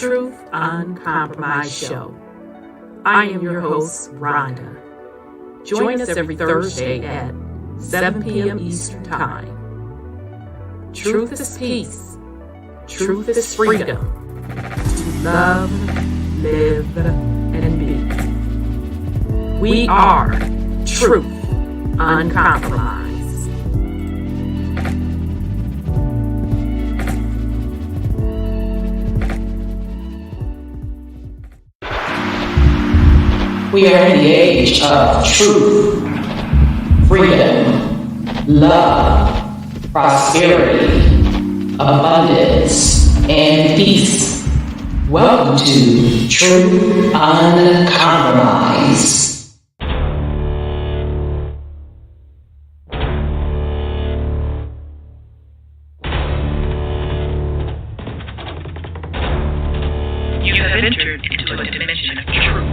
Truth UnCONPromeyezed show. I am your host, Rhonda. Join us every Thursday at 7 p.m. Eastern Time. Truth is peace. Truth is freedom. To love, live, and be. We are Truth UnCompromised. We are in the age of truth, freedom, love, prosperity, abundance, and peace. Welcome to Truth UnCompromised. You have entered into a dimension of truth.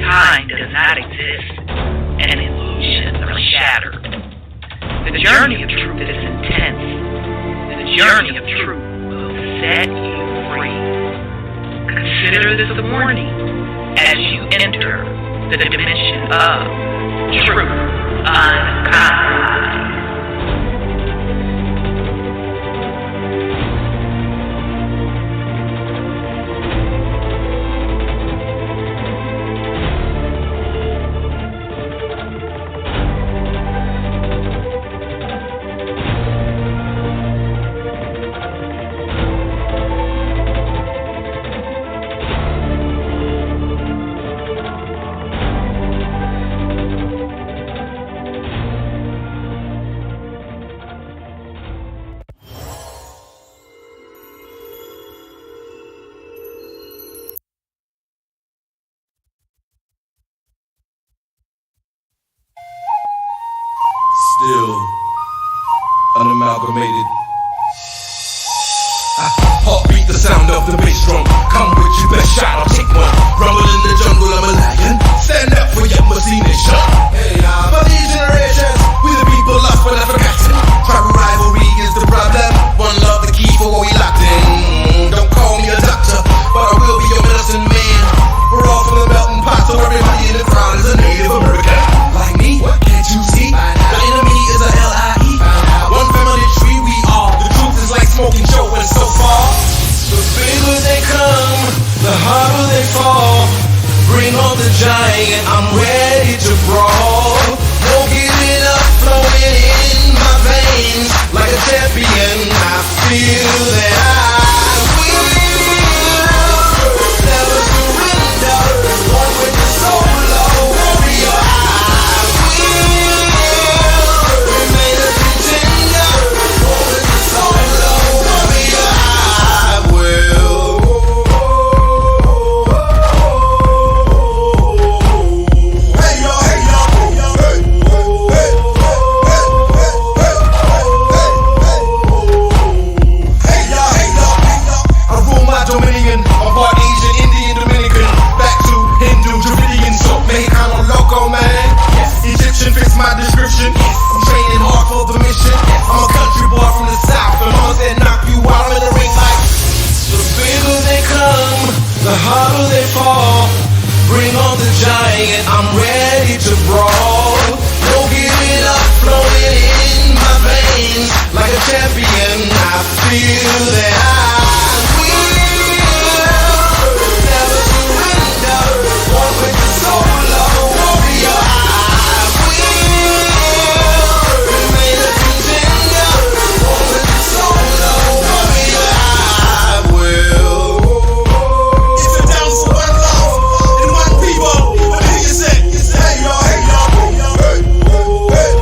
Time does not exist, and illusions are shattered. The journey of truth is intense. The journey of truth will set you free. Consider this a warning as you enter the dimension of Truth UnCompromised. Still unamalgamated. Heartbeat, the sound of the bass drum. Come with your best shot, I'll take one. Rumble in the jungle, I'm a lion. Stand up for your mercy nation. Hey, for these generations, we the people lost but not forgotten. Tribal rivalry is the problem. One love, the key for what we locked in. Don't call me a doctor, but I will be your medicine man. We're all from the melting pot, so everybody in the crowd is a Native American. Like me, what can't you see? The enemy is a L-I-E. One family tree we are. The truth is like smoking Joe and so far. The bigger they come, the harder they fall. Bring on the giant, I'm ready to brawl. No giving up, flowing in my veins. Like a champion, I feel that I will never surrender. One with the solo warrior, I will remain a contender. One with the solo warrior, I will. Hey yo, hey yo, hey yo, hey, hey, hey, hey, hey, yo, hey yo, hey yo. I rule my dominion. I'm part Asian, Indian, Dominican, back to Hindu, Dravidian, so Mexicano, loco, man. Egyptian fits my description. I'm training hard for the mission. I'm a country boy from the south, and mama said knock you out in the ring like. The bigger they come, the harder they fall. Bring on the giant, I'm ready to brawl. No giving up, flowing in my veins. Like a champion, I feel that I will never surrender. One with the solo warrior, I will remain a contender. One with the solo warrior, I will. It's a dance for one love and one people. What do you say? Hey yo, hey yo, hey yo, hey, hey, hey,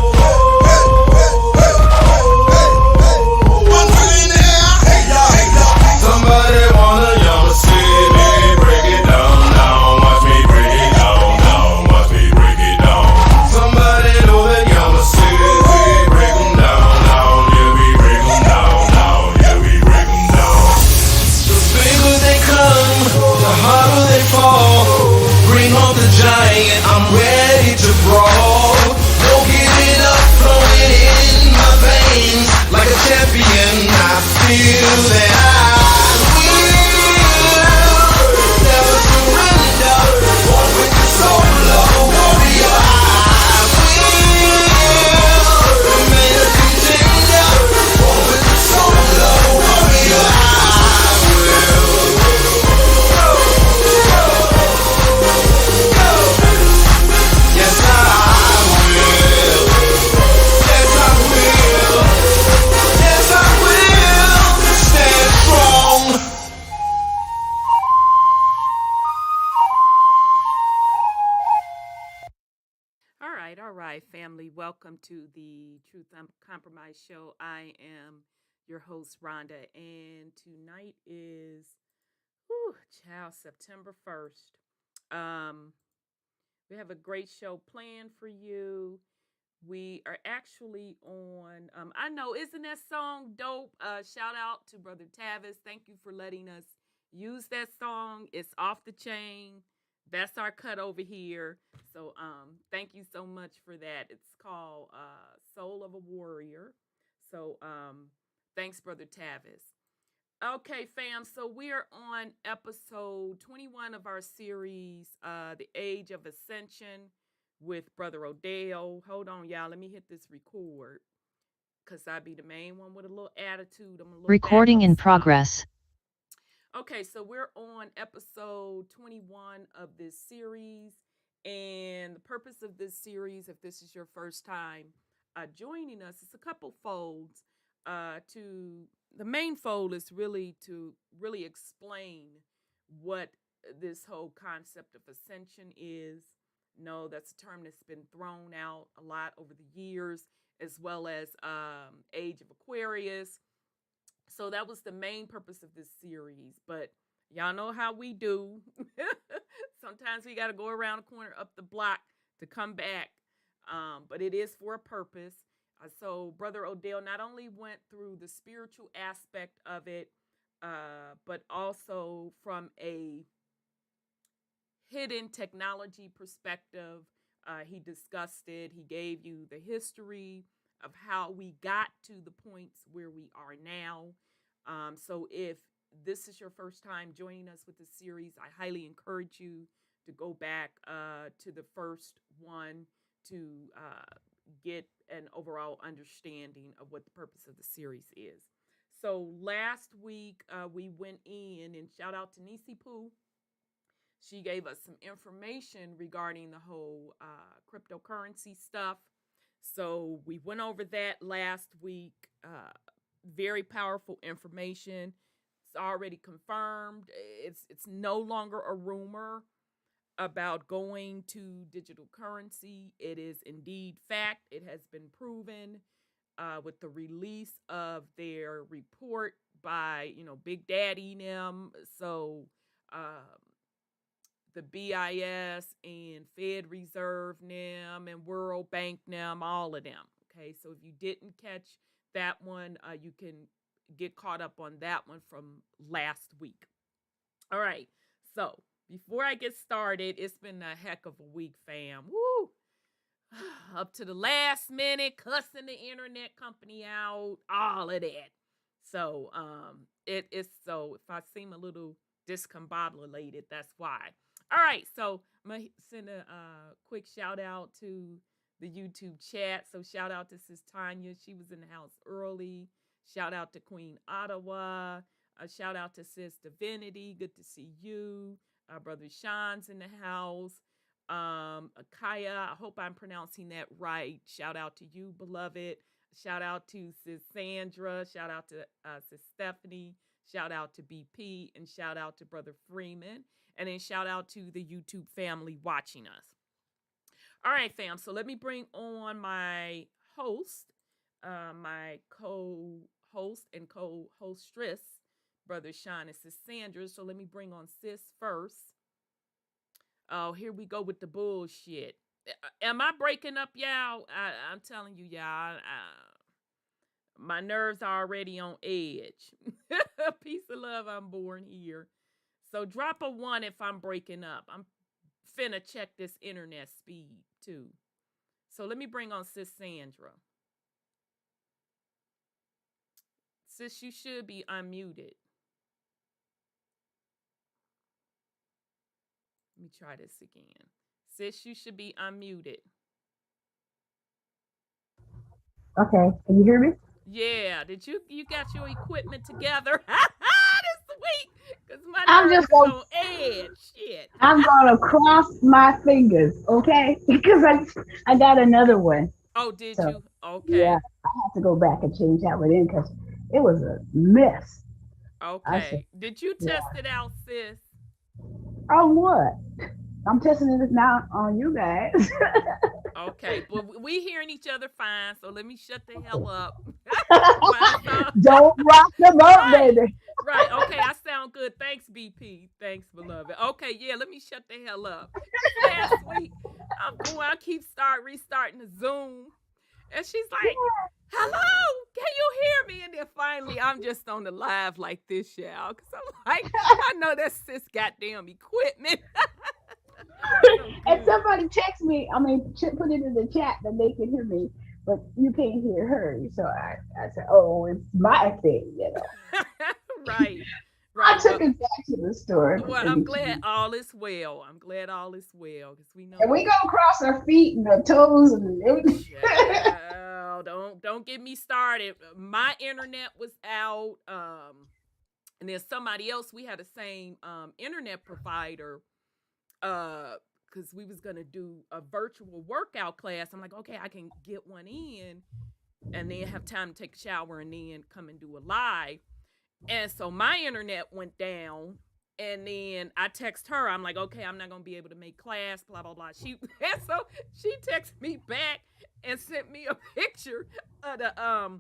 hey, hey, hey. One foot in the air. Hey yo, hey yo. Somebody wanna yell a city, break it down, down. Watch me break it down, down. Watch me break it down. Somebody know that y'all a city, break 'em down, down. Yeah, we break 'em down, down. Yeah, we break 'em down. The bigger they come, the harder they fall. Bring on the giant, I'm ready to brawl. No giving up, flowing in my veins. Like a champion, I feel that I will All right, family, welcome to the Truth UnCompromised show. I am your host, Rhonda, and tonight is, September 1st. We have a great show planned for you. We are actually on, I know, isn't that song dope? Shout out to Brother Tavis. Thank you for letting us use that song. It's off the chain. That's our cut over here. So thank you so much for that. It's called Soul of a Warrior. So thanks, Brother Tavis. Okay, fam. So we are on episode 21 of our series, The Age of Ascension, with Brother Odel. Hold on, y'all. Let me hit this record, because I be the main one with a little attitude. I'm a little recording in progress. Okay, so we're on episode 21 of this series, and the purpose of this series, if this is your first time joining us, it's a couple folds. The main fold is really to really explain what this whole concept of ascension is. No, that's a term that's been thrown out a lot over the years, as well as Age of Aquarius. So that was the main purpose of this series. But y'all know how we do. Sometimes we got to go around the corner, up the block to come back. But it is for a purpose. So Brother Odel not only went through the spiritual aspect of it, but also from a hidden technology perspective. He discussed it. He gave you the history of how we got to the points where we are now. So if this is your first time joining us with the series, I highly encourage you to go back to the first one to get an overall understanding of what the purpose of the series is. So last week we went in, and shout out to Nisi Poo. She gave us some information regarding the whole cryptocurrency stuff. So we went over that last week. Very powerful information. It's already confirmed. It's no longer a rumor about going to digital currency. It is indeed fact. It has been proven with the release of their report by, Big Daddy and them. So the BIS and Fed Reserve them and World Bank them, all of them. Okay, so if you didn't catch that one, you can get caught up on that one from last week. All right, so before I get started, it's been a heck of a week, fam. Woo! Up to the last minute, cussing the internet company out, all of that. So it is, so if I seem a little discombobulated, that's why. All right, so I'm going to send a quick shout out to the YouTube chat. So shout out to Sis Tanya. She was in the house early. Shout out to Queen Ottawa. Shout out to Sis Divinity. Good to see you. Brother Sean's in the house. Akaya, I hope I'm pronouncing that right. Shout out to you, beloved. Shout out to Sis Sandra. Shout out to Sis Stephanie. Shout out to BP. And shout out to Brother Freeman. And then shout out to the YouTube family watching us. All right, fam. So let me bring on my host, my co-host and co-hostess, Brother Sean and Sis Sandra. So let me bring on Sis first. Oh, here we go with the bullshit. Am I breaking up, y'all? I'm telling you, y'all. My nerves are already on edge. Peace of love, I'm born here. So drop a 1 if I'm breaking up. I'm finna check this internet speed too. So let me bring on Sis Sandra. Sis, you should be unmuted. Let me try this again. Sis, you should be unmuted. Okay, can you hear me? Yeah, did you got your equipment together this week? Because my I'm nerves just gonna, on edge. Shit. I'm gonna cross my fingers, okay? Because I got another one. Oh, did So, you? Okay. Yeah, I have to go back and change that one in because it was a mess. Okay. Did you test it out, sis? On what? I'm testing it now on you guys. Okay, but we hearing each other fine, so let me shut the hell up. Don't rock the boat, Right. baby. Right. Okay, I sound good. Thanks, BP. Thanks, beloved. Okay, yeah, let me shut the hell up. Last week, I keep restarting the Zoom. And she's like, hello, can you hear me? And then finally, I'm just on the live like this, y'all. Because I'm like, I know that's sis goddamn equipment. And somebody text me, put it in the chat that they can hear me, but you can't hear her. So I said, oh, it's my thing, Right. I took it back to the store. Well, I'm glad all is well. Because we know. And we gonna cross our feet and our toes and everything. Don't get me started. My internet was out. And then somebody else, we had the same internet provider. Because we was gonna do a virtual workout class. I'm like, okay, I can get one in, and then have time to take a shower and then come and do a live. And so my internet went down, and then I text her. I'm like, okay, I'm not gonna be able to make class, blah blah blah. She texted me back and sent me a picture of the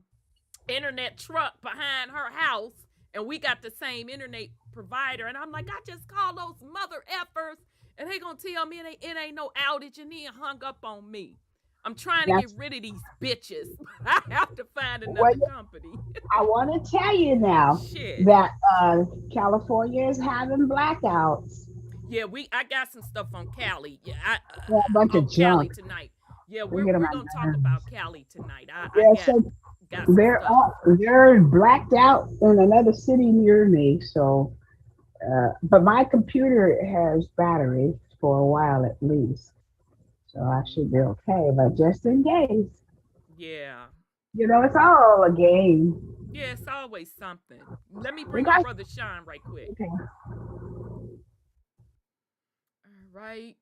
internet truck behind her house, and we got the same internet provider. And I'm like, I just called those mother effers, and they gonna tell me it ain't no outage, and then hung up on me. I'm trying to get rid of these bitches. I have to find another company. I want to tell you now that California is having blackouts. Yeah, I got some stuff on Cali. Yeah, a bunch of Cali junk tonight. Yeah, we're gonna talk about Cali tonight. They're blacked out in another city near me. So, but my computer has battery for a while at least. So I should be okay, but just in case. Yeah. It's all a game. Yeah, it's always something. Let me bring up Brother Sean right quick. Okay. All right.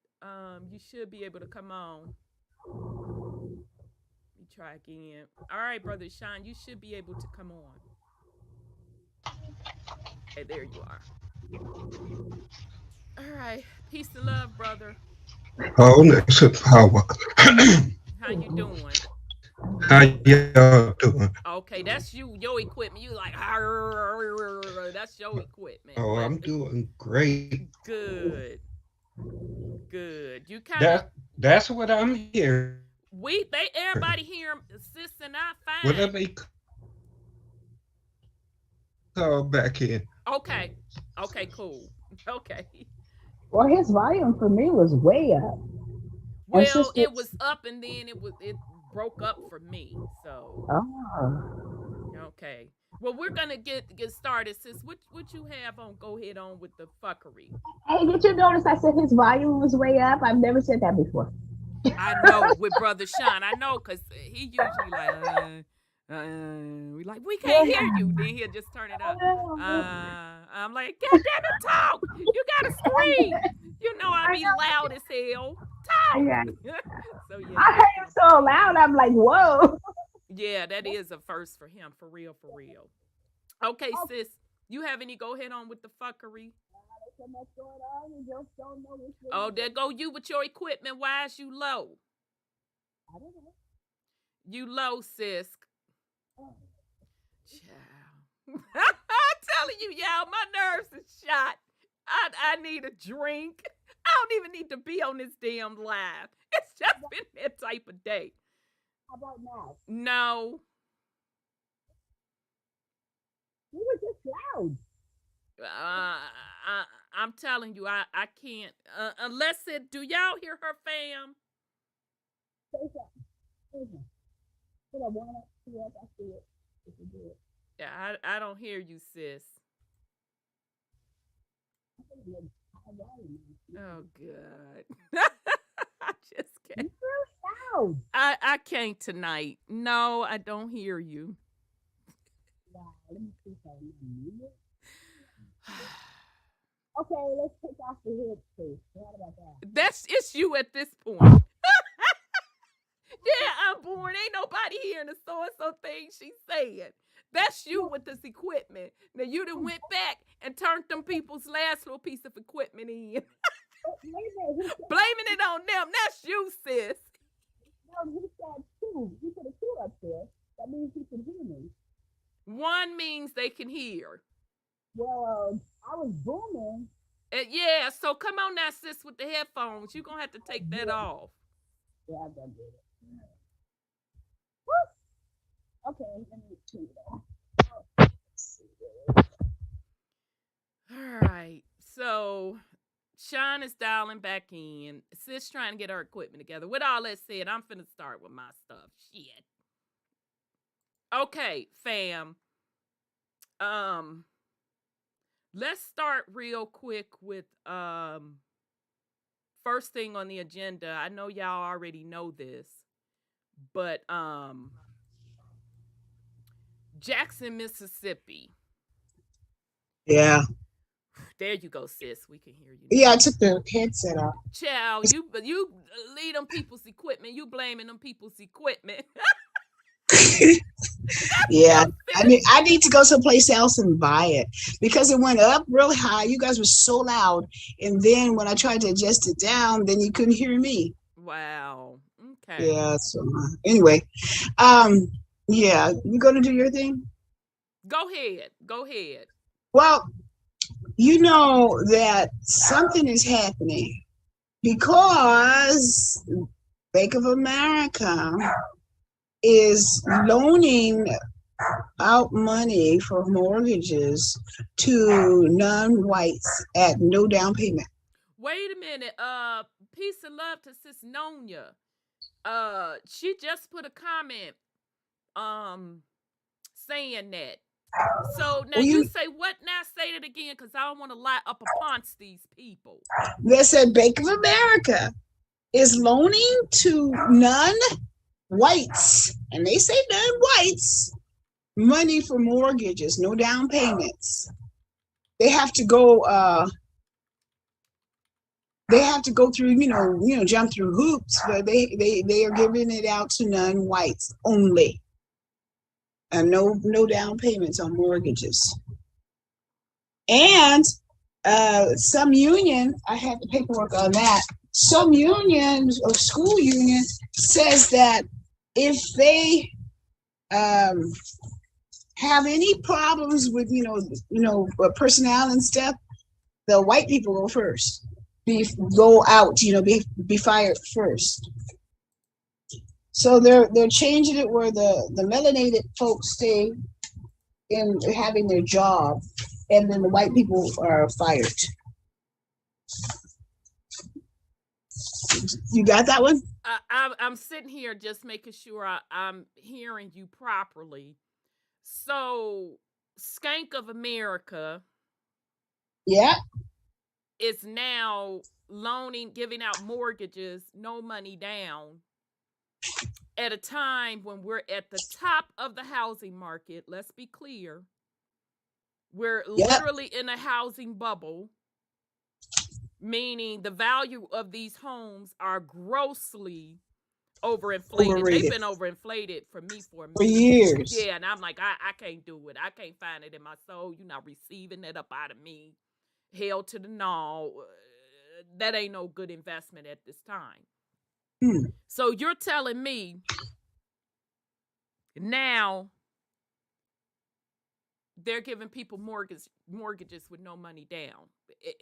You should be able to come on. Let me try again. All right, Brother Sean, you should be able to come on. Hey, there you are. All right. Peace and love, brother. Wholeness and power. How you doing? How y'all doing? Okay, that's you, your equipment. You like, that's your equipment. Oh, I'm doing great. Good. You kind of. That's what I'm hearing. Everybody hear sis and I fine. Well, let me call back in. Okay, cool. Okay. Well, his volume for me was way up. Well, it was up, and then it broke up for me. So. Oh. Okay. Well, we're gonna get started, sis. What you have on? Go ahead on with the fuckery. Hey, did you notice I said his volume was way up? I've never said that before. I know with Brother Sean. I know because he usually like. We can't hear you. Then he'll just turn it up. I'm like, God damn it, talk! You gotta scream. I be loud as hell. Talk. Yeah. So yeah. I heard him so loud. I'm like, whoa. Yeah, that is a first for him, for real. Okay, sis, you have any? Go ahead on with the fuckery. Oh, there go you with your equipment. Why is you low? I don't know. You low, sis. Child. I'm telling you, y'all, my nerves is shot. I need a drink. I don't even need to be on this damn live. It's just been that type of day. How about now? No. You were just loud. I'm telling you, I can't. Unless do y'all hear her, fam? Say something. Put a 1 up, 2 up, I see it. If you do it. Yeah, I don't hear you, sis. Oh, God. I just can't. You're loud. I can't tonight. No, I don't hear you. Wow, let me see if I remember. Okay, let's take off the headset. What about that? It's you at this point. Yeah, I'm born. Ain't nobody hearing the so-and-so thing she's saying. That's you with this equipment. Now, you done went back and turned them people's last little piece of equipment in. Blaming it on them. That's you, sis. means they can hear. Well, I was booming. Yeah, so come on now, sis, with the headphones. You're going to have to take that off. Yeah, I done did it. Woo! Okay, let me turn it off. Let's see. All right. So Sean is dialing back in. Sis trying to get her equipment together. With all that said, I'm finna start with my stuff. Shit. Okay, fam. Let's start real quick with first thing on the agenda. I know y'all already know this, but Jackson, Mississippi. Yeah. There you go, sis. We can hear you. Yeah, I took the headset off. Child, you lead them people's equipment. You blaming them people's equipment. Yeah. I need to go someplace else and buy it because it went up really high. You guys were so loud. And then when I tried to adjust it down, then you couldn't hear me. Wow. Okay. Yeah. So anyway, yeah, you gonna do your thing? Go ahead. Go ahead. Well, you know that something is happening because Bank of America is loaning out money for mortgages to non-whites at no down payment. Wait a minute. Peace and love to Sis Nonya. She just put a comment saying that. So now you say what now? Say it again, because I don't want to lie up upon these people. They said Bank of America is loaning to non-whites, and they say non-whites, money for mortgages, no down payments. They have to go through, jump through hoops, but they are giving it out to non-whites only. And no down payments on mortgages. And some union, I have the paperwork on that. Some union or school union says that if they have any problems with personnel and stuff, the white people go first. Go out, be fired first. So they're changing it where the melanated folks stay in having their job, and then the white people are fired. You got that one? I'm sitting here just making sure I'm hearing you properly. So, Skank of America, yeah, is now giving out mortgages, no money down, at a time when we're at the top of the housing market. Let's be clear. We're literally in a housing bubble, meaning the value of these homes are grossly overinflated. Overrated. They've been overinflated for me for years. Yeah, and I'm like, I can't do it. I can't find it in my soul. You're not receiving it up out of me. Hell to the no. That ain't no good investment at this time. So you're telling me now they're giving people mortgages with no money down.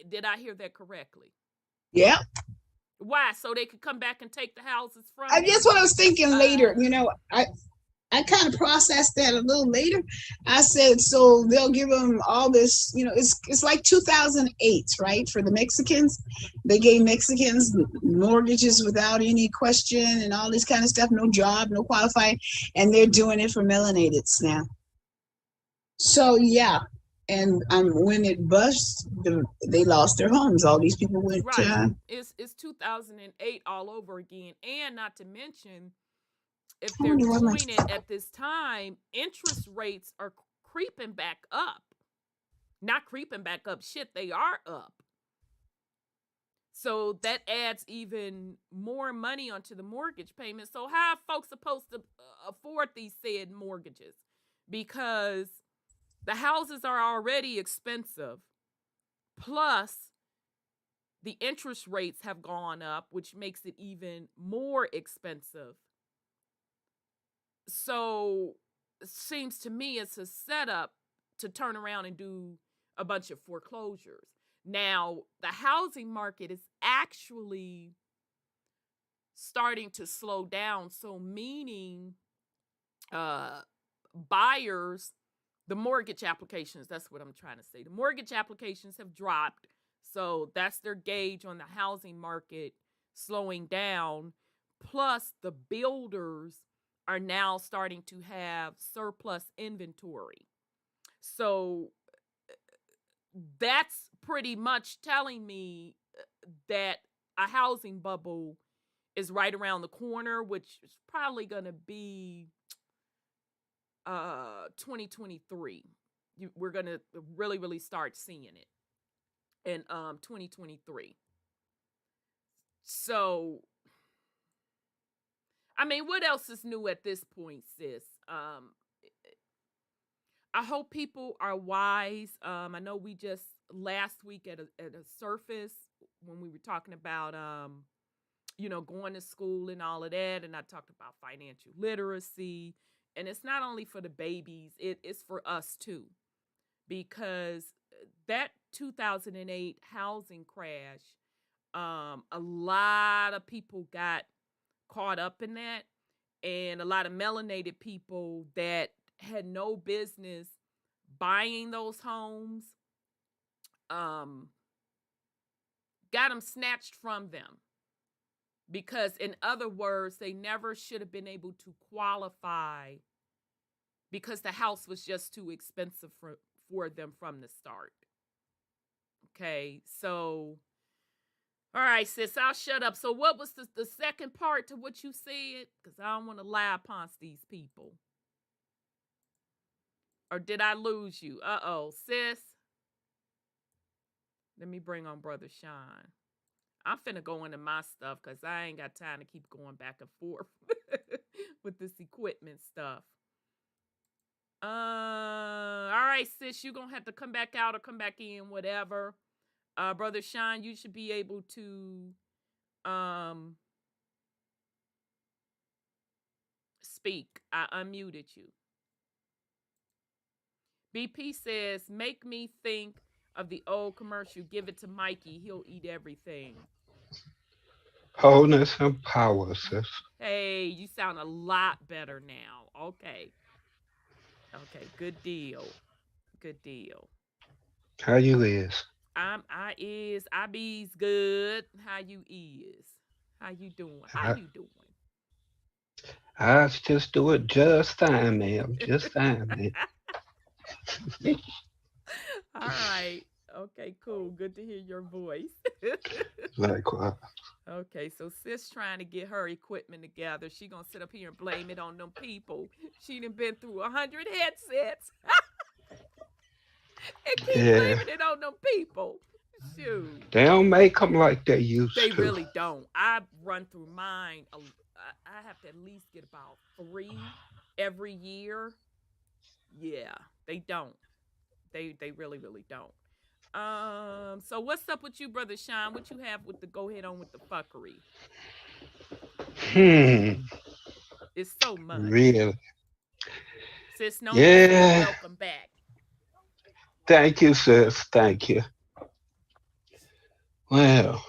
Did I hear that correctly? Yeah. Why? So they could come back and take the houses from you? That's what I was thinking later. I kind of processed that a little later. I said, so they'll give them all this, it's like 2008, right? For the Mexicans, they gave Mexicans mortgages without any question and all this kind of stuff, no job, no qualifying, and they're doing it for melanateds now. So yeah, and when it bust, they lost their homes. All these people went. Right. It's 2008 all over again, and not to mention, if they're doing it at this time, interest rates are creeping back up. Not creeping back up. Shit, they are up. So that adds even more money onto the mortgage payment. So how are folks supposed to afford these said mortgages? Because the houses are already expensive. Plus, the interest rates have gone up, which makes it even more expensive. So it seems to me it's a setup to turn around and do a bunch of foreclosures. Now, the housing market is actually starting to slow down. So meaning buyers, the mortgage applications, that's what I'm trying to say. The mortgage applications have dropped. So that's their gauge on the housing market slowing down. Plus, the builders are now starting to have surplus inventory. So that's pretty much telling me that a housing bubble is right around the corner, which is probably going to be 2023. We're going to really, really start seeing it in 2023. So, I mean, what else is new at this point, sis? I hope people are wise. I know we just last week at a surface when we were talking about going to school and all of that, and I talked about financial literacy, and it's not only for the babies, it's for us too, because that 2008 housing crash, a lot of people got caught up in that, and a lot of melanated people that had no business buying those homes got them snatched from them, because in other words, they never should have been able to qualify because the house was just too expensive for them from the start. Okay, so all right, sis, I'll shut up. So what was the second part to what you said? Because I don't want to lie upon these people. Or did I lose you? Uh-oh, sis. Let me bring on Brother Sean. I'm finna go into my stuff because I ain't got time to keep going back and forth with this equipment stuff. All right, sis, you're going to have to come back out or come back in, whatever. Brother Sean, you should be able to speak. I unmuted you. BP says, make me think of the old commercial, give it to Mikey, he'll eat everything. Wholeness and power, sis. Hey, you sound a lot better now. Okay, good deal. Good deal. How you is? I be's good. How you is? How you doing? How you doing? I just do it just fine, ma'am. Just fine, man. All right. Okay, cool. Good to hear your voice. Likewise. Okay, so sis trying to get her equipment together. She gonna sit up here and blame it on them people. She done been through 100 headsets. And keep blaming it on them people. Shoot. They don't make them like they used to. They really don't. I run through mine. I have to at least get about 3 every year. Yeah, they don't. They really, really don't. So what's up with you, Brother Sean? What you have with the go ahead on with the fuckery? It's so much. Really? Sis, no, yeah. Welcome back. Thank you, sis. Thank you. Well,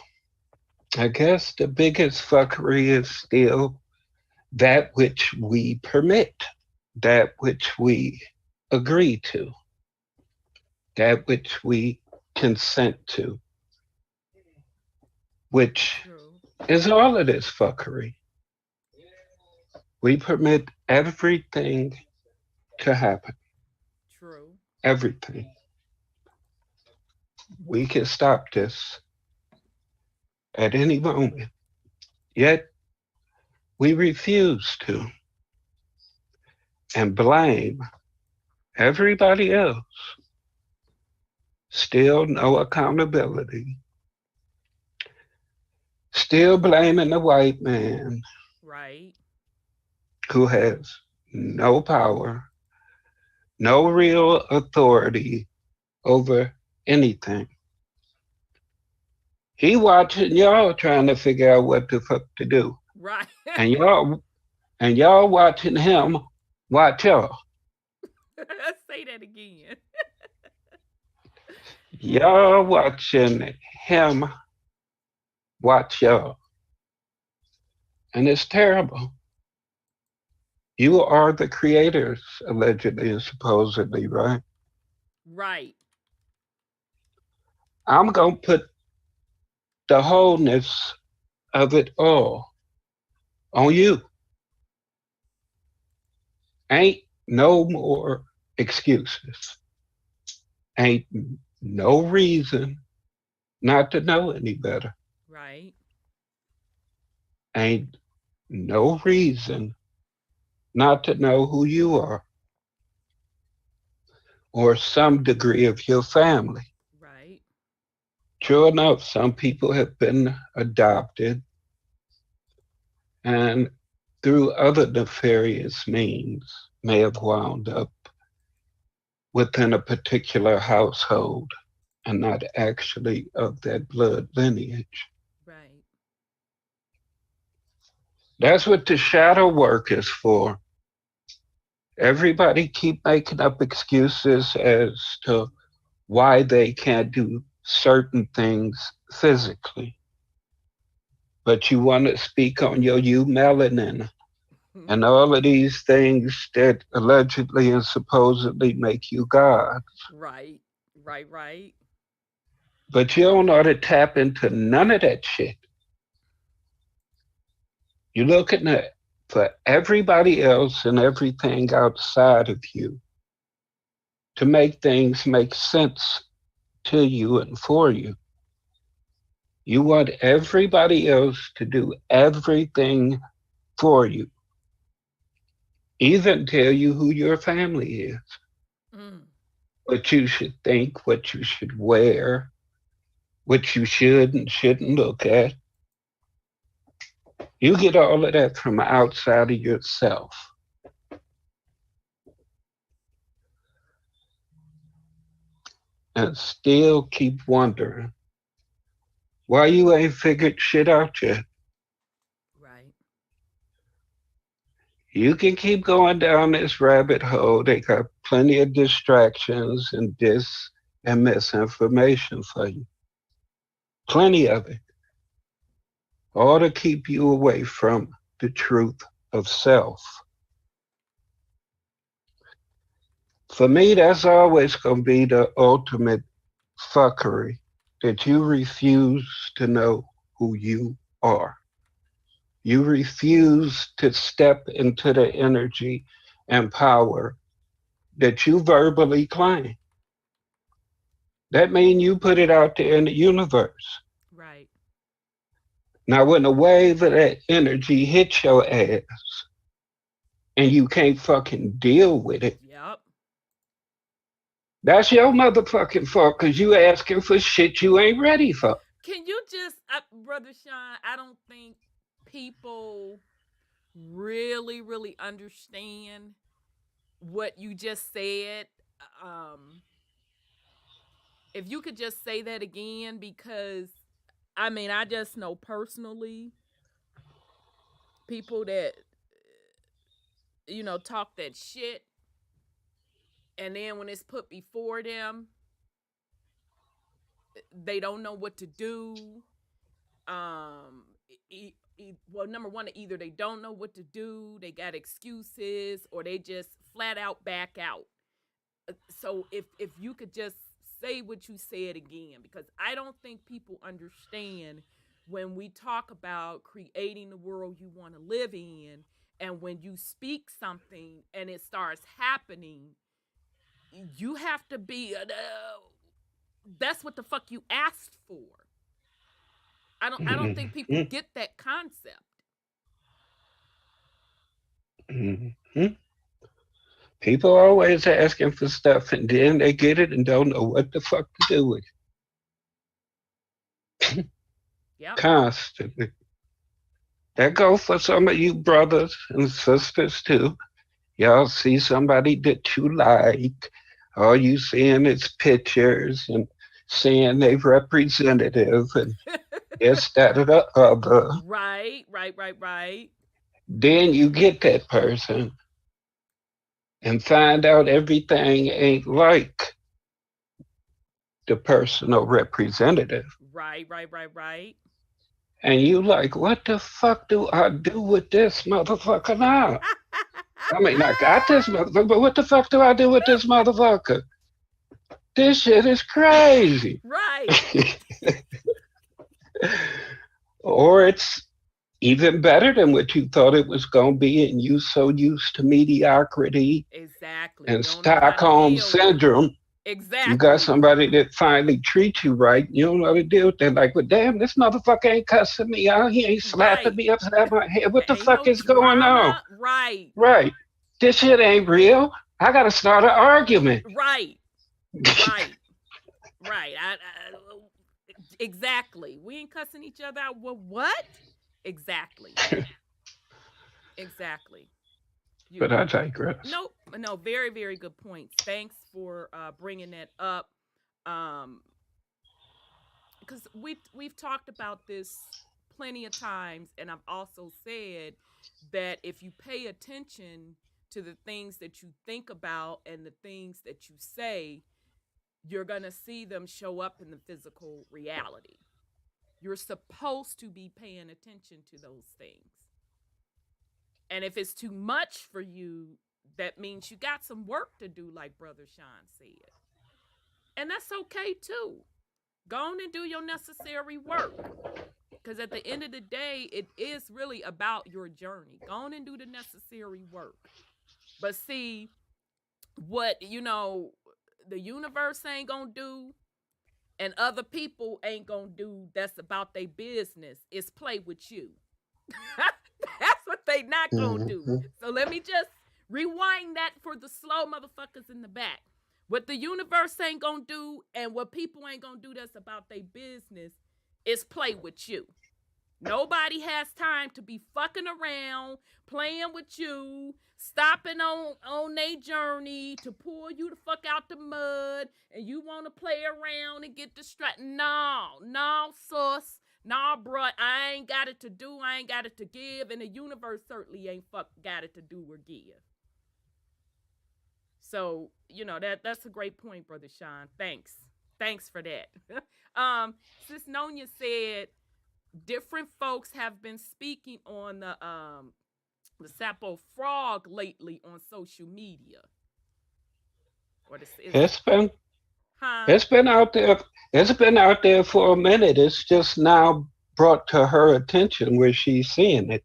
I guess the biggest fuckery is still that which we permit, that which we agree to, that which we consent to, which is all of this fuckery. We permit everything to happen. True. Everything. We can stop this at any moment. Yet we refuse to and blame everybody else. Still no accountability. Still blaming the white man. Right. Who has no power, no real authority over anything. He watching y'all trying to figure out what the fuck to do. Right. and y'all watching him watch y'all. Say that again. Y'all watching him watch y'all. And it's terrible. You are the creators, allegedly and supposedly, right? Right. I'm going to put the wholeness of it all on you. Ain't no more excuses. Ain't no reason not to know any better. Right. Ain't no reason not to know who you are or some degree of your family. Right. True enough, some people have been adopted and through other nefarious means may have wound up within a particular household and not actually of that blood lineage. Right. That's what the shadow work is for. Everybody keep making up excuses as to why they can't do certain things physically. But you want to speak on your melanin and all of these things that allegedly and supposedly make you God. Right. Right. Right. But you don't know how to tap into none of that shit. You're looking at for everybody else and everything outside of you to make things make sense to you and for you. You want everybody else to do everything for you, even tell you who your family is, Mm. what you should think, what you should wear, what you should and shouldn't look at. You get all of that from outside of yourself. And still keep wondering why you ain't figured shit out yet. Right. You can keep going down this rabbit hole. They got plenty of distractions and and misinformation for you. Plenty of it. All to keep you away from the truth of self. For me, that's always going to be the ultimate fuckery that you refuse to know who you are. You refuse to step into the energy and power that you verbally claim. That means you put it out there in the universe. Right. Now, when a wave of that energy hits your ass and you can't fucking deal with it, Yep. that's your motherfucking fault because you asking for shit you ain't ready for. Can you just, Brother Sean, I don't think people really understand what you just said. Um, if you could just say that again, because I mean, I just know personally people that, talk that shit, and then when it's put before them, they don't know what to do. Well, number one, either they don't know what to do, they got excuses, or they just flat out back out. So if you could just say what you said again, because I don't think people understand when we talk about creating the world you want to live in, and when you speak something and it starts happening, you have to be that's what the fuck you asked for. I don't think people get that concept. People are always asking for stuff and then they get it and don't know what the fuck to do with it. Yep. Constantly. That goes for some of you brothers and sisters too. Y'all see somebody that you like, all you seeing is pictures and seeing they representative and this, that, or the other. Right. Then you get that person and find out everything ain't like the personal representative. Right, right, right, right. And you like, what the fuck do I do with this motherfucker now? I mean, I got this motherfucker, but what the fuck do I do with this motherfucker? This shit is crazy. Right. Or it's even better than what you thought it was going to be, and you so used to mediocrity Exactly. and Don't know how to Stockholm deal with it. syndrome. You got Exactly. somebody that finally treats you right. You don't know how to deal with that. Like, well, damn, this motherfucker ain't cussing me out. He ain't slapping Right. me upside my head. What the Ain't fuck no is going on? drama. Right. Right. This shit ain't real. I got to start an argument. Right. Right. Right. Exactly. We ain't cussing each other out. Well, what? Exactly. Exactly. But I digress. Nope. No, very, very good points. Thanks for bringing that up. Because we've talked about this plenty of times, and I've also said that if you pay attention to the things that you think about and the things that you say, you're going to see them show up in the physical reality. You're supposed to be paying attention to those things. And if it's too much for you, that means you got some work to do, like Brother Sean said. And that's okay too. Go on and do your necessary work. Because at the end of the day, it is really about your journey. Go on and do the necessary work. But see, what, the universe ain't going to do and other people ain't going to do that's about their business is play with you. That's what they not going to do. So let me just rewind that for the slow motherfuckers in the back. What the universe ain't going to do and what people ain't going to do that's about their business is play with you. Nobody has time to be fucking around, playing with you, stopping on their journey to pull you the fuck out the mud, and you want to play around and get distracted. No, sus. Nah, bruh, I ain't got it to do, I ain't got it to give, and the universe certainly ain't got it to do or give. So, that's a great point, Brother Sean. Thanks for that. Sis Nonya said different folks have been speaking on the Sapo frog lately on social media. It's been out there. It's been out there for a minute. It's just now brought to her attention where she's seeing it.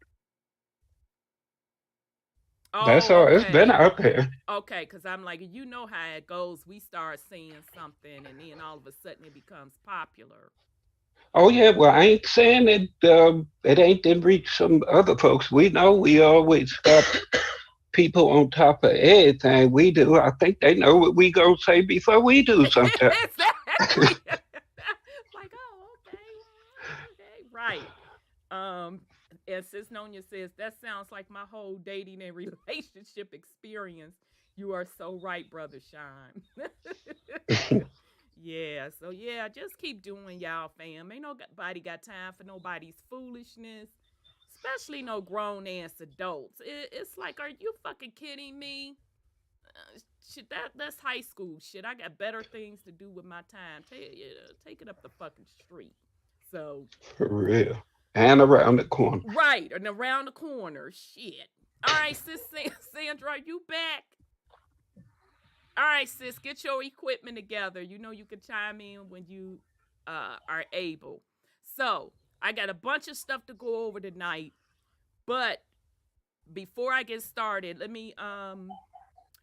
Oh, that's all. okay. It's been out there. Okay, because I'm like, you know how it goes. We start seeing something, and then all of a sudden it becomes popular. Oh yeah, well I ain't saying it ain't didn't reach some other folks. We know we always got people on top of everything we do. I think they know what we gonna say before we do something. Exactly. Like, oh, okay, right. And Sis Nonya says that sounds like my whole dating and relationship experience. You are so right, Brother Sean. Yeah, so yeah, just keep doing y'all, fam. Ain't nobody got time for nobody's foolishness, especially no grown ass adults. It's like, are you fucking kidding me? Shit, that's high school shit. I got better things to do with my time. Take it up the fucking street. So for real, and around the corner. Right, and around the corner. Shit. All right, sis Sandra, are you back? All right, sis, get your equipment together. You know you can chime in when you are able. So, I got a bunch of stuff to go over tonight. But before I get started, let me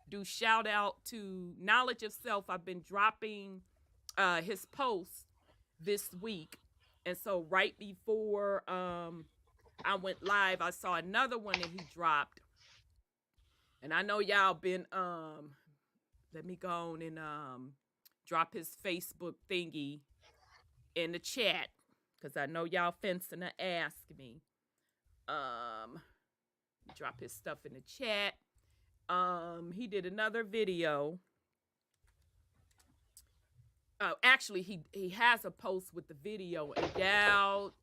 do shout out to Knowledge of Self. I've been dropping his posts this week. And so right before I went live, I saw another one that he dropped. And I know y'all been let me go on and drop his Facebook thingy in the chat, because I know y'all fencing to ask me. Drop his stuff in the chat. He did another video. Actually, he has a post with the video, and y'all,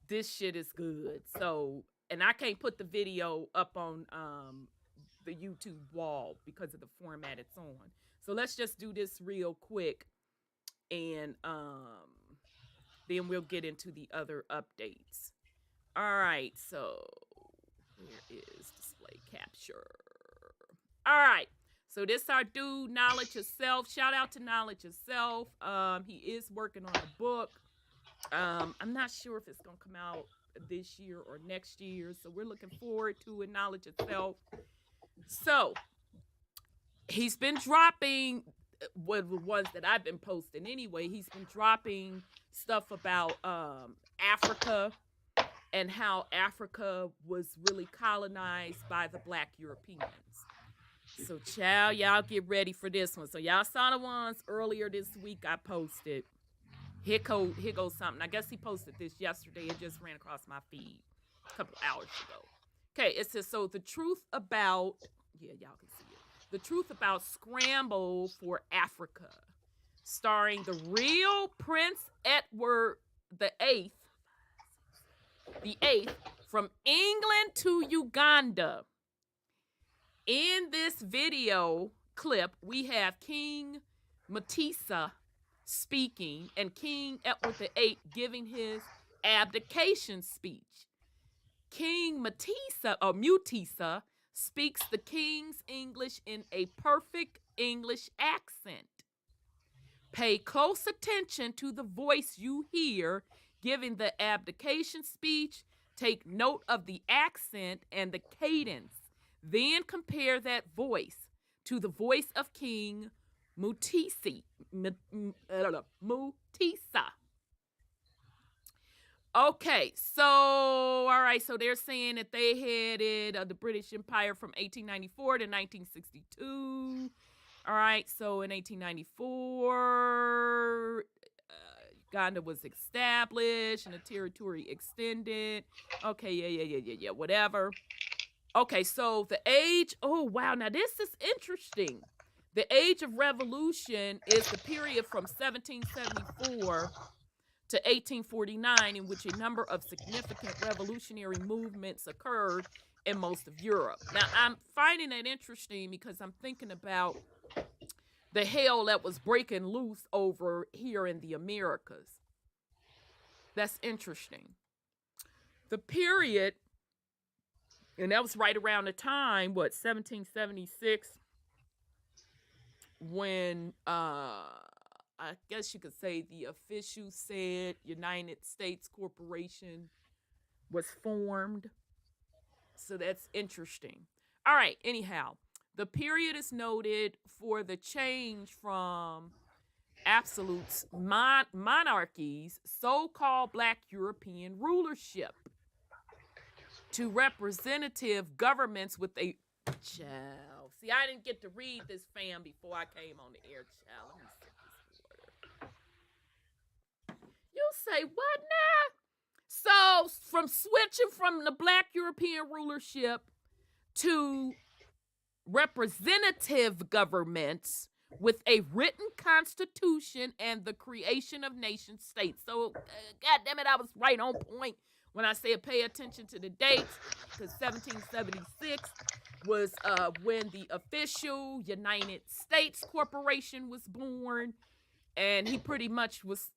this shit is good. So, and I can't put the video up on the YouTube wall because of the format it's on. So let's just do this real quick, and then we'll get into the other updates. All right, so where is display capture? All right, so this our dude, Knowledge of Self. Shout out to Knowledge of Self. He is working on a book. I'm not sure if it's gonna come out this year or next year, so we're looking forward to it. Knowledge of Self. So he's been dropping the ones that I've been posting anyway. He's been dropping stuff about Africa and how Africa was really colonized by the Black Europeans. So, child, y'all get ready for this one. So, y'all saw the ones earlier this week I posted. Here goes something. I guess he posted this yesterday. It just ran across my feed a couple hours ago. Okay, it says, so the truth about, yeah, y'all can see it. The truth about Scramble for Africa, starring the real Prince Edward the Eighth from England to Uganda. In this video clip, we have King Mutisa speaking and King Edward VIII giving his abdication speech. King Mutisa speaks the king's English in a perfect English accent. Pay close attention to the voice you hear giving the abdication speech. Take note of the accent and the cadence. Then compare that voice to the voice of King Mutisa. Okay, so, all right, so they're saying that they headed the British Empire from 1894 to 1962. All right, so in 1894, Uganda was established and the territory extended. Okay, yeah, whatever. Okay, so the age, oh, wow, now this is interesting. The Age of Revolution is the period from 1774 to 1849 in which a number of significant revolutionary movements occurred in most of Europe. Now, I'm finding that interesting because I'm thinking about the hell that was breaking loose over here in the Americas. That's interesting. The period, and that was right around the time, 1776, when I guess you could say the official said United States Corporation was formed. So that's interesting. All right, anyhow, the period is noted for the change from absolute monarchies, so-called Black European rulership, to representative governments with a child. See, I didn't get to read this, fam, before I came on the air, child. Let me sip this water. You say what now? So, from switching from the Black European rulership to representative governments with a written constitution and the creation of nation states. So, God damn it, I was right on point when I said pay attention to the dates, because 1776 was when the official United States Corporation was born, and he pretty much was,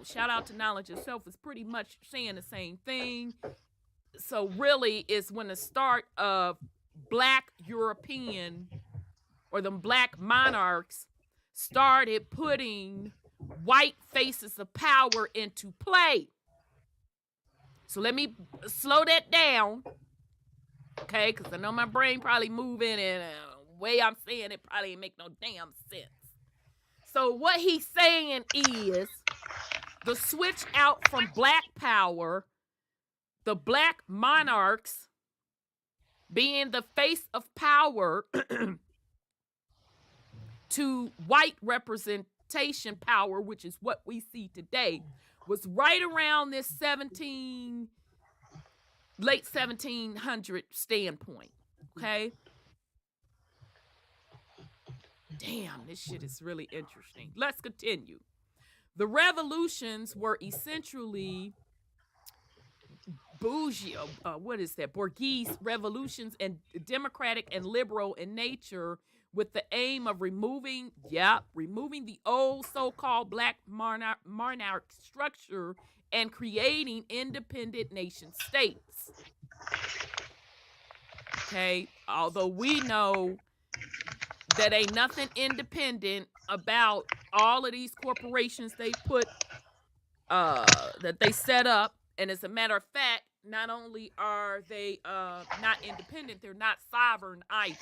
shout out to Knowledge Itself, was pretty much saying the same thing. So really, it's when the start of Black European or the Black monarchs started putting white faces of power into play. So let me slow that down, okay? Because I know my brain probably moving, and the way I'm saying it probably ain't make no damn sense. So what he's saying is the switch out from Black power, the Black monarchs being the face of power, to white representation power, which is what we see today, was right around this late 1700 standpoint, okay? Damn, this shit is really interesting. Let's continue. The revolutions were essentially bourgeois revolutions and democratic and liberal in nature, with the aim of removing the old so-called black monarch structure and creating independent nation states. Okay, although we know that ain't nothing independent about all of these corporations they put that they set up. And as a matter of fact, not only are they not independent, they're not sovereign either.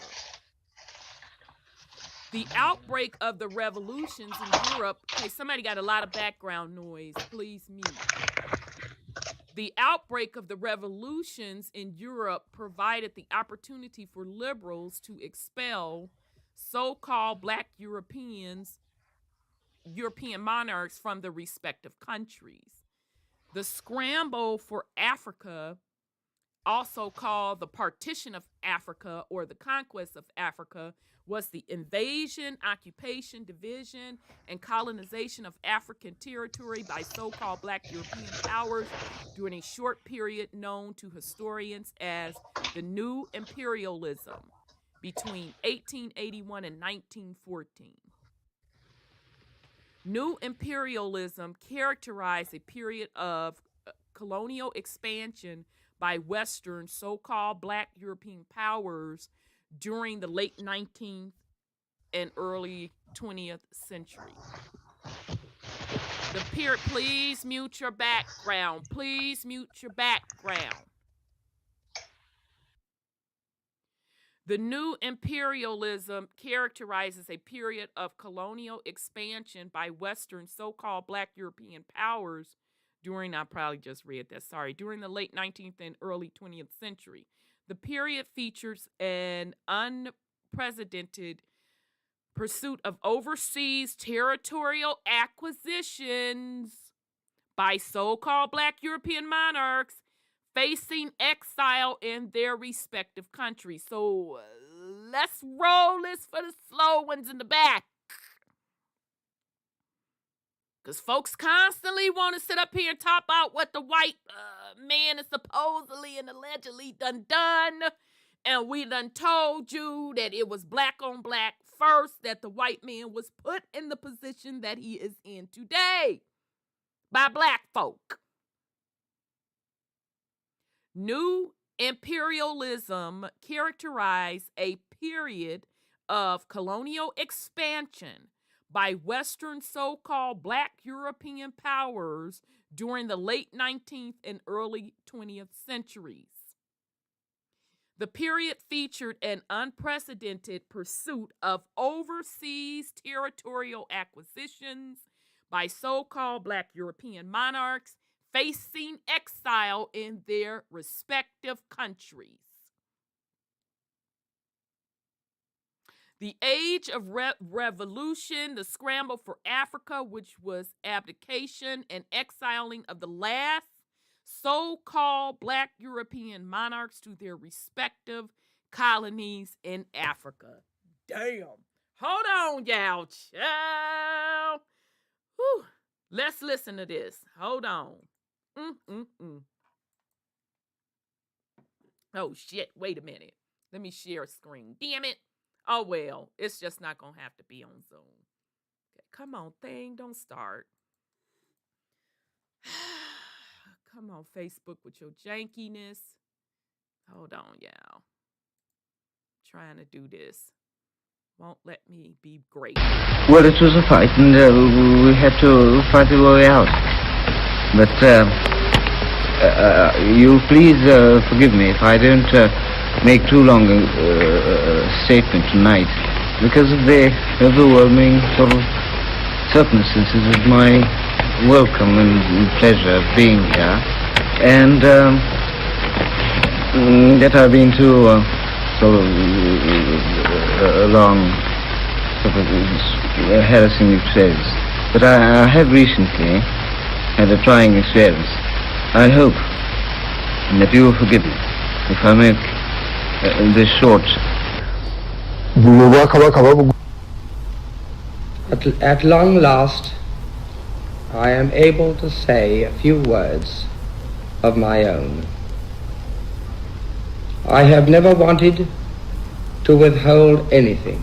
The outbreak of the revolutions in Europe, okay, somebody got a lot of background noise, please mute. The outbreak of the revolutions in Europe provided the opportunity for liberals to expel so-called black European monarchs from the respective countries. The scramble for Africa, also called the partition of Africa or the conquest of Africa, was the invasion, occupation, division, and colonization of African territory by so-called black European powers during a short period known to historians as the New Imperialism between 1881 and 1914. New imperialism characterized a period of colonial expansion by Western so-called black European powers during the late 19th and early 20th century. The period, please mute your background. Please mute your background. The new imperialism characterizes a period of colonial expansion by Western so-called black European powers during the late 19th and early 20th century. The period features an unprecedented pursuit of overseas territorial acquisitions by so-called black European monarchs facing exile in their respective countries. So let's roll this for the slow ones in the back. Because folks constantly want to sit up here and talk about what the white man is supposedly and allegedly done. And we done told you that it was black on black first, that the white man was put in the position that he is in today by black folk. New imperialism characterized a period of colonial expansion by Western so-called black European powers during the late 19th and early 20th centuries. The period featured an unprecedented pursuit of overseas territorial acquisitions by so-called black European monarchs facing exile in their respective countries. The Age of Revolution, the scramble for Africa, which was abdication and exiling of the last so-called black European monarchs to their respective colonies in Africa. Damn. Hold on, y'all. Child. Whew. Let's listen to this. Hold on. Oh, shit. Wait a minute. Let me share a screen. Damn it. Oh, well, it's just not going to have to be on Zoom. Okay, come on, thing. Don't start. Come on, Facebook, with your jankiness. Hold on, y'all. Trying to do this. Won't let me be great. Well, it was a fight, and we had to fight the way out. But you please forgive me if I don't make too long a statement tonight, because of the overwhelming sort of circumstances of my welcome and pleasure of being here, and that I've been to sort of a long sort of harassing experience. But I have recently had a trying experience. I hope that you will forgive me if I make this short. At long last, I am able to say a few words of my own. I have never wanted to withhold anything.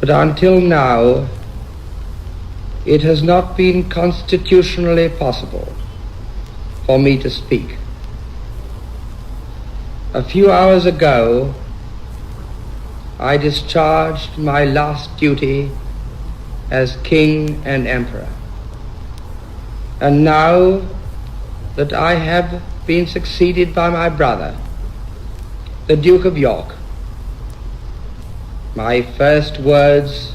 But until now, it has not been constitutionally possible for me to speak. A few hours ago, I discharged my last duty as king and emperor. And now that I have been succeeded by my brother, the Duke of York, my first words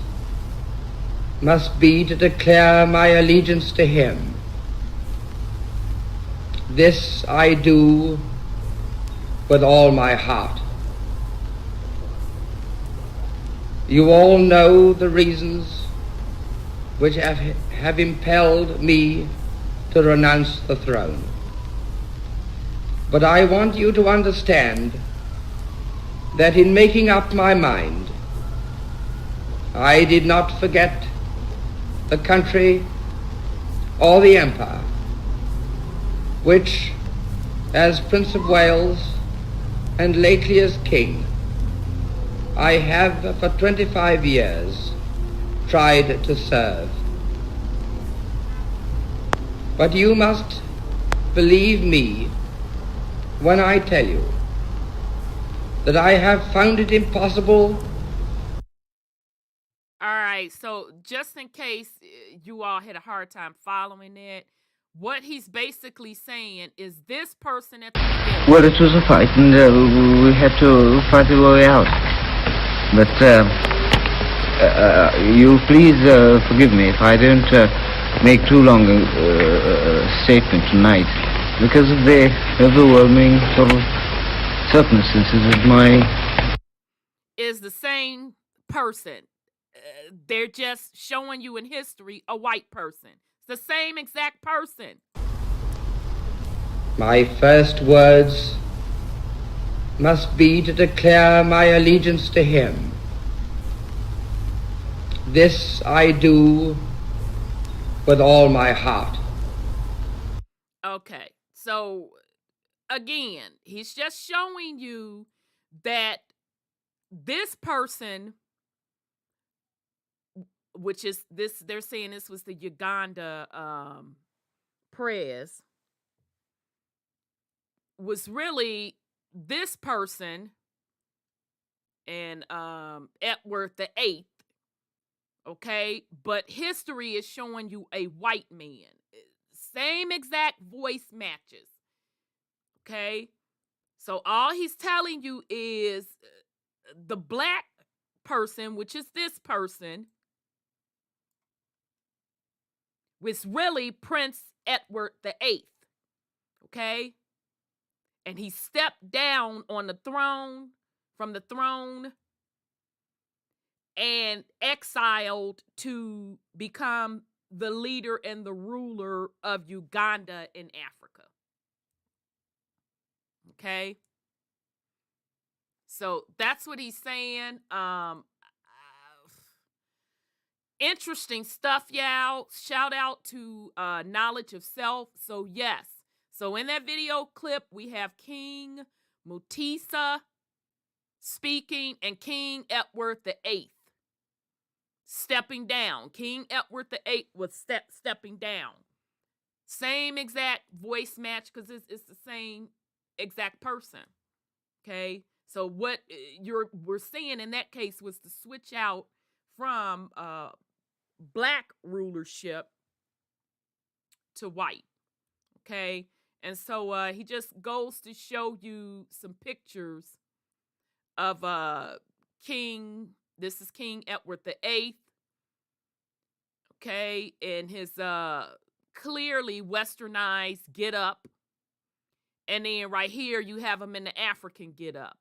must be to declare my allegiance to him. This I do with all my heart. You all know the reasons which have impelled me to renounce the throne. But I want you to understand that in making up my mind, I did not forget the country or the empire, which, as Prince of Wales and lately as King, I have for 25 years tried to serve. But you must believe me when I tell you that I have found it impossible. All right, so just in case you all had a hard time following it, what he's basically saying is this person at the beginning. Well, it was a fight, and we had to fight our way out. But you please forgive me if I don't make too long a statement tonight, because of the overwhelming sort of circumstances of my... Is the same person. They're just showing you in history a white person. It's the same exact person. My first words must be to declare my allegiance to him. This I do with all my heart. Okay, so again, he's just showing you that this person, which is this, they're saying this was the Uganda prez, was really this person and Edward the Eighth. Okay, but history is showing you a white man. Same exact voice matches. Okay, so all he's telling you is the black person, which is this person, was really Prince Edward the Eighth. Okay, and he stepped down on the throne, from the throne, and exiled to become the leader and the ruler of Uganda in Africa. Okay, so that's what he's saying. Interesting stuff, y'all. Shout out to Knowledge of Self. So yes, so in that video clip we have King Mutisa speaking and King Edward the Eighth stepping down. King Edward the Eighth was stepping down. Same exact voice match, because it's the same exact person. Okay, so what we're seeing in that case was to switch out from black rulership to white. Okay, and so he just goes to show you some pictures of King. This is King Edward the Eighth. Okay, in his clearly westernized get up. And then right here, you have him in the African get up.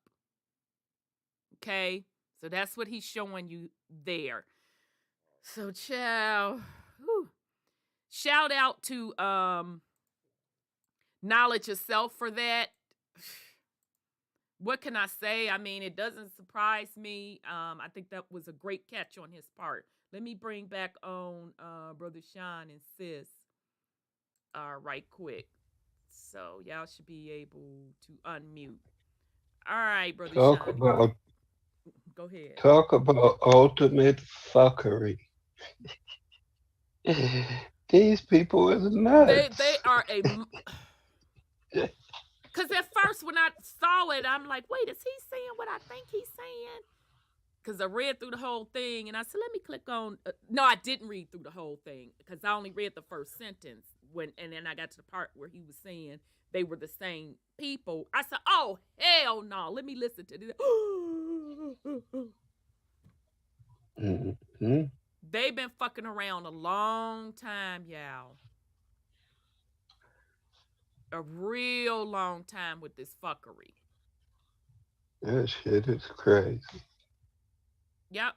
Okay, so that's what he's showing you there. So, child, shout out to Knowledge of Self for that. What can I say? I mean, it doesn't surprise me. I think that was a great catch on his part. Let me bring back on Brother Sean and Sis right quick. So y'all should be able to unmute. All right, Brother Talk Sean. about Go ahead. ultimate fuckery. These people is nuts. They are a. Because at first when I saw it, I'm like, wait, is he saying what I think he's saying? Because I read through the whole thing and I said, let me click on. No, I didn't read through the whole thing because I only read the first sentence and then I got to the part where he was saying they were the same people. I said, oh, hell no. Let me listen to this. Mm-hmm. They've been fucking around a long time, y'all. A real long time with this fuckery. That shit is crazy. Yep.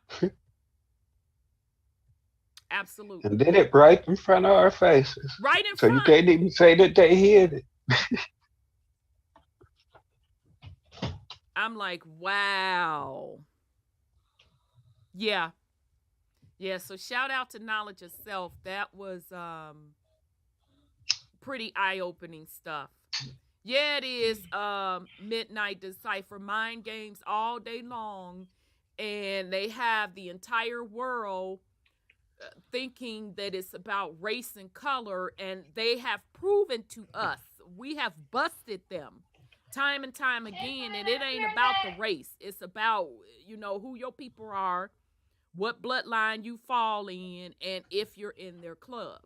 Absolutely. And did it right in front of our faces. Right in So front. you can't even say that they hid it. I'm like, wow. Yeah. Yeah, so shout out to Knowledge of Self. That was pretty eye-opening stuff. Yeah, it is Midnight Decipher mind games all day long, and they have the entire world thinking that it's about race and color, and they have proven to us, we have busted them time and time again, and it ain't about the race. It's about, who your people are, what bloodline you fall in, and if you're in their club.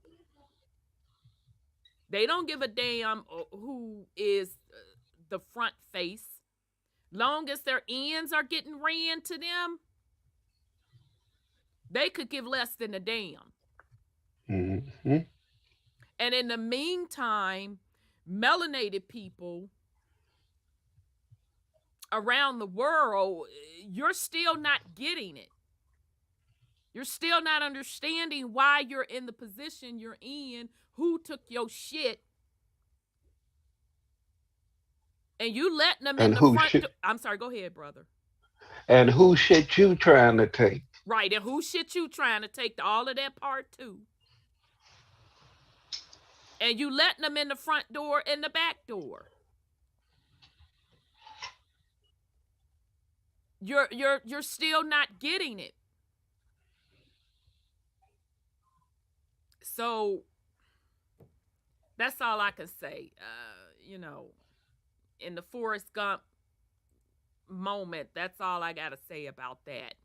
They don't give a damn who is the front face. Long as their ends are getting ran to them, they could give less than a damn. Mm-hmm. And in the meantime, melanated people around the world, you're still not getting it. You're still not understanding why you're in the position you're in, who took your shit, and you letting them in the front. I'm sorry, go ahead, brother. And who shit you trying to take? Right, and who shit you trying to take all of that part too. And you letting them in the front door and the back door. You're still not getting it. So that's all I can say. In the Forrest Gump moment, that's all I gotta say about that.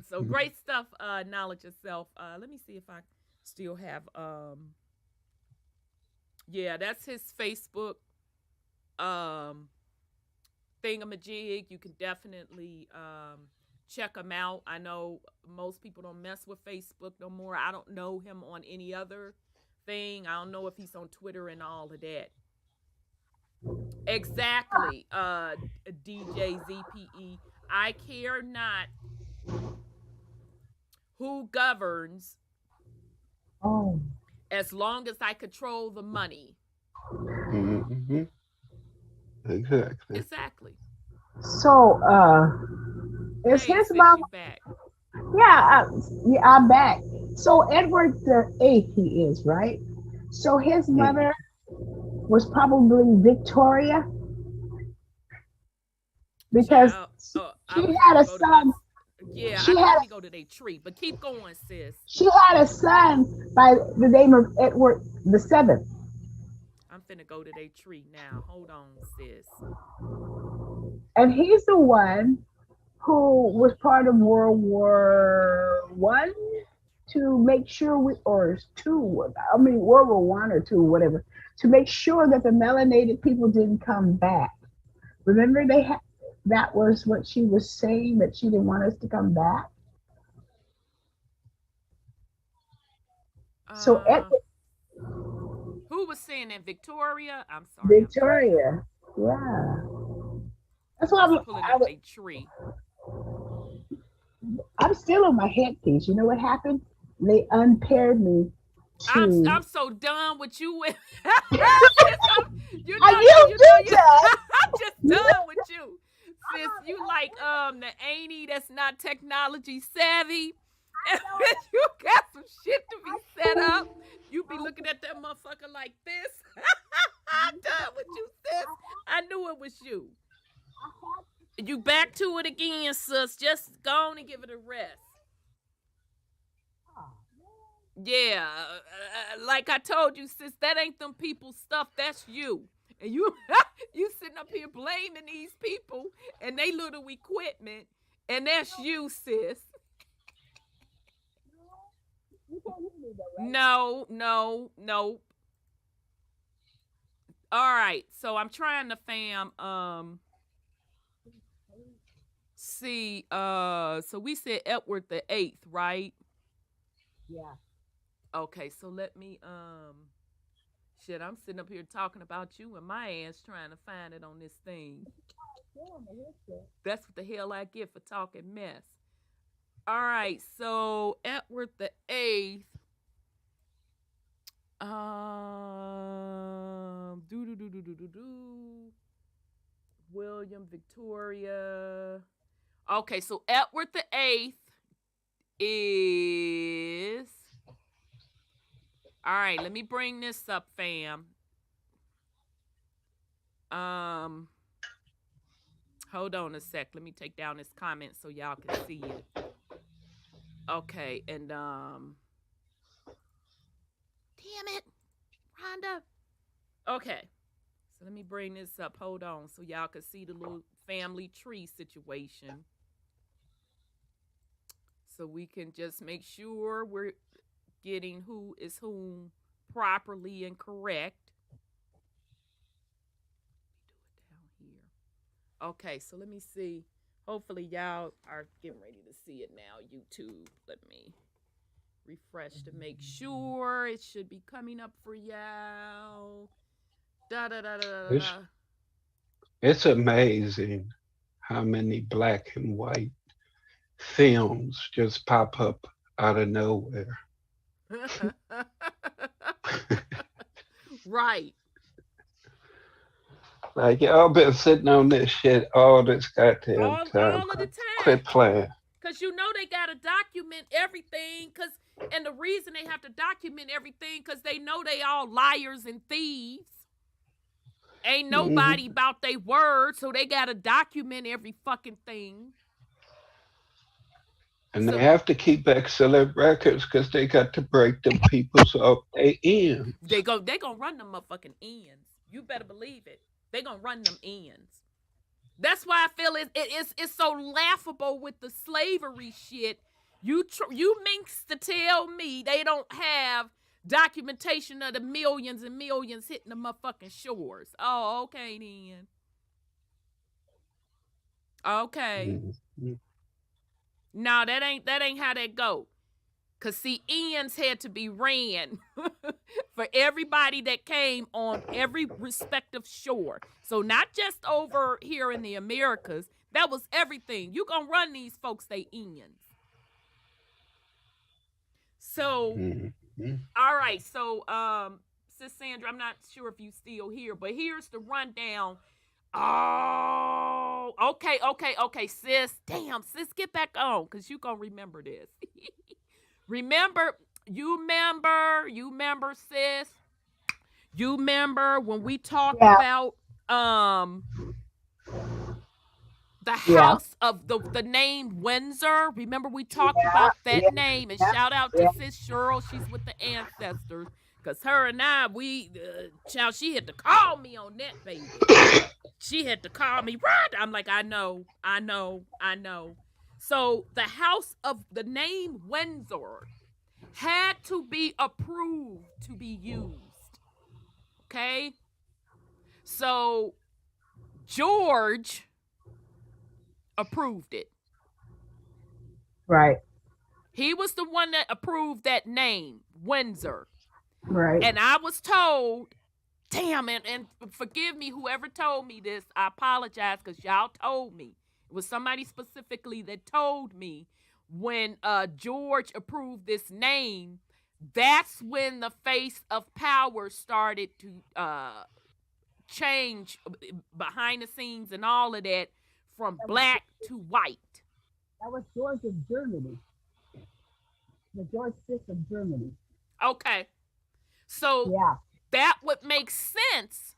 So great stuff, Knowledge of Self. Let me see if I still have that's his Facebook thingamajig. You can definitely check him out. I know most people don't mess with Facebook no more. I don't know him on any other thing. I don't know if he's on Twitter and all of that. Exactly, DJ ZPE. I care not who governs as long as I control the money. Mm-hmm. Exactly. So, is his mom back? Yeah, I'm back. So Edward the Eighth, he is right. So his mother was probably Victoria, because she had a son. Yeah, I had to go to their tree, but keep going, sis. She had a son by the name of Edward the Seventh. I'm finna go to their tree now. Hold on, sis. And he's the one who was part of World War I to make sure World War I or II, whatever, to make sure that the melanated people didn't come back. Remember, that was what she was saying, that she didn't want us to come back. So who was saying that? Victoria? I'm sorry. Victoria, yeah. That's why I'm pulling up a tree. I'm still on my headpiece. You know what happened? They unpaired me. I'm so done with you. I'm just done with you. Sis, you like the auntie that's not technology savvy, And when you got some shit to be set up, you be looking at that motherfucker like this. I'm done with you, sis. I knew it was you. You back to it again, sis. Just go on and give it a rest. Yeah, like I told you, sis, that ain't them people's stuff. That's you. And you you sitting up here blaming these people and they little equipment, and that's you, sis. No, no, no. All right, so I'm trying to see, so we said Edward the Eighth, right? Yeah. Okay, so let me shit, I'm sitting up here talking about you and my ass trying to find it on this thing. That's what the hell I get for talking mess. All right, so Edward the Eighth. William, Victoria. Okay, so Edward the Eighth is. All right, let me bring this up, fam. Hold on a sec. Let me take down this comment so y'all can see it. Okay, and damn it, Rhonda. Okay, so let me bring this up. Hold on, so y'all can see the little family tree situation. So we can just make sure we're getting who is whom properly and correct. Okay, so let me see. Hopefully y'all are getting ready to see it now, YouTube. Let me refresh to make sure it should be coming up for y'all. It's amazing how many black and white films just pop up out of nowhere. Right. Like, y'all been sitting on this shit all this goddamn time. All of the time. Quit playing. Because you know they got to document everything. And the reason they have to document everything because they know they all liars and thieves. Ain't nobody about their word, so they got to document every fucking thing. And they have to keep excellent records because they got to break them people's off their ends. They gonna run them motherfucking ends. You better believe it. They gonna run them ends. That's why I feel it's so laughable with the slavery shit. You minks to tell me they don't have documentation of the millions and millions hitting the motherfucking shores. Oh, okay then. Okay. No, that ain't how that go. Cause see, ends had to be ran for everybody that came on every respective shore. So not just over here in the Americas. That was everything. You gonna run these folks, they ends. So, all right. So, Sis Sandra, I'm not sure if you still here, but here's the rundown. Oh, okay, sis. Damn, sis, get back on, because you gonna remember this. You remember, sis. You remember when we talked about the house of the name Windsor? Remember we talked about that name, and shout out to Sis Cheryl. She's with the ancestors, because her and I, child, she had to call me on that, baby. She had to call me, right? I'm like, I know. So the house of the name Windsor had to be approved to be used. Okay? So George approved it. Right. He was the one that approved that name, Windsor. Right. And I was told, damn, and forgive me, whoever told me this, I apologize, because y'all told me. It was somebody specifically that told me when George approved this name, that's when the face of power started to change behind the scenes and all of that, from black to white. That was George of Germany. The George V of Germany. Okay. So Yeah. that would make sense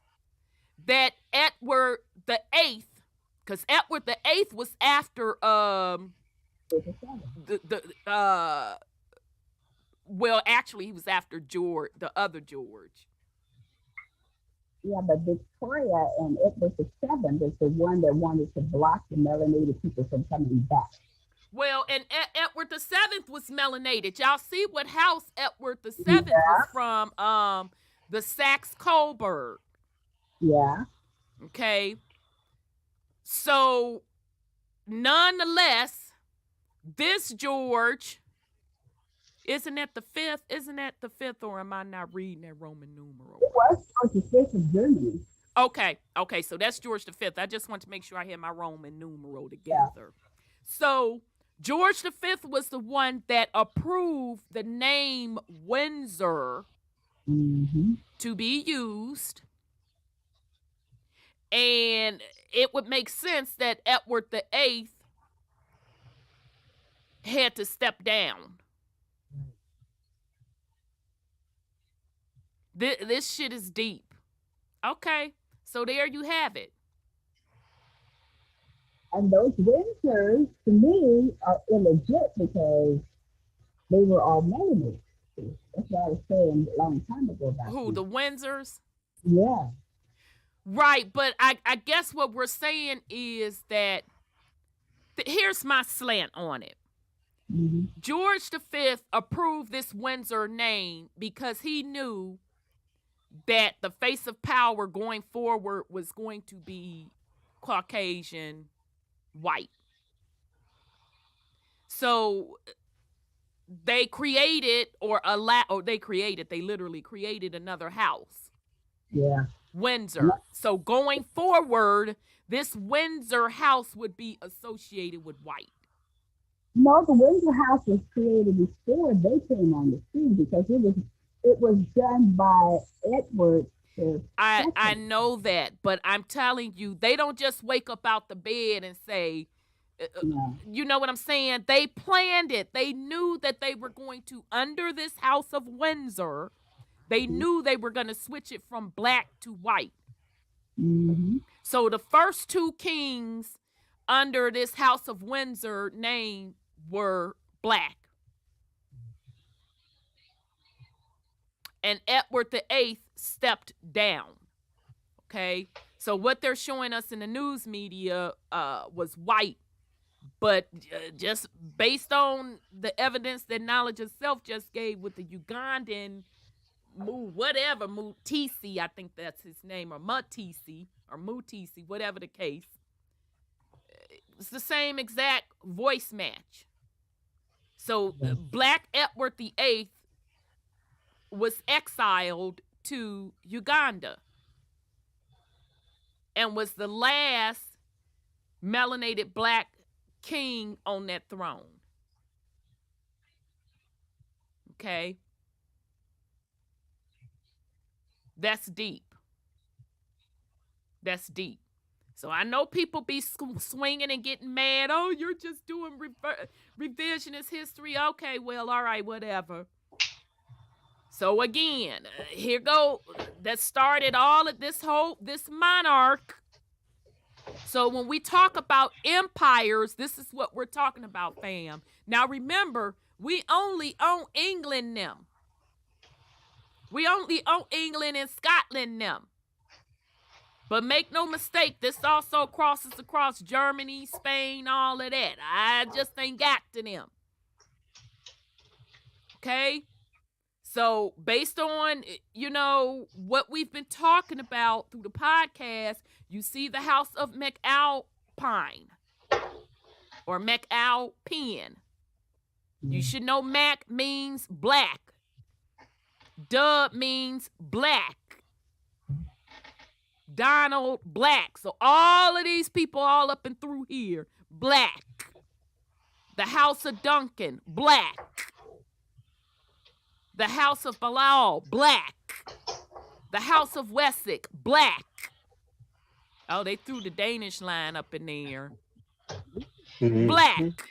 that Edward the Eighth, because Edward the Eighth was after well, actually he was after George, the other George. Yeah, but Victoria and Edward the Seventh is the one that wanted to block the melanated people from coming back. Well, and Edward the Seventh was melanated. Y'all see what house Edward the Seventh was from? The Saxe-Coburg. Yeah. Okay. So, nonetheless, this George, isn't that the fifth? Isn't that the fifth, or am I not reading that Roman numeral? It was George V of Germany. Okay, so that's George V. I just want to make sure I have my Roman numeral together. Yeah. So, George V was the one that approved the name Windsor to be used. And it would make sense that Edward the Eighth had to step down. This shit is deep. Okay, so there you have it. And those Windsors, to me, are illegit because they were all melanated. That's what I was saying a long time ago about who, the Windsors? Yeah. Right, but I guess what we're saying is that, here's my slant on it. George V approved this Windsor name because he knew that the face of power going forward was going to be Caucasian white. So they literally created another house. Yeah. Windsor. So going forward, this Windsor house would be associated with white. No, the Windsor house was created before they came on the scene because it was done by Edward. I know that, but I'm telling you, they don't just wake up out the bed and say, you know what I'm saying? They planned it. They knew that they were going to, under this House of Windsor, they knew they were going to switch it from black to white. So the first two kings under this House of Windsor name were black. And Edward the Eighth stepped down. Okay, so what they're showing us in the news media was white, but just based on the evidence that Knowledge of Self just gave with the Ugandan Mutisi, I think that's his name, or Mutisi, whatever the case. It's the same exact voice match. So Black Edward the Eighth was exiled to Uganda and was the last melanated black king on that throne. Okay? That's deep. That's deep. So I know people be swinging and getting mad. Oh, you're just doing revisionist history. Okay, well, all right, whatever. So again, here go. That started all of this monarch. So when we talk about empires, this is what we're talking about, fam. Now remember, we only own England them. We only own England and Scotland them. But make no mistake, this also crosses across Germany, Spain, all of that. I just ain't got to them. Okay? So based on, what we've been talking about through the podcast, you see the House of MacAlpine or MacAlpine. You should know Mac means black. Dub means black. Donald, black. So all of these people all up and through here, black. The House of Duncan, black. The House of Bilal, black. The House of Wessex, black. Oh, they threw the Danish line up in there. Black.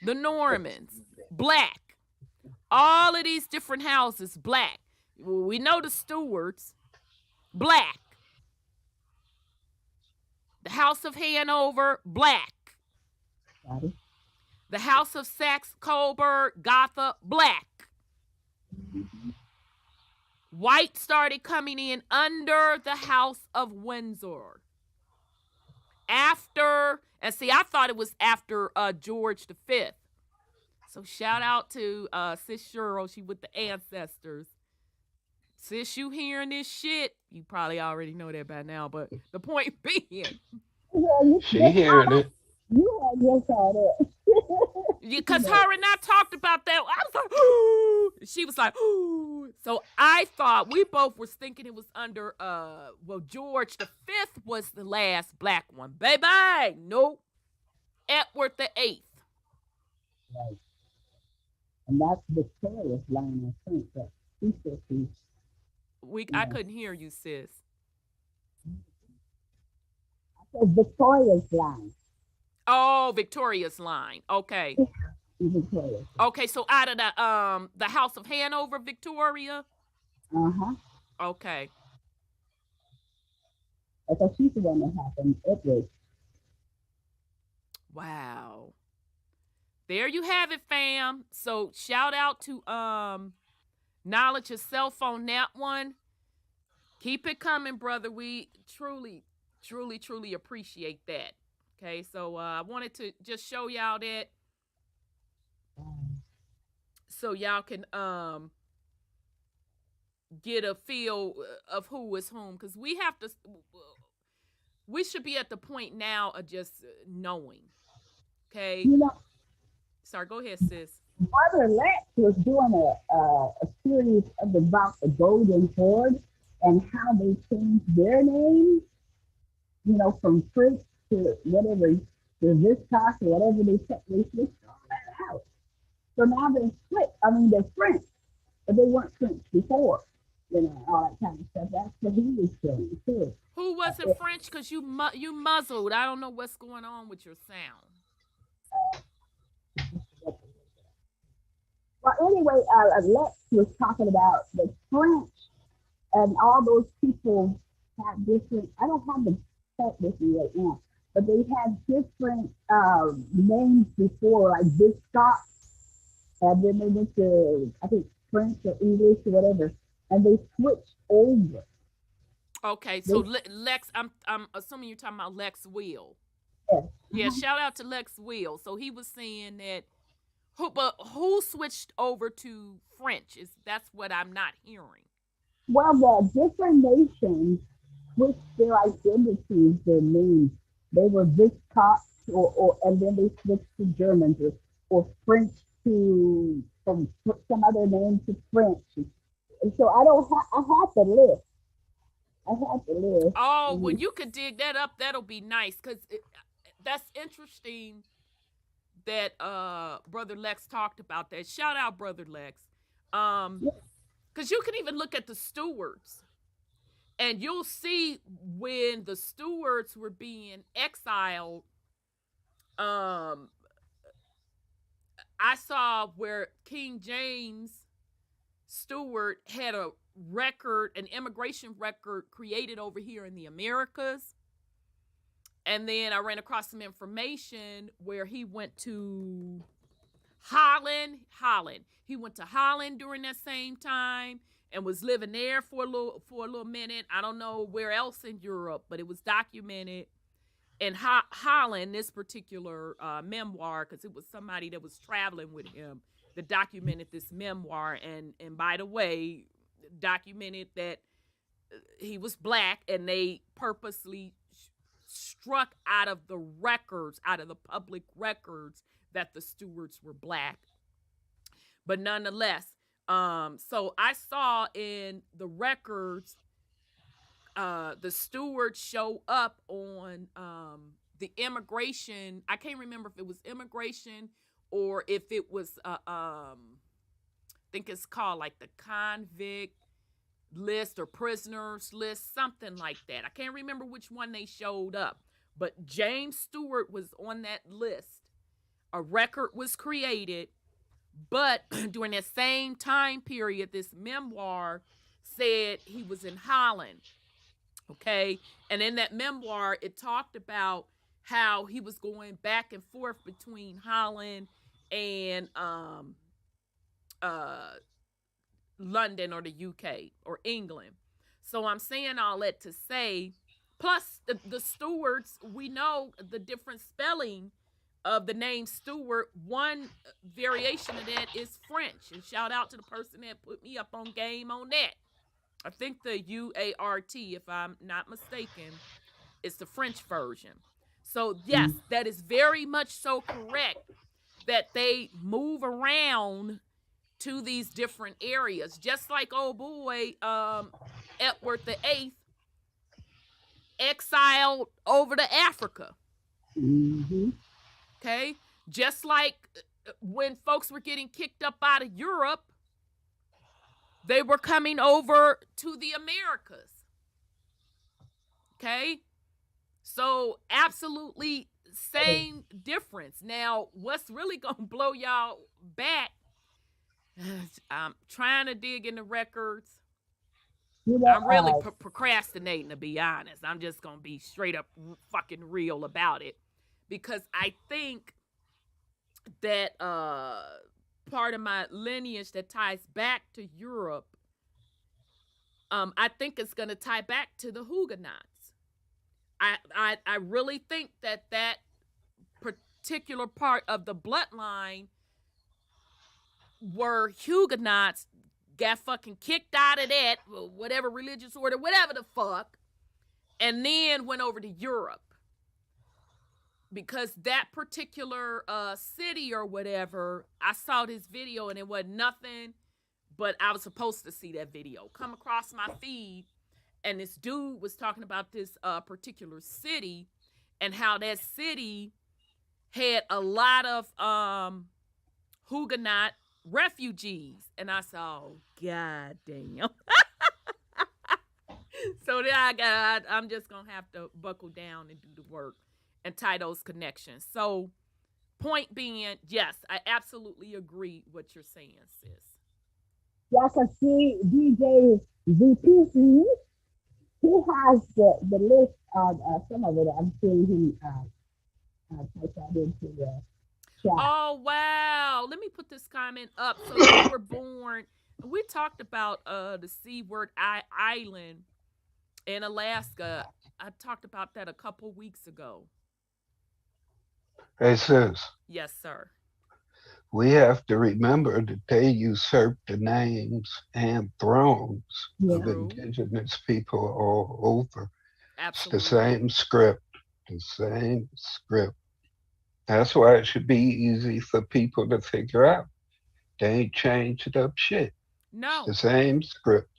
The Normans, black. All of these different houses, black. We know the Stuarts, black. The House of Hanover, black. Got it. The House of Saxe-Coburg, Gotha, black. White started coming in under the House of Windsor. After, and see, I thought it was after George V. So shout out to Sis Cheryl, she with the ancestors. Sis, you hearing this shit? You probably already know that by now, but the point being, Yeah, you, She hearing it. you had just had it. because her and I talked about that. I was like, ooh. She was like, ooh. So I thought we both was thinking it was under well, George V was the last black one. Baby, nope. Edward VIII. Right. And that's Victoria's line, I think. That she said I couldn't hear you, sis. Victoria's line. Oh, Victoria's line. Okay. Victoria. Okay, so out of the House of Hanover, Victoria. Uh-huh. Okay. Because she's the one that happened. It was. Wow. There you have it, fam. So shout out to Knowledge Yourself on that one. Keep it coming, brother. We truly appreciate that. Okay, so I wanted to just show y'all that so y'all can get a feel of who is whom, because we should be at the point now of just knowing. Okay. You know, sorry, go ahead, sis. Brother Lex was doing a series about the Golden Horde and how they changed their names, you know, from Fritz to whatever, to Viscos or whatever they switched all that out. So now they're split. I mean, they're French, but they weren't French before, you know, all that kind of stuff. That's what he was doing too. Who wasn't French? Because you muzzled. I don't know what's going on with your sound. Well, anyway, Lex was talking about the French and all those people had different, I don't have the text with me right now, but they had different names before, like Viscott, and then they went to, I think, French or English or whatever, and they switched over. Okay, so Lex, I'm assuming you're talking about Lex Will. Yes. Yeah, shout out to Lex Will. So he was saying that who switched over to French? That's what I'm not hearing. Well, the different nations switched their identities, their names. They were Viscott, and then they switched to Germans or French from some other name to French. And so I have the list. Oh, when you could dig that up, that'll be nice, because that's interesting that Brother Lex talked about that. Shout out, Brother Lex. Because you can even look at the Stuarts, and you'll see when the Stuarts were being exiled. I saw where King James Stewart had an immigration record created over here in the Americas. And then I ran across some information where he went to Holland. He went to Holland during that same time and was living there for a little minute. I don't know where else in Europe, but it was documented in Holland, this particular memoir, because it was somebody that was traveling with him that documented this memoir. And by the way, documented that he was black, and they purposely struck out of the public records, that the Stuarts were black. But nonetheless, so I saw in the records the Stuarts show up on the immigration. I can't remember if it was immigration or if it was I think it's called like the convict list or prisoners list, something like that. I can't remember which one they showed up, but James Stewart was on that list a record was created, but during that same time period, this memoir said he was in Holland. Okay. And in that memoir, it talked about how he was going back and forth between Holland and London or the UK or England. So I'm saying all that to say, plus the Stewarts, we know the different spelling of the name Stewart. One variation of that is French. And shout out to the person that put me up on game on that. I think the UART, if I'm not mistaken, is the French version. So yes, that is very much so correct that they move around to these different areas. Just like old boy, Edward VIII exiled over to Africa. Mm-hmm. Okay? Just like when folks were getting kicked up out of Europe, they were coming over to the Americas. Okay? So absolutely same difference. Now, what's really going to blow y'all back, I'm trying to dig in the records. You know, I'm really procrastinating, to be honest. I'm just going to be straight up fucking real about it. Because I think that part of my lineage that ties back to Europe, I think it's going to tie back to the Huguenots. I really think that particular part of the bloodline were Huguenots, got fucking kicked out of that, whatever religious order, whatever the fuck, and then went over to Europe. Because that particular city or whatever, I saw this video and it wasn't nothing, but I was supposed to see that video come across my feed, and this dude was talking about this particular city and how that city had a lot of Huguenot refugees. And I said, oh, god damn. So then I'm just going to have to buckle down and do the work and tie those connections. So point being, yes, I absolutely agree what you're saying, sis. Yes, I see DJ ZPC. He has the list of some of it. I'm seeing him type that into the chat. Oh, wow. Let me put this comment up. So you were born, we talked about the C word island in Alaska. I talked about that a couple weeks ago. Hey, sis, Yes, sir. we have to remember that they usurped the names and thrones of True. indigenous people all over. Absolutely. It's the same script, the same script. That's why it should be easy for people to figure out. They ain't changed up shit. No, It's the same script.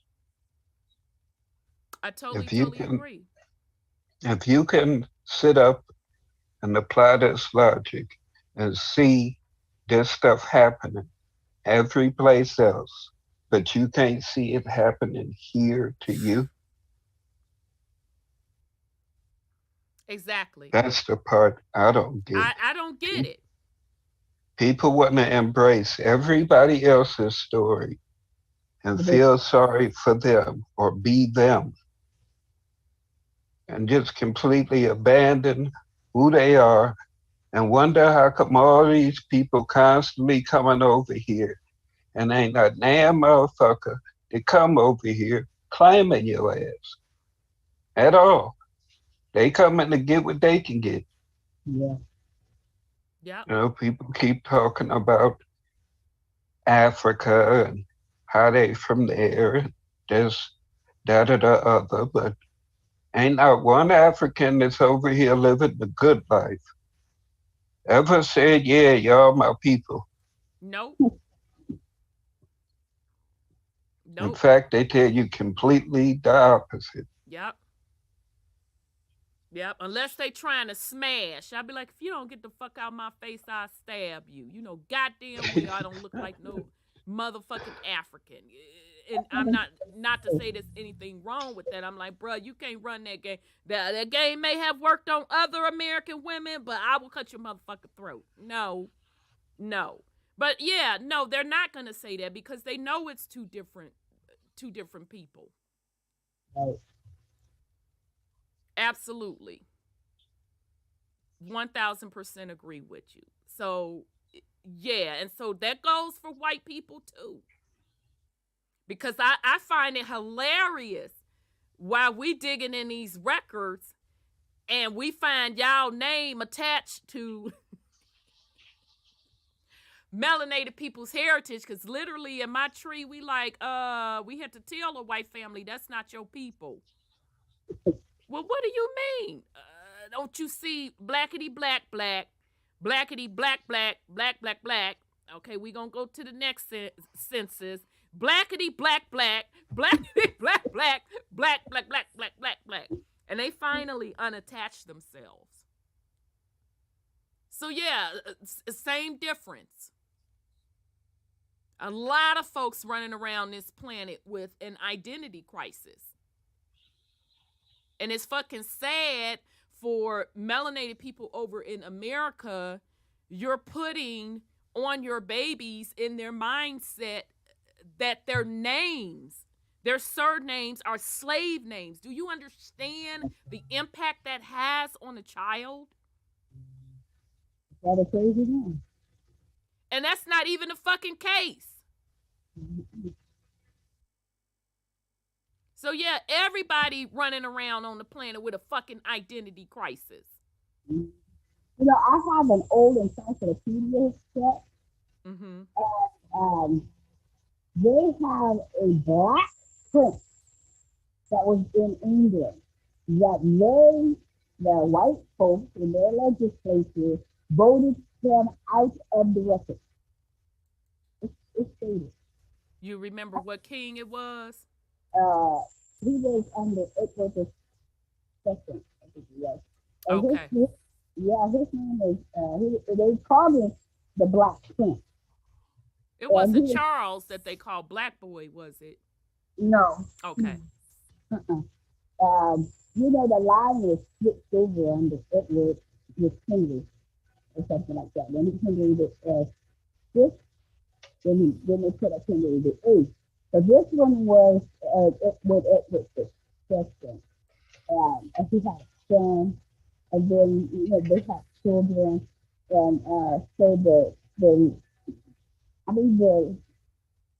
I totally If you agree. If you can sit up and apply this logic and see this stuff happening every place else, but you can't see it happening here to you, Exactly. that's the part I don't get. I don't get it. People want to embrace everybody else's story and feel sorry for them or be them and just completely abandon who they are and wonder how come all these people constantly coming over here and ain't a damn motherfucker to come over here claiming your ass at all. They coming to get what they can get. Yeah. Yeah. You know, people keep talking about Africa and how they from there, this, that, or the other, but ain't not one African that's over here living the good life ever said, yeah, y'all my people. Nope. In Nope. fact, they tell you completely the opposite. Yep. Yep. Unless they trying to smash. I'll be like, if you don't get the fuck out of my face, I'll stab you. You know, goddamn well I don't look like no motherfucking African. And I'm not to say there's anything wrong with that. I'm like, bro, you can't run that game. That game may have worked on other American women, but I will cut your motherfucking throat. No. No. But yeah, no, they're not going to say that because they know it's two different people. Right. Absolutely. 1000% agree with you. So, yeah, and so that goes for white people too. Because I find it hilarious while we digging in these records and we find y'all name attached to melanated people's heritage, because literally in my tree we like we had to tell a white family that's not your people. Well, what do you mean? Don't you see blackity black black, blackity black black, black black black? Okay, we gonna go to the next census. Blackity black black, blackity black black, black black black black black black, and they finally unattached themselves. So yeah, same difference. A lot of folks running around this planet with an identity crisis. And it's fucking sad for melanated people over in America. You're putting on your babies in their mindset that their names, their surnames are slave names. Do you understand the impact that has on a child? That a crazy man. And that's not even a fucking case. So yeah, everybody running around on the planet with a fucking identity crisis. You know, I have an old encyclopedia set, Mm-hmm. and they have a black prince that was in England that the white folks in their legislature voted him out of the record. It's stated. You remember what king it was? He was under Edward II, I think he was. And Okay. his name is, they called him the Black Prince. It wasn't Charles that they called Black Boy, was it? No. Okay. You know, the line was switched over under Edward with Henry or something like that. When Henry the fifth, then they put up Henry the eighth. But this one was with Edward the second, and he had a son, and then they had children, and so the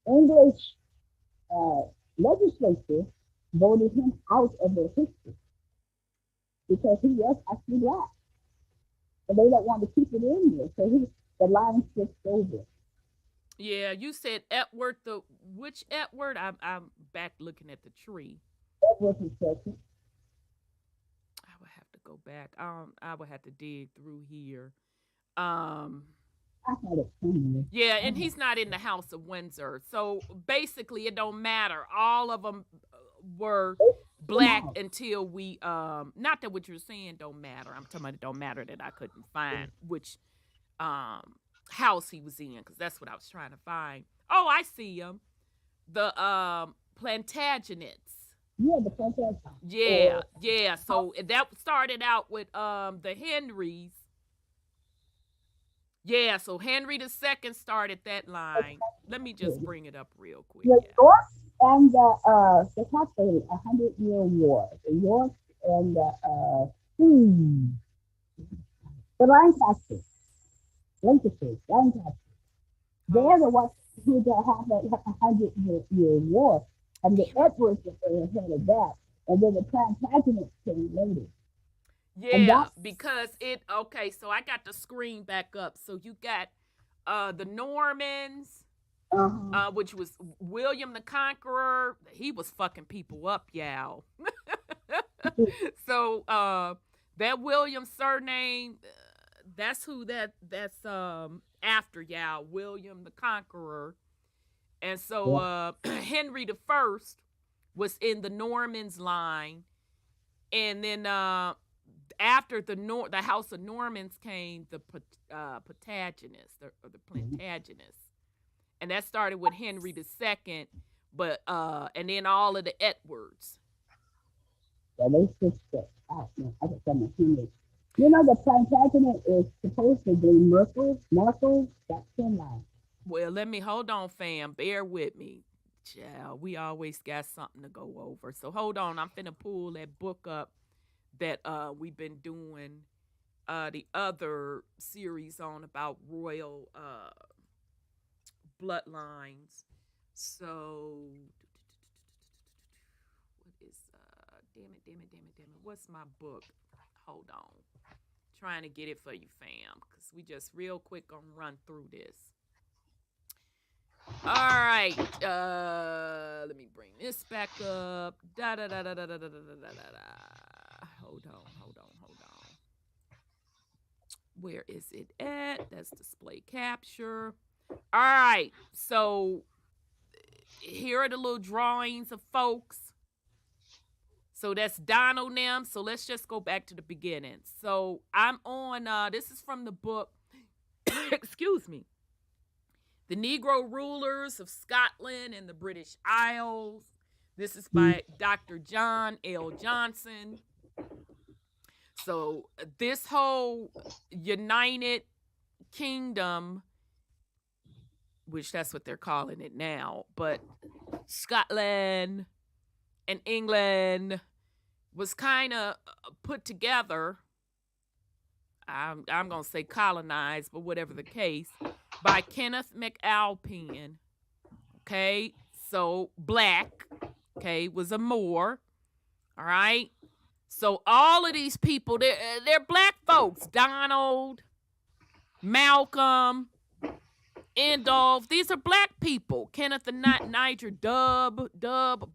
English legislature voted him out of their history because he was actually black, and they don't want to keep it in there. So the line switched over. Yeah, you said Edward which Edward? I'm back looking at the tree. Edward the second. I would have to go back. I would have to dig through here. I had it somewhere. Yeah, and he's not in the House of Windsor. So basically it don't matter. All of them were black until we not that what you're saying don't matter. I'm talking about it don't matter that I couldn't find which house he was in, because that's what I was trying to find. Oh, I see him. The Plantagenets. Yeah, the Plantagenets. Yeah. So that started out with the Henrys. Yeah, so Henry II started that line. Let me just bring it up real quick. The York and the capital 100-Year War. The York and the Lancasters. They're the ones who have that 100-Year War, and the Edwards were ahead of that, and then the Plantagenets came later. Yeah, because okay, so I got the screen back up. So you got the Normans, which was William the Conqueror. He was fucking people up, y'all. So that William surname, that's who that's after y'all, William the Conqueror. And so Henry I was in the Normans line, and then after the House of Normans came the Plantagenets, or the Plantagenets, and that started with Henry II, but and then all of the Edwards. Yeah, they switched it out. I just got my Henry. You know, the Plantagenet is supposedly Merkel, that's in line. Well, let me hold on, fam. Bear with me. Child, we always got something to go over. So hold on. I'm finna pull that book up that we've been doing the other series on about royal bloodlines. So what is damn it. What's my book? Hold on. Trying to get it for you, fam, because we just real quick gonna run through this. All right. Let me bring this back up. Hold on. Where is it at? That's display capture. All right. So here are the little drawings of folks. So that's Donald Nim. So let's just go back to the beginning. So I'm on, this is from the book, excuse me, The Negro Rulers of Scotland and the British Isles. This is by Dr. John L. Johnson. So this whole United Kingdom, which that's what they're calling it now, but Scotland and England was kind of put together, I'm going to say colonized, but whatever the case, by Kenneth MacAlpine. Okay, so black, okay, was a Moor. All right, so all of these people, they're black folks. Donald, Malcolm, Indolph, these are black people. Kenneth and Niger Dub,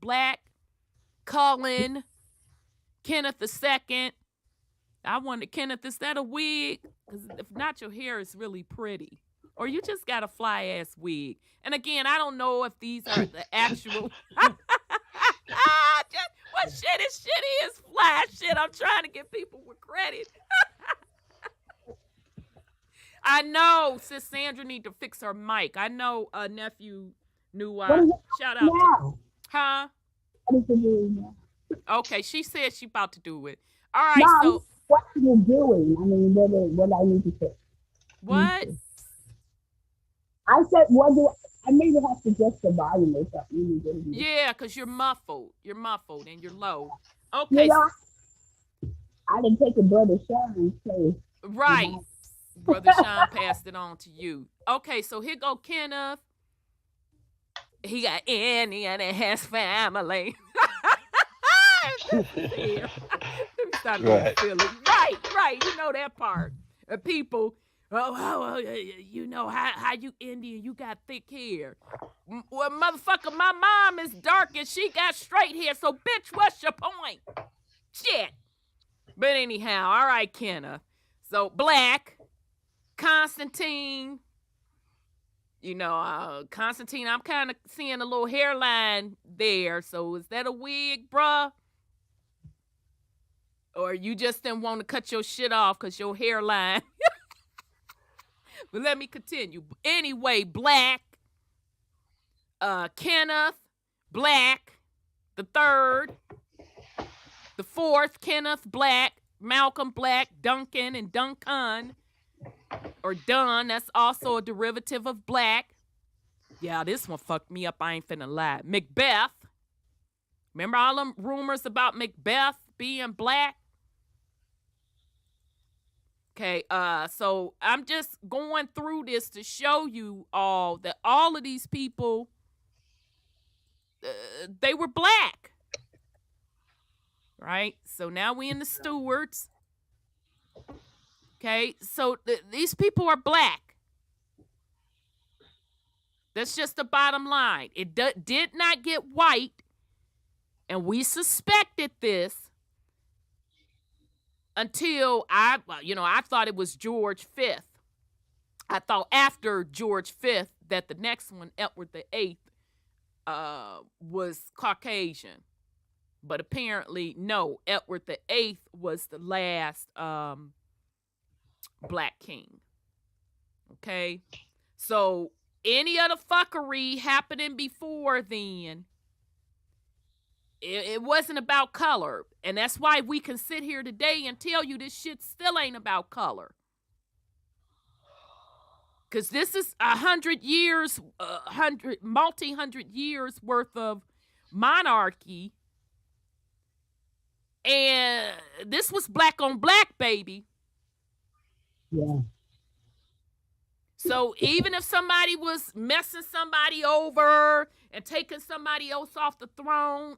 black. Cullen, Kenneth II. I wonder, Kenneth, is that a wig? Because if not, your hair is really pretty. Or you just got a fly-ass wig. And again, I don't know if these are the actual... what shit is fly shit. I'm trying to give people with credit. I know Sis Sandra need to fix her mic. I know nephew knew shout out now? Huh? What is it doing now? Okay, she said she about to do it. All right, Mom, so what are you doing? I mean, what I need to say? what? I said, what do I maybe have to adjust the volume or something? Yeah, because you're muffled. You're muffled and you're low. You Okay. know, I didn't take a Brother Sean's place. Right. Brother Sean passed it on to you. Okay, so here go Kenneth. He got Annie and his family. Right. Right. You know that part. People, you know how you Indian, you got thick hair. Well, motherfucker, my mom is dark and she got straight hair. So, bitch, what's your point? Shit. But anyhow, all right, Kenneth. So, black, Constantine. You know, Constantine, I'm kind of seeing a little hairline there. So, is that a wig, bruh? Or you just didn't want to cut your shit off because your hairline. But let me continue. Anyway, black, Kenneth, black, the third, the fourth, Kenneth, black, Malcolm, black, Duncan, and Duncan, or Dunn, that's also a derivative of black. Yeah, this one fucked me up, I ain't finna lie. Macbeth, remember all them rumors about Macbeth being black? Okay, so I'm just going through this to show you all that all of these people, they were black. Right? So now we in the Stuarts. Okay, so these people are black. That's just the bottom line. It did not get white, and we suspected this until I thought it was George V. I thought after George V that the next one, Edward VIII, was Caucasian. But apparently, no, Edward VIII was the last black king. Okay? So any other fuckery happening before then, it wasn't about color. And that's why we can sit here today and tell you this shit still ain't about color. Because this is 100 years, multi-hundred years worth of monarchy. And this was black on black, baby. Yeah. So even if somebody was messing somebody over and taking somebody else off the throne,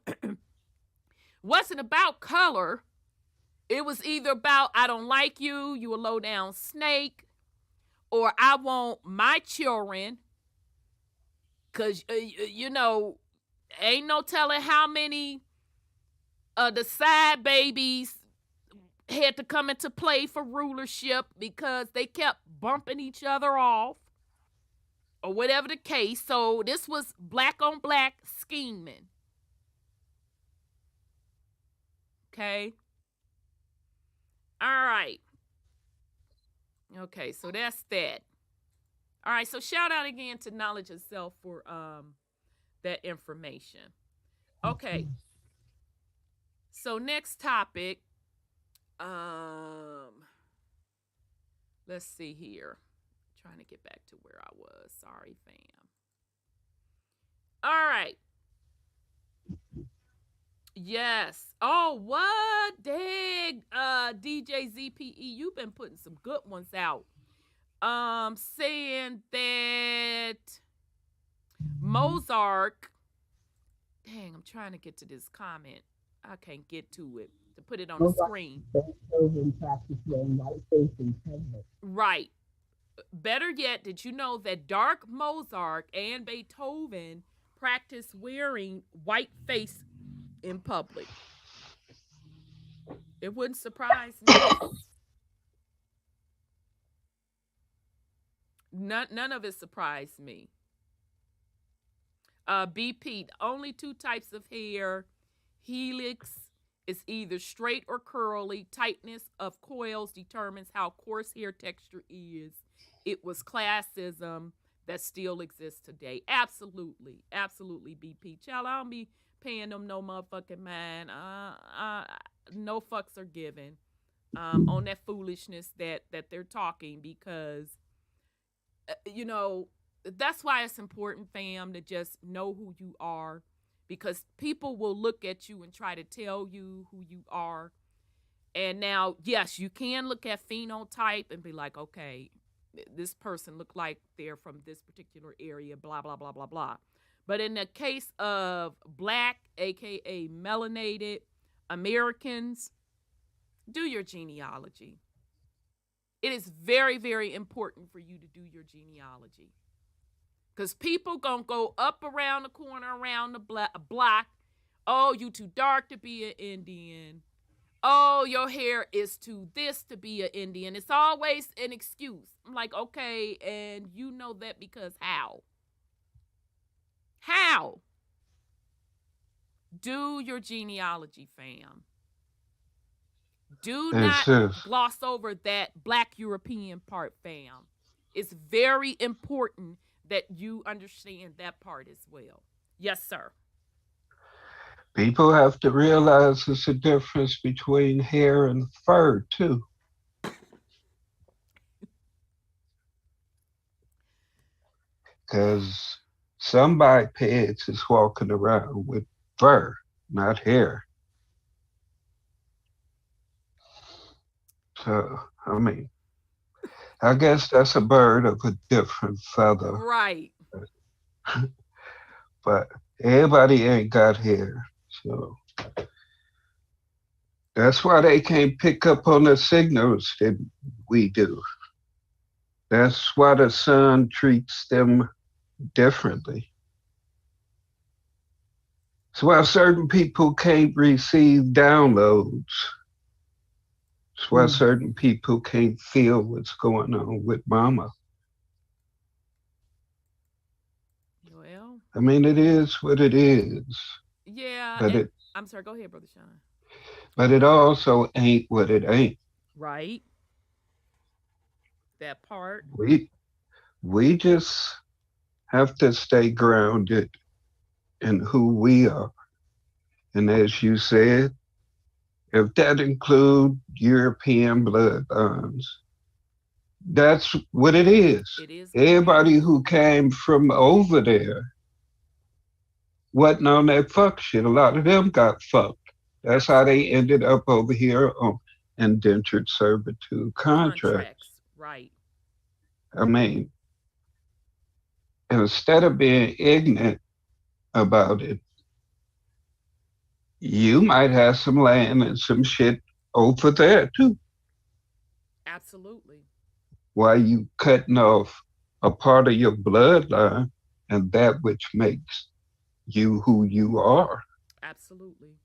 wasn't about color. It was either about, I don't like you, you a low down snake, or I want my children, because, you know, ain't no telling how many the side babies had to come into play for rulership because they kept bumping each other off or whatever the case. So this was black on black scheming. Okay. All right. Okay, so that's that. All right, so shout out again to Knowledge Itself for that information. Okay. So next topic. Let's see here. Trying to get back to where I was. Sorry, fam. All right. Yes. Oh, what? Dang. DJ ZPE, you've been putting some good ones out. Saying that Mozart. Dang, I'm trying to get to this comment. I can't get to it to put it on the screen. Right. Better yet, did you know that Dark Mozart and Beethoven practiced wearing white face in public? It wouldn't surprise me. None of it surprised me. BP, only two types of hair. Helix is either straight or curly. Tightness of coils determines how coarse hair texture is. It was classism that still exists today. Absolutely. Absolutely, BP. Child, I don't be paying them no motherfucking mind. No fucks are given on that foolishness that they're talking, because, you know, that's why it's important, fam, to just know who you are, because people will look at you and try to tell you who you are. And now, yes, you can look at phenotype and be like, okay, this person look like they're from this particular area, blah, blah, blah, blah, blah. But in the case of black, aka melanated Americans, do your genealogy. It is very, very important for you to do your genealogy. Because people gonna go up around the corner, around the block. Oh, you too dark to be an Indian. Oh, your hair is too this to be an Indian. It's always an excuse. I'm like, okay, and you know that because how? How? Do your genealogy, fam. Do not gloss over that black European part, fam. It's very important that you understand that part as well. Yes, sir. People have to realize there's a difference between hair and fur, too. Because some bipeds is walking around with fur, not hair. So, I mean, I guess that's a bird of a different feather. Right. But everybody ain't got hair. So that's why they can't pick up on the signals that we do. That's why the sun treats them differently. That's why certain people can't receive downloads. That's why certain people can't feel what's going on with mama. Well, I mean, it is what it is. Yeah. But I'm sorry, go ahead, Brother Sean. But it also ain't what it ain't. Right. That part. We just have to stay grounded in who we are And as you said, if that includes European bloodlines, that's what it is. It is. Everybody who came from over there wasn't on that fuck shit. A lot of them got fucked. That's how they ended up over here on indentured servitude contracts. Right. I mean, instead of being ignorant about it, you might have some land and some shit over there too. Absolutely. Why you cutting off a part of your bloodline and that which makes you who you are? Absolutely.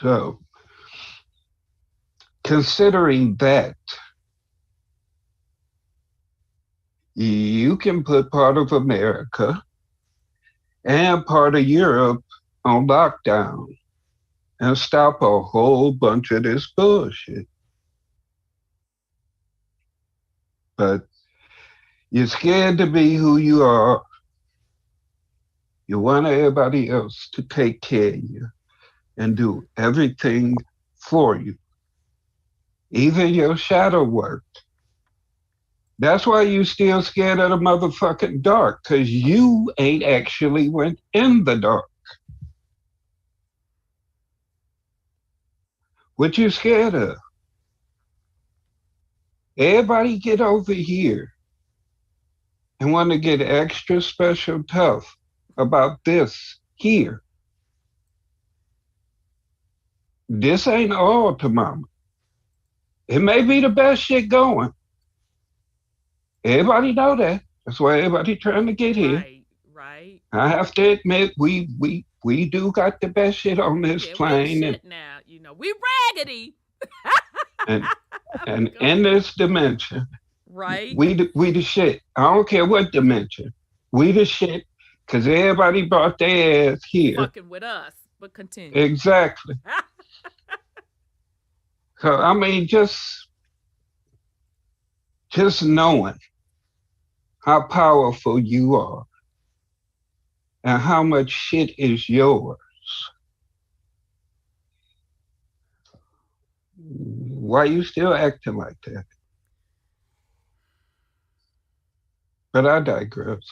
So, considering that, you can put part of America and part of Europe on lockdown and stop a whole bunch of this bullshit. But you're scared to be who you are. You want everybody else to take care of you and do everything for you, even your shadow work. That's why you still scared of the motherfucking dark, because you ain't actually went in the dark. What you scared of? Everybody get over here and want to get extra special tough about this here. This ain't all to mama. It may be the best shit going. Everybody know that. That's why everybody trying to get here. Right. I have to admit, we do got the best shit on this plane. We shit now, we raggedy. and in this dimension, right? We the shit. I don't care what dimension. We the shit, because everybody brought their ass here. Fucking with us, but continue. Exactly. So I mean, just knowing how powerful you are and how much shit is yours. Why you still acting like that? But I digress.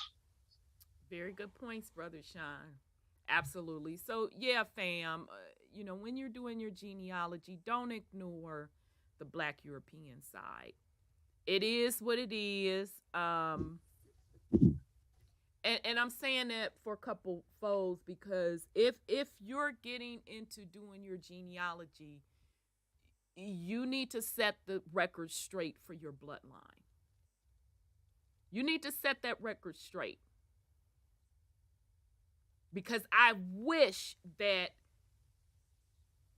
Very good points, Brother Sean. Absolutely. So, yeah, fam, when you're doing your genealogy, don't ignore the Black European side. It is what it is. And I'm saying that for a couple folds, because if you're getting into doing your genealogy, you need to set the record straight for your bloodline. You need to set that record straight. Because I wish that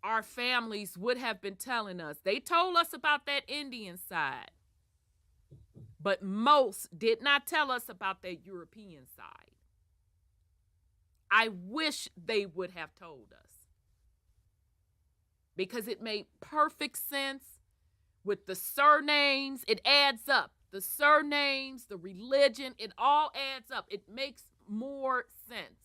our families would have been telling us. They told us about that Indian side, but most did not tell us about that European side. I wish they would have told us, because it made perfect sense with the surnames. It adds up. The surnames, the religion, it all adds up. It makes more sense.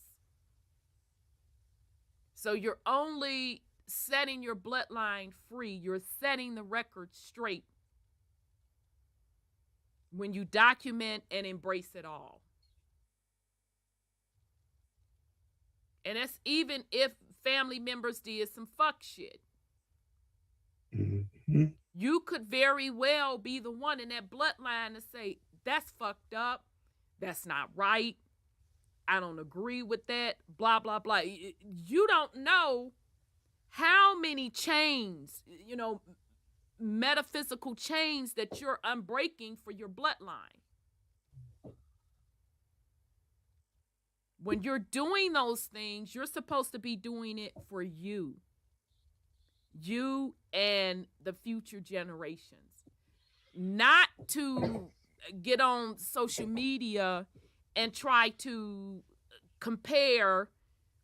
So you're only setting your bloodline free. You're setting the record straight when you document and embrace it all. And that's even if family members did some fuck shit. Mm-hmm. You could very well be the one in that bloodline to say, that's fucked up. That's not right. I don't agree with that. Blah, blah, blah. You don't know how many chains, metaphysical chains that you're unbreaking for your bloodline. When you're doing those things, you're supposed to be doing it for you. You and the future generations. Not to get on social media and try to compare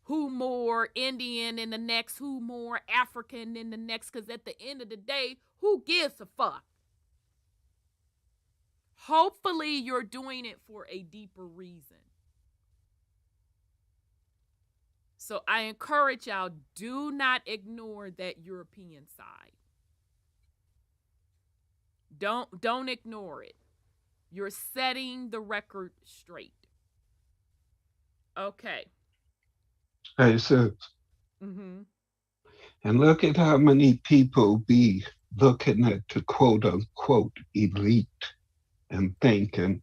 who more Indian in the next, who more African in the next, because at the end of the day, who gives a fuck? Hopefully you're doing it for a deeper reason. So I encourage y'all, do not ignore that European side. Don't ignore it. You're setting the record straight. Okay. Hey, sis, Mm-hmm. and look at how many people be looking at the quote unquote elite and thinking,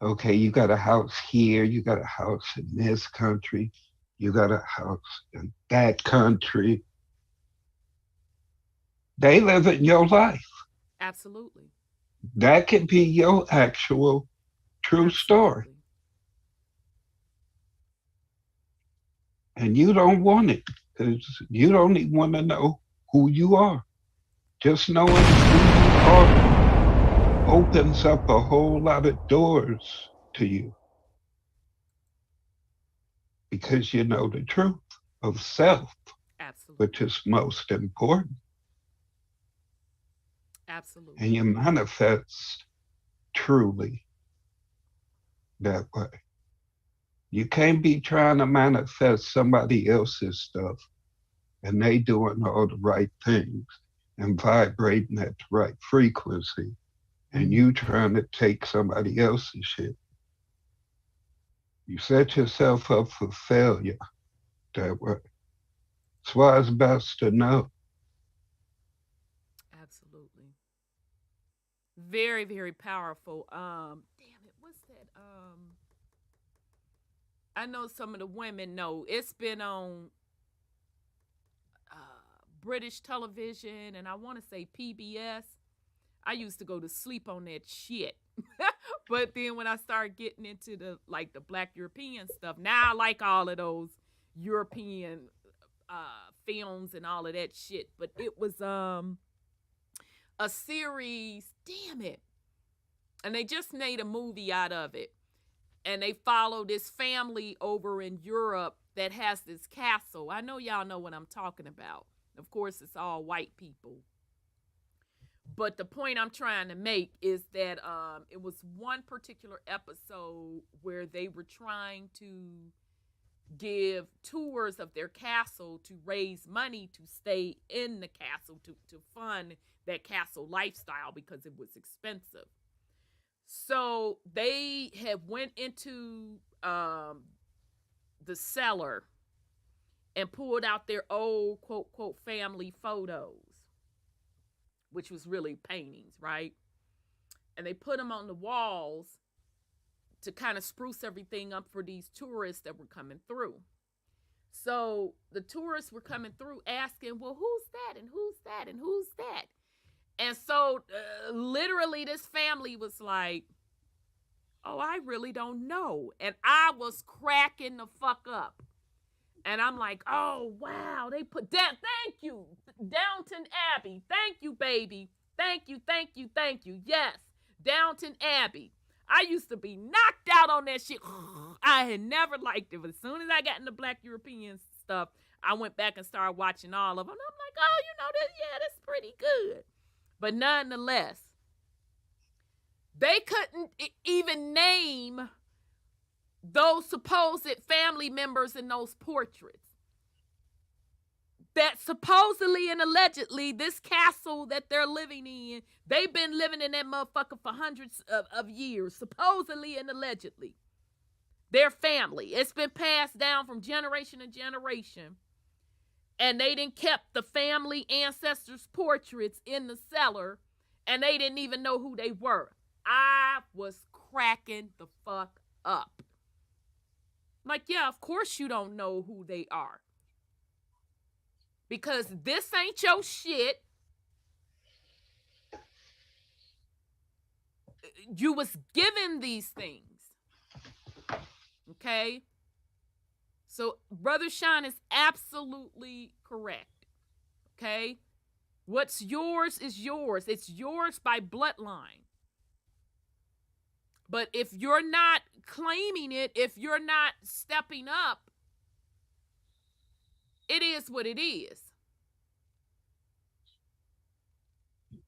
okay, you got a house here, you got a house in this country, you got a house in that country. They live in your life. Absolutely. That could be your actual true story. Absolutely. And you don't want it because you don't even want to know who you are. Just knowing who you are opens up a whole lot of doors to you because you know the truth of self, Absolutely. which is most important. Absolutely. And you manifest truly that way. You can't be trying to manifest somebody else's stuff and they doing all the right things and vibrating at the right frequency, and you trying to take somebody else's shit. You set yourself up for failure that way. That's why it's best to know. Absolutely. Very, very powerful. Damn it, what's that? I know some of the women know. It's been on British television, and I want to say PBS. I used to go to sleep on that shit. But then when I started getting into the Black European stuff, now I like all of those European films and all of that shit. But it was a series, damn it. And they just made a movie out of it. And they follow this family over in Europe that has this castle. I know y'all know what I'm talking about. Of course, it's all white people. But the point I'm trying to make is that it was one particular episode where they were trying to give tours of their castle to raise money to stay in the castle, to fund that castle lifestyle because it was expensive. So they have went into the cellar and pulled out their old quote quote family photos, which was really paintings, right? And they put them on the walls to kind of spruce everything up for these tourists that were coming through. So the tourists were coming through asking, well, who's that? And who's that? And who's that? And so literally this family was like, oh, I really don't know. And I was cracking the fuck up. And I'm like, oh, wow, they put that. Thank you, Downton Abbey. Thank you, baby. Thank you, thank you, thank you. Yes, Downton Abbey. I used to be knocked out on that shit. I had never liked it. But as soon as I got into Black European stuff, I went back and started watching all of them. I'm like, oh, that's pretty good. But nonetheless, they couldn't even name those supposed family members in those portraits. That supposedly and allegedly, this castle that they're living in, they've been living in that motherfucker for hundreds of years, supposedly and allegedly. Their family. It's been passed down from generation to generation. And they didn't kept the family ancestors' portraits in the cellar, and they didn't even know who they were. I was cracking the fuck up. Like, yeah, of course you don't know who they are. Because this ain't your shit. You was given these things. Okay? So Brother Sean is absolutely correct. Okay? What's yours is yours. It's yours by bloodline. But if you're not claiming it, if you're not stepping up, it is what it is.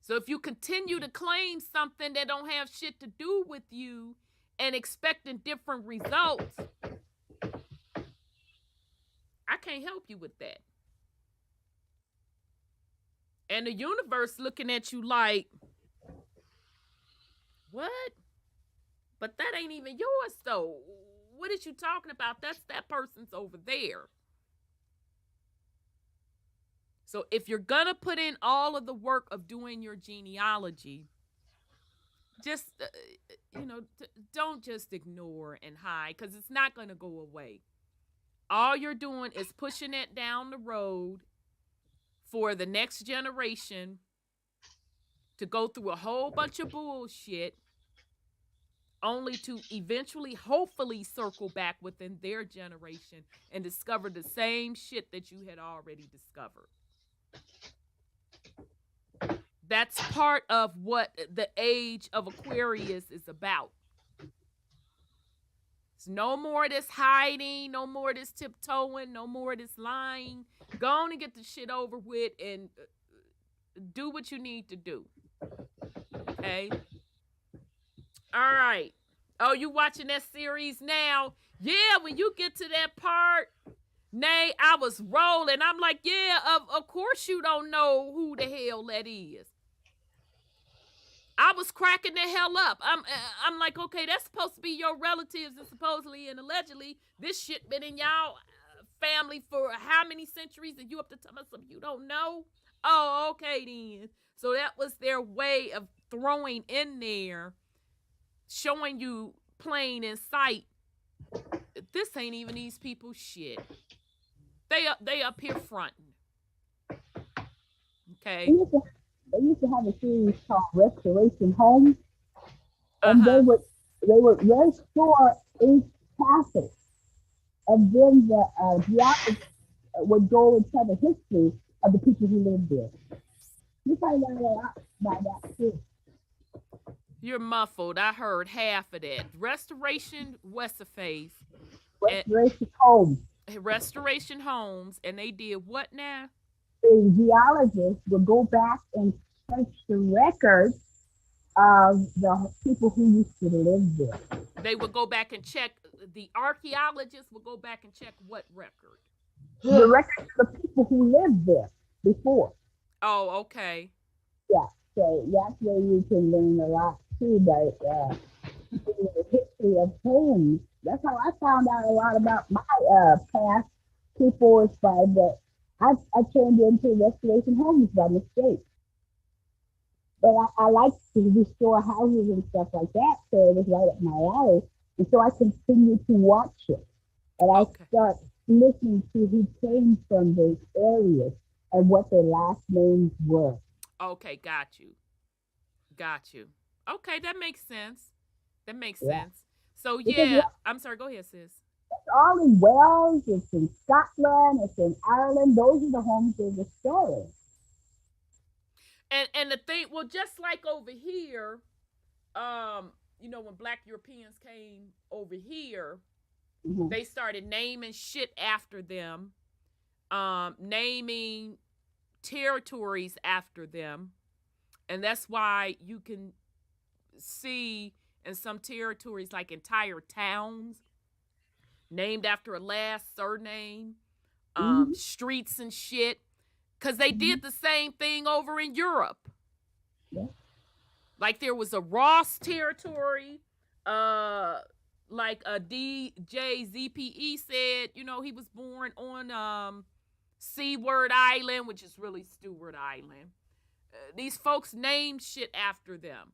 So if you continue to claim something that don't have shit to do with you and expecting different results, can't help you with that. And the universe looking at you like, what? But that ain't even yours, though. What is you talking about? That's that person's over there. So if you're going to put in all of the work of doing your genealogy, just, don't just ignore and hide, because it's not going to go away. All you're doing is pushing it down the road for the next generation to go through a whole bunch of bullshit, only to eventually, hopefully, circle back within their generation and discover the same shit that you had already discovered. That's part of what the age of Aquarius is about. It's no more of this hiding, no more of this tiptoeing, no more of this lying. Go on and get the shit over with and do what you need to do. Okay? All right. Oh, you watching that series now? Yeah, when you get to that part, Nay, I was rolling. I'm like, yeah, of course you don't know who the hell that is. I was cracking the hell up. I'm like, okay, that's supposed to be your relatives, and supposedly and allegedly this shit been in y'all family for how many centuries, and you up to tell us something you don't know? Oh, okay then. So that was their way of throwing in there, showing you plain in sight, this ain't even these people's shit. They up here fronting. Okay. They used to have a series called Restoration Homes, and they would restore each castle, and then the geography would go and tell the history of the people who lived there. You find out a lot by that too. You're muffled. I heard half of that. Restoration Westaface. Restoration Homes. Restoration Homes, and they did what now? The geologists would go back and search the records of the people who used to live there. They would go back and check. The archaeologists would go back and check what record? The records of the people who lived there before. Oh, okay. Yeah, so that's where you can learn a lot too about the history of homes. That's how I found out a lot about my past people. Is by the I turned into Restoration Homes by mistake. But I like to restore houses and stuff like that, so it was right up my alley. And so I continued to watch it. And I start listening to who came from those areas and what their last names were. Okay, got you. Okay, that makes sense. Sense. So yeah, I'm sorry, go ahead, sis. It's all in Wales, it's in Scotland, it's in Ireland. Those are the homes they're restoring. And the thing, well, just like over here, when Black Europeans came over here, they started naming shit after them, naming territories after them. And that's why you can see in some territories like entire towns named after a last surname, streets and shit. Because they did the same thing over in Europe. Yeah. Like there was a Ross territory, like a DJ ZPE said, he was born on Seaward Island, which is really Stewart Island. These folks named shit after them.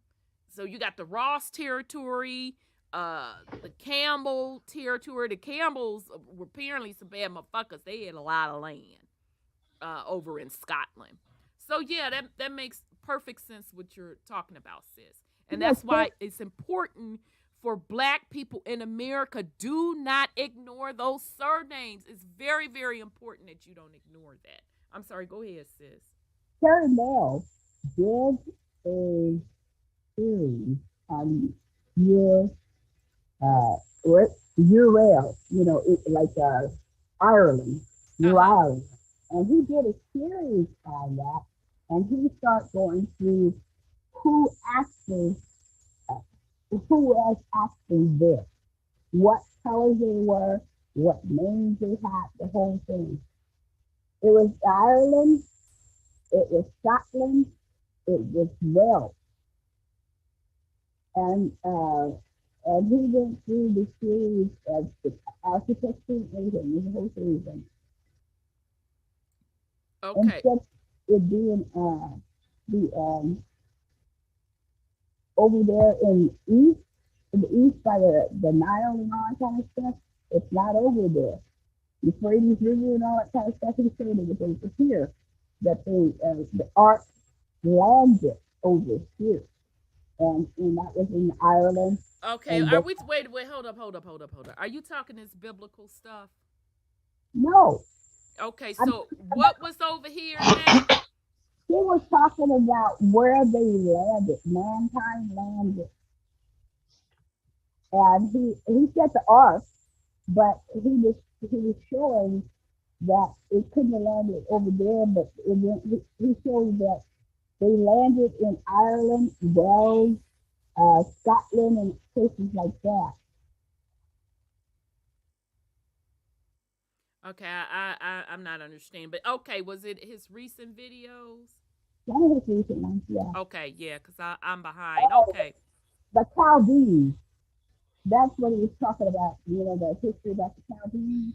So you got the Ross territory, the Campbell territory. The Campbells were apparently some bad motherfuckers. They had a lot of land over in Scotland. So yeah, that makes perfect sense what you're talking about, sis. And that's why it's important for Black people in America. Do not ignore those surnames. It's very, very important that you don't ignore that. I'm sorry, go ahead, sis. Terry Mills did a series on your URL, Ireland, New Ireland. And he did a series on that, and he started going through who was actually there, what colors they were, what names they had, the whole thing. It was Ireland, it was Scotland, it was Wales, and uh, and he went through the series of the architecture and everything, the whole series, and Okay. instead it being the over there in the east by the Nile and all that kind of stuff, it's not over there. The Euphrates River and all that kind of stuff. He said that it was here that the ark landed over here, and that was in Ireland. Okay. And Are then, we wait, hold up. Are you talking this biblical stuff? no, Okay, I'm, so what was over here now? he was talking about where they landed, mankind landed, and he said the ark, but he was showing that it couldn't have landed over there, but he showed that they landed in Ireland, Wales, Scotland, and places like that. Okay, I'm not understanding, but okay, was it his recent videos? One of his recent ones, yeah. Okay, yeah, cause I'm behind. Okay, The Chaldees, that's what he was talking about, the history about the Chaldees,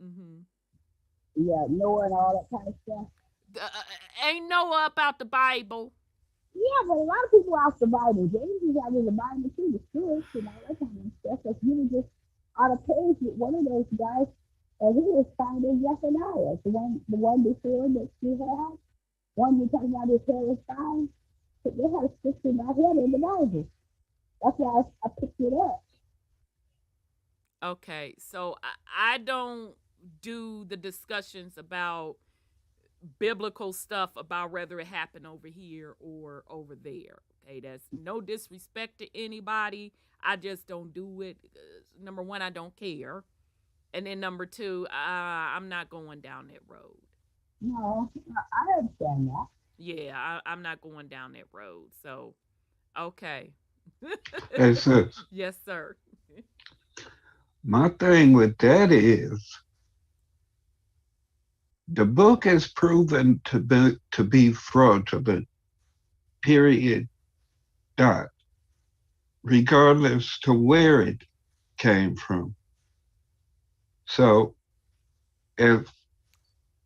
mm-hmm. yeah, Noah and all that kind of stuff. Ain't Noah about the Bible? Yeah, but a lot of people out the Bible. James is out of the Bible too, the Scripts and all that kind of stuff. But he was just on a page with one of those guys, and he was finding Zephaniah, the one before that she had. One you talking about his hair was fine. But they had a scripture about him in the Bible. That's why I picked it up. Okay, so I don't do the discussions about biblical stuff about whether it happened over here or over there. Okay, that's no disrespect to anybody. I just don't do it. Number one, I don't care. And then number two, I'm not going down that road. No, I understand that. Yeah, I'm not going down that road. So, okay. That's it. Yes, sir. My thing with that is the book is proven to be fraudulent, period, dot, regardless to where it came from. So if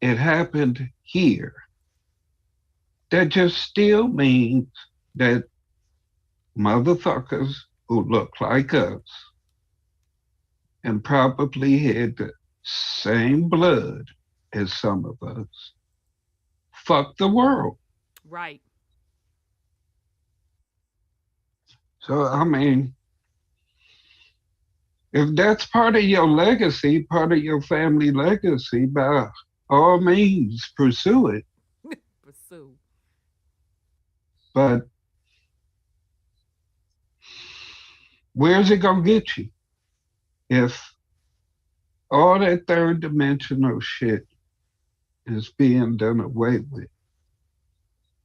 it happened here, that just still means that motherfuckers who look like us and probably had the same blood as some of us fuck the world. Right. So, I mean, if that's part of your legacy, part of your family legacy, by all means, pursue it. Pursue. But where's it going to get you? If all that third dimensional shit is being done away with,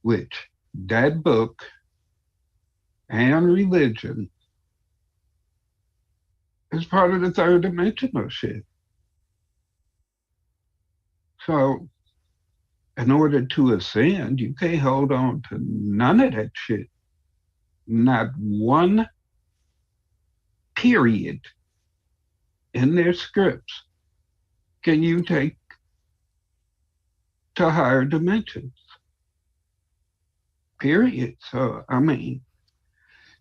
which that book and religion is part of the third dimensional shit. So, in order to ascend, you can't hold on to none of that shit. Not one period in their scripts can you take to higher dimensions. Period. So, I mean,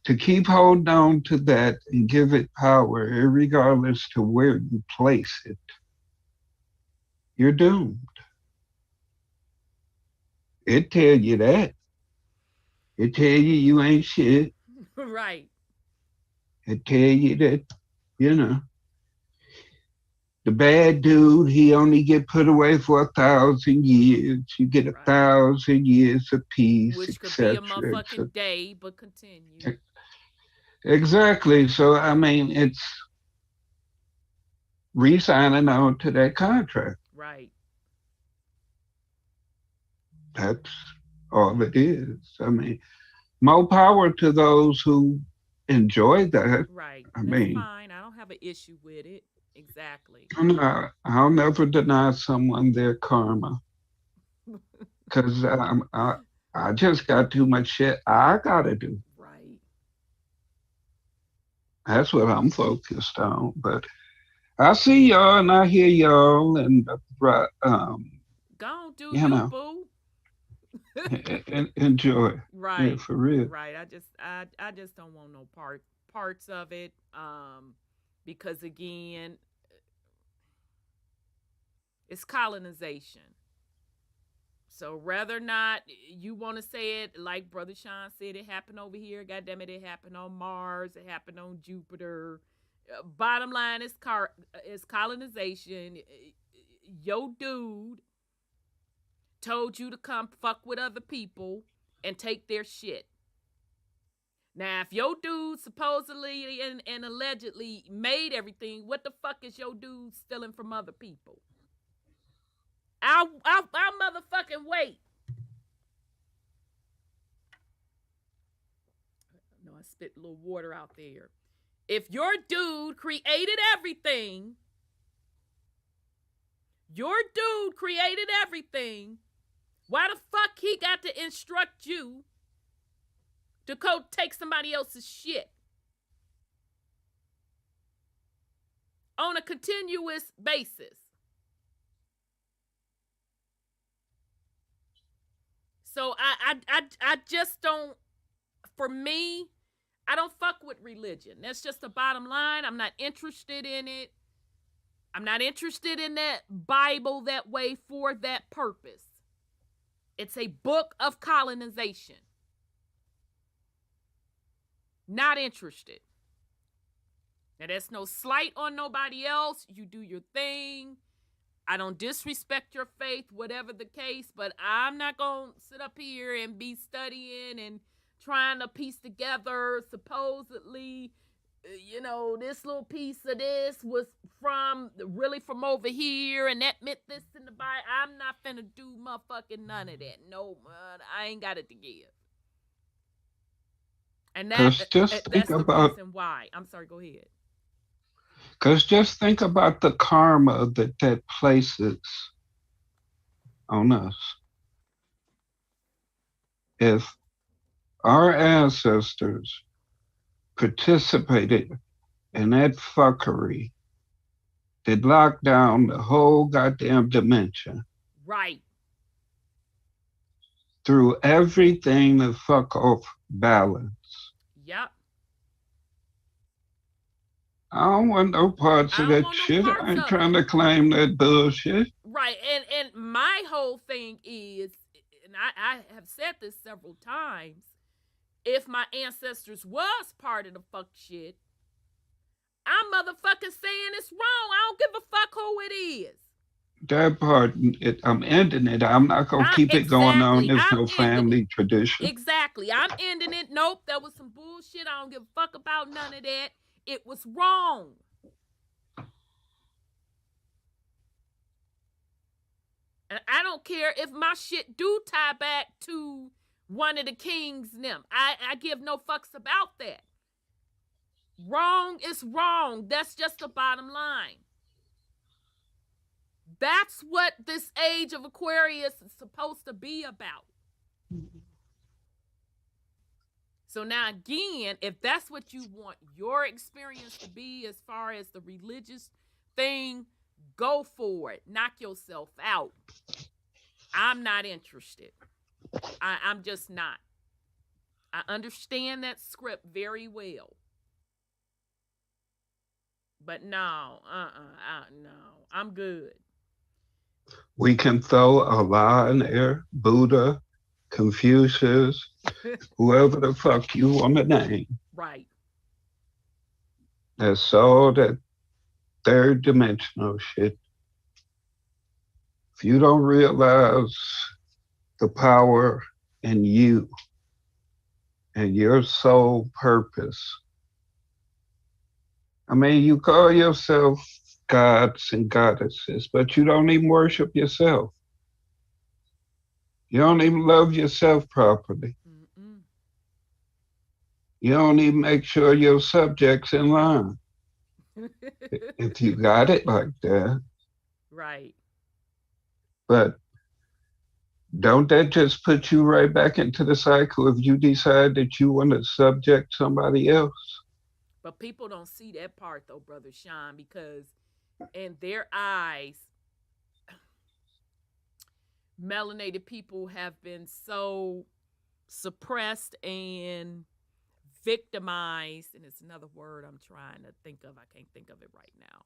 to keep holding on to that and give it power, regardless to where you place it, you're doomed. It tell you that. It tell you ain't shit. Right. It tell you that, you know, the bad dude, he only get put away for 1,000 years. You get Right. 1,000 years of peace, Which could be a etc. motherfucking day, but continue. Exactly. So I mean, it's re-signing on to that contract. Right. That's all it is. I mean, more power to those who enjoy that. Right. I That's mean, fine. I don't have an issue with it. Exactly. I'll never deny someone their karma because I just got too much shit I gotta do. Right. That's what I'm focused on. But I see y'all and I hear y'all and Go on, do you you, know, boo. enjoy. Yeah, Right. for real. Right. I just don't want no parts of it. Because again, it's colonization. So whether or not you want to say it, like Brother Sean said, it happened over here. God damn it, it happened on Mars. It happened on Jupiter. Bottom line is colonization. Yo, dude told you to come fuck with other people and take their shit. Now, if your dude supposedly and allegedly made everything, what the fuck is your dude stealing from other people? I'll motherfucking wait. No, I spit a little water out there. If your dude created everything, why the fuck he got to instruct you to go take somebody else's shit on a continuous basis? So I just don't. For me, I don't fuck with religion. That's just the bottom line. I'm not interested in it. I'm not interested in that Bible that way for that purpose. It's a book of colonization. Not interested. Now, that's no slight on nobody else. You do your thing. I don't disrespect your faith, whatever the case, but I'm not going to sit up here and be studying and trying to piece together supposedly, this little piece of this was from over here and that meant this in the Bible. I'm not finna do motherfucking none of that. No, man, I ain't got it to give. And that's the reason why. I'm sorry, go ahead. Because just think about the karma that places on us. If our ancestors participated in that fuckery that locked down the whole goddamn dimension. Right. Through everything to fuck off balance. Yep. I don't want no parts of that shit. I ain't trying to claim that bullshit. Right. And my whole thing is, and I have said this several times, if my ancestors was part of the fuck shit, I'm motherfucking saying it's wrong. I don't give a fuck who it is. That part, I'm ending it. I'm not going to keep it going on. There's no family tradition. Exactly. I'm ending it. Nope, that was some bullshit. I don't give a fuck about none of that. It was wrong. And I don't care if my shit do tie back to one of the kings and them. I give no fucks about that. Wrong is wrong. That's just the bottom line. That's what this age of Aquarius is supposed to be about. So now again, if that's what you want your experience to be as far as the religious thing, go for it. Knock yourself out. I'm not interested. I'm just not. I understand that script very well. But no, no, I'm good. We can throw Allah in there, Buddha, Confucius, whoever the fuck you want to name. Right. That's all that third dimensional shit. If you don't realize the power in you and your sole purpose, I mean, you call yourself gods and goddesses, but you don't even worship yourself. You don't even love yourself properly. You don't even make sure your subjects in line. if you got it like that. Right. But don't that just put you right back into the cycle if you decide that you want to subject somebody else? But people don't see that part though, Brother Sean, because in their eyes, melanated people have been so suppressed and victimized, and it's another word I'm trying to think of. I can't think of it right now.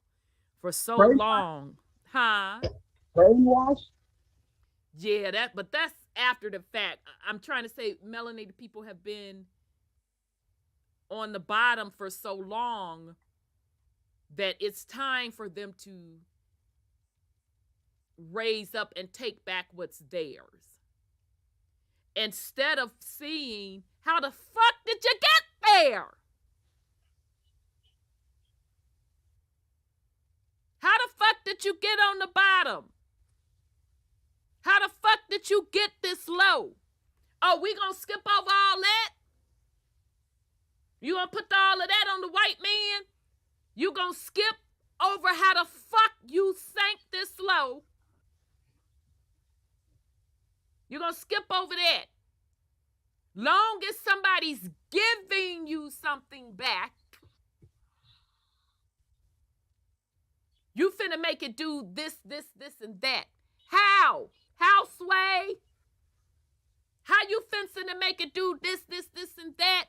For so long. Huh? Brainwash? Yeah, but that's after the fact. I'm trying to say melanated people have been on the bottom for so long that it's time for them to raise up and take back what's theirs. Instead of seeing how the fuck did you get there? How the fuck did you get on the bottom? How the fuck did you get this low? Oh, we gonna skip over all that? You gonna put all of that on the white man? You gonna skip over how the fuck you sank this low? You gonna skip over that? Long as somebody's giving you something back, you finna make it do this, and that. How? How, Sway? How you finna make it do this, and that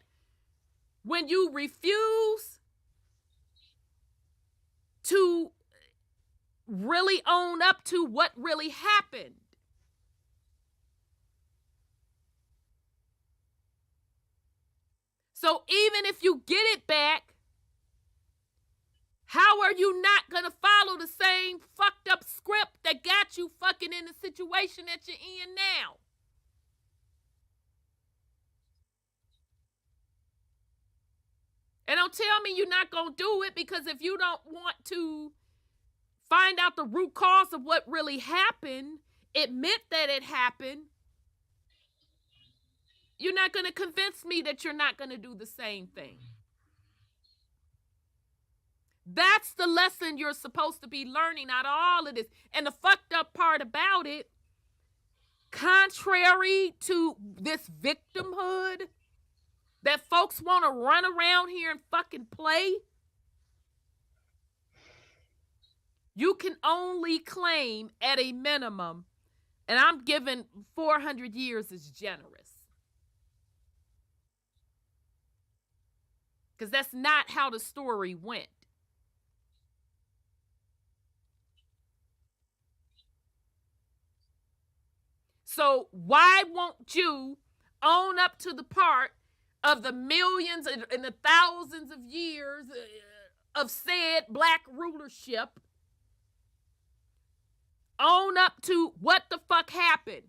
when you refuse to really own up to what really happened? So even if you get it back, how are you not going to follow the same fucked up script that got you fucking in the situation that you're in now? And don't tell me you're not going to do it, because if you don't want to find out the root cause of what really happened, admit that it happened, you're not going to convince me that you're not going to do the same thing. That's the lesson you're supposed to be learning out of all of this. And the fucked up part about it, contrary to this victimhood that folks want to run around here and fucking play, you can only claim at a minimum, and I'm giving 400 years as generous, because that's not how the story went. So why won't you own up to the part of the millions and the thousands of years of said black rulership? Own up to what the fuck happened.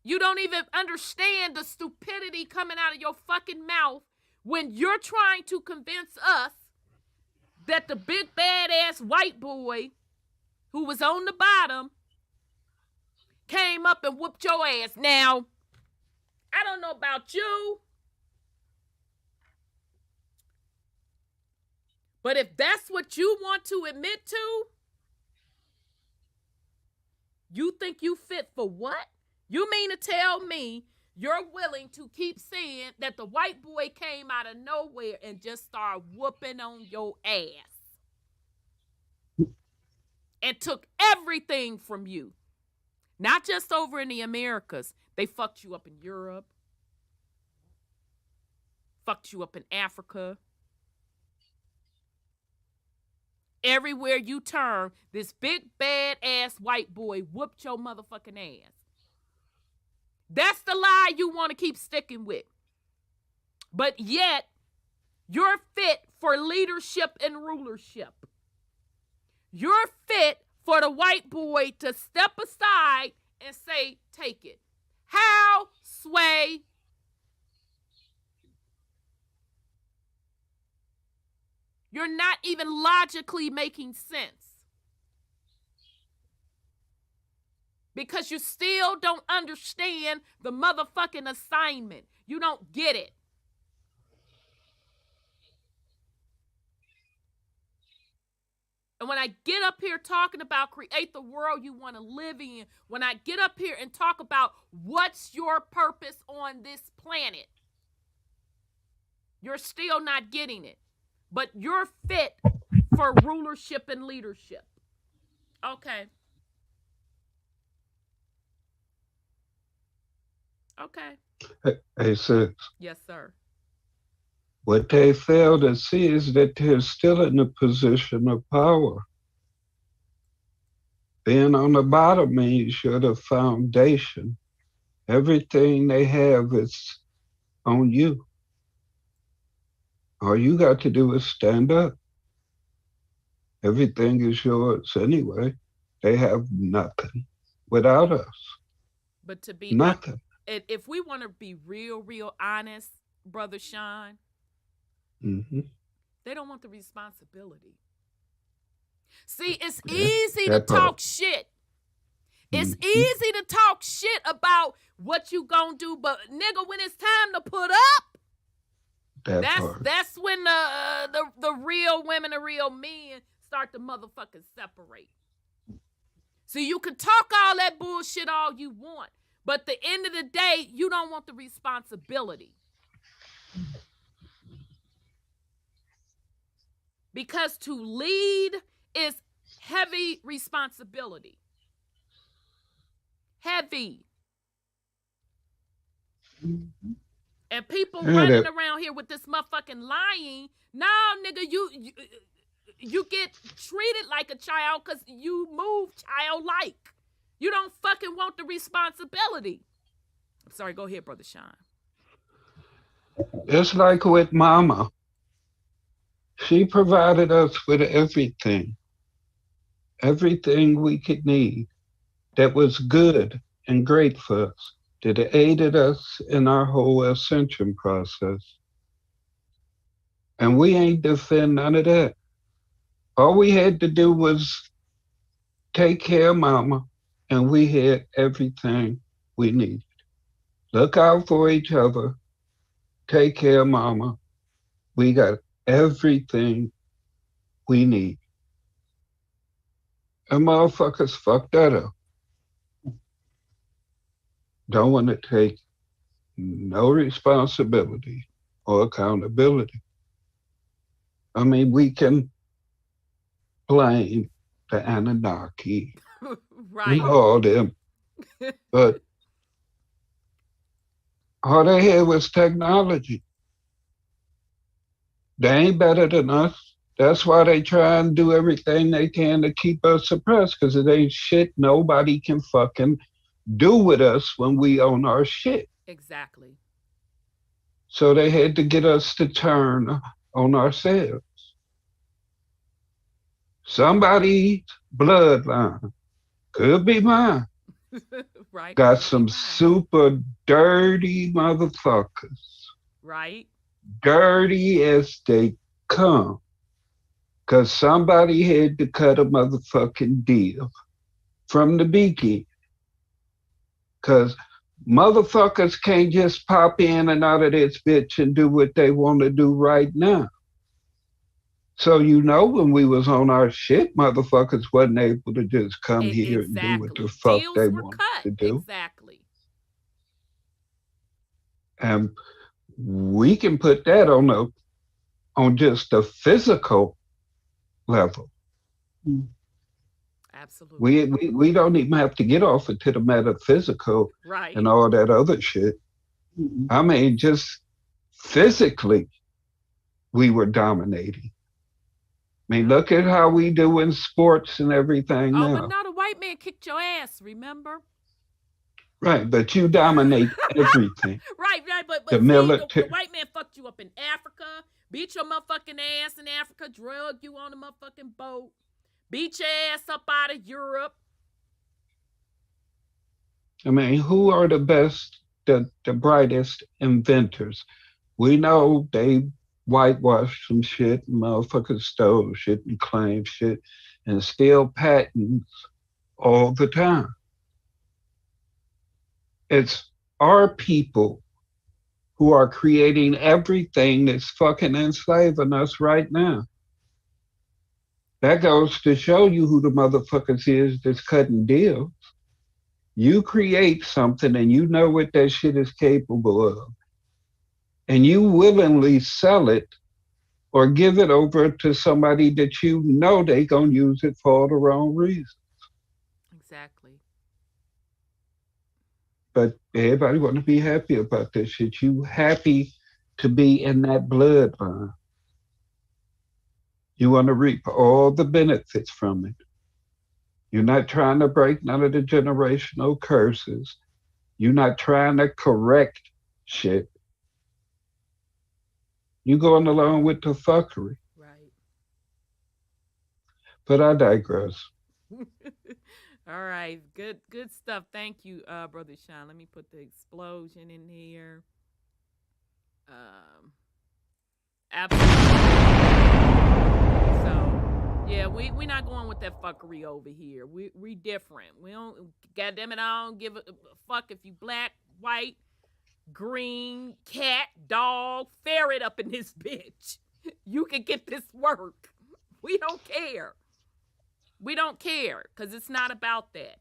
You don't even understand the stupidity coming out of your fucking mouth when you're trying to convince us that the big badass white boy who was on the bottom came up and whooped your ass. Now, I don't know about you, but if that's what you want to admit to, you think you fit for what? You mean to tell me you're willing to keep saying that the white boy came out of nowhere and just started whooping on your ass and took everything from you? Not just over in the Americas. They fucked you up in Europe, fucked you up in Africa. Everywhere you turn, this big badass white boy whooped your motherfucking ass. That's the lie you want to keep sticking with. But yet, you're fit for leadership and rulership. You're fit for the white boy to step aside and say, take it. How, Sway? You're not even logically making sense. because you still don't understand the motherfucking assignment. You don't get it. And when I get up here talking about create the world you want to live in, when I get up here and talk about what's your purpose on this planet, you're still not getting it. But you're fit for rulership and leadership. Okay. Okay. Hey, sis, Yes, sir. what they fail to see is that they're still in a position of power. Being on the bottom means you're the foundation. Everything they have is on you. All you got to do is stand up. Everything is yours anyway. They have nothing without us. But to be Nothing. If we want to be real honest, Brother Sean, Mm-hmm. they don't want the responsibility. See, it's Yeah, easy to that part. talk shit. It's Mhm. easy to talk shit about what you gonna do, but nigga, when it's time to put up, That part. that's when the real women, the real men start to motherfucking separate. So you can talk all that bullshit all you want, but at the end of the day, you don't want the responsibility. Because to lead is heavy responsibility. Heavy. And people running around here with this motherfucking lying. No, nigga, you get treated like a child because you move childlike. You don't fucking want the responsibility. I'm sorry, go ahead, Brother Sean. It's like with Mama. She provided us with everything we could need that was good and great for us, that aided us in our whole ascension process. And we ain't defend none of that. All we had to do was take care of Mama, and we had everything we needed. Look out for each other, take care of Mama. We got everything we need. And motherfuckers fucked that up. Don't want to take no responsibility or accountability. I mean, we can blame the Anunnaki Right. and all them, but all they had was technology. They ain't better than us. That's why they try and do everything they can to keep us suppressed, because it ain't shit nobody can fucking do with us when we own our shit. Exactly. So they had to get us to turn on ourselves. Somebody's bloodline, could be mine, Right. got some super dirty motherfuckers. Right. Dirty as they come. Because somebody had to cut a motherfucking deal from the beginning. Because motherfuckers can't just pop in and out of this bitch and do what they want to do right now. So you know when we was on our shit, motherfuckers wasn't able to just come here and do what the fuck Deals they were wanted cut. to do. Exactly. And we can put that on just a physical level. Absolutely. We don't even have to get off into the metaphysical Right. and all that other shit. I mean, just physically, we were dominating. I mean, look at how we do in sports and everything Oh, now. but now the white man kicked your ass, remember? Right, but you dominate everything. Right, but The see, military. the white man fucked you up in Africa, beat your motherfucking ass in Africa, drug you on a motherfucking boat, beat your ass up out of Europe. I mean, who are the best, the brightest inventors? We know they whitewashed some shit, and motherfuckers stole shit and claimed shit and steal patents all the time. It's our people who are creating everything that's fucking enslaving us right now. That goes to show you who the motherfuckers is that's cutting deals. You create something and you know what that shit is capable of, and you willingly sell it or give it over to somebody that you know they gonna use it for all the wrong reasons. Exactly. But everybody want to be happy about this shit. You happy to be in that bloodline. You want to reap all the benefits from it. You're not trying to break none of the generational curses. You're not trying to correct shit. You going along with the fuckery. Right. But I digress. All right. Good stuff. Thank you, Brother Sean. Let me put the explosion in here. Absolutely. So yeah, we not going with that fuckery over here. We different. We don't. Goddamn it, I don't give a fuck if you black, white, green, cat, dog, ferret up in this bitch. You can get this work. We don't care. We don't care because it's not about that.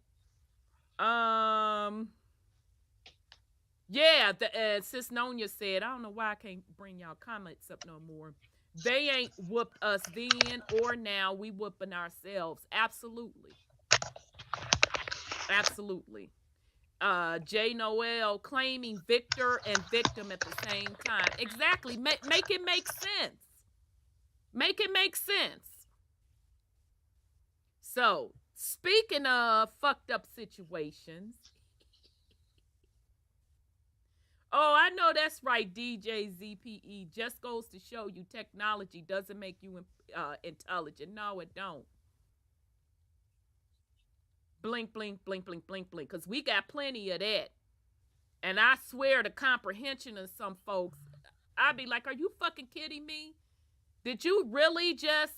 Yeah, the Sis Nonya said, I don't know why I can't bring y'all comments up no more. They ain't whooped us then or now. We whooping ourselves. Absolutely. Absolutely. J. Noel claiming victor and victim at the same time. Exactly. Make it make sense. Make it make sense. So, speaking of fucked up situations. Oh, I know that's right, DJ ZPE. Just goes to show you technology doesn't make you intelligent. No, it don't. Blink, blink, blink, blink, blink, blink. Because we got plenty of that. And I swear the comprehension of some folks, I'd be like, are you fucking kidding me? Did you really just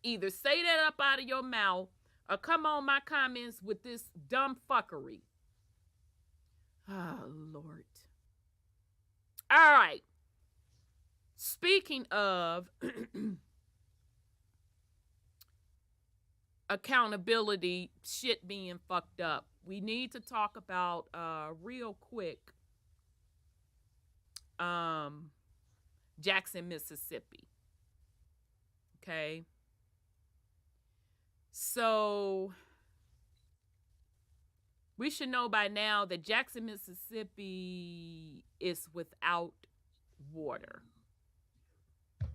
either say that up out of your mouth or come on my comments with this dumb fuckery? Oh, Lord. All right. Speaking of accountability, shit being fucked up, we need to talk about real quick Jackson, Mississippi. Okay. So we should know by now that Jackson, Mississippi is without water.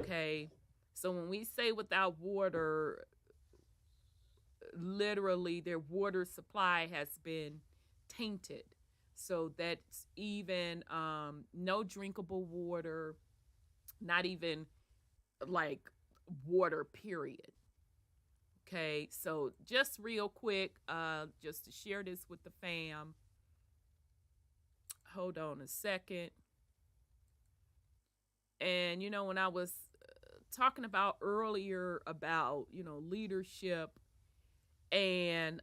Okay. So when we say without water, literally their water supply has been tainted. So that's even no drinkable water, not even like water, period. Okay, so just real quick, just to share this with the fam. Hold on a second. And you know, when I was talking about earlier about, you know, leadership and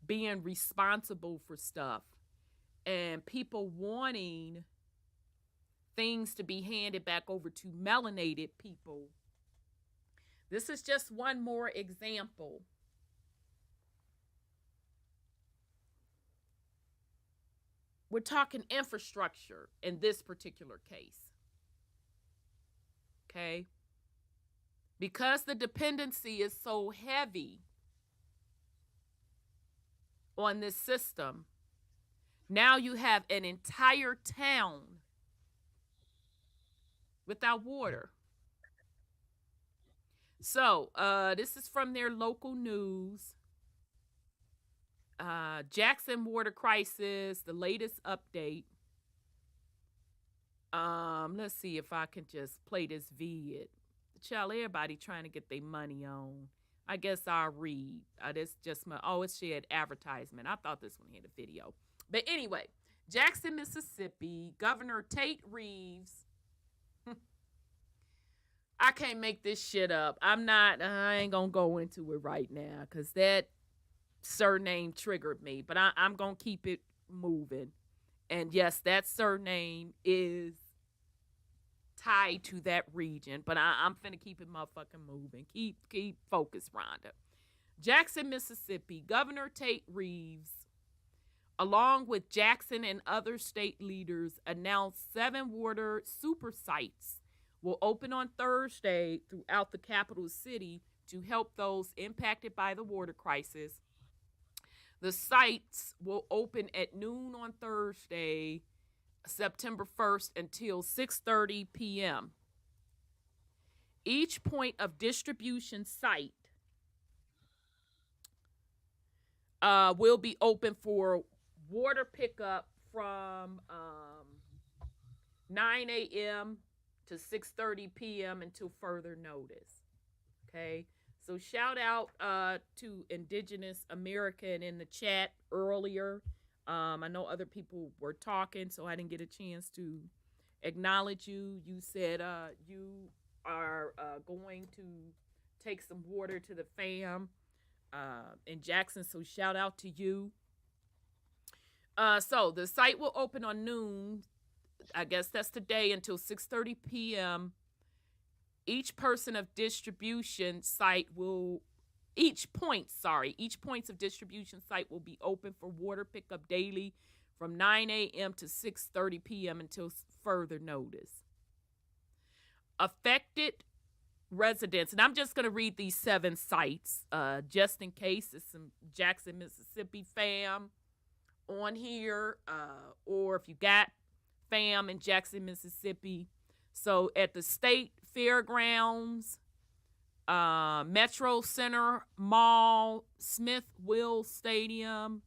being responsible for stuff and people wanting things to be handed back over to melanated people. This is just one more example. We're talking infrastructure in this particular case. Okay? Because the dependency is so heavy on this system, now you have an entire town without water. So, this is from their local news. Jackson water crisis, the latest update. Let's see if I can just play this vid. Child, everybody trying to get their money on. I guess I'll read. This just my, it shared advertisement. I thought this one had a video. But anyway, Jackson, Mississippi, Governor Tate Reeves. I can't make this shit up. I ain't gonna go into it right now because that surname triggered me, but I'm going to keep it moving. And yes, that surname is tied to that region, but I'm finna keep it motherfucking moving. Keep focused, Rhonda. Jackson, Mississippi, Governor Tate Reeves, along with Jackson and other state leaders, announced 7 water super sites will open on Thursday throughout the capital city to help those impacted by the water crisis. The sites will open at noon on Thursday, September 1st until 6:30 p.m. Each point of distribution site will be open for water pickup from 9 a.m. to 6:30 p.m. until further notice. Okay, so shout out to Indigenous American in the chat earlier. I know other people were talking, so I didn't get a chance to acknowledge you. You said you are going to take some water to the fam in Jackson, so shout out to you. So the site will open on noon. I guess that's today until 6:30 p.m. Each points of distribution site of distribution site will be open for water pickup daily from 9 a.m. to 6:30 p.m. until further notice. Affected residents, and I'm just going to read these 7 sites just in case it's some Jackson, Mississippi fam on here, or if you got fam in Jackson, Mississippi. So at the State Fairgrounds, Metro Center Mall, Smith Will Stadium,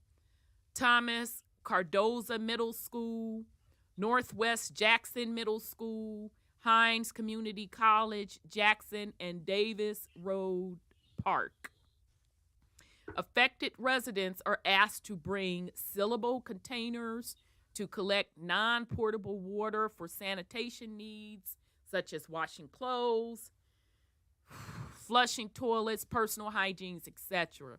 Thomas Cardoza Middle School, Northwest Jackson Middle School, Hines Community College, Jackson, and Davis Road Park. Affected residents are asked to bring sealable containers to collect non-portable water for sanitation needs, such as washing clothes, flushing toilets, personal hygiene, etc.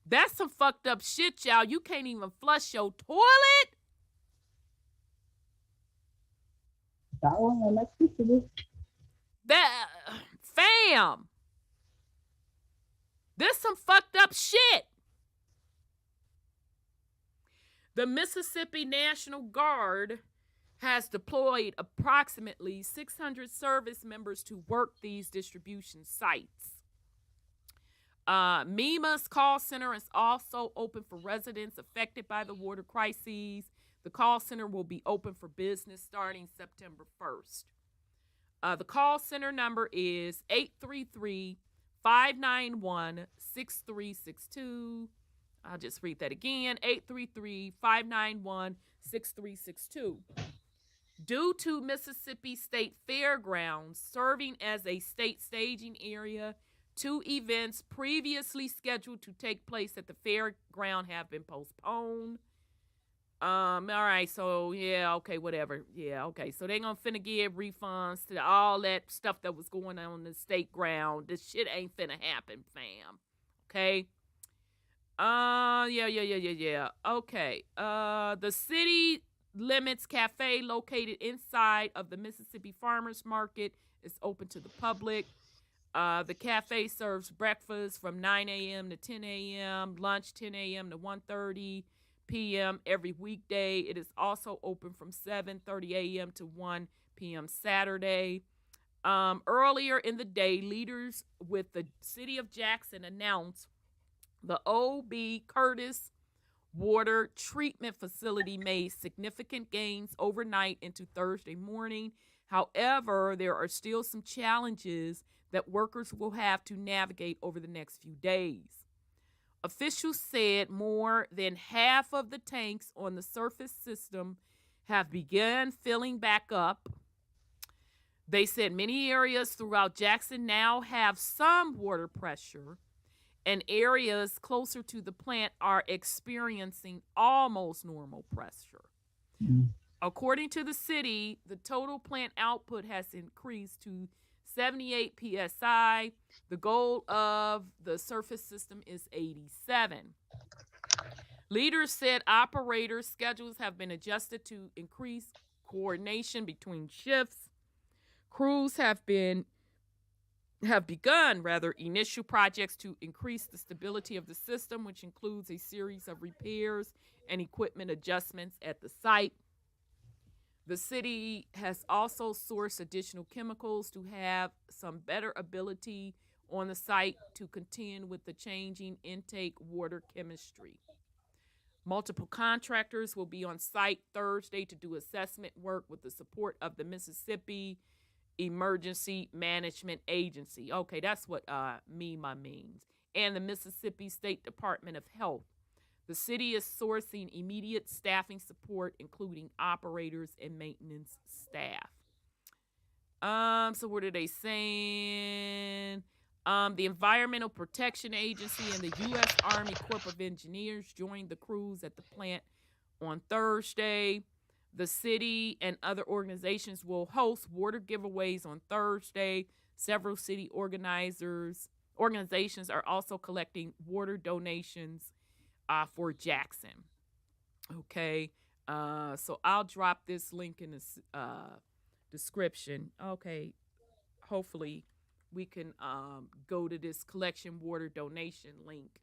That's some fucked up shit, y'all. You can't even flush your toilet? That one electricity. That, fam. This some fucked up shit. The Mississippi National Guard has deployed approximately 600 service members to work these distribution sites. MEMA's call center is also open for residents affected by the water crises. The call center will be open for business starting September 1st. The call center number is 833-591-6362. I'll just read that again, 833-591-6362. Due to Mississippi State Fairgrounds serving as a state staging area, 2 events previously scheduled to take place at the fairground have been postponed. All right, so yeah, okay, whatever. Yeah, okay. So they're gonna finna give refunds to all that stuff that was going on the state ground. This shit ain't finna happen, fam. Okay. Yeah. Okay. The City Limits Cafe, located inside of the Mississippi Farmers Market, is open to the public. The cafe serves breakfast from 9 a.m. to 10 a.m., lunch 10 a.m. to 1:30 p.m. every weekday. It is also open from 7:30 a.m. to 1 p.m. Saturday. Earlier in the day, leaders with the city of Jackson announced the O.B. Curtis Water Treatment Facility made significant gains overnight into Thursday morning. However, there are still some challenges that workers will have to navigate over the next few days. Officials said more than half of the tanks on the surface system have begun filling back up. They said many areas throughout Jackson now have some water pressure, and areas closer to the plant are experiencing almost normal pressure. According to the city, the total plant output has increased to 78 psi. The goal of the surface system is 87. Leaders said operators' schedules have been adjusted to increase coordination between shifts. Crews have begun initial projects to increase the stability of the system, which includes a series of repairs and equipment adjustments at the site. The city has also sourced additional chemicals to have some better ability on the site to contend with the changing intake water chemistry. Multiple contractors will be on site Thursday to do assessment work with the support of the Mississippi Emergency Management Agency. Okay, that's what MEMA means. And the Mississippi State Department of Health. The city is sourcing immediate staffing support, including operators and maintenance staff. So what are they saying? The Environmental Protection Agency and the U.S. Army Corps of Engineers joined the crews at the plant on Thursday. The city and other organizations will host water giveaways on Thursday. Several city organizations are also collecting water donations for Jackson. Okay, so I'll drop this link in the description. Okay, hopefully we can go to this collection water donation link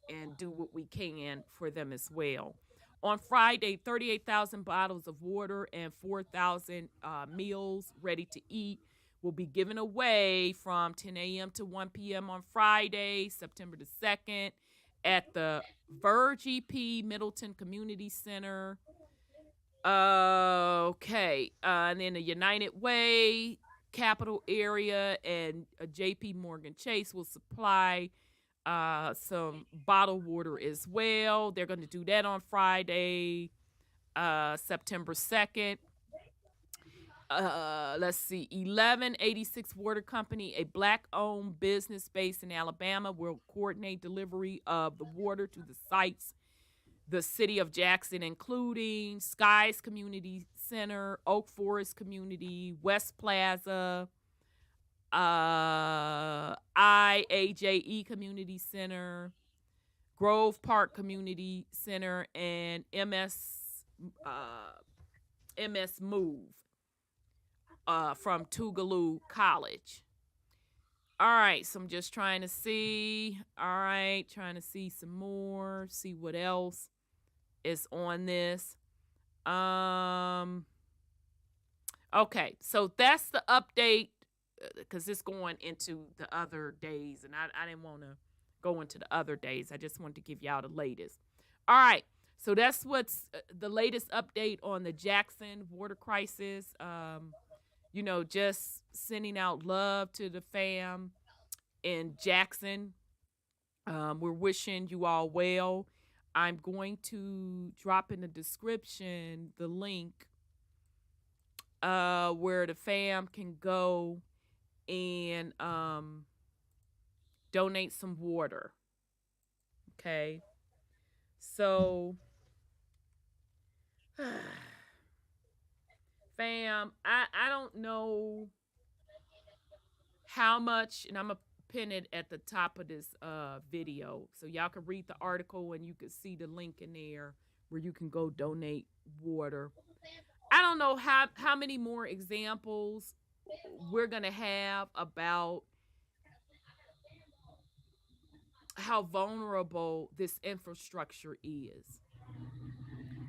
and do what we can for them as well. On Friday, 38,000 bottles of water and 4,000 meals ready to eat will be given away from 10 a.m. to 1 p.m. on Friday, September the 2nd, at the Verge EP Middleton Community Center. And then the United Way, Capital Area, and JP Morgan Chase will supply some bottled water as well. They're going to do that on Friday, September 2nd. Let's see, 1186 Water Company, a black-owned business based in Alabama, will coordinate delivery of the water to the sites, the city of Jackson, including Skies Community Center, Oak Forest Community, West Plaza, IAJE Community Center, Grove Park Community Center, and MS Move from Tougaloo College. All right, so I'm just trying to see. All right, trying to see some more, see what else is on this. Okay, so that's the update, because it's going into the other days, and I didn't want to go into the other days. I just wanted to give y'all the latest. All right, so that's what's the latest update on the Jackson water crisis. Just sending out love to the fam in Jackson. We're wishing you all well. I'm going to drop in the description the link where the fam can go and donate some water. Okay. So fam, I don't know how much, and I'm going to pin it at the top of this video so y'all can read the article and you can see the link in there where you can go donate water. I don't know how many more examples we're going to have about how vulnerable this infrastructure is.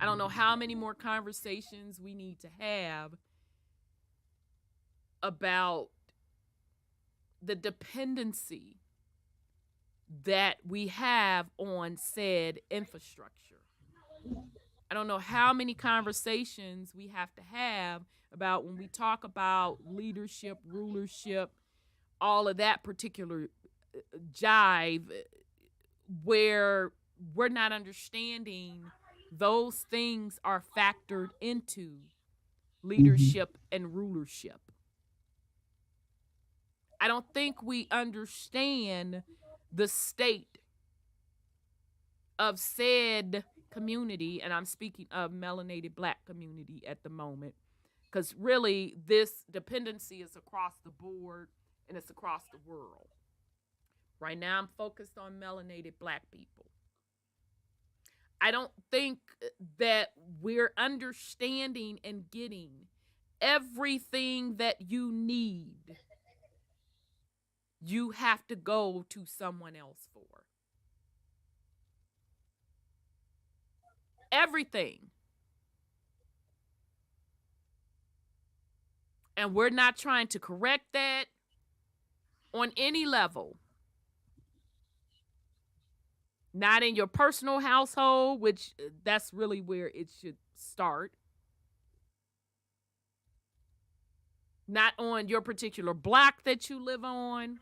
I don't know how many more conversations we need to have about the dependency that we have on said infrastructure. I don't know how many conversations we have to have about when we talk about leadership, rulership, all of that particular jive, where we're not understanding those things are factored into leadership and rulership. I don't think we understand the state of said community, and I'm speaking of melanated black community at the moment, because really this dependency is across the board and it's across the world. Right now, I'm focused on melanated Black people. I don't think that we're understanding and getting everything that you need. You have to go to someone else for everything. And we're not trying to correct that on any level. Not in your personal household, which that's really where it should start. Not on your particular block that you live on.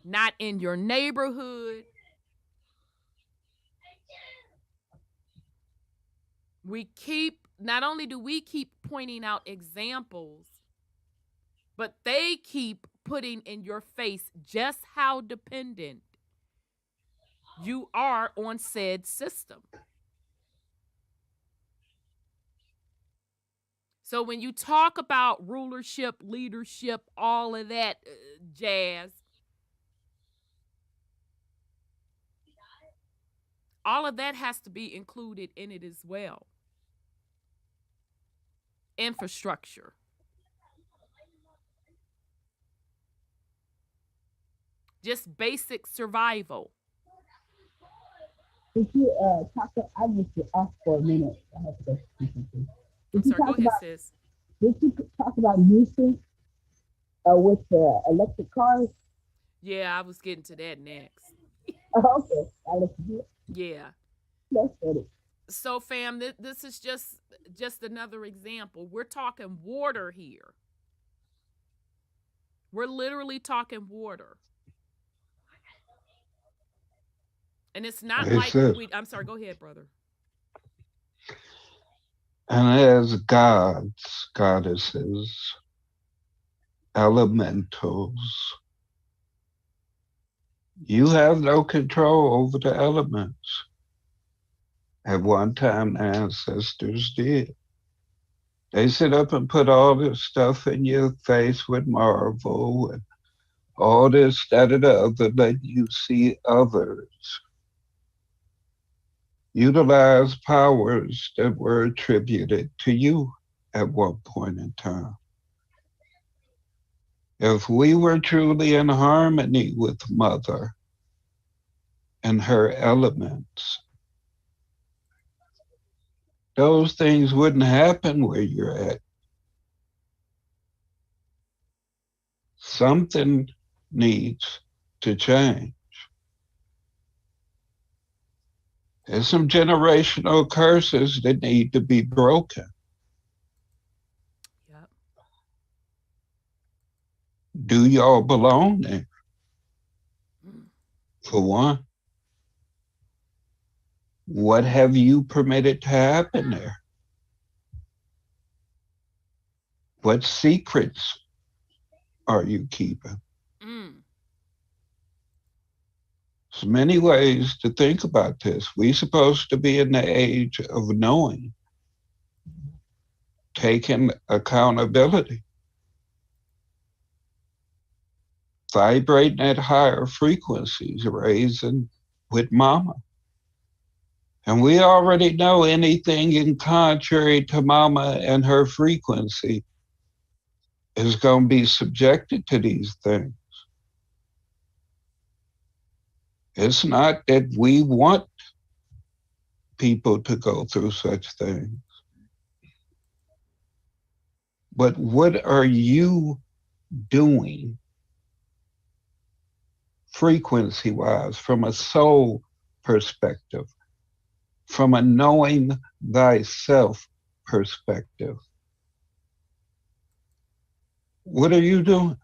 Not in your neighborhood. Not only do we keep pointing out examples, but they keep putting in your face just how dependent you are on said system. So when you talk about rulership, leadership, all of that jazz, all of that has to be included in it as well. Infrastructure. Just basic survival. Did you talk? I was off for a minute. I have to go see something. I'm Did you sorry, go talk ahead, about? sis. Did you talk about nuisance with electric cars? Yeah, I was getting to that next. Oh, okay, I'll let you do it. Yeah. That's it. So, fam, this is just another example. We're talking water here. We're literally talking water. And it's not Hey, like sis. I'm sorry, go ahead, brother. And as gods, goddesses, elementals, you have no control over the elements. At one time, the ancestors did. They sit up and put all this stuff in your face with marvel and all this, that, and the other, letting you see others utilize powers that were attributed to you at one point in time. If we were truly in harmony with Mother and her elements, those things wouldn't happen where you're at. Something needs to change. There's some generational curses that need to be broken. Yep. Do y'all belong there? For one, what have you permitted to happen there? What secrets are you keeping? There's many ways to think about this. We're supposed to be in the age of knowing, taking accountability, vibrating at higher frequencies, raising with Mama. And we already know anything in contrary to Mama and her frequency is going to be subjected to these things. It's not that we want people to go through such things. But what are you doing frequency-wise from a soul perspective, from a knowing thyself perspective? What are you doing?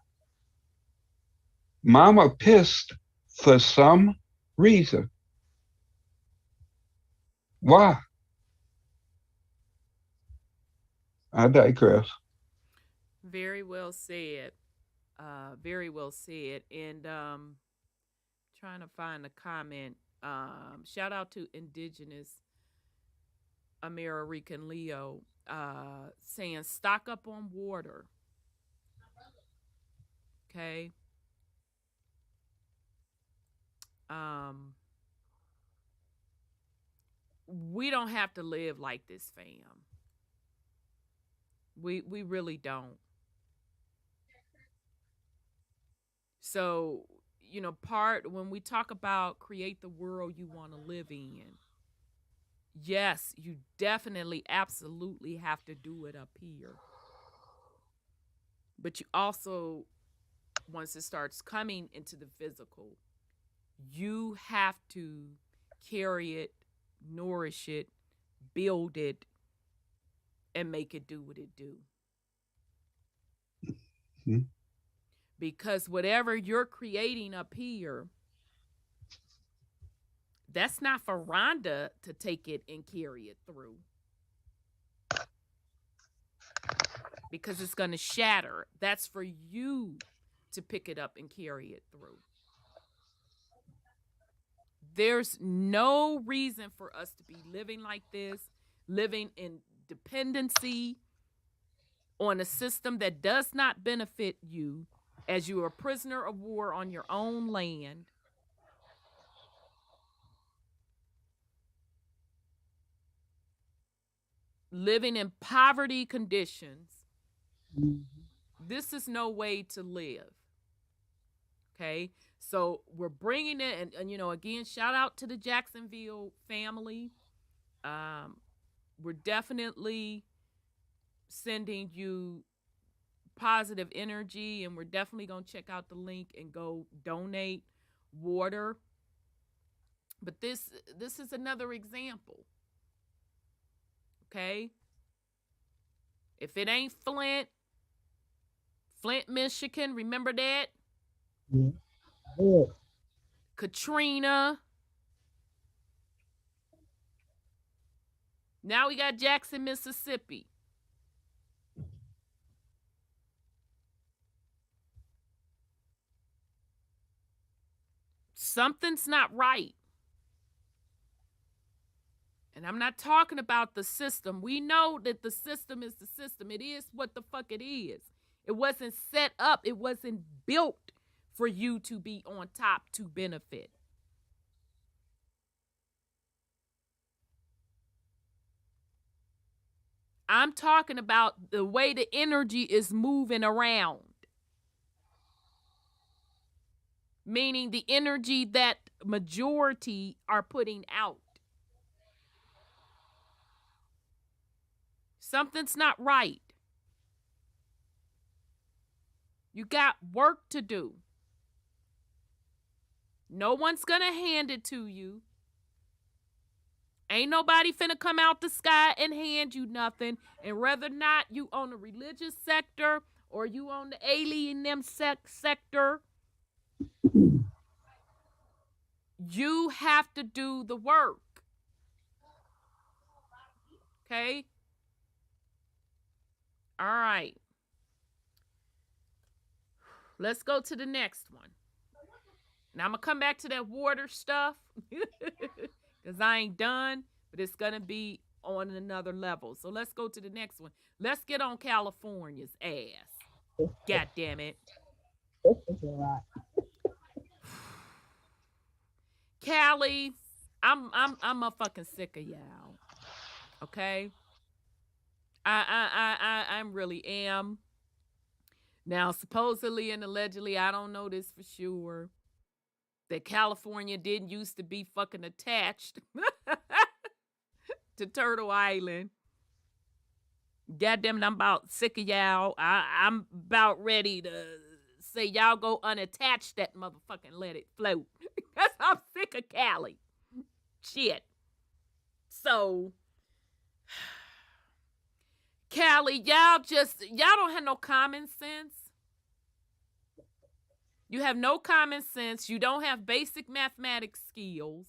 Mama pissed for some reason. Why? I digress. Very well said. Very well said. And trying to find a comment. Shout out to Indigenous American Leo. saying stock up on water. Okay. We don't have to live like this, fam. We really don't. So, part when we talk about create the world you want to live in, yes, you definitely absolutely have to do it up here. But you also, once it starts coming into the physical, you have to carry it, nourish it, build it, and make it do what it do. Mm-hmm. Because whatever you're creating up here, that's not for Rhonda to take it and carry it through. Because it's going to shatter. That's for you to pick it up and carry it through. There's no reason for us to be living like this, living in dependency on a system that does not benefit you, as you are a prisoner of war on your own land. Living in poverty conditions. This is no way to live. Okay, so we're bringing it, and again, shout out to the Jacksonville family. We're definitely sending you positive energy, and we're definitely going to check out the link and go donate water. But this is another example. Okay, if it ain't Flint, Michigan, remember that? Yeah. Katrina. Now we got Jackson, Mississippi. Something's not right. And I'm not talking about the system. We know that the system is the system. It is what the fuck it is. It wasn't set up. It wasn't built for you to be on top to benefit. I'm talking about the way the energy is moving around. Meaning the energy that majority are putting out. Something's not right. You got work to do. No one's gonna hand it to you. Ain't nobody finna come out the sky and hand you nothing. And whether or not you on the religious sector or you on the alien sector, you have to do the work. Okay? All right. Let's go to the next one. Now I'm going to come back to that water stuff because I ain't done, but it's going to be on another level. So let's go to the next one. Let's get on California's ass. God damn it. This is a lot. Cali, I'm fucking sick of y'all. Okay? I really am. Now, supposedly and allegedly, I don't know this for sure, that California didn't used to be fucking attached to Turtle Island. Goddamn it, I'm about sick of y'all. I'm about ready to say y'all go unattach that motherfucking let it float. Because I'm sick of Cali. Shit. So, Cali, y'all don't have no common sense. You have no common sense. You don't have basic mathematics skills.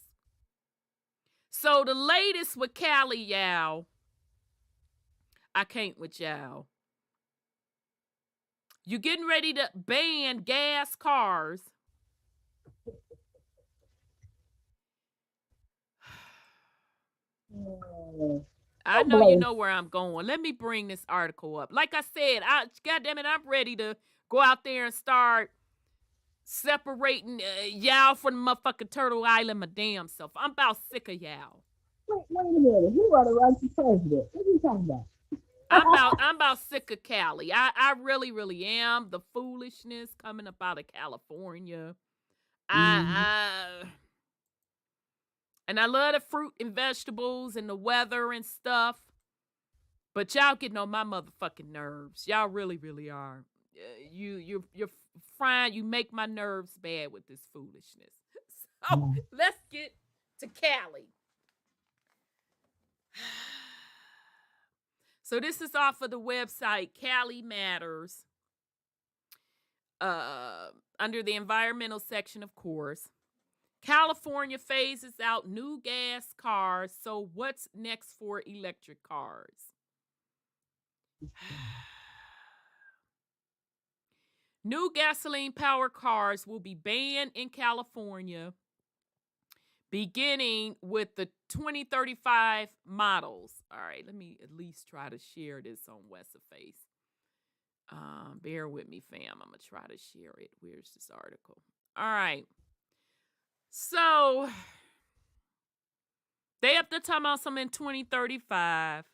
So the latest with Cali, y'all, I can't with y'all. You getting ready to ban gas cars. I Don't know you blame. know where I'm going. Let me bring this article up. Like I said, God damn it, I'm ready to go out there and start separating y'all from the motherfucking Turtle Island, my damn self. I'm about sick of y'all. Wait a minute. He want to run for president. What are you talking about? I'm about sick of Cali. I really, really am. The foolishness coming up out of California. Mhm. And I love the fruit and vegetables and the weather and stuff. But y'all getting on my motherfucking nerves. Y'all really, really are. You're fine. You make my nerves bad with this foolishness. So Yeah. let's get to Cali. So this is off of the website Cali Matters. Under the environmental section, of course. California phases out new gas cars. So what's next for electric cars? New gasoline-powered cars will be banned in California beginning with the 2035 models. All right, let me at least try to share this on Westaface. Bear with me, fam. I'm going to try to share it. Where's this article? All right. So, they have to talk about some in 2035.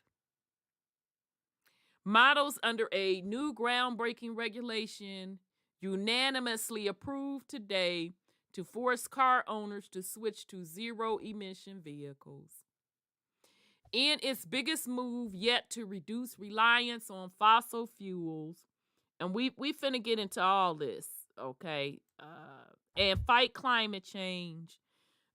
Models under a new groundbreaking regulation unanimously approved today to force car owners to switch to zero-emission vehicles. In its biggest move yet to reduce reliance on fossil fuels, and we finna get into all this, okay, and fight climate change,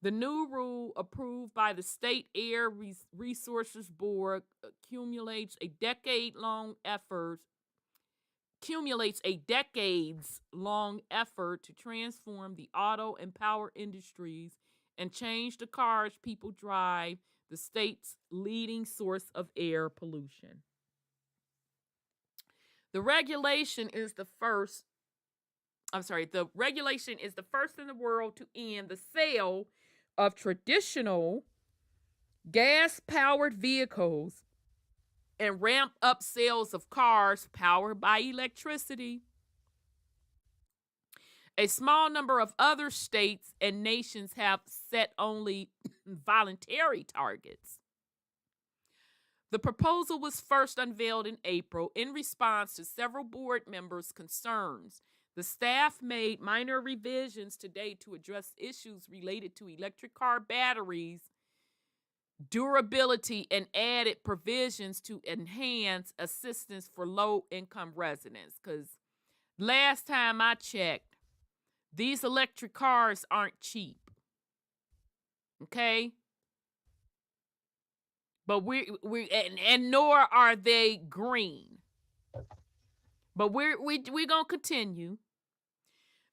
the new rule approved by the State Air Resources Board accumulates a decades-long effort to transform the auto and power industries and change the cars people drive, the state's leading source of air pollution. The regulation is the first in the world to end the sale of traditional gas-powered vehicles and ramp up sales of cars powered by electricity. A small number of other states and nations have set only voluntary targets. The proposal was first unveiled in April in response to several board members' concerns. The staff made minor revisions today to address issues related to electric car batteries, durability, and added provisions to enhance assistance for low-income residents. Because last time I checked, these electric cars aren't cheap. Okay? But we nor are they green. But we're gonna continue.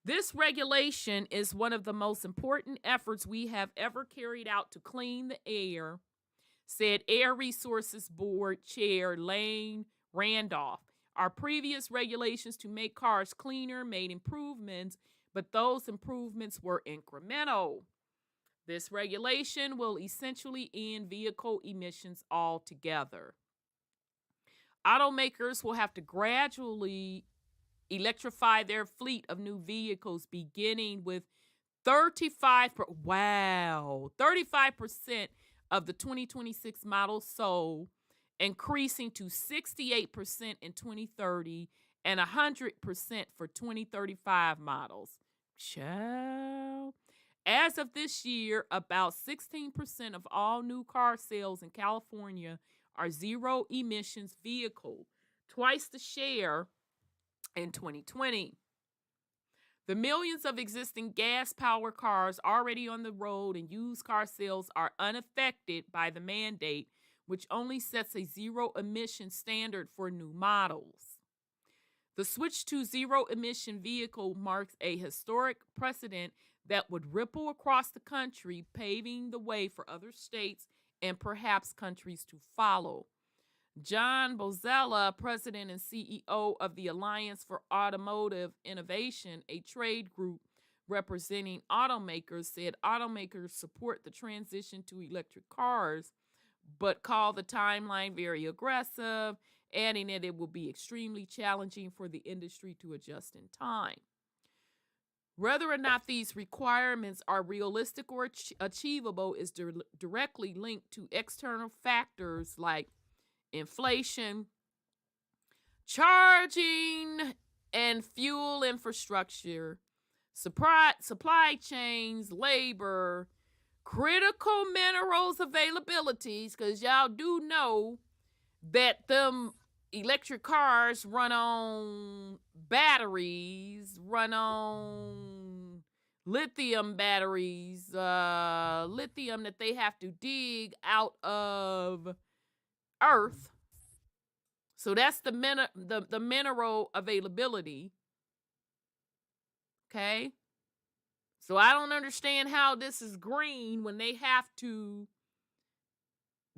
This regulation is one of the most important efforts we have ever carried out to clean the air, said Air Resources Board Chair Lane Randolph. Our previous regulations to make cars cleaner made improvements, but those improvements were incremental. This regulation will essentially end vehicle emissions altogether. Automakers will have to gradually electrify their fleet of new vehicles, beginning with 35% of the 2026 models sold, increasing to 68% in 2030 and 100% for 2035 models. Child. As of this year, about 16% of all new car sales in California are zero emissions vehicles, twice the share in 2020. The millions of existing gas-powered cars already on the road and used car sales are unaffected by the mandate, which only sets a zero-emission standard for new models. The switch to zero-emission vehicle marks a historic precedent that would ripple across the country, paving the way for other states and perhaps countries to follow. John Bozzella, president and CEO of the Alliance for Automotive Innovation, a trade group representing automakers, said automakers support the transition to electric cars, but call the timeline very aggressive, adding that it will be extremely challenging for the industry to adjust in time. Whether or not these requirements are realistic or achievable is directly linked to external factors like inflation, charging and fuel infrastructure, supply chains, labor, critical minerals availabilities, because y'all do know that them electric cars run on batteries, run on lithium batteries, lithium that they have to dig out of earth. So that's the mineral availability. Okay. So I don't understand how this is green when they have to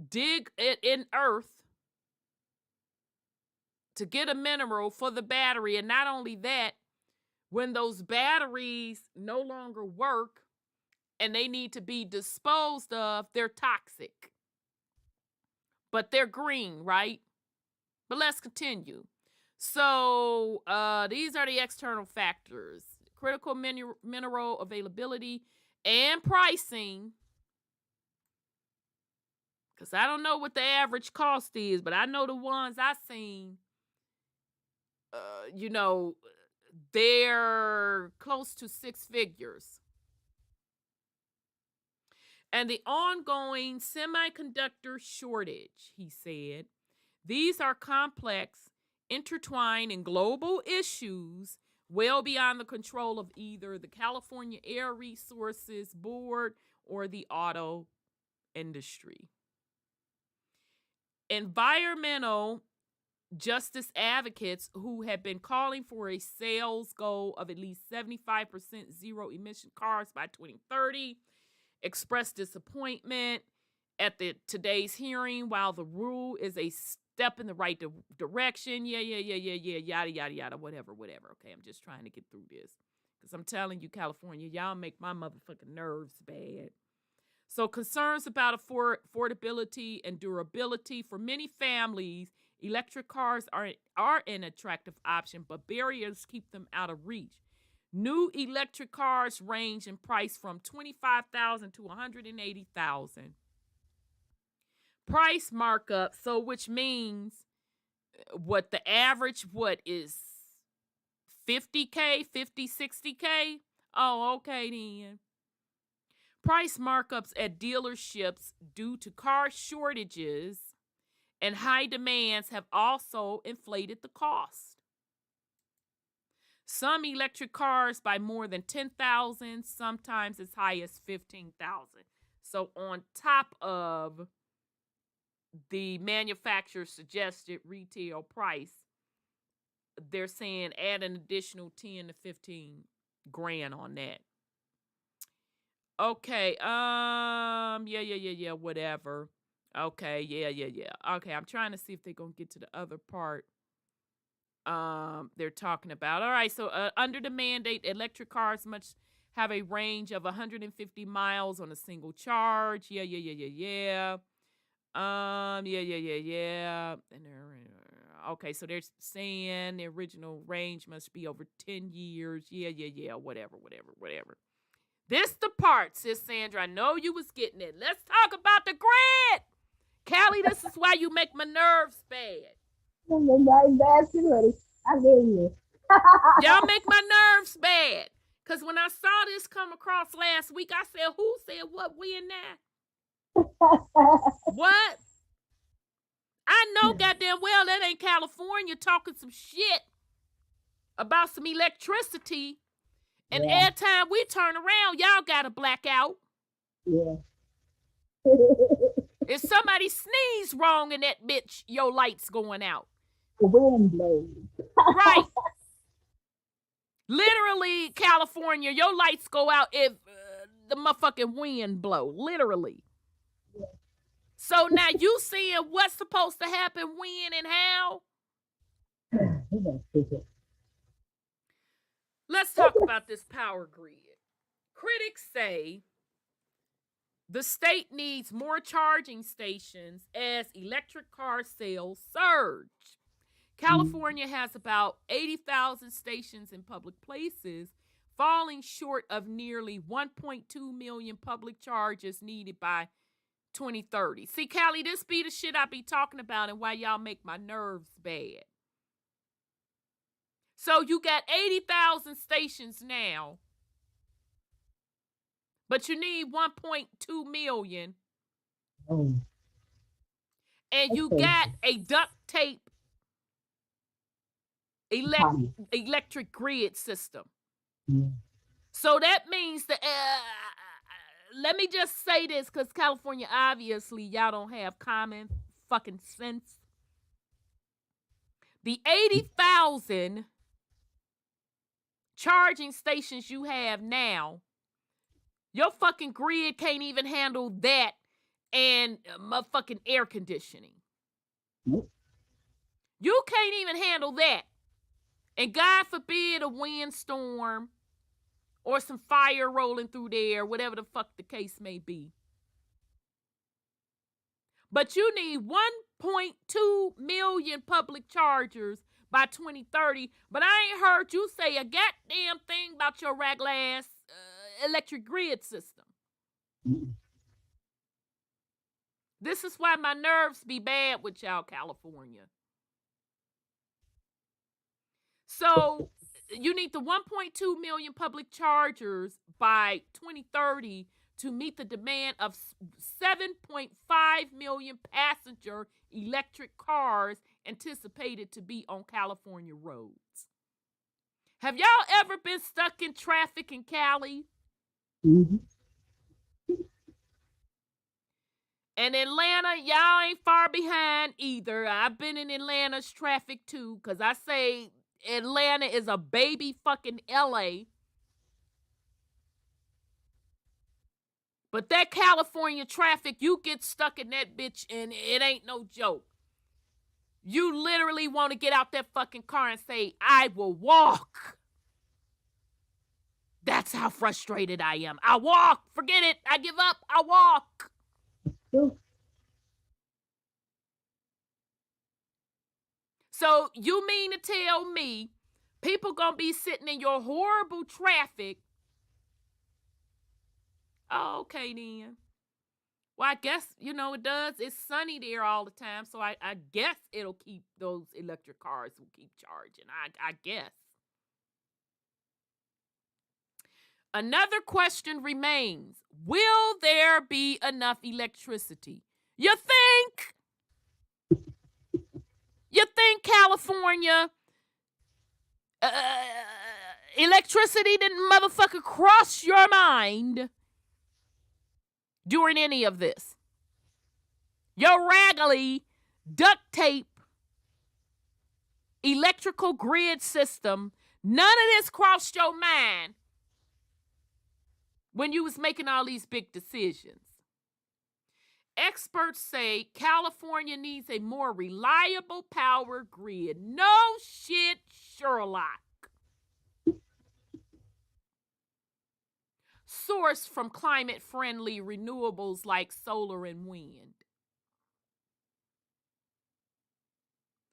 dig it in earth to get a mineral for the battery. And not only that, when those batteries no longer work and they need to be disposed of, they're toxic. But they're green, right? But let's continue. So these are the external factors: critical mineral availability and pricing. Because I don't know what the average cost is, but I know the ones I've seen, they're close to 6 figures. And the ongoing semiconductor shortage, he said. These are complex, intertwined, and global issues well beyond the control of either the California Air Resources Board or the auto industry. Environmental justice advocates who have been calling for a sales goal of at least 75% zero emission cars by 2030 expressed disappointment at today's hearing. While the rule is a step in the right direction, yada, yada, yada, whatever. Okay, I'm just trying to get through this. Because I'm telling you, California, y'all make my motherfucking nerves bad. So concerns about affordability and durability. For many families, electric cars are an attractive option, but barriers keep them out of reach. New electric cars range in price from $25,000 to $180,000. Price markup, so which means what the average, is $50K, $60K? Oh, okay then. Price markups at dealerships due to car shortages and high demands have also inflated the cost. Some electric cars by more than $10,000, sometimes as high as $15,000. So on top of the manufacturer's suggested retail price, they're saying add an additional 10 to 15 grand on that. Okay, whatever. Okay, yeah. Okay, I'm trying to see if they're gonna get to the other part they're talking about. All right, so under the mandate, electric cars must have a range of 150 miles on a single charge. Yeah. Yeah. And okay, so they're saying the original range must be over 10 years. Yeah, whatever. This the part, sis Sandra. I know you was getting it. Let's talk about the grid. Callie, this is why you make my nerves bad. I hear you. Y'all make my nerves bad. Because when I saw this come across last week, I said, who said what, we and that? What? I know goddamn well that ain't California talking some shit about some electricity. And every time we turn around, y'all got a blackout. Yeah. If somebody sneeze wrong in that bitch, your light's going out. The wind blows. Right. Literally, California, your lights go out if the motherfucking wind blow. Literally. Yeah. So now you seeing what's supposed to happen when and how? Let's talk about this power grid. Critics say The state needs more charging stations as electric car sales surge. California has about 80,000 stations in public places, falling short of nearly 1.2 million public chargers needed by 2030. See, Callie, this be the shit I be talking about and why y'all make my nerves bad. So you got 80,000 stations now, but you need 1.2 million. Oh, And you okay. got a duct tape Tommy. electric grid system. Yeah. So that means that, let me just say this, because California, obviously, y'all don't have common fucking sense. The 80,000 charging stations you have now, your fucking grid can't even handle that and motherfucking air conditioning. Nope. You can't even handle that. And God forbid a windstorm or some fire rolling through there, whatever the fuck the case may be. But you need 1.2 million public chargers by 2030. But I ain't heard you say a goddamn thing about your regular ass electric grid system. Mm. This is why my nerves be bad with y'all, California. So you need the 1.2 million public chargers by 2030 to meet the demand of 7.5 million passenger electric cars anticipated to be on California roads. Have y'all ever been stuck in traffic in Cali? Mm-hmm. And Atlanta, y'all ain't far behind either. I've been in Atlanta's traffic too, because I say Atlanta is a baby fucking LA. But that California traffic, you get stuck in that bitch and it ain't no joke. You literally want to get out that fucking car and say, I will walk. That's how frustrated I am. I walk. Forget it. I give up. I walk. True. So you mean to tell me people gonna be sitting in your horrible traffic? Oh, okay then. Well, I guess, it does. It's sunny there all the time, so I guess it'll keep those electric cars will keep charging. I guess. Another question remains. Will there be enough electricity? You think? You think California electricity didn't motherfucker cross your mind during any of this? Your raggedy duct tape electrical grid system, none of this crossed your mind when you was making all these big decisions. Experts say California needs a more reliable power grid. No shit, Sherlock. Sourced from climate-friendly renewables like solar and wind.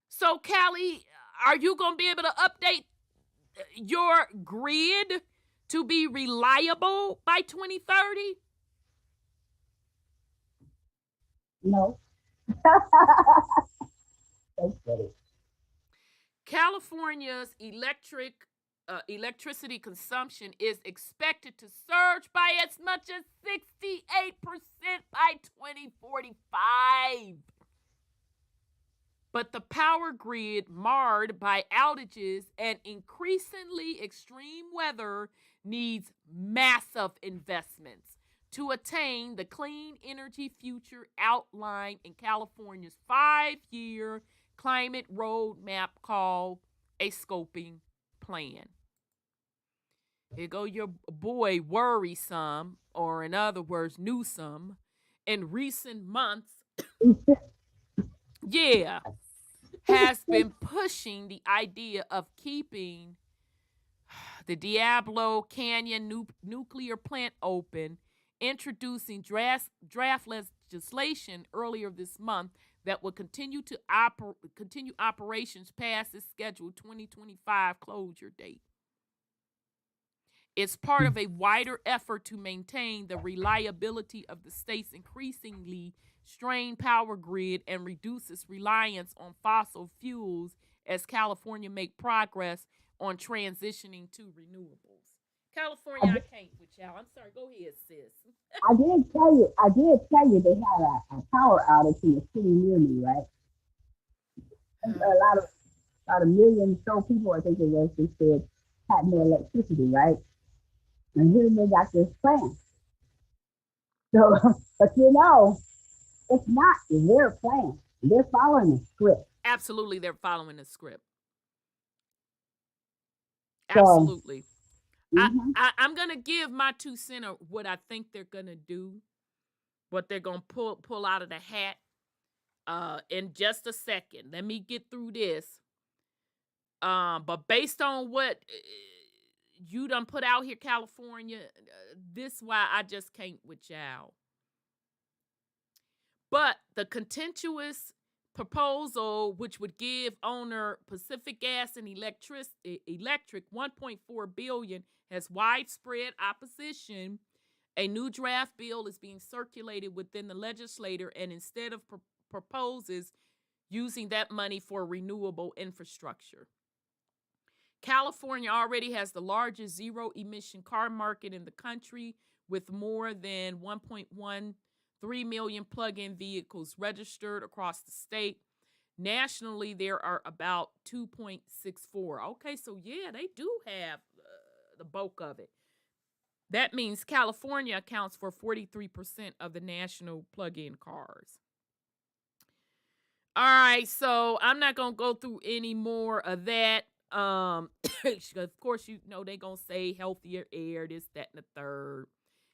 So, Callie, are you going to be able to update your grid to be reliable by 2030? No. That's funny. California's electricity consumption is expected to surge by as much as 68% by 2045. But the power grid, marred by outages and increasingly extreme weather, needs massive investments to attain the clean energy future outlined in California's 5-year climate roadmap called a scoping plan. Here go your boy Worrisome, or in other words, Newsom, in recent months, has been pushing the idea of keeping the Diablo Canyon nuclear plant open introducing draft legislation earlier this month that will continue operations past its scheduled 2025 closure date. It's part of a wider effort to maintain the reliability of the state's increasingly strained power grid and reduce its reliance on fossil fuels as California make progress on transitioning to renewables. California, I can't with y'all. I'm sorry. Go ahead, sis. I did tell you they had a power outage in the city near me, right? A lot of million so people, I think it was, they said had no electricity, right? And here they got this plan. So, but it's not their plan. They're following the script. Absolutely, they're following the script. So, Absolutely. mhm. I'm gonna give my 2 cents of what I think they're gonna do, what they're gonna pull out of the hat. In just a second. Let me get through this. But based on what you done put out here, California, this why I just can't with y'all. But the contentious proposal, which would give owner Pacific Gas and Electric $1.4 billion, has widespread opposition. A new draft bill is being circulated within the legislature, and instead of proposes using that money for renewable infrastructure. California already has the largest zero-emission car market in the country, with more than 1.13 million plug-in vehicles registered across the state. Nationally, there are about 2.64. Okay, so yeah, they do have the bulk of it. That means California accounts for 43% of the national plug-in cars. All right, so I'm not going to go through any more of that. Of course, you know they're going to say healthier air, this, that, and the third,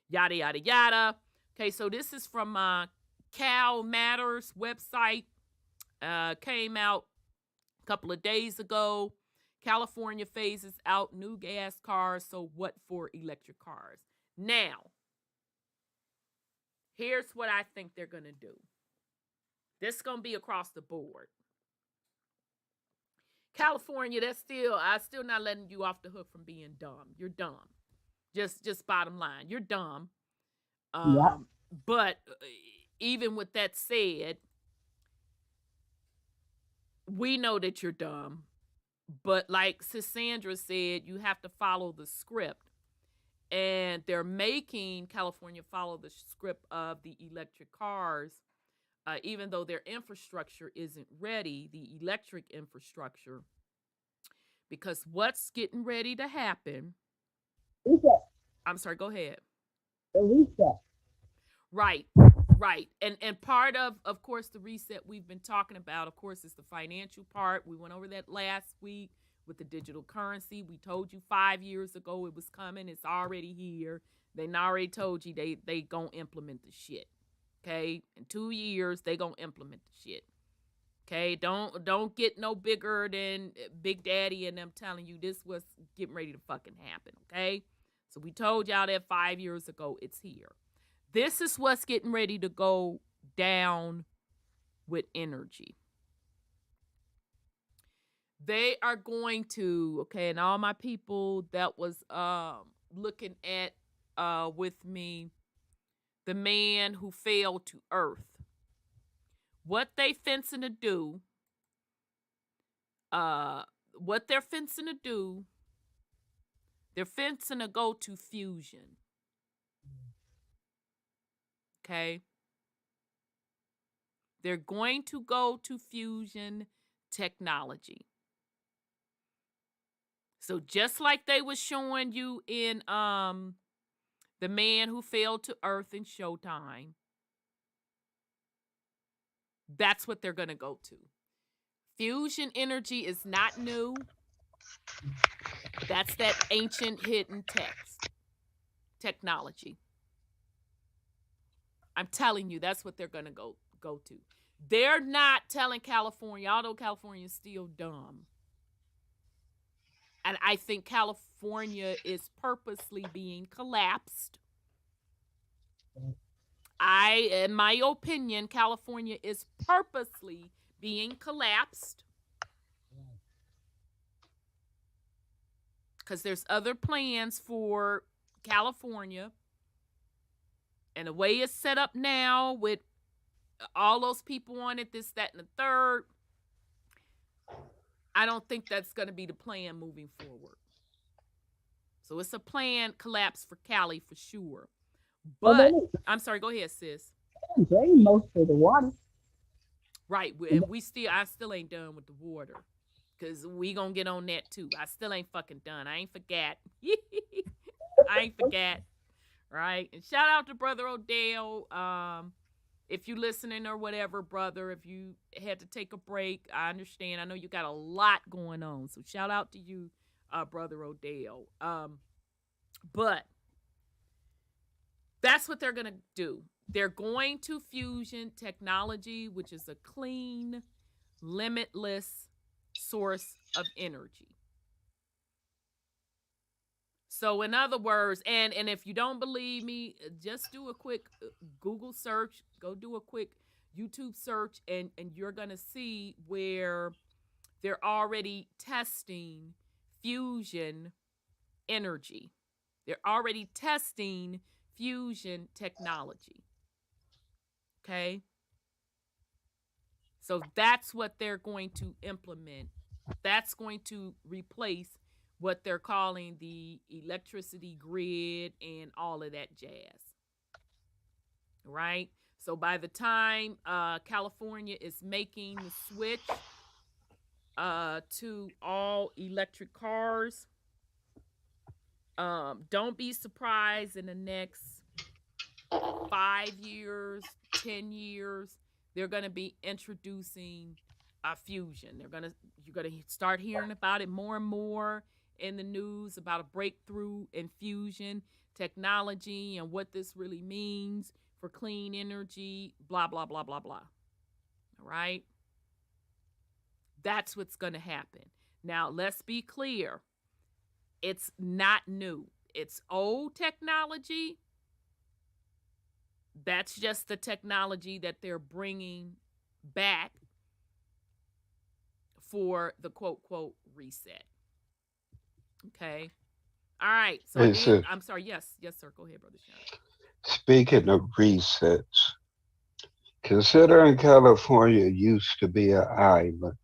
yada, yada, yada. Okay, so this is from Cal Matters website. Came out a couple of days ago. California phases out new gas cars, so what for electric cars? Now, here's what I think they're going to do. This is going to be across the board. California, I'm still not letting you off the hook from being dumb. You're dumb. Just bottom line, you're dumb. Yep. But even with that said, we know that you're dumb. But like Sis Sandra said, you have to follow the script. And they're making California follow the script of the electric cars. Even though their infrastructure isn't ready, the electric infrastructure, because what's getting ready to happen? Reset. I'm sorry, go ahead. The reset. Right. And part of course, the reset we've been talking about, of course, is the financial part. We went over that last week with the digital currency. We told you 5 years ago it was coming. It's already here. They already told you they gonna implement the shit. Okay, in 2 years they gonna implement the shit. Okay, don't get no bigger than Big Daddy and them telling you this was getting ready to fucking happen. Okay, so we told y'all that 5 years ago. It's here. This is what's getting ready to go down with energy. They are going to, okay, and all my people that was looking at with me, the man who fell to earth. What they fencing to do, they're fencing to go to fusion. Okay? They're going to go to fusion technology. So just like they was showing you in The Man Who Fell to Earth in Showtime, that's what they're going to go to. Fusion energy is not new. That's that ancient hidden technology. I'm telling you, that's what they're going to go to. They're not telling California, although California is still dumb. And I think California is purposely being collapsed In my opinion, California is purposely being collapsed because there's other plans for California. And the way it's set up now with all those people on it, this, that, and the third, I don't think that's going to be the plan moving forward. So it's a planned collapse for Cali for sure. Well, But they I'm sorry, go ahead, sis. didn't drain most of the water. Right, and I still ain't done with the water, cause we gonna get on that too. I still ain't fucking done. I ain't forgot. I ain't forgot. Right, and shout out to Brother Odel. If you listening or whatever, brother, if you had to take a break, I understand. I know you got a lot going on, so shout out to you, Brother Odel. But that's what they're gonna do. They're going to fusion technology, which is a clean, limitless source of energy. So in other words, and if you don't believe me, just do a quick Google search, go do a quick YouTube search, and you're going to see where they're already testing fusion energy. They're already testing fusion technology. Okay? So that's what they're going to implement. That's going to replace what they're calling the electricity grid and all of that jazz. Right? So by the time California is making the switch to all electric cars, don't be surprised in the next 5 years, 10 years, they're going to be introducing fusion. You're going to start hearing about it more and more in the news about a breakthrough in fusion technology and what this really means for clean energy, blah, blah, blah, blah, blah. All right? That's what's going to happen. Now, let's be clear. It's not new. It's old technology. That's just the technology that they're bringing back for the quote, quote, reset. Okay. All right. So again, I'm sorry. Yes, sir. Go ahead, Brother Sean. Speaking of resets, considering California used to be an island,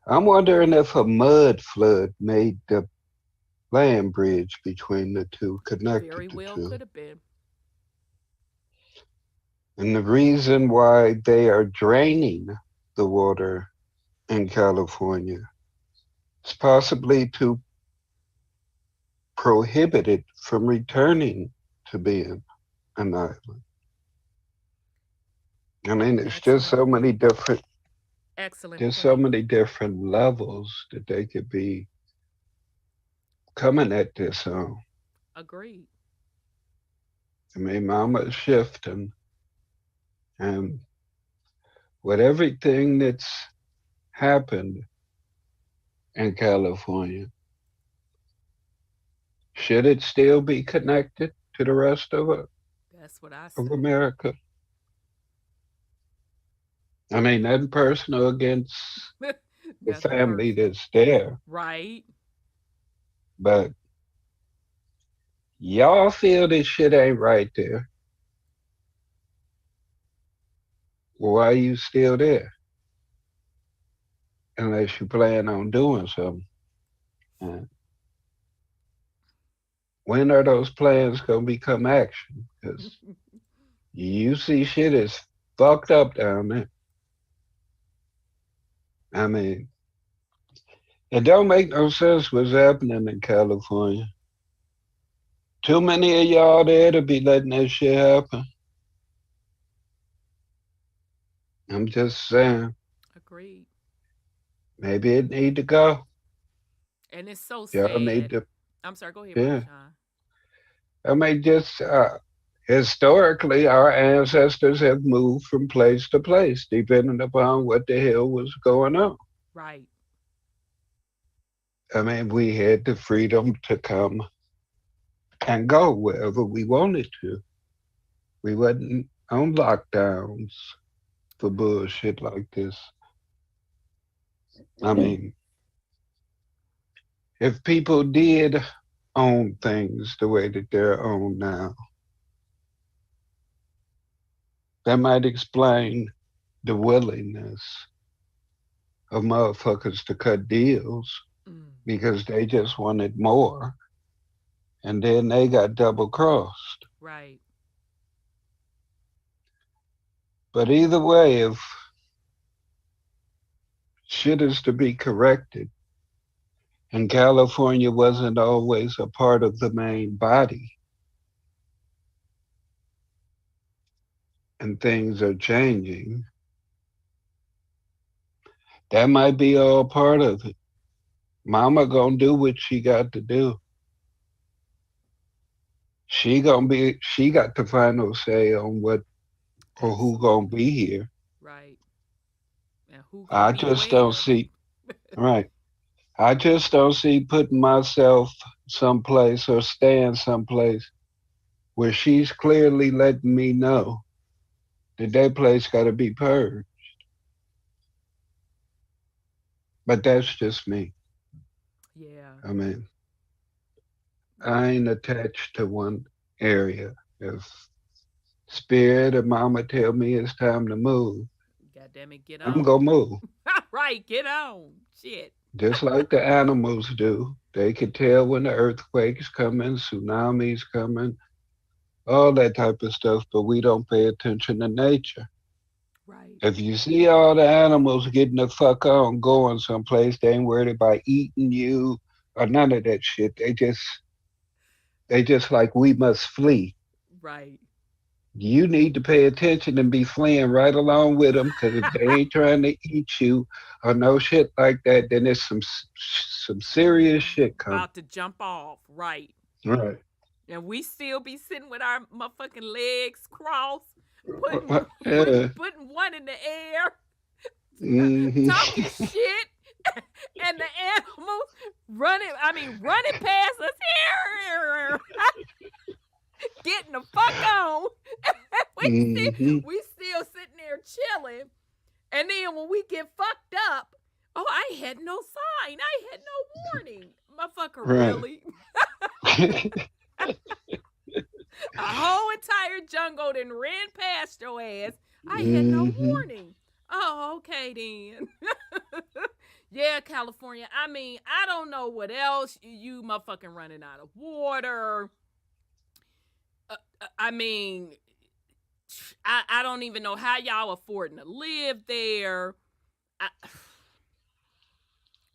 I'm wondering if a mud flood made the land bridge between the two, connected Very the well two. could have been. And the reason why they are draining the water in California is possibly to prohibit it from returning to being an island. I mean, it's just so many different, there's so many different levels that they could be coming at this on. Agreed. I mean, mama's shifting, and with everything that's happened in California, should it still be connected to the rest of it? That's what I say. Of America? I mean, nothing personal against the family that's there. Right. But y'all feel this shit ain't right there. Why are you still there? Unless you plan on doing something. When are those plans going to become action? Because you see shit is fucked up down there. I mean, it don't make no sense what's happening in California. Too many of y'all there to be letting that shit happen. I'm just saying. Agreed. Maybe it need to go. And it's so y'all sad. Need to, I'm sorry, go ahead, yeah. Sean. I mean, just historically, our ancestors have moved from place to place, depending upon what the hell was going on. Right. I mean, we had the freedom to come and go wherever we wanted to. We wasn't on lockdowns for bullshit like this. I mean, if people did own things the way that they're owned now, that might explain the willingness of motherfuckers to cut deals because they just wanted more and then they got double crossed. Right. But either way, if shit is to be corrected, and California wasn't always a part of the main body, and things are changing, that might be all part of it. Mama gonna do what she got to do. She got the final say on what or who gonna be here. Right. And who I gonna be just where? don't see right. I just don't see putting myself someplace or staying someplace where she's clearly letting me know that place got to be purged. But that's just me. Yeah. I mean, I ain't attached to one area. If Spirit or Mama tell me it's time to move, God damn it, get I'm on. gonna move. Right, get on. Shit. Just like the animals do. They can tell when the earthquake's coming, tsunamis coming, all that type of stuff, but we don't pay attention to nature. Right. If you see all the animals getting the fuck on, going someplace, they ain't worried about eating you or none of that shit. They just like, we must flee. Right. You need to pay attention and be fleeing right along with them, because if they ain't trying to eat you or no shit like that, then there's some serious shit coming. About to jump off. Right. Right. And we still be sitting with our motherfucking legs crossed, putting one in the air, talking shit, and the animals running past us here, getting the fuck on. we still sitting there chilling. And then when we get fucked up, oh, I had no sign. I had no warning. Motherfucker, really? A whole entire jungle then ran past your ass. I had no warning. Oh, okay then. Yeah, California. I mean, I don't know what else. You motherfucking running out of water. I mean, I don't even know how y'all affording to live there.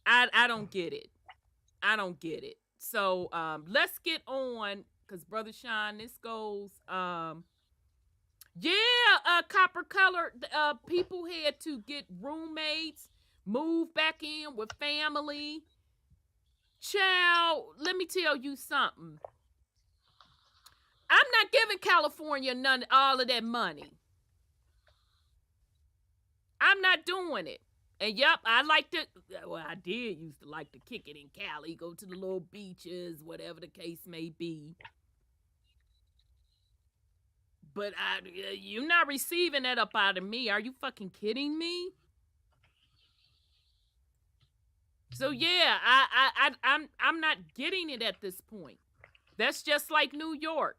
I don't get it. I don't get it. So let's get on, because Brother Sean, this goes copper color. People had to get roommates, move back in with family. Child, let me tell you something. I'm not giving California all of that money. I'm not doing it. And yep, I did used to like to kick it in Cali, go to the little beaches, whatever the case may be. But you're not receiving that up out of me. Are you fucking kidding me? So yeah, I'm not getting it at this point. That's just like New York.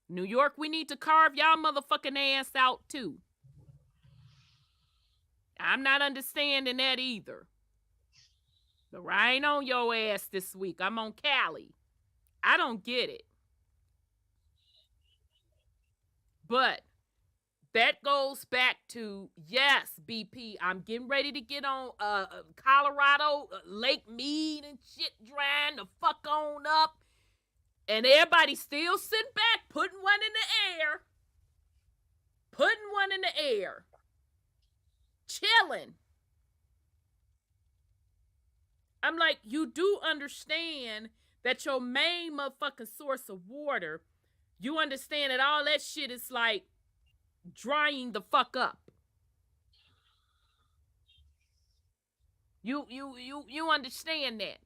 New York, we need to carve y'all motherfucking ass out too. I'm not understanding that either. But I ain't on your ass this week. I'm on Cali. I don't get it. But that goes back to, yes, BP, I'm getting ready to get on Colorado, Lake Mead and shit, drying the fuck on up. And everybody still sitting back, putting one in the air. Putting one in the air. Chilling. I'm like, you do understand that your main motherfucking source of water, you understand that all that shit is like drying the fuck up. You understand that.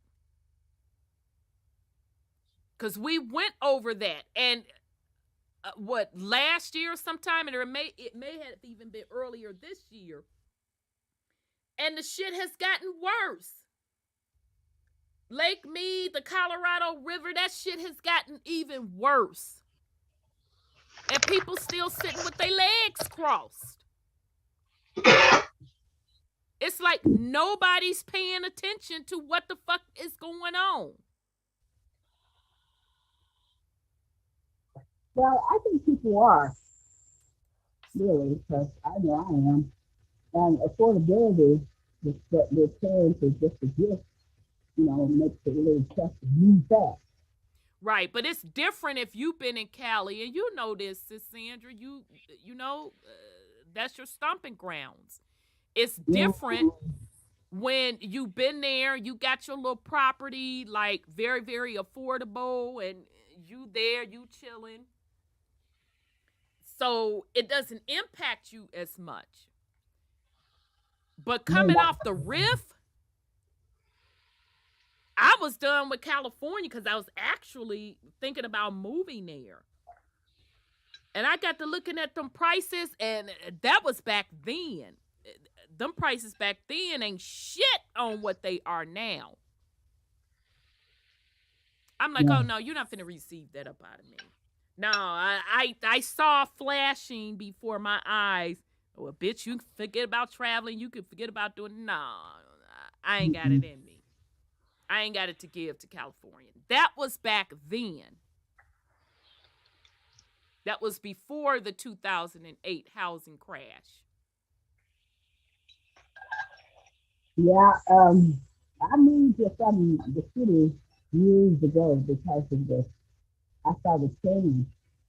because we went over that. And what, last year sometime, and it may have even been earlier this year, and the shit has gotten worse. Lake Mead, the Colorado River, that shit has gotten even worse. And people still sitting with their legs crossed. It's like nobody's paying attention to what the fuck is going on. Well, I think people are, really, because I know I am. And affordability, they're paying for just a gift, makes it a little tough to move fast. Right, but it's different if you've been in Cali, and you know this, Sis Sandra. You know, that's your stomping grounds. It's different when you've been there, you got your little property, like very, very affordable, and you there, you chilling. So it doesn't impact you as much. But coming off the riff, I was done with California because I was actually thinking about moving there. And I got to looking at them prices, and that was back then. Them prices back then ain't shit on what they are now. I'm like, oh no, you're not finna receive that up out of me. No, I saw flashing before my eyes. Well, bitch, you can forget about traveling. You can forget about doing. No, I ain't got it in me. I ain't got it to give to California. That was back then. That was before the 2008 housing crash. Yeah, I moved from the city years ago because of this. I saw the change.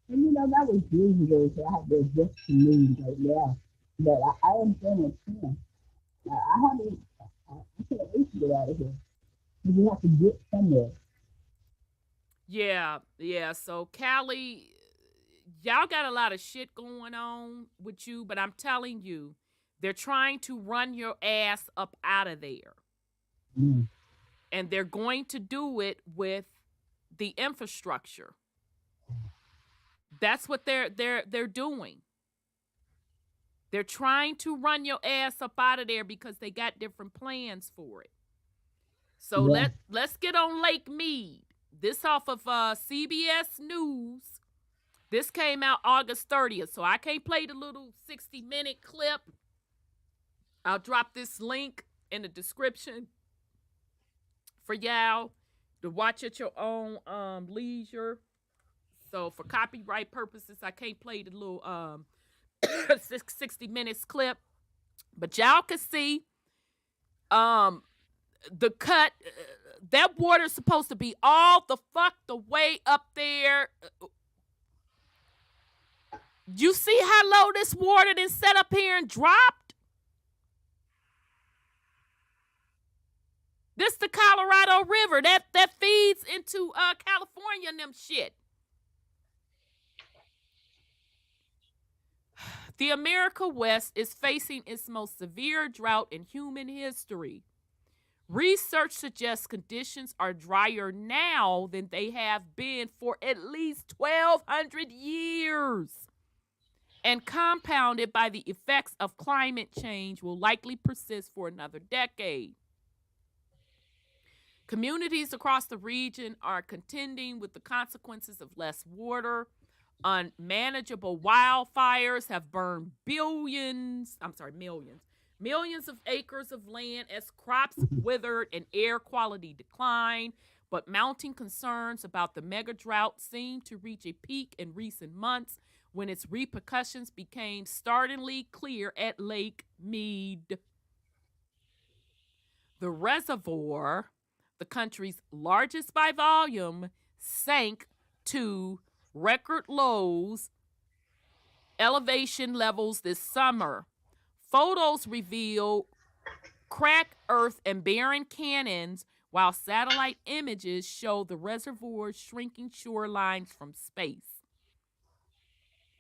And that was years ago, so I had to adjust to move right now. But I am saying it's fun. I can't wait to get out of here. You have to get somewhere. Yeah. So Cali, y'all got a lot of shit going on with you, but I'm telling you, they're trying to run your ass up out of there. And they're going to do it with the infrastructure. That's what they're doing. They're trying to run your ass up out of there because they got different plans for it. So let's get on Lake Mead. This off of CBS News. This came out August 30th, so I can't play the little 60-minute clip. I'll drop this link in the description for y'all to watch at your own leisure. So for copyright purposes, I can't play the little 60 minutes clip. But y'all can see the cut. That water's supposed to be all the way up there. You see how low this water then set up here and dropped? This the Colorado River that feeds into California and them shit. The America West is facing its most severe drought in human history. Research suggests conditions are drier now than they have been for at least 1,200 years. And compounded by the effects of climate change will likely persist for another decade. Communities across the region are contending with the consequences of less water. Unmanageable wildfires have burned millions of acres of land as crops withered and air quality declined. But mounting concerns about the mega drought seem to reach a peak in recent months when its repercussions became startlingly clear at Lake Mead. The reservoir, the country's largest by volume, sank to record lows elevation levels this summer. Photos reveal cracked earth and barren canyons, while satellite images show the reservoir's shrinking shorelines from space.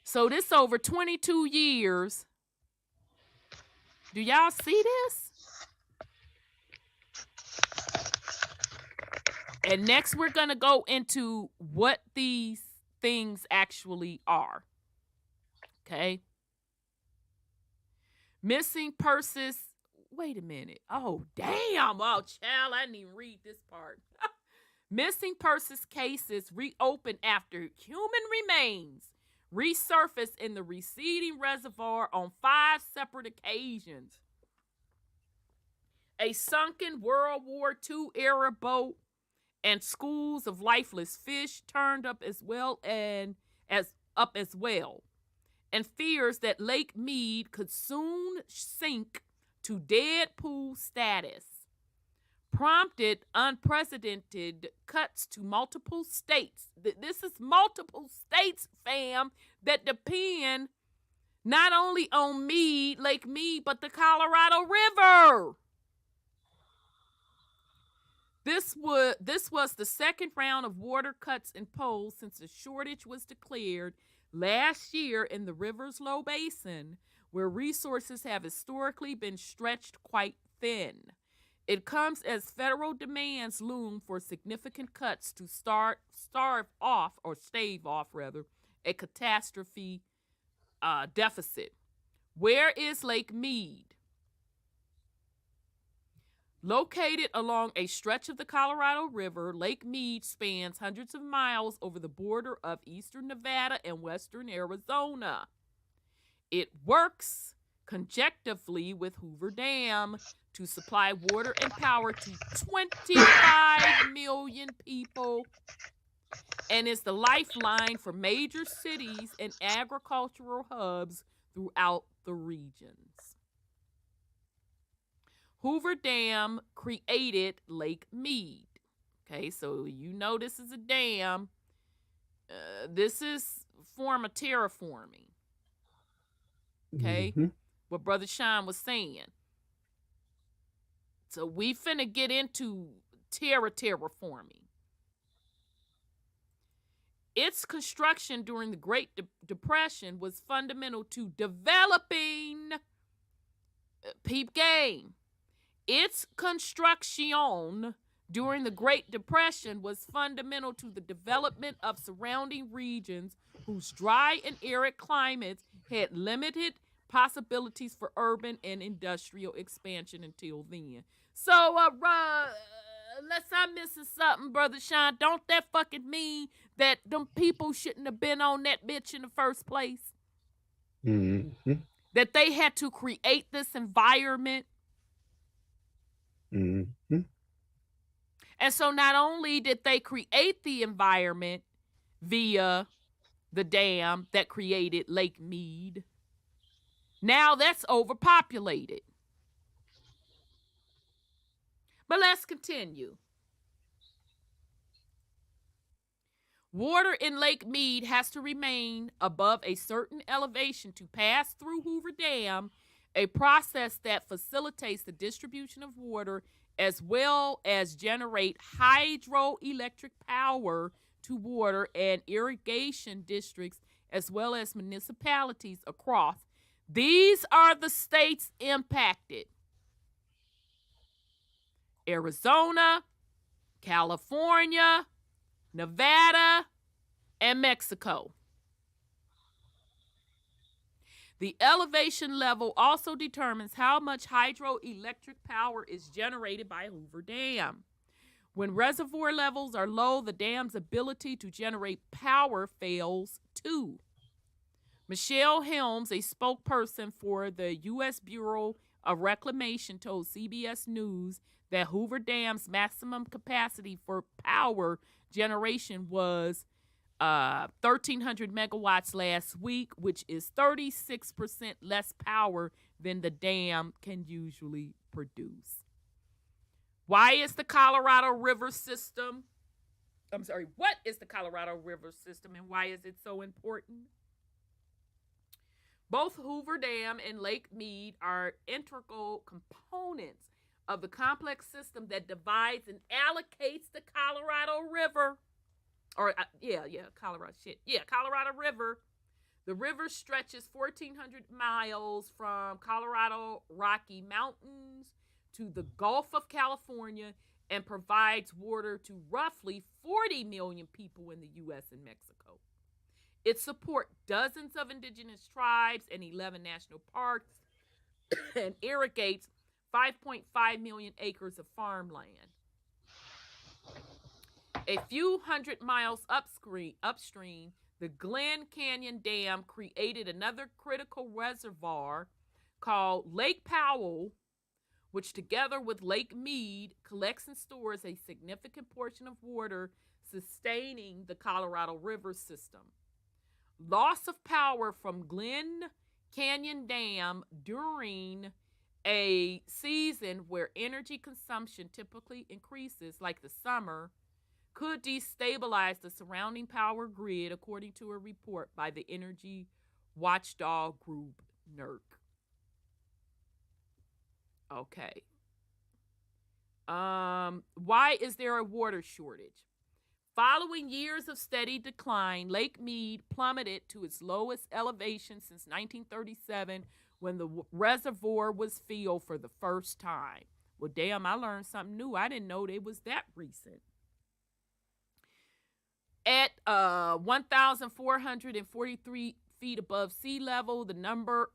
So this over 22 years. Do y'all see this? And next, we're going to go into what these things actually are. Okay. Missing persons. Wait a minute. Oh, damn. Oh, child, I didn't even read this part. Missing persons cases reopened after human remains resurfaced in the receding reservoir on 5 separate occasions. A sunken World War II era boat and schools of lifeless fish turned up as well, and fears that Lake Mead could soon sink to dead pool status prompted unprecedented cuts to multiple states. This is multiple states, fam, that depend not only on Mead, Lake Mead, but the Colorado River. This was the second round of water cuts imposed since a shortage was declared last year in the river's low basin, where resources have historically been stretched quite thin. It comes as federal demands loom for significant cuts to stave off a catastrophe deficit. Where is Lake Mead? Located along a stretch of the Colorado River, Lake Mead spans hundreds of miles over the border of eastern Nevada and western Arizona. It works conjunctively with Hoover Dam to supply water and power to 25 million people, and is the lifeline for major cities and agricultural hubs throughout the regions. Hoover Dam created Lake Mead. Okay, so you know this is a dam. This is form of terraforming. Okay, what Brother Sean was saying. So we finna get into terraforming. Its construction during the Great Depression was fundamental to developing peep game. Its construction during the Great Depression was fundamental to the development of surrounding regions whose dry and arid climates had limited possibilities for urban and industrial expansion until then. So, unless I'm missing something, Brother Sean, don't that fucking mean that them people shouldn't have been on that bitch in the first place? Mm-hmm. That they had to create this environment. Mm-hmm. And so not only did they create the environment via the dam that created Lake Mead, now that's overpopulated. But let's continue. Water in Lake Mead has to remain above a certain elevation to pass through Hoover Dam, a process that facilitates the distribution of water as well as generate hydroelectric power to water and irrigation districts as well as municipalities across. These are the states impacted: Arizona, California, Nevada, and Mexico. The elevation level also determines how much hydroelectric power is generated by Hoover Dam. When reservoir levels are low, the dam's ability to generate power fails too. Michelle Helms, a spokesperson for the U.S. Bureau of Reclamation, told CBS News that Hoover Dam's maximum capacity for power generation was 1,300 megawatts last week, which is 36% less power than the dam can usually produce. Why is the Colorado River system? What is the Colorado River system and why is it so important? Both Hoover Dam and Lake Mead are integral components of the complex system that divides and allocates the Colorado River. Colorado River. The river stretches 1,400 miles from Colorado Rocky Mountains to the Gulf of California and provides water to roughly 40 million people in the U.S. and Mexico. It supports dozens of indigenous tribes and 11 national parks and irrigates 5.5 million acres of farmland. A few hundred miles upstream, the Glen Canyon Dam created another critical reservoir called Lake Powell, which together with Lake Mead collects and stores a significant portion of water sustaining the Colorado River system. Loss of power from Glen Canyon Dam during a season where energy consumption typically increases, like the summer, could destabilize the surrounding power grid, according to a report by the energy watchdog group NERC. Okay. Why is there a water shortage? Following years of steady decline, Lake Mead plummeted to its lowest elevation since 1937 when the reservoir was filled for the first time. Well, damn, I learned something new. I didn't know it was that recent. At 1,443 feet above sea level, the number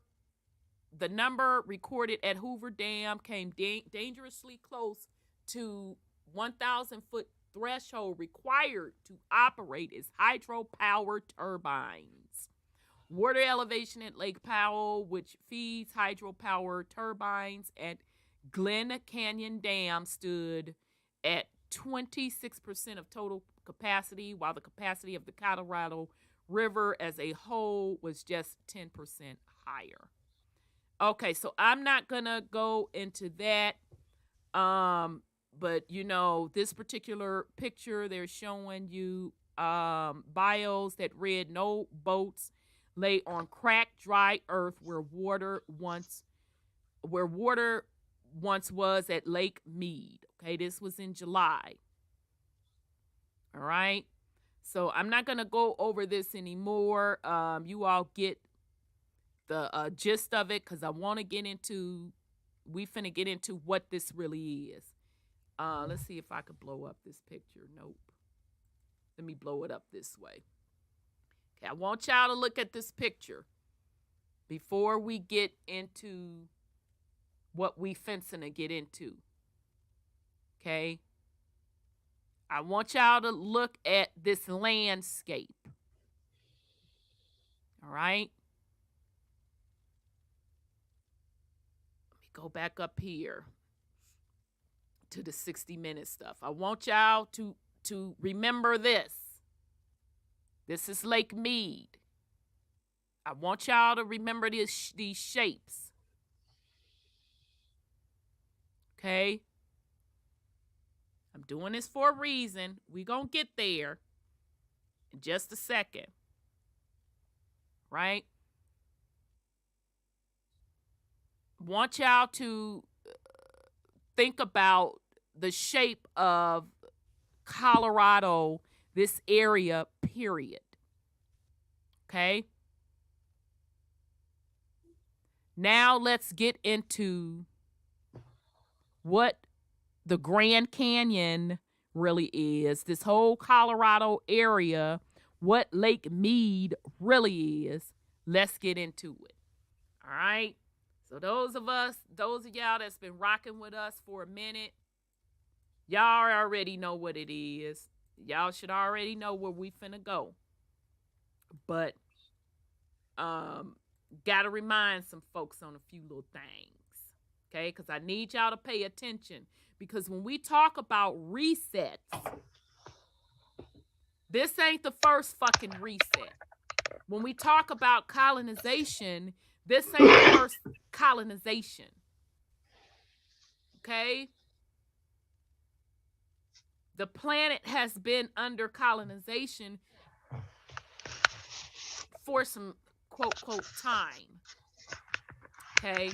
recorded at Hoover Dam came dangerously close to 1,000-foot threshold required to operate as hydropower turbines. Water elevation at Lake Powell, which feeds hydropower turbines at Glen Canyon Dam, stood at 26% of total capacity, while the capacity of the Colorado River as a whole was just 10% higher. Okay, so I'm not gonna go into that. But you know, this particular picture, they're showing you bios that read no boats lay on cracked, dry earth where water once was at Lake Mead. Okay, this was in July. All right. So I'm not gonna go over this anymore. You all get the gist of it, because I want to get into, we finna get into what this really is. Let's see if I could blow up this picture. Nope. Let me blow it up this way. Okay, I want y'all to look at this picture before we get into what we finna get into. Okay? I want y'all to look at this landscape. All right? Let me go back up here to the 60-minute stuff. I want y'all to remember this. This is Lake Mead. I want y'all to remember these shapes. Okay? I'm doing this for a reason. We're going to get there in just a second. Right? Want y'all to think about the shape of Colorado, this area, period. Okay? Now let's get into what the Grand Canyon really is. This whole Colorado area, what Lake Mead really is. Let's get into it. All right? So those of y'all that's been rocking with us for a minute, y'all already know what it is. Y'all should already know where we finna go. But gotta remind some folks on a few little things. Okay? Because I need y'all to pay attention. Because when we talk about resets, this ain't the first fucking reset. When we talk about colonization, this ain't the first colonization. Okay? The planet has been under colonization for some quote time. Okay?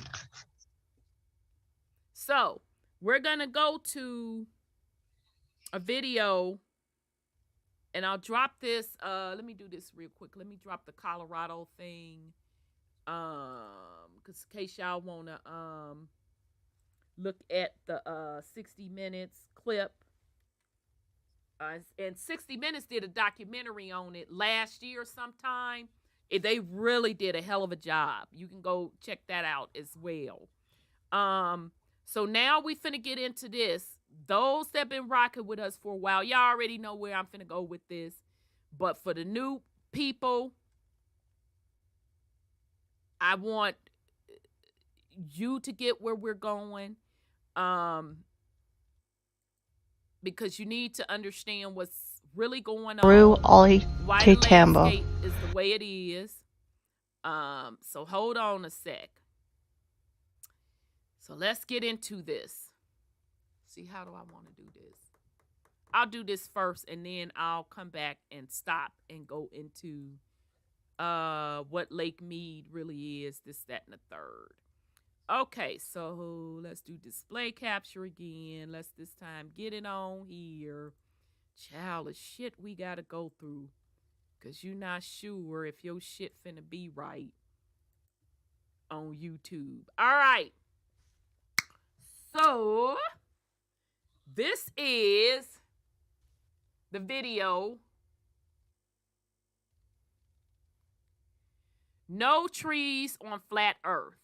So, we're going to go to a video, and I'll drop this. Let me do this real quick. Let me drop the Colorado thing. Because in case y'all want to look at the 60 Minutes clip. And 60 Minutes did a documentary on it last year sometime. They really did a hell of a job. You can go check that out as well. So now we finna get into this. Those that been rocking with us for a while, y'all already know where I'm finna go with this. But for the new people, I want you to get where we're going. Because you need to understand what's really going on. Why the landscape is the way it is. So hold on a sec. So let's get into this. See, how do I want to do this? I'll do this first, and then I'll come back and stop and go into what Lake Mead really is, this, that, and the third. Okay, so let's do display capture again. Let's this time get it on here. Child of shit we gotta go through, because you're not sure if your shit finna be right on YouTube. All right. So this is the video. No trees on flat earth.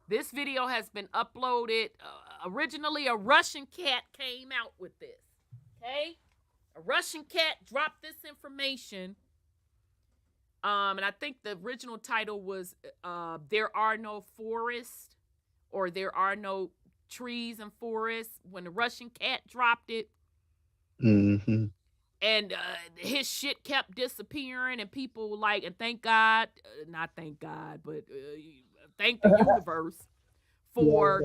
This video has been uploaded. Originally, a Russian cat came out with this. Okay? A Russian cat dropped this information. And I think the original title was There Are No Forests, or There Are No Trees and Forests, when the Russian cat dropped it. Mm-hmm. And his shit kept disappearing, and people like, and thank God, not thank God, but thank the universe for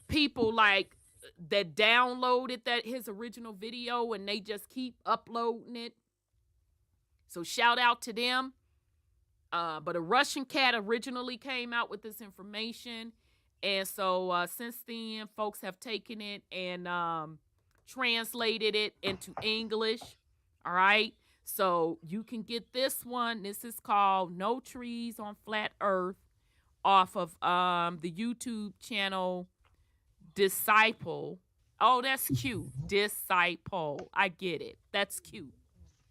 people like that downloaded his original video, and they just keep uploading it. So shout out to them. But a Russian cat originally came out with this information, and so since then, folks have taken it and translated it into English. All right, so you can get this one. This is called No Trees on Flat Earth, off of the YouTube channel Disciple. Oh, that's cute. Disciple. I get it. That's cute.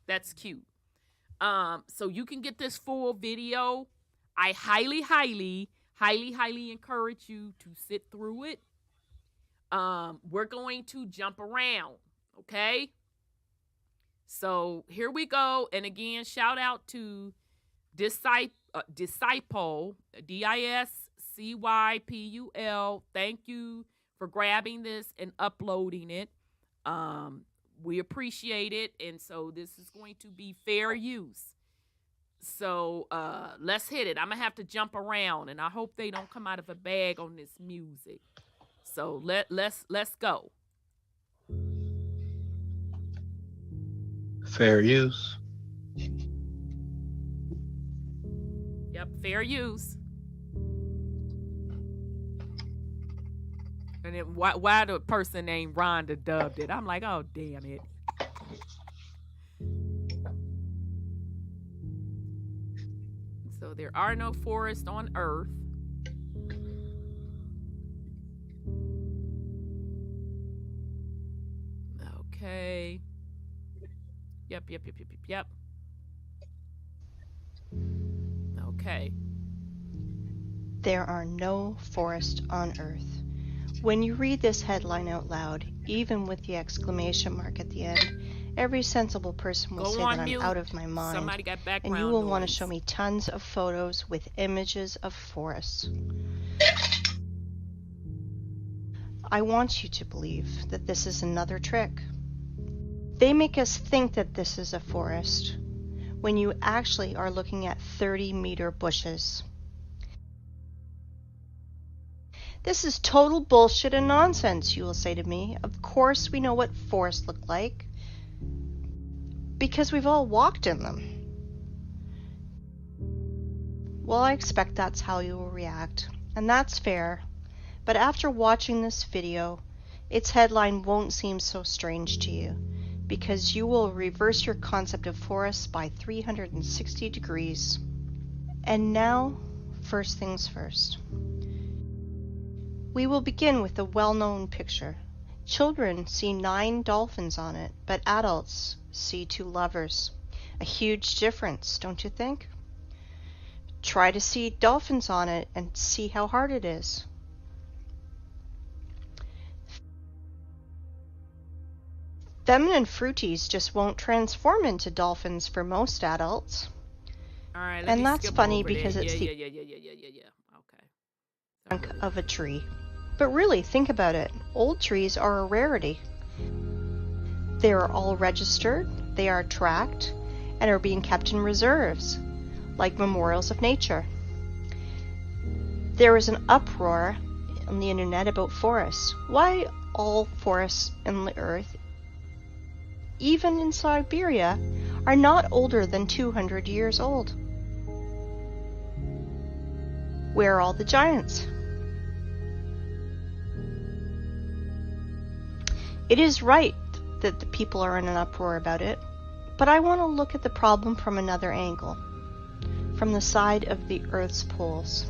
That's cute. So you can get this full video. I highly, highly, highly, highly encourage you to sit through it. We're going to jump around, okay? So here we go. And again, shout out to Disciple, DISCYPUL. Thank you for grabbing this and uploading it. We appreciate it. And so this is going to be fair use. So let's hit it. I'm going to have to jump around, and I hope they don't come out of a bag on this music. So let's go. Fair use. Yep, fair use. And then why the person named Rhonda dubbed it? I'm like, oh, damn it. So there are no forests on Earth. Okay. Yep. Okay. There are no forests on Earth. When you read this headline out loud, even with the exclamation mark at the end, every sensible person will say that I'm out of my mind. Somebody got background and you will want to noise. show me tons of photos with images of forests. I want you to believe that this is another trick. They make us think that this is a forest, when you actually are looking at 30-meter bushes. This is total bullshit and nonsense, you will say to me. Of course we know what forests look like, because we've all walked in them. Well, I expect that's how you will react, and that's fair. But after watching this video, its headline won't seem so strange to you, because you will reverse your concept of forests by 360 degrees. And now, first things first. We will begin with a well-known picture. Children see 9 dolphins on it, but adults see 2 lovers. A huge difference, don't you think? Try to see dolphins on it and see how hard it is. Feminine fruities just won't transform into dolphins for most adults. All right, And that's funny because that. it's the Okay. trunk of a tree. But really, think about it. Old trees are a rarity. They are all registered, they are tracked, and are being kept in reserves, like memorials of nature. There is an uproar on the internet about forests. Why all forests in the earth, even in Siberia, are not older than 200 years old? Where are all the giants? It is right that the people are in an uproar about it, but I want to look at the problem from another angle, from the side of the Earth's poles.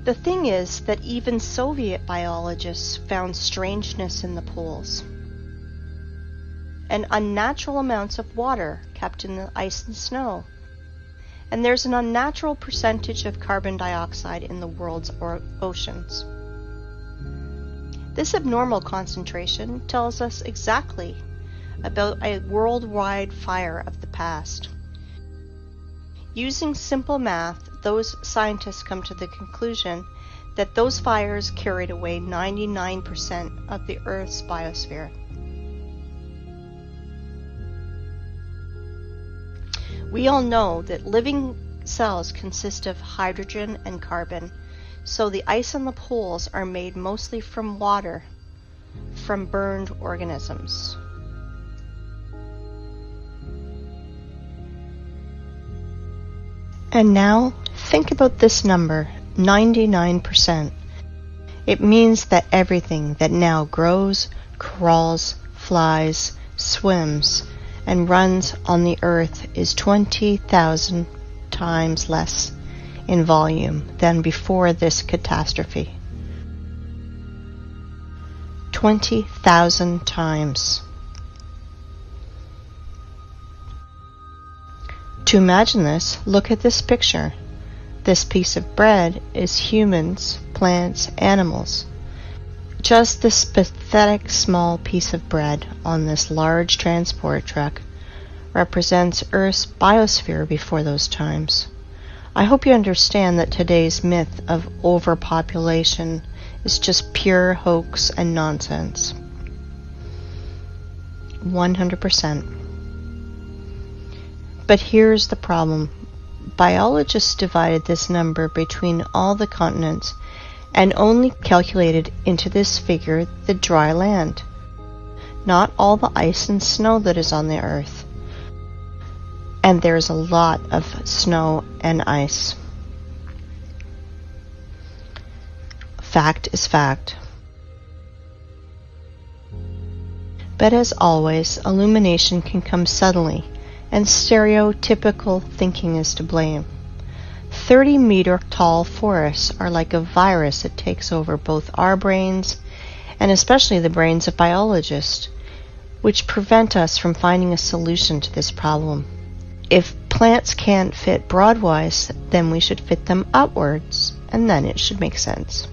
The thing is that even Soviet biologists found strangeness in the poles, and unnatural amounts of water kept in the ice and snow. And there's an unnatural percentage of carbon dioxide in the world's oceans. This abnormal concentration tells us exactly about a worldwide fire of the past. Using simple math, those scientists come to the conclusion that those fires carried away 99% of the Earth's biosphere. We all know that living cells consist of hydrogen and carbon, so the ice on the poles are made mostly from water, from burned organisms. And now, think about this number, 99%. It means that everything that now grows, crawls, flies, swims, and runs on the Earth is 20,000 times less in volume than before this catastrophe. 20,000 times. To imagine this, look at this picture. This piece of bread is humans, plants, animals. Just this pathetic small piece of bread on this large transport truck represents Earth's biosphere before those times. I hope you understand that today's myth of overpopulation is just pure hoax and nonsense. 100%. But here's the problem. Biologists divided this number between all the continents and only calculated into this figure the dry land, not all the ice and snow that is on the Earth. And there's a lot of snow and ice. Fact is fact. But as always, illumination can come suddenly, and stereotypical thinking is to blame. 30-meter tall forests are like a virus that takes over both our brains and especially the brains of biologists, which prevent us from finding a solution to this problem. If plants can't fit broadwise, then we should fit them upwards, and then it should make sense.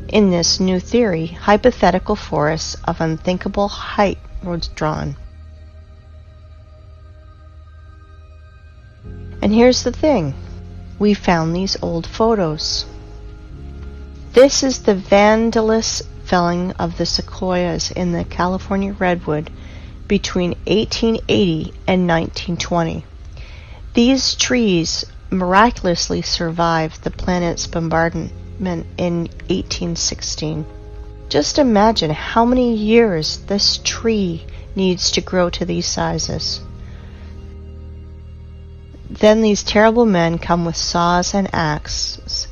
In this new theory, hypothetical forests of unthinkable height were drawn. And here's the thing. We found these old photos. This is the vandalous felling of the sequoias in the California redwood between 1880 and 1920. These trees miraculously survived the planet's bombardment in 1816. Just imagine how many years this tree needs to grow to these sizes. Then these terrible men come with saws and axes.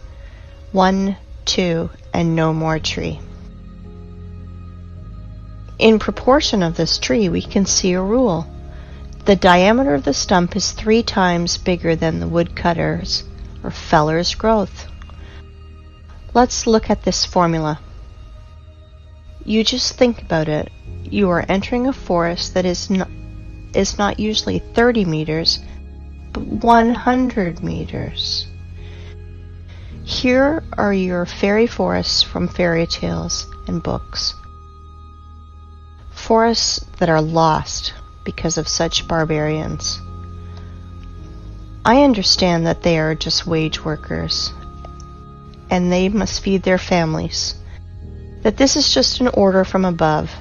1, 2, and no more tree. In proportion of this tree, we can see a rule. The diameter of the stump is 3 times bigger than the woodcutter's or feller's growth. Let's look at this formula. You just think about it. You are entering a forest that is not usually 30 meters, but 100 meters. Here are your fairy forests from fairy tales and books. Forests that are lost because of such barbarians. I understand that they are just wage workers, and they must feed their families. That this is just an order from above.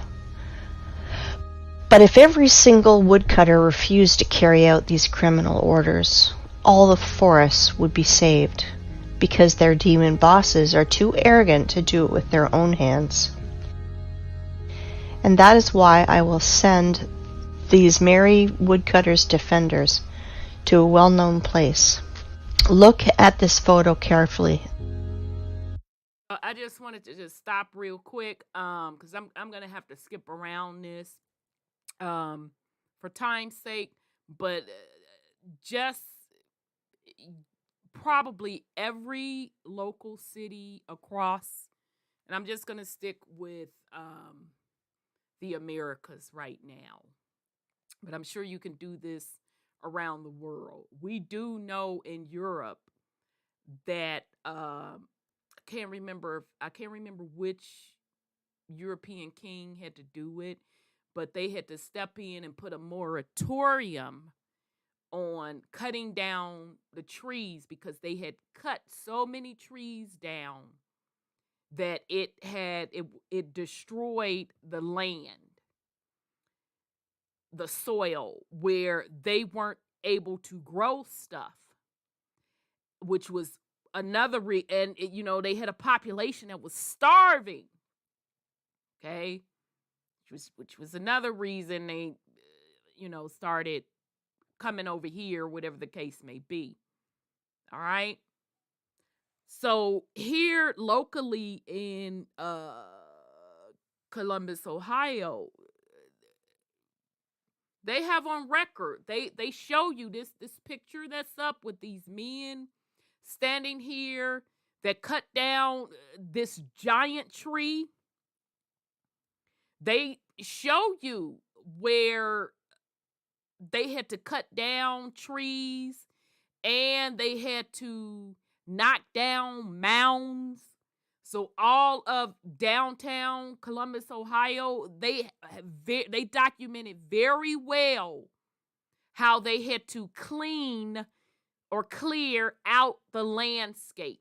But if every single woodcutter refused to carry out these criminal orders, all the forests would be saved, because their demon bosses are too arrogant to do it with their own hands. And that is why I will send these merry woodcutters defenders to a well-known place. Look at this photo carefully. I just wanted to just stop real quick, because I'm gonna have to skip around this, for time's sake. But just probably every local city across, and I'm just gonna stick with the Americas right now. But I'm sure you can do this around the world. We do know in Europe that I can't remember which European king had to do it, but they had to step in and put a moratorium on cutting down the trees because they had cut so many trees down that it destroyed the land, the soil, where they weren't able to grow stuff, which was another they had a population that was starving. Okay, which was another reason they started coming over here, whatever the case may be. All right. So here locally in Columbus, Ohio, they have on record, they show you this picture that's up with these men standing here that cut down this giant tree. They show you where they had to cut down trees and they had to knock down mounds. So all of downtown Columbus, Ohio, they documented very well how they had to clean or clear out the landscape,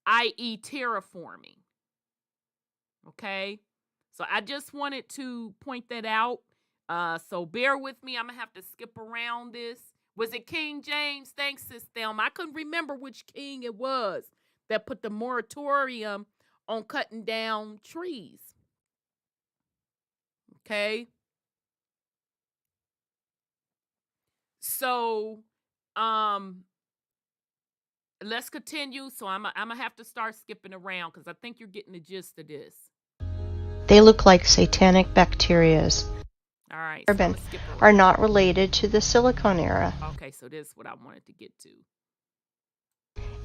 i.e. terraforming. Okay? So I just wanted to point that out. So bear with me. I'm going to have to skip around this. Was it King James? Thanks, Sis Thelma. I couldn't remember which king it was that put the moratorium on cutting down trees. Okay? So, let's continue. So I'm going to have to start skipping around because I think you're getting the gist of this. They look like satanic bacterias. All right. So are not related to the Silicon era. Okay, so this is what I wanted to get to.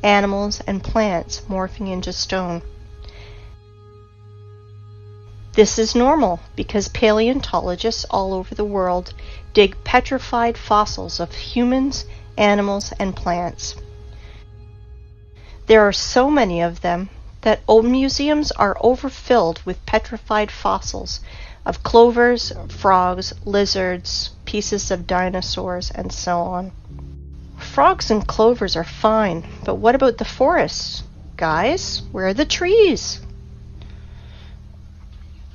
Animals and plants morphing into stone. This is normal because paleontologists all over the world dig petrified fossils of humans, animals, and plants. There are so many of them that old museums are overfilled with petrified fossils of clovers, frogs, lizards, pieces of dinosaurs, and so on. Frogs and clovers are fine, but what about the forests? Guys, where are the trees?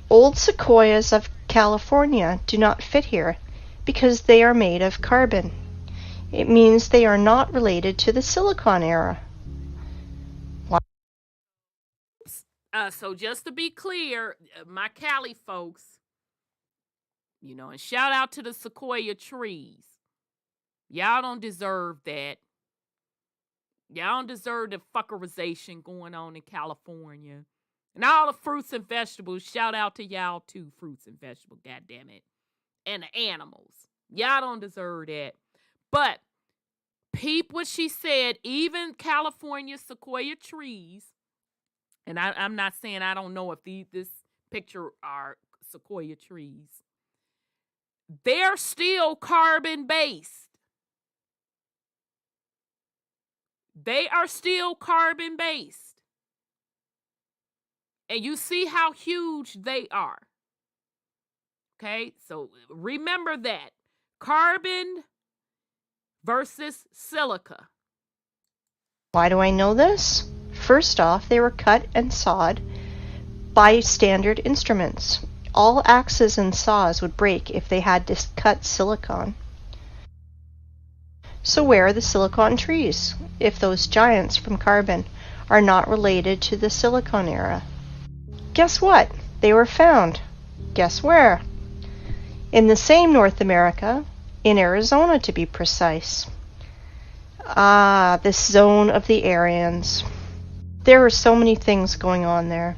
Old sequoias of California do not fit here because they are made of carbon. It means they are not related to the Silicon era. So just to be clear, my Cali folks, and shout out to the sequoia trees. Y'all don't deserve that. Y'all don't deserve the fuckerization going on in California. And all the fruits and vegetables, shout out to y'all too, fruits and vegetables, goddammit. And the animals. Y'all don't deserve that. But peep what she said, even California sequoia trees And I'm not saying I don't know if this picture are sequoia trees. They're still carbon-based. They are still carbon-based. And you see how huge they are. Okay, so remember that. Carbon versus silica. Why do I know this? First off, they were cut and sawed by standard instruments. All axes and saws would break if they had to cut silicon. So where are the silicon trees, if those giants from carbon are not related to the silicon era? Guess what? They were found. Guess where? In the same North America, in Arizona to be precise. Ah, this zone of the Aryans. There are so many things going on there.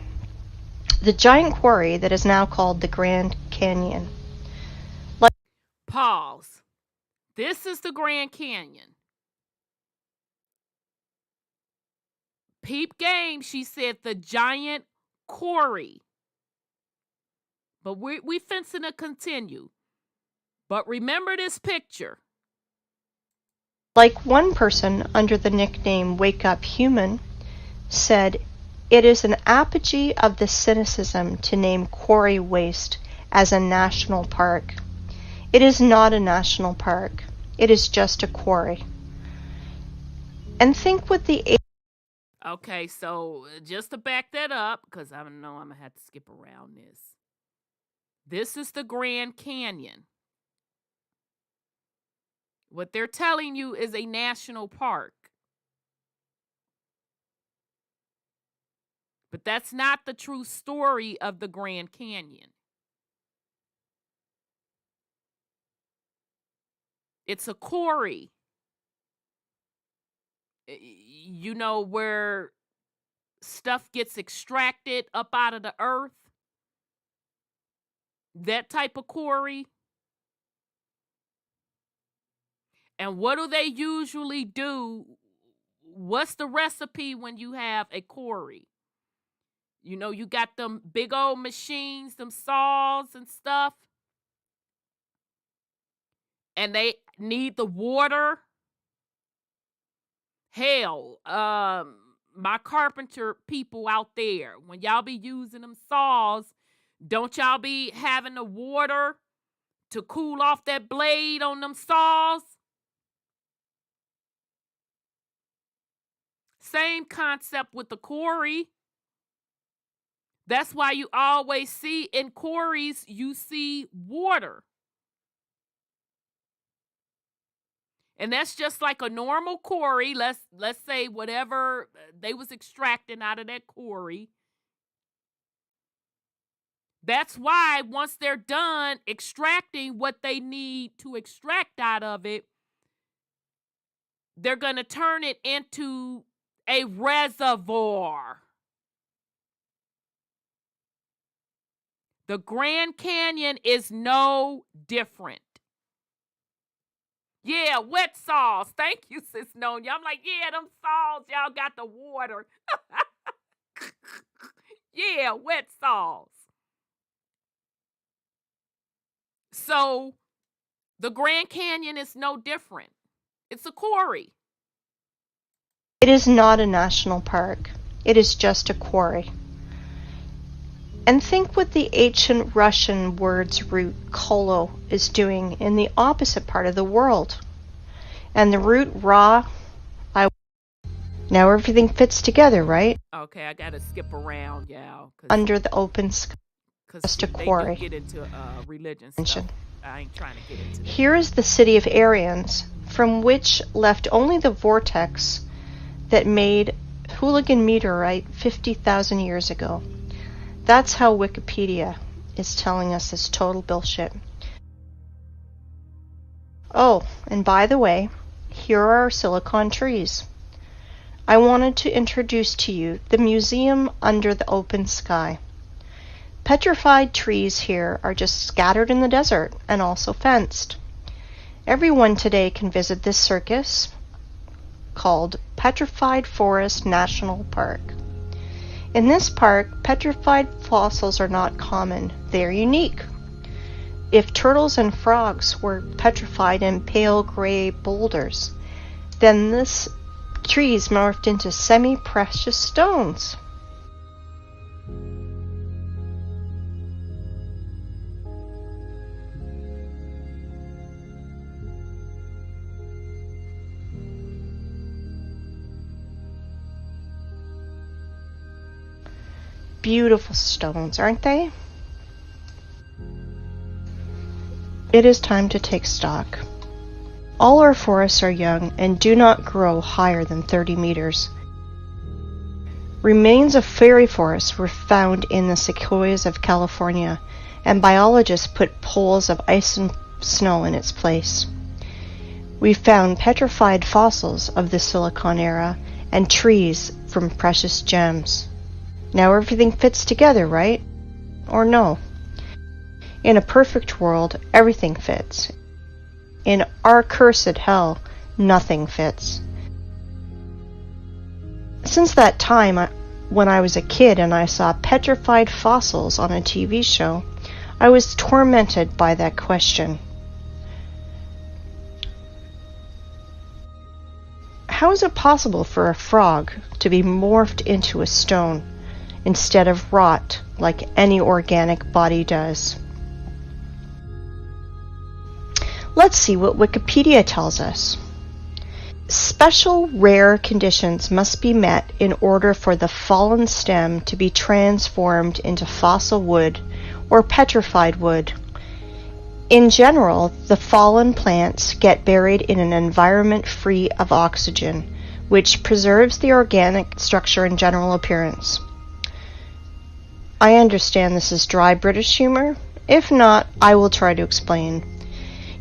The giant quarry that is now called the Grand Canyon. Pause. This is the Grand Canyon. Peep game, she said the giant quarry. But we fencing to continue. But remember this picture. Like one person under the nickname Wake Up Human said, it is an apogee of the cynicism to name Quarry Waste as a national park. It is not a national park. It is just a quarry. And think what the... Okay, so just to back that up, because I know I'm going to have to skip around this. This is the Grand Canyon. What they're telling you is a national park. But that's not the true story of the Grand Canyon. It's a quarry. You know, where stuff gets extracted up out of the earth. That type of quarry. And what do they usually do? What's the recipe when you have a quarry? You know, you got them big old machines, them saws and stuff. And they need the water. Hell, my carpenter people out there, when y'all be using them saws, don't y'all be having the water to cool off that blade on them saws? Same concept with the quarry. That's why you always see in quarries, you see water. And that's just like a normal quarry. Let's say whatever they was extracting out of that quarry. That's why once they're done extracting what they need to extract out of it, they're going to turn it into a reservoir. The Grand Canyon is no different. Yeah, wet saws. Thank you, Sis Nonya. I'm like, yeah, them saws, y'all got the water. Yeah, wet saws. So the Grand Canyon is no different. It's a quarry. It is not a national park. It is just a quarry. And think what the ancient Russian word's root kolo is doing in the opposite part of the world. And the root ra, now everything fits together, right? Okay, I gotta skip around, y'all. Under the open sky, just a quarry. Get into religion stuff. I ain't trying to get into that. Here is the city of Aryans, from which left only the vortex that made Hooligan meteorite 50,000 years ago. That's how Wikipedia is telling us this total bullshit. Oh, and by the way, here are our silicon trees. I wanted to introduce to you the museum under the open sky. Petrified trees here are just scattered in the desert and also fenced. Everyone today can visit this circus called Petrified Forest National Park. In this park, petrified fossils are not common. They are unique. If turtles and frogs were petrified in pale gray boulders, then this trees morphed into semi-precious stones. Beautiful stones, aren't they? It is time to take stock. All our forests are young and do not grow higher than 30 meters. Remains of fairy forests were found in the sequoias of California, and biologists put poles of ice and snow in its place. We found petrified fossils of the Silicon era and trees from precious gems. Now everything fits together, right? Or no? In a perfect world, everything fits. In our cursed hell, nothing fits. Since that time, when I was a kid and I saw petrified fossils on a TV show, I was tormented by that question. How is it possible for a frog to be morphed into a stone instead of rot like any organic body does? Let's see what Wikipedia tells us. Special rare conditions must be met in order for the fallen stem to be transformed into fossil wood or petrified wood. In general, the fallen plants get buried in an environment free of oxygen, which preserves the organic structure and general appearance. I understand this is dry British humor. If not, I will try to explain.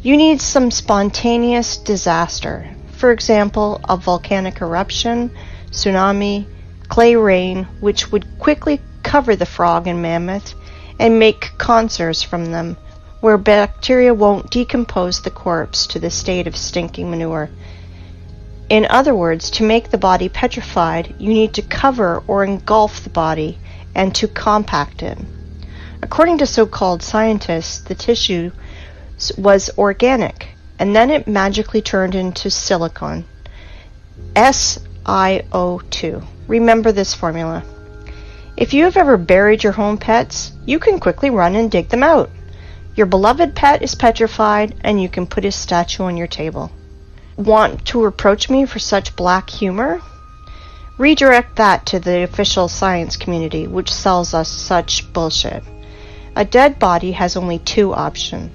You need some spontaneous disaster. For example, a volcanic eruption, tsunami, clay rain, which would quickly cover the frog and mammoth and make conserves from them, where bacteria won't decompose the corpse to the state of stinking manure. In other words, to make the body petrified, you need to cover or engulf the body and to compact it. According to so-called scientists, the tissue was organic, and then it magically turned into silicon. SiO2. Remember this formula. If you have ever buried your home pets, you can quickly run and dig them out. Your beloved pet is petrified, and you can put his statue on your table. Want to reproach me for such black humor? Redirect that to the official science community, which sells us such bullshit. A dead body has only two options.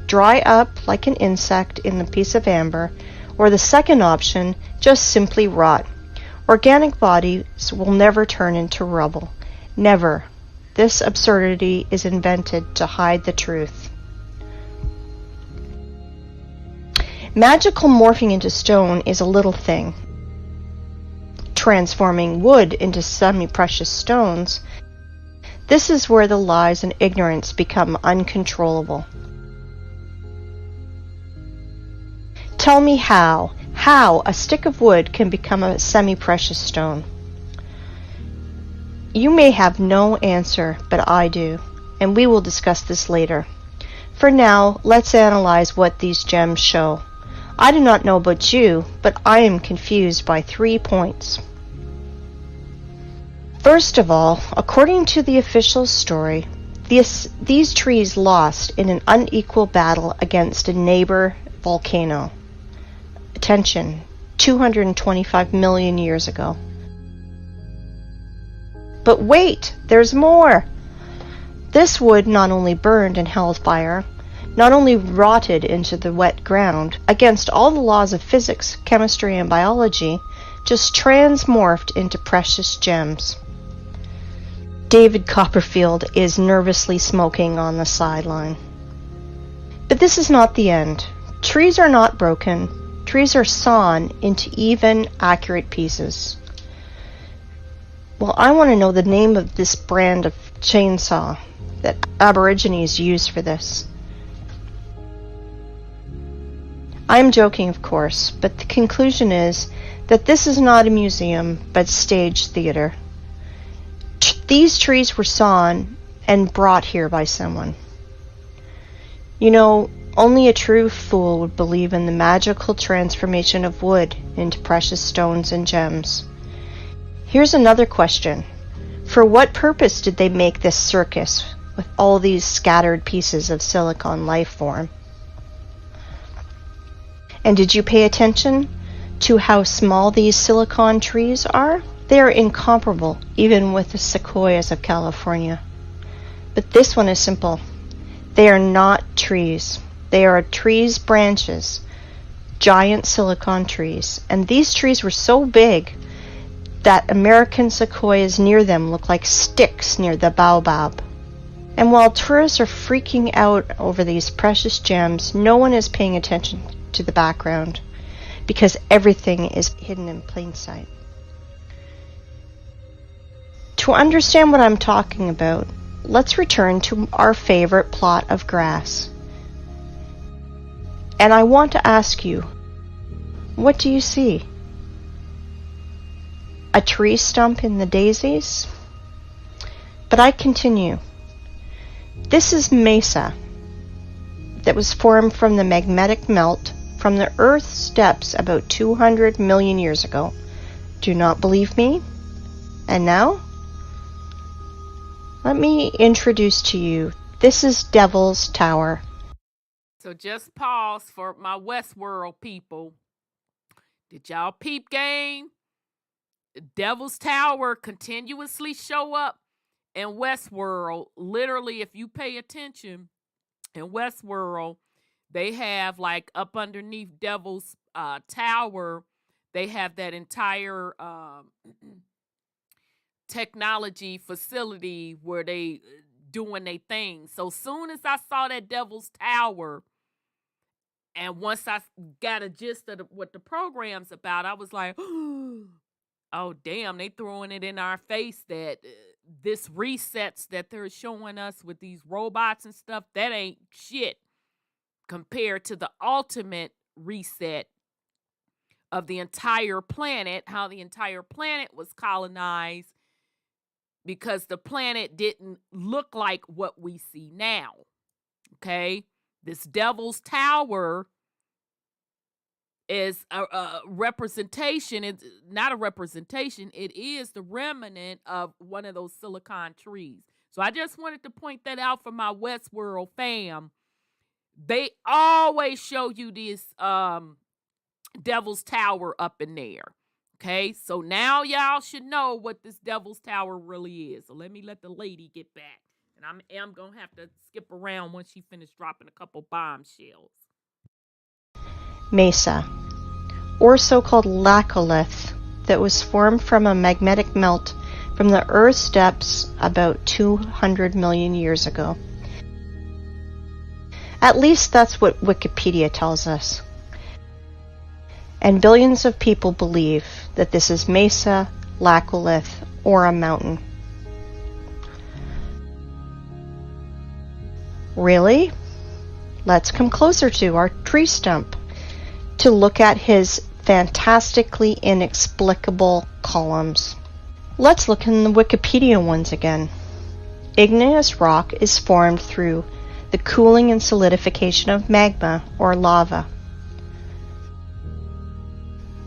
Dry up like an insect in a piece of amber, or the second option, just simply rot. Organic bodies will never turn into rubble. Never. This absurdity is invented to hide the truth. Magical morphing into stone is a little thing. Transforming wood into semi-precious stones, this is where the lies and ignorance become uncontrollable. Tell me how a stick of wood can become a semi-precious stone. You may have no answer, but I do, and we will discuss this later. For now, let's analyze what these gems show. I do not know about you, but I am confused by 3 points. First of all, according to the official story, these trees lost in an unequal battle against a neighbor volcano. Attention, 225 million years ago. But wait, there's more! This wood not only burned and held fire, not only rotted into the wet ground, against all the laws of physics, chemistry, and biology, just transmorphed into precious gems. David Copperfield is nervously smoking on the sideline. But this is not the end. Trees are not broken. Trees are sawn into even, accurate pieces. Well, I want to know the name of this brand of chainsaw that Aborigines use for this. I'm joking, of course, but the conclusion is that this is not a museum, but stage theater. These trees were sawn and brought here by someone. You know, only a true fool would believe in the magical transformation of wood into precious stones and gems. Here's another question. For what purpose did they make this circus with all these scattered pieces of silicon life form? And did you pay attention to how small these silicon trees are? They are incomparable, even with the sequoias of California. But this one is simple. They are not trees. They are trees' branches, giant silicon trees. And these trees were so big that American sequoias near them look like sticks near the baobab. And while tourists are freaking out over these precious gems, no one is paying attention to the background because everything is hidden in plain sight. To understand what I'm talking about, let's return to our favorite plot of grass. And I want to ask you, what do you see? A tree stump in the daisies? But I continue. This is mesa that was formed from the magnetic melt from the Earth's depths about 200 million years ago. Do not believe me? And now? Let me introduce to you, this is Devil's Tower. So just pause for my Westworld people. Did y'all peep game? Devil's Tower continuously show up in Westworld. Literally, if you pay attention, in Westworld, they have like up underneath Devil's Tower, they have that entire technology facility where they doing their thing. So soon as I saw that Devil's Tower, and once I got a gist of what the program's about, I was like, oh, damn, they throwing it in our face that this resets that they're showing us with these robots and stuff, that ain't shit compared to the ultimate reset of the entire planet, how the entire planet was colonized because the planet didn't look like what we see now. Okay? This Devil's Tower is a representation. It's not a representation. It is the remnant of one of those silicon trees. So I just wanted to point that out for my Westworld fam. They always show you this Devil's Tower up in there. Okay, so now y'all should know what this Devil's Tower really is. So let the lady get back. And I am going to have to skip around once she finished dropping a couple bombshells. Mesa, or so-called laccolith, that was formed from a magnetic melt from the Earth's depths about 200 million years ago. At least that's what Wikipedia tells us. And billions of people believe that this is Mesa, laccolith, or a mountain. Really? Let's come closer to our tree stump to look at his fantastically inexplicable columns. Let's look in the Wikipedia ones again. Igneous rock is formed through the cooling and solidification of magma or lava.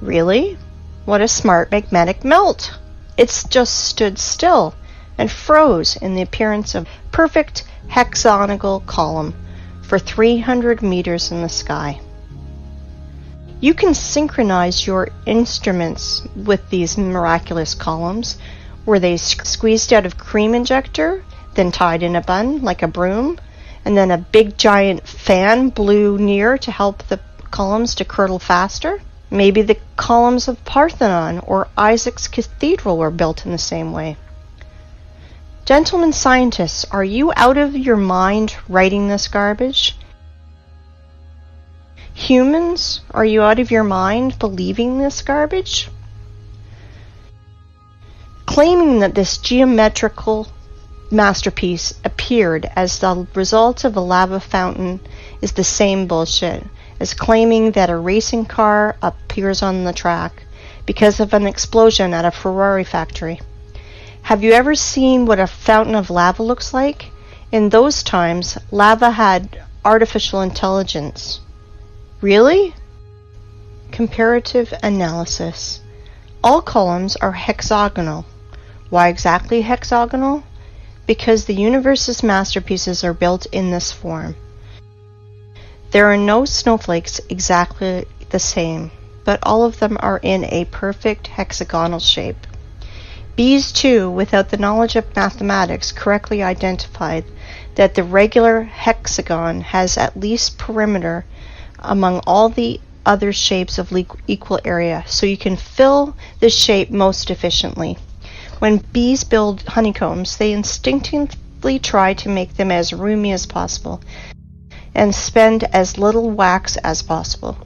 Really? What a smart magnetic melt! It's just stood still and froze in the appearance of perfect hexagonal column for 300 meters in the sky. You can synchronize your instruments with these miraculous columns. Were they squeezed out of cream injector, then tied in a bun like a broom, and then a big giant fan blew near to help the columns to curdle faster? Maybe the columns of Parthenon or Isaac's Cathedral were built in the same way. Gentlemen scientists, are you out of your mind writing this garbage? Humans, are you out of your mind believing this garbage? Claiming that this geometrical masterpiece appeared as the result of a lava fountain is the same bullshit as claiming that a racing car appears on the track because of an explosion at a Ferrari factory. Have you ever seen what a fountain of lava looks like? In those times, lava had artificial intelligence. Really? Comparative analysis. All columns are hexagonal. Why exactly hexagonal? Because the universe's masterpieces are built in this form. There are no snowflakes exactly the same, but all of them are in a perfect hexagonal shape. Bees, too, without the knowledge of mathematics, correctly identified that the regular hexagon has at least perimeter among all the other shapes of equal area, so you can fill the shape most efficiently. When bees build honeycombs, they instinctively try to make them as roomy as possible and spend as little wax as possible.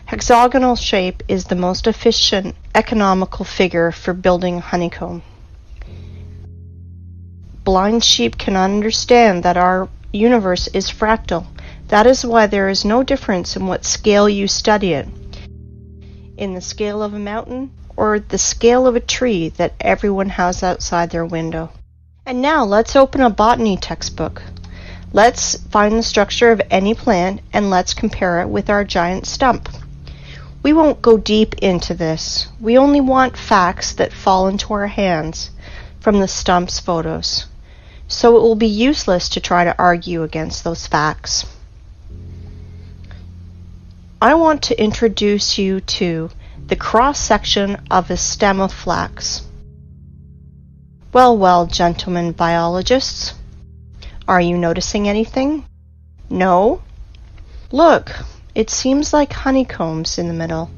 Hexagonal shape is the most efficient, economical figure for building honeycomb. Blind sheep cannot understand that our universe is fractal. That is why there is no difference in what scale you study it. In the scale of a mountain or the scale of a tree that everyone has outside their window. And now let's open a botany textbook. Let's find the structure of any plant and let's compare it with our giant stump. We won't go deep into this. We only want facts that fall into our hands from the stump's photos. So it will be useless to try to argue against those facts. I want to introduce you to the cross-section of a stem of flax. Well, gentlemen biologists, are you noticing anything? No? Look, it seems like honeycombs in the middle.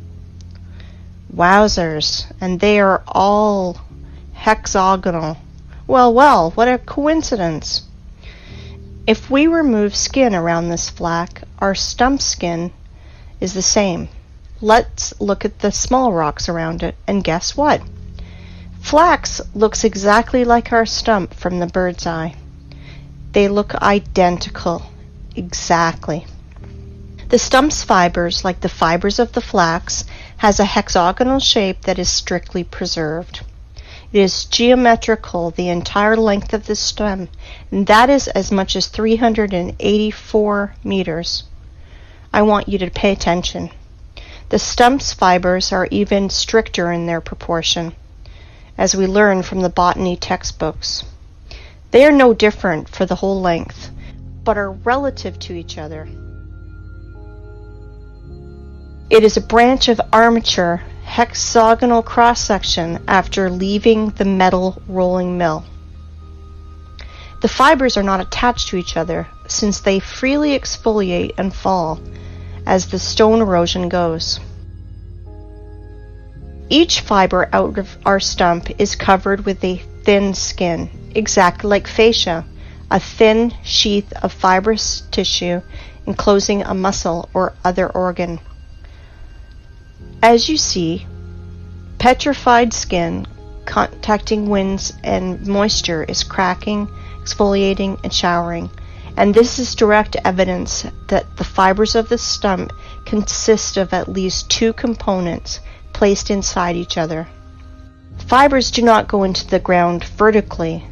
Wowzers, and they are all hexagonal. Well, what a coincidence. If we remove skin around this flax, our stump skin is the same. Let's look at the small rocks around it, and guess what? Flax looks exactly like our stump from the bird's eye. They look identical. Exactly. The stump's fibers, like the fibers of the flax, has a hexagonal shape that is strictly preserved. It is geometrical the entire length of the stem, and that is as much as 384 meters. I want you to pay attention. The stump's fibers are even stricter in their proportion, as we learn from the botany textbooks. They are no different for the whole length, but are relative to each other. It is a branch of armature hexagonal cross-section after leaving the metal rolling mill. The fibers are not attached to each other since they freely exfoliate and fall as the stone erosion goes. Each fiber out of our stump is covered with a thin skin, exactly like fascia, a thin sheath of fibrous tissue enclosing a muscle or other organ. As you see, petrified skin contacting winds and moisture is cracking, exfoliating, and showering, and this is direct evidence that the fibers of the stump consist of at least two components placed inside each other. Fibers do not go into the ground vertically.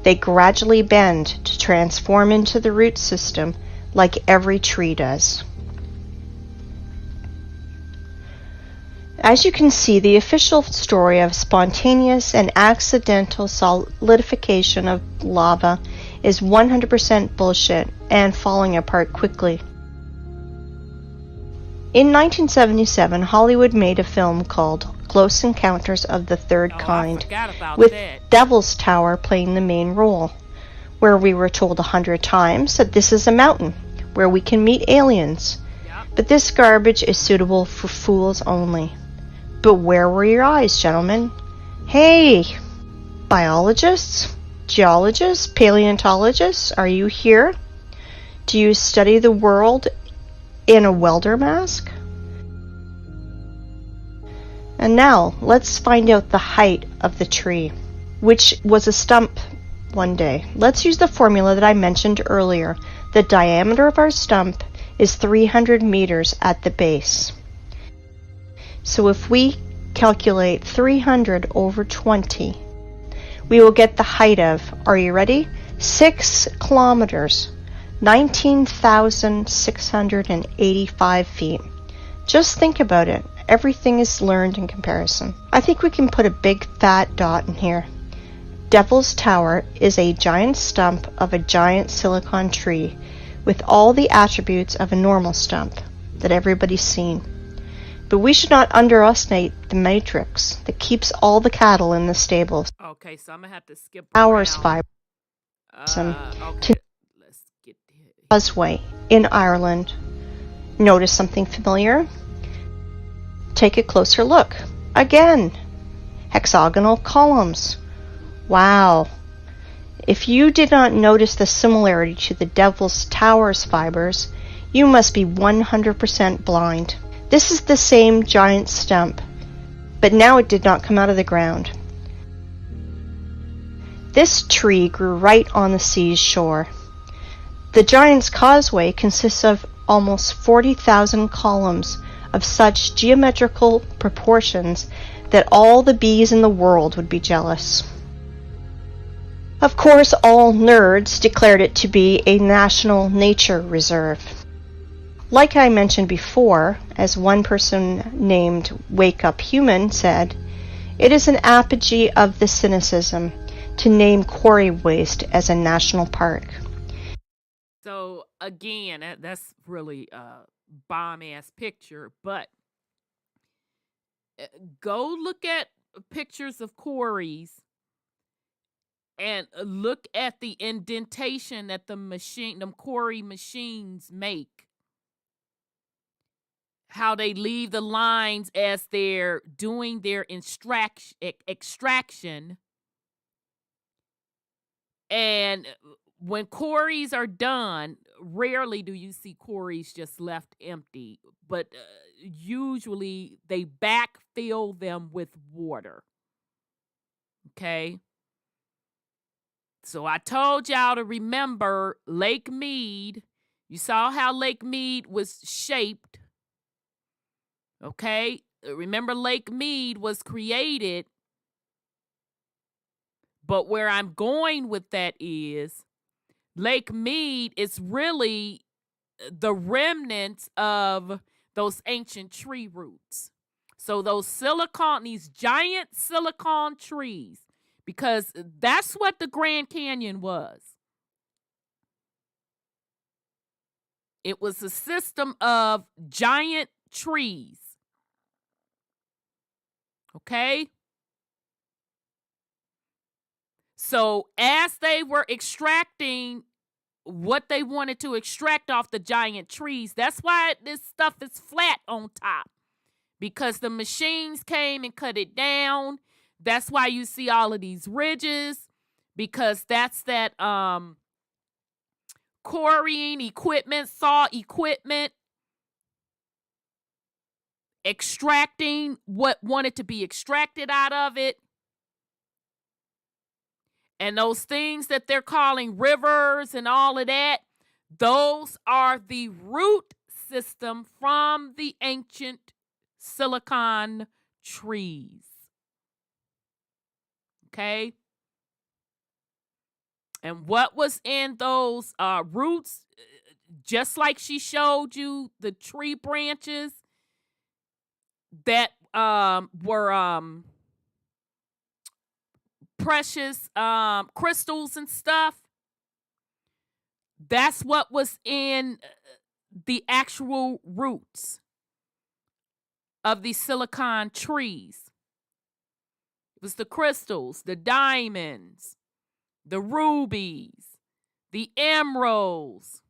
They gradually bend to transform into the root system like every tree does. As you can see, the official story of spontaneous and accidental solidification of lava is 100% bullshit and falling apart quickly. In 1977, Hollywood made a film called Close Encounters of the Third Kind, with Devil's Tower playing the main role, where we were told 100 times that this is a mountain where we can meet aliens. But this garbage is suitable for fools only. But where were your eyes, gentlemen? Hey, biologists, geologists, paleontologists, are you here? Do you study the world in a welder mask? And now, let's find out the height of the tree, which was a stump one day. Let's use the formula that I mentioned earlier. The diameter of our stump is 300 meters at the base. So if we calculate 300 over 20, we will get the height of, are you ready? 6 kilometers, 19,685 feet. Just think about it. Everything is learned in comparison. I think we can put a big fat dot in here. Devil's Tower is a giant stump of a giant silicon tree with all the attributes of a normal stump that everybody's seen. But we should not underestimate the matrix that keeps all the cattle in the stables. Okay, so I'm gonna have to skip Hours around. fiber Okay, let's get there. causeway in Ireland. Notice something familiar? Take a closer look. Again, hexagonal columns. Wow. If you did not notice the similarity to the Devil's Tower's fibers, you must be 100% blind. This is the same giant stump, but now it did not come out of the ground. This tree grew right on the sea's shore. The Giant's Causeway consists of almost 40,000 columns of such geometrical proportions that all the bees in the world would be jealous. Of course, all nerds declared it to be a national nature reserve. Like I mentioned before, as one person named Wake Up Human said, it is an apogee of the cynicism to name quarry waste as a national park. So again, that's really a bomb-ass picture, but go look at pictures of quarries and look at the indentation that them quarry machines make. How they leave the lines as they're doing their extraction. And when quarries are done, rarely do you see quarries just left empty, but usually they backfill them with water. Okay? So I told y'all to remember Lake Mead. You saw how Lake Mead was shaped. Okay? Remember Lake Mead was created. But where I'm going with that is Lake Mead is really the remnants of those ancient tree roots. So these giant silicon trees, because that's what the Grand Canyon was. It was a system of giant trees. Okay? So as they were extracting what they wanted to extract off the giant trees, that's why this stuff is flat on top. Because the machines came and cut it down. That's why you see all of these ridges. Because that's that quarrying equipment, saw equipment, extracting what wanted to be extracted out of it. And those things that they're calling rivers and all of that, those are the root system from the ancient silicon trees. Okay? And what was in those roots, just like she showed you, the tree branches that were precious crystals and stuff. That's what was in the actual roots of these silicon trees. It was the crystals, the diamonds, the rubies, the emeralds.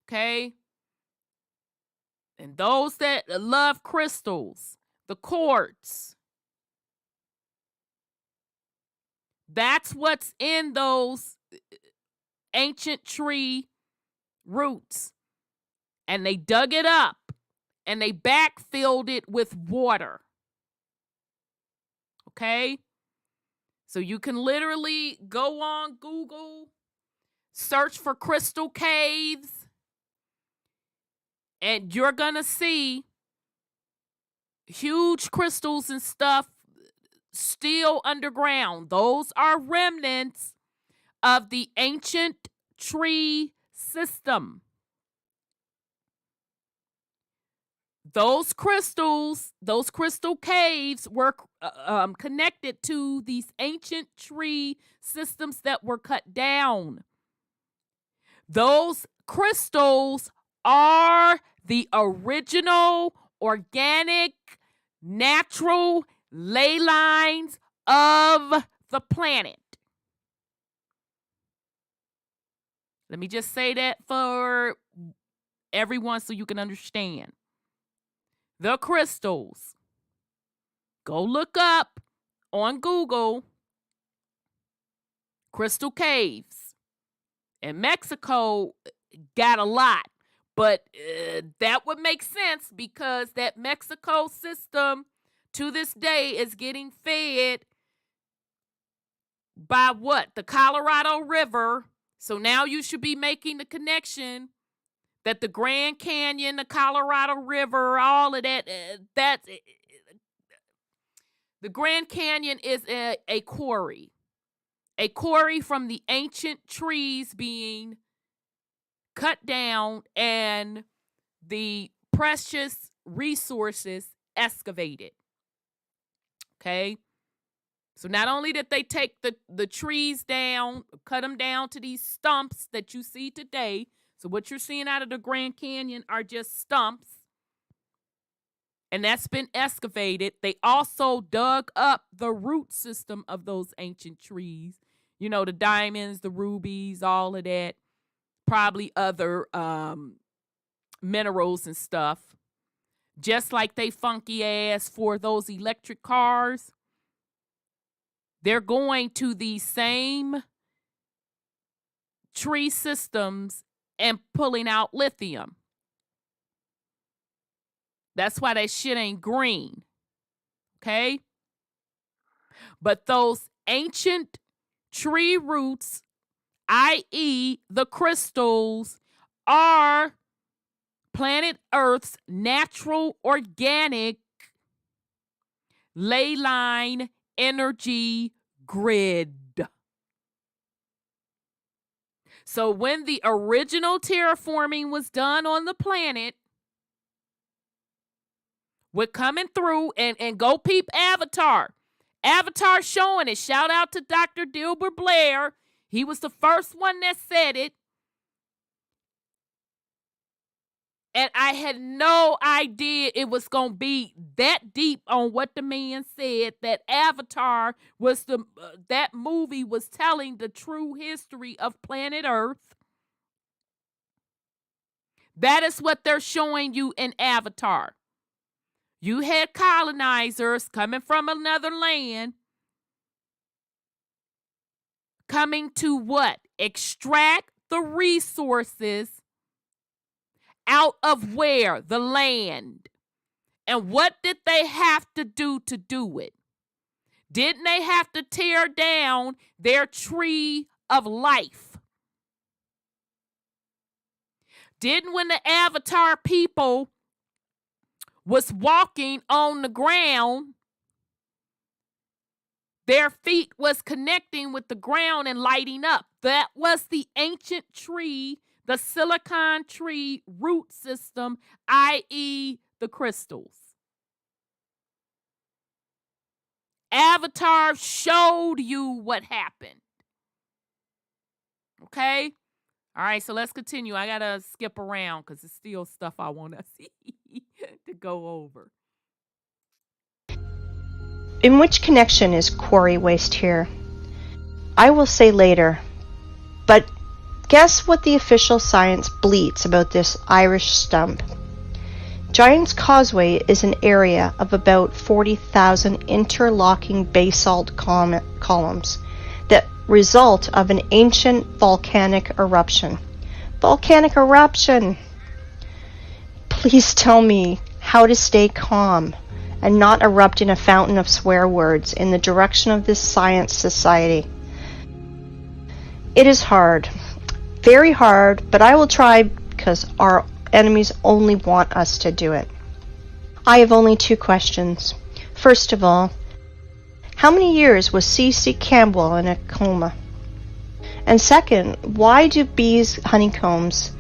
Okay? And those that love crystals, the quartz. That's what's in those ancient tree roots. And they dug it up and they backfilled it with water. Okay? So you can literally go on Google, search for crystal caves, and you're going to see huge crystals and stuff still underground. Those are remnants of the ancient tree system. Those crystal caves were connected to these ancient tree systems that were cut down. Those crystals are the original organic, natural ley lines of the planet. Let me just say that for everyone so you can understand. The crystals. Go look up on Google crystal caves. And Mexico got a lot, but that would make sense because that Mexico system to this day is getting fed by what? The Colorado River. So now you should be making the connection that the Grand Canyon, the Colorado River, all of that, the Grand Canyon is a quarry from the ancient trees being cut down and the precious resources excavated. Okay? So not only did they take the trees down, cut them down to these stumps that you see today. So what you're seeing out of the Grand Canyon are just stumps. And that's been excavated. They also dug up the root system of those ancient trees. You know, the diamonds, the rubies, all of that. Probably other minerals and stuff. Just like they funky ass for those electric cars. They're going to these same tree systems and pulling out lithium. That's why that shit ain't green. Okay? But those ancient tree roots, i.e. the crystals, are planet Earth's natural organic ley line energy grid. So when the original terraforming was done on the planet, we're coming through and go peep Avatar. Avatar showing it. Shout out to Dr. Dilbert Blair. He was the first one that said it. And I had no idea it was going to be that deep on what the man said, that Avatar was that movie was telling the true history of planet Earth. That is what they're showing you in Avatar. You had colonizers coming from another land, coming to what? Extract the resources out of where? The land. And what did they have to do it? Didn't they have to tear down their tree of life? Didn't when the Avatar people was walking on the ground, their feet was connecting with the ground and lighting up? That was the ancient tree, the silicon tree root system, i.e. the crystals. Avatar showed you what happened. Okay? All right, so let's continue. I got to skip around because it's still stuff I want to see to go over. In which connection is quarry waste here? I will say later, but guess what the official science bleats about this Irish stump? Giant's Causeway is an area of about 40,000 interlocking basalt columns that result of an ancient volcanic eruption. Volcanic eruption! Please tell me how to stay calm and not erupt in a fountain of swear words in the direction of this science society. It is hard. Very hard, but I will try because our enemies only want us to do it. I have only two questions. First of all, How many years was C.C. Campbell in a coma? And second, why do bees' honeycombs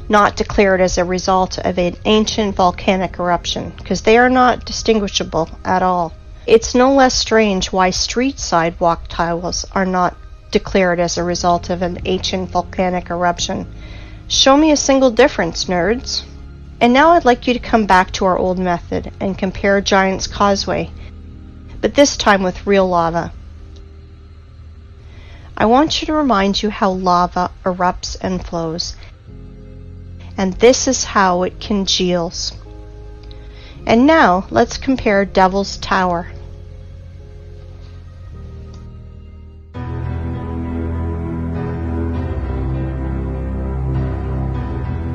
not declared as a result of an ancient volcanic eruption? Because they are not distinguishable at all. It's no less strange why street sidewalk tiles are not declared as a result of an ancient volcanic eruption. Show me a single difference, nerds. And now I'd like you to come back to our old method and compare Giant's Causeway, but this time with real lava. I want you to remind you how lava erupts and flows, and this is how it congeals. And now let's compare Devil's Tower.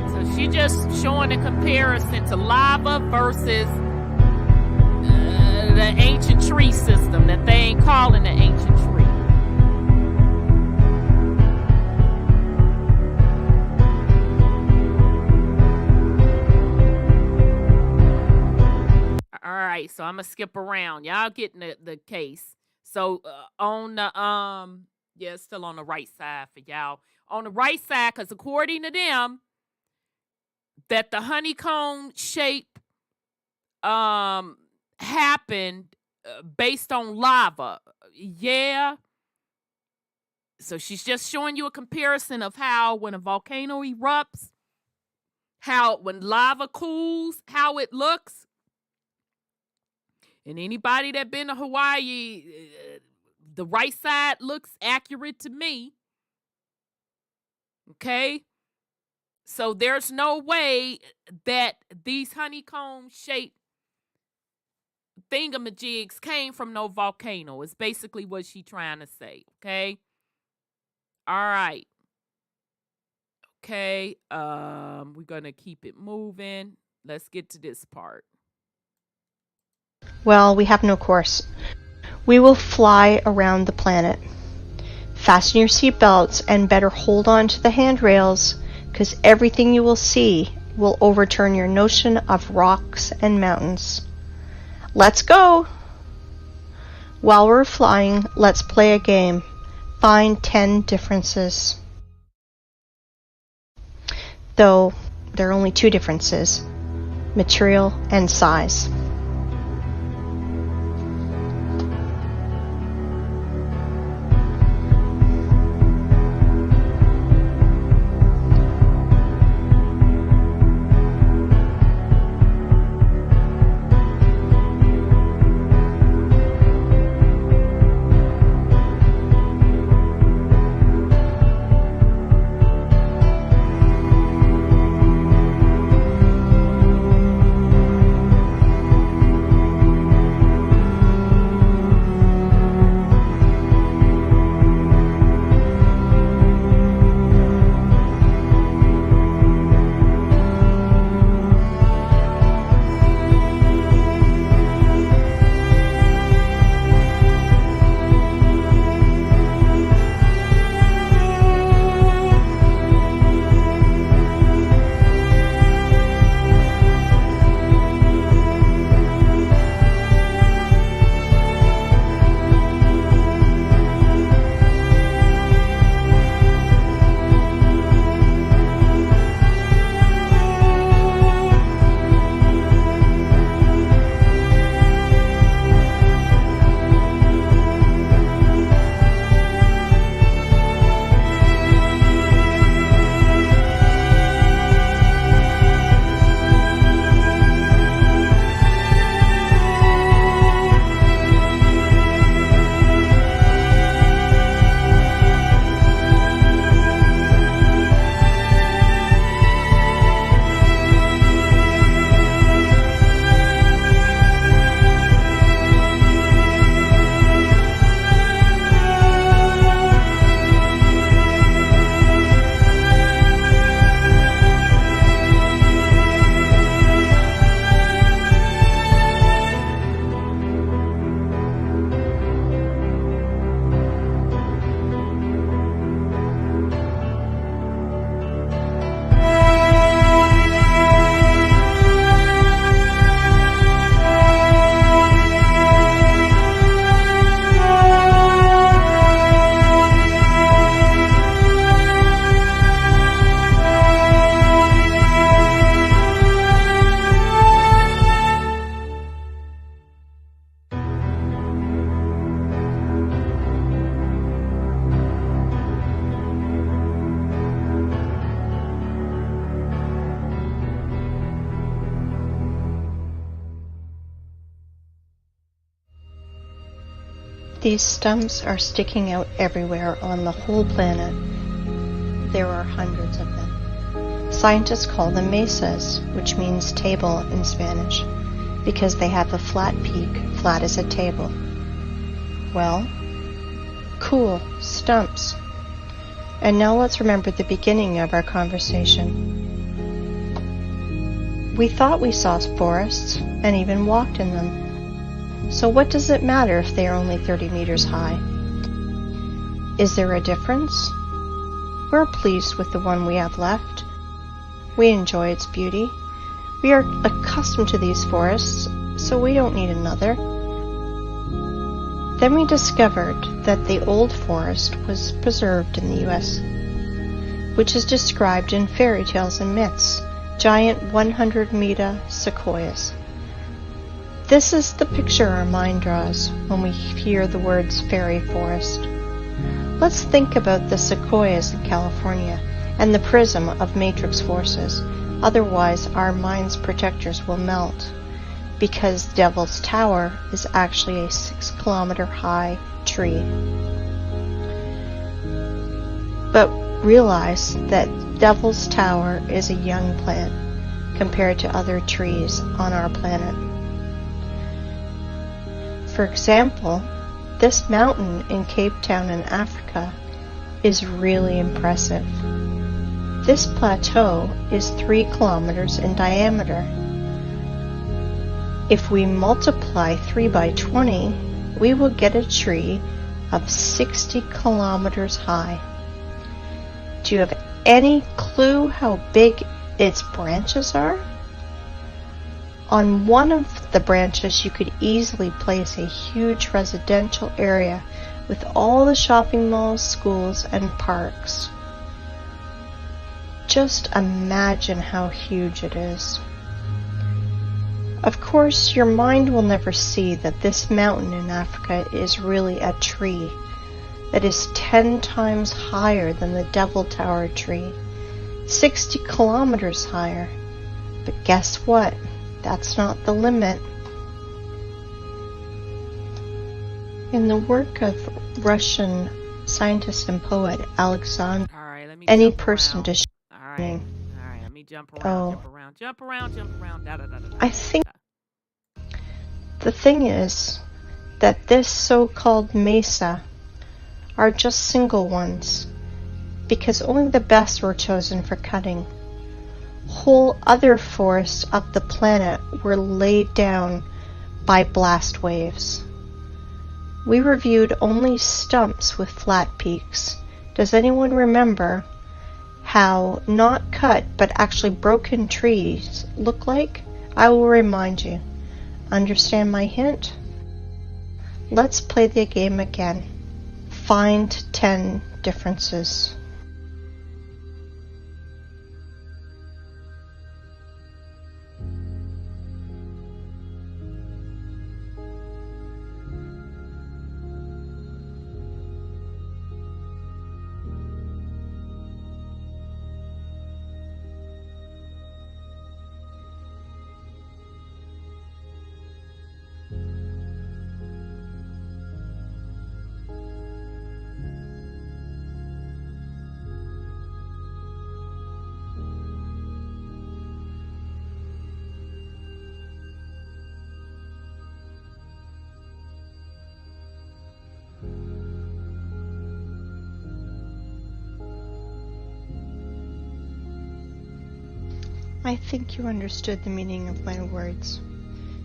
So she just showing a comparison to lava versus the ancient tree system that they ain't calling the ancient tree. All right, so I'm gonna skip around. Y'all getting the case. So on the yeah, it's still on the right side for y'all. On the right side, because according to them, that the honeycomb shape happened based on lava. Yeah. So she's just showing you a comparison of how when a volcano erupts, how when lava cools, how it looks. And anybody that been to Hawaii, the right side looks accurate to me. Okay? So there's no way that these honeycomb-shaped thingamajigs came from no volcano. It's basically what she's trying to say, okay? All right. Okay, we're going to keep it moving. Let's get to this part. Well, we have no course. We will fly around the planet. Fasten your seatbelts and better hold on to the handrails, because everything you will see will overturn your notion of rocks and mountains. Let's go! While we're flying, let's play a game. Find 10 differences. Though there are only 2 differences: material and size. These stumps are sticking out everywhere on the whole planet. There are hundreds of them. Scientists call them mesas, which means table in Spanish, because they have a flat peak, flat as a table. Well, cool, stumps. And now let's remember the beginning of our conversation. We thought we saw forests and even walked in them. So what does it matter if they are only 30 meters high? Is there a difference? We're pleased with the one we have left. We enjoy its beauty. We are accustomed to these forests, so we don't need another. Then we discovered that the old forest was preserved in the U.S., which is described in fairy tales and myths, giant 100-meter sequoias. This is the picture our mind draws when we hear the words fairy forest. Let's think about the sequoias in California and the prism of matrix forces. Otherwise, our mind's protectors will melt, because Devil's Tower is actually a 6-kilometer high tree. But realize that Devil's Tower is a young plant compared to other trees on our planet. For example, this mountain in Cape Town in Africa is really impressive. This plateau is 3 kilometers in diameter. If we multiply 3 by 20, we will get a tree of 60 kilometers high. Do you have any clue how big its branches are? On one of the branches, you could easily place a huge residential area with all the shopping malls, schools, and parks. Just imagine how huge it is. Of course, your mind will never see that this mountain in Africa is really a tree that is 10 times higher than the Devil Tower tree, 60 kilometers higher. But guess what? That's not the limit. In the work of Russian scientist and poet Alexander, any person describing. All right, let me jump around, jump around. Da, da, da, da, da. I think the thing is that this so-called mesa are just single ones, because only the best were chosen for cutting. Whole other forests of the planet were laid down by blast waves. We reviewed only stumps with flat peaks. Does anyone remember how not cut but actually broken trees look like? I will remind you. Understand my hint? Let's play the game again. Find 10 differences. I think you understood the meaning of my words.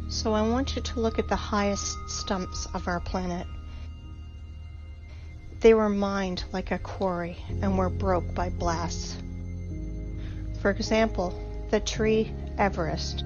So I want you to look at the highest stumps of our planet. They were mined like a quarry and were broke by blasts. For example, the tree Everest.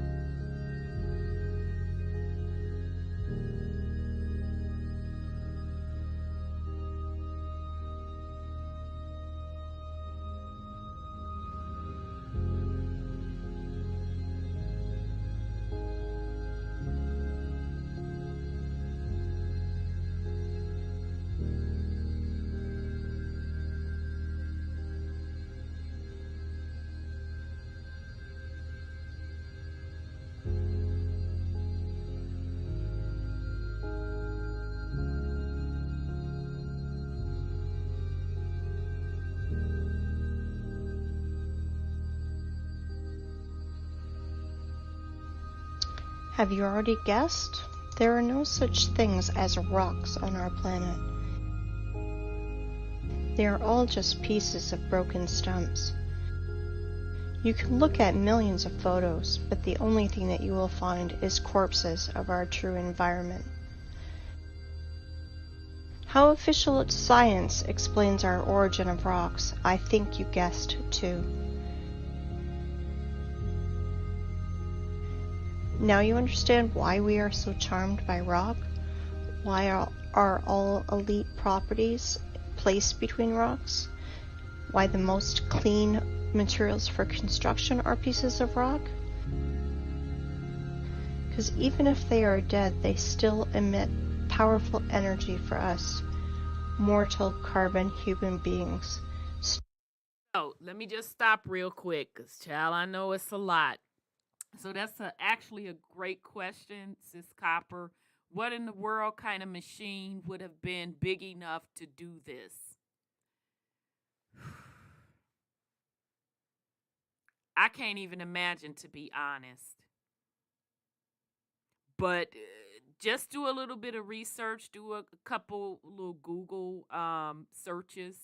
Have you already guessed? There are no such things as rocks on our planet. They are all just pieces of broken stumps. You can look at millions of photos, but the only thing that you will find is corpses of our true environment. How official science explains our origin of rocks, I think you guessed too. Now you understand why we are so charmed by rock? Why are all elite properties placed between rocks? Why the most clean materials for construction are pieces of rock? Because even if they are dead, they still emit powerful energy for us, mortal carbon human beings. So let me just stop real quick, because, child, I know it's a lot. So that's actually a great question, Sis Copper. What in the world kind of machine would have been big enough to do this? I can't even imagine, to be honest. But just do a little bit of research, do a couple little Google searches,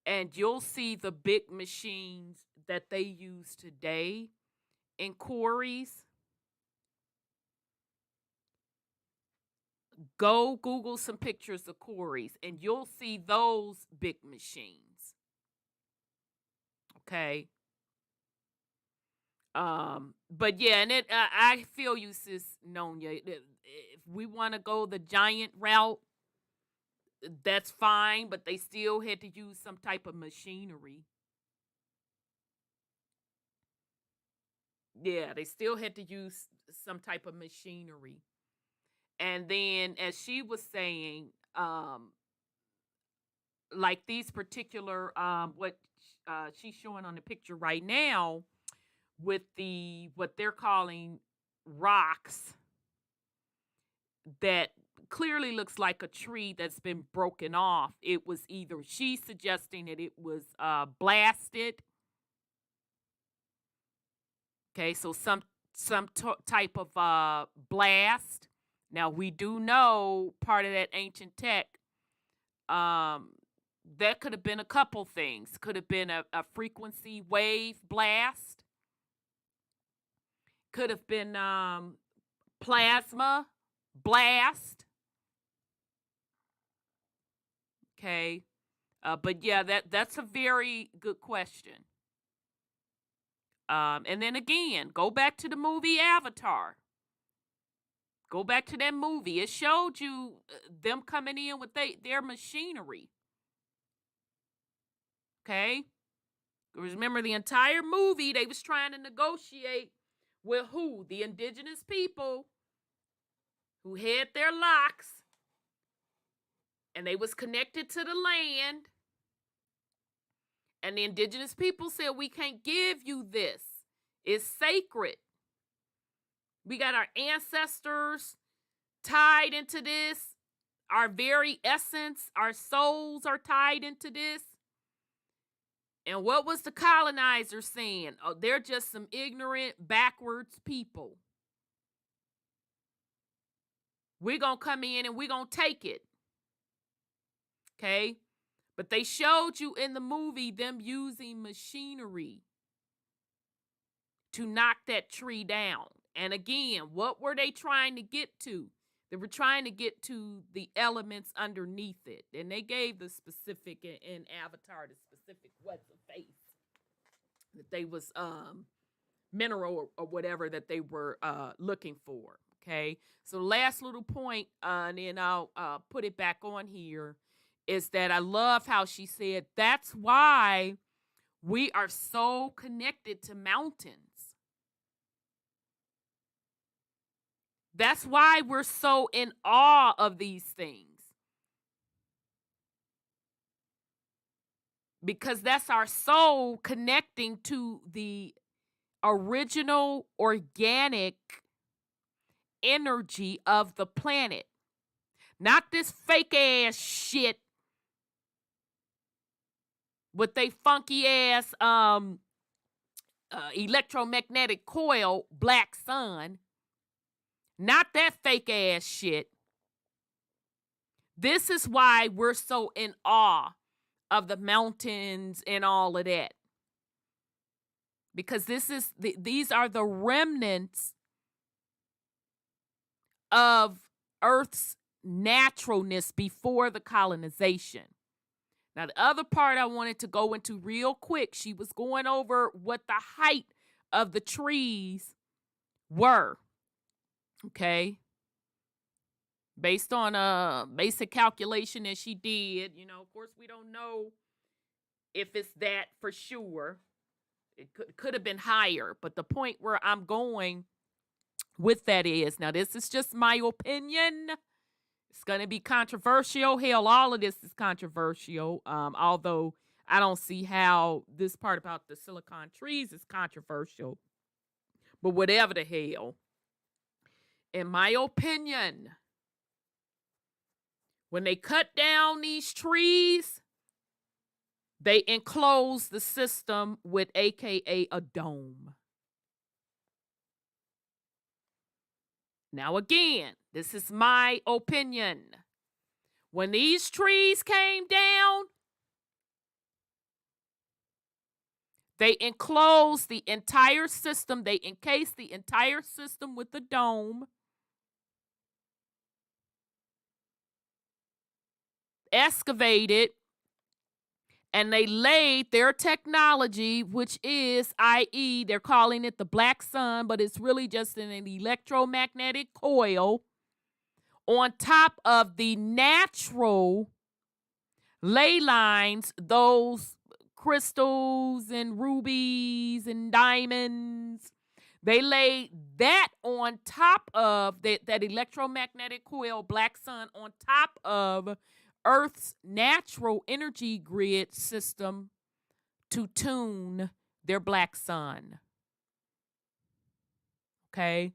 and you'll see the big machines that they use today in quarries. Go Google some pictures of quarries, and you'll see those big machines. Okay. But yeah, and I feel you, Sis Nonya. If we want to go the giant route, that's fine, but they still had to use some type of machinery. Yeah, they still had to use some type of machinery. And then, as she was saying, like these particular, what she's showing on the picture right now, with what they're calling rocks that clearly looks like a tree that's been broken off. It was either, she's suggesting that it was blasted. Okay, so some type of blast. Now we do know part of that ancient tech. That could have been a couple things. Could have been a frequency wave blast. Could have been plasma blast. Okay. But yeah, that's a very good question. And then again, go back to the movie Avatar. Go back to that movie. It showed you them coming in with their machinery. Okay? Remember, the entire movie, they was trying to negotiate with who? The indigenous people who had their locks, and they was connected to the land. And the indigenous people said, we can't give you this. It's sacred. We got our ancestors tied into this. Our very essence, our souls are tied into this. And what was the colonizer saying? Oh, they're just some ignorant, backwards people. We're going to come in and we're going to take it. Okay? But they showed you in the movie them using machinery to knock that tree down. And again, what were they trying to get to? They were trying to get to the elements underneath it. And they gave the specific, in Avatar, the specific what's the face that they was mineral or whatever that they were looking for. Okay. So last little point, and then I'll put it back on here, is that I love how she said that's why we are so connected to mountains. That's why we're so in awe of these things. Because that's our soul connecting to the original organic energy of the planet. Not this fake ass shit with they funky ass electromagnetic coil, black sun. Not that fake ass shit. This is why we're so in awe of the mountains and all of that. Because these are the remnants of Earth's naturalness before the colonization. Now, the other part I wanted to go into real quick, she was going over what the height of the trees were. Okay. Based on a basic calculation that she did, of course, we don't know if it's that for sure. It could have been higher, but the point where I'm going with that is, now this is just my opinion. It's going to be controversial. Hell, all of this is controversial. Although I don't see how this part about the silicon trees is controversial. But whatever the hell. In my opinion, when they cut down these trees, they enclose the system with AKA a dome. Now again, this is my opinion. When these trees came down, they enclosed the entire system. They encased the entire system with the dome. Excavated. And they laid their technology, which is, i.e., they're calling it the black sun, but it's really just an electromagnetic coil on top of the natural ley lines, those crystals and rubies and diamonds. They laid that on top of that electromagnetic coil, black sun, on top of Earth's natural energy grid system to tune their black sun. Okay?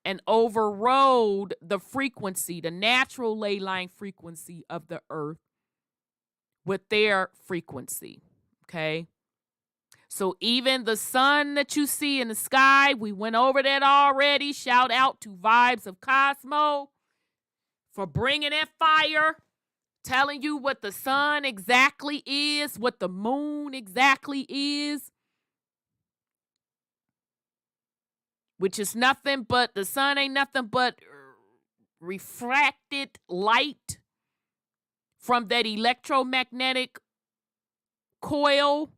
And overrode the frequency, the natural ley line frequency of the Earth with their frequency. Okay? So even the sun that you see in the sky, we went over that already. Shout out to Vibes of Cosmo for bringing that fire. Telling you what the sun exactly is, what the moon exactly is, which is nothing but, the sun ain't nothing but refracted light from that electromagnetic coil,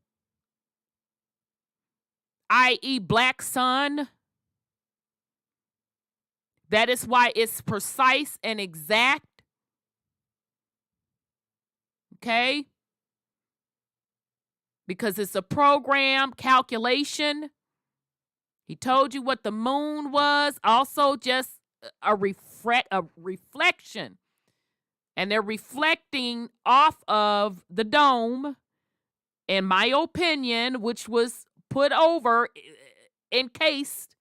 i.e. black sun. That is why it's precise and exact. Okay? Because it's a program calculation. He told you what the moon was, also just a reflection. And they're reflecting off of the dome, in my opinion, which was put over, encased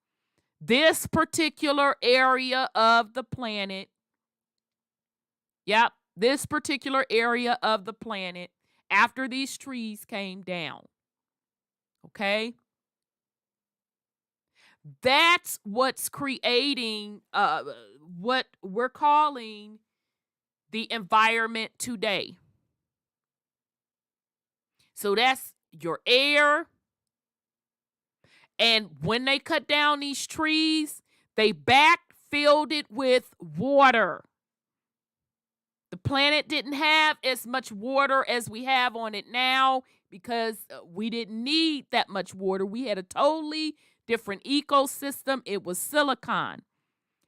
this particular area of the planet. Yep. This particular area of the planet after these trees came down. Okay? That's what's creating what we're calling the environment today. So that's your air. And when they cut down these trees, they backfilled it with water. The planet didn't have as much water as we have on it now because we didn't need that much water. We had a totally different ecosystem. It was silicon.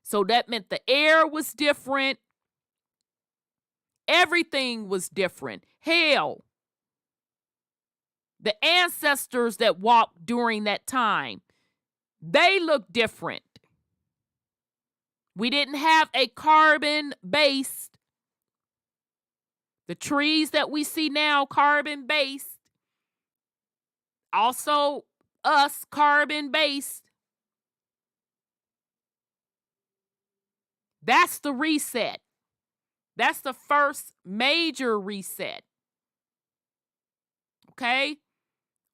So that meant the air was different. Everything was different. Hell, the ancestors that walked during that time, they looked different. We didn't have a carbon-based. The trees that we see now, carbon-based. Also, us, carbon-based. That's the reset. That's the first major reset. Okay?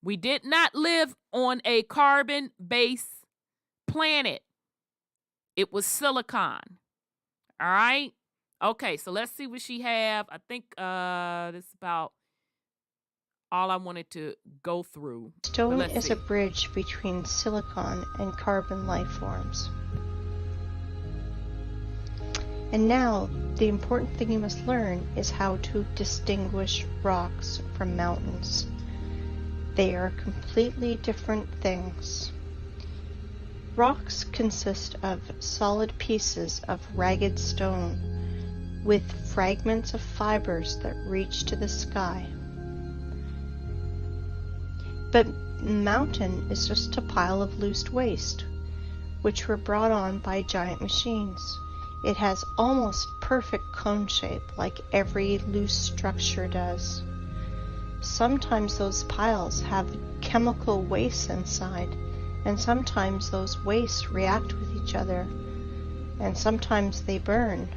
We did not live on a carbon-based planet. It was silicon. All right. Okay, so let's see what she have. I think this is about all I wanted to go through. Stone is a bridge between silicon and carbon life forms. And now, the important thing you must learn is how to distinguish rocks from mountains. They are completely different things. Rocks consist of solid pieces of ragged stone with fragments of fibers that reach to the sky. But mountain is just a pile of loose waste, which were brought on by giant machines. It has almost perfect cone shape, like every loose structure does. Sometimes those piles have chemical wastes inside, and sometimes those wastes react with each other, and sometimes they burn,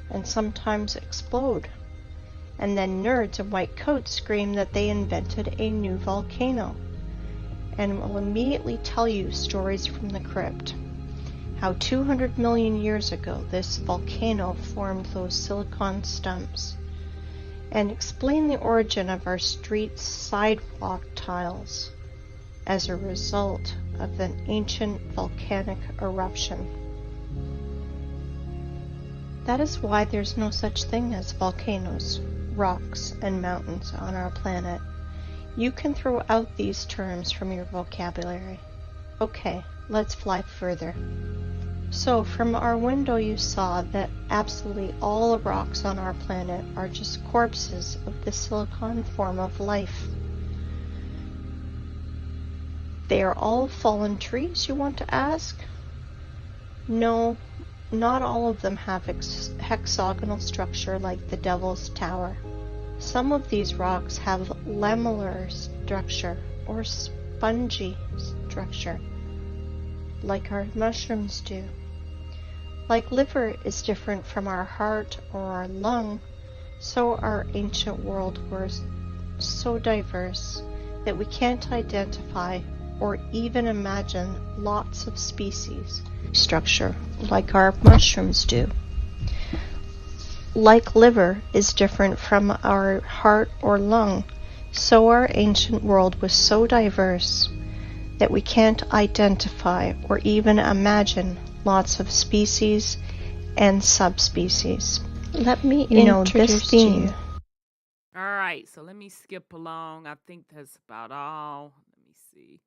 and sometimes explode. And then nerds in white coats scream that they invented a new volcano, and will immediately tell you stories from the crypt. How 200 million years ago this volcano formed those silicon stumps, and explain the origin of our street sidewalk tiles as a result of an ancient volcanic eruption. That is why there's no such thing as volcanoes, rocks, and mountains on our planet. You can throw out these terms from your vocabulary. Okay, let's fly further. So from our window you saw that absolutely all the rocks on our planet are just corpses of the silicon form of life. They are all fallen trees, you want to ask? No, not all of them have hexagonal structure like the Devil's Tower. Some of these rocks have lamellar structure or spongy structure, like our mushrooms do. Like liver is different from our heart or our lung, so our ancient world was so diverse that we can't identify or even imagine lots of species structure like our mushrooms do. Like liver is different from our heart or lung, so our ancient world was so diverse that we can't identify or even imagine lots of species and subspecies. Let me introduce to you. All right, so let me skip along. I think that's about all. Let me see.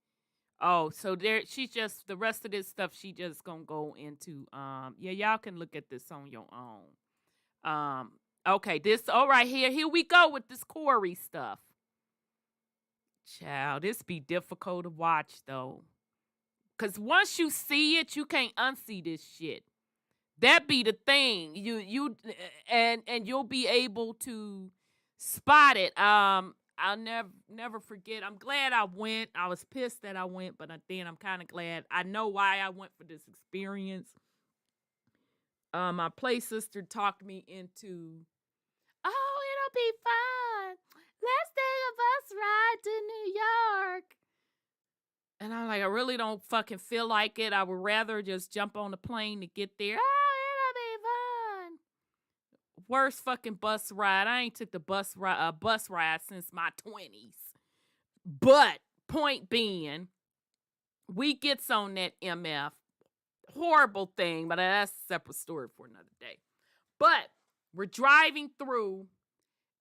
Oh, so there she's just the rest of this stuff she just gonna go into. Yeah, y'all can look at this on your own. Okay, this all right here we go with this Corey stuff. Child, this be difficult to watch though. Cause once you see it, you can't unsee this shit. That be the thing. And you'll be able to spot it. I'll never forget. I'm glad I went. I was pissed that I went, but then I'm kind of glad. I know why I went for this experience. My play sister talked me into, oh, it'll be fun. Let's take a bus ride to New York. And I'm like, I really don't fucking feel like it. I would rather just jump on the plane to get there. Oh, it'll be fun. Worst fucking bus ride. I ain't took the bus ride since my 20s. But point being, we gets on that MF. Horrible thing, but that's a separate story for another day. But we're driving through,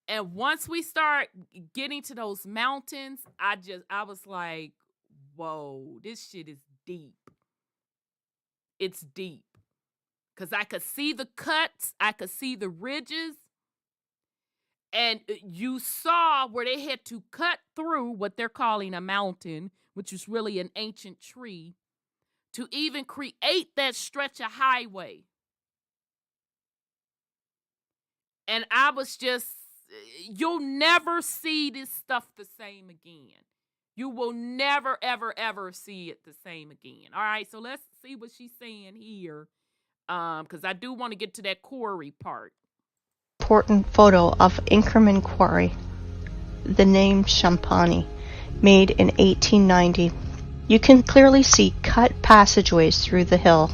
and once we start getting to those mountains, I was like, whoa, this shit is deep. It's deep. Because I could see the cuts. I could see the ridges. And you saw where they had to cut through what they're calling a mountain, which is really an ancient tree, to even create that stretch of highway. And I was just, you'll never see this stuff the same again. You will never, ever, ever see it the same again. All right, so let's see what she's saying here. Because I do want to get to that quarry part. Important photo of Inkerman Quarry. The name Champani, made in 1890. You can clearly see cut passageways through the hill.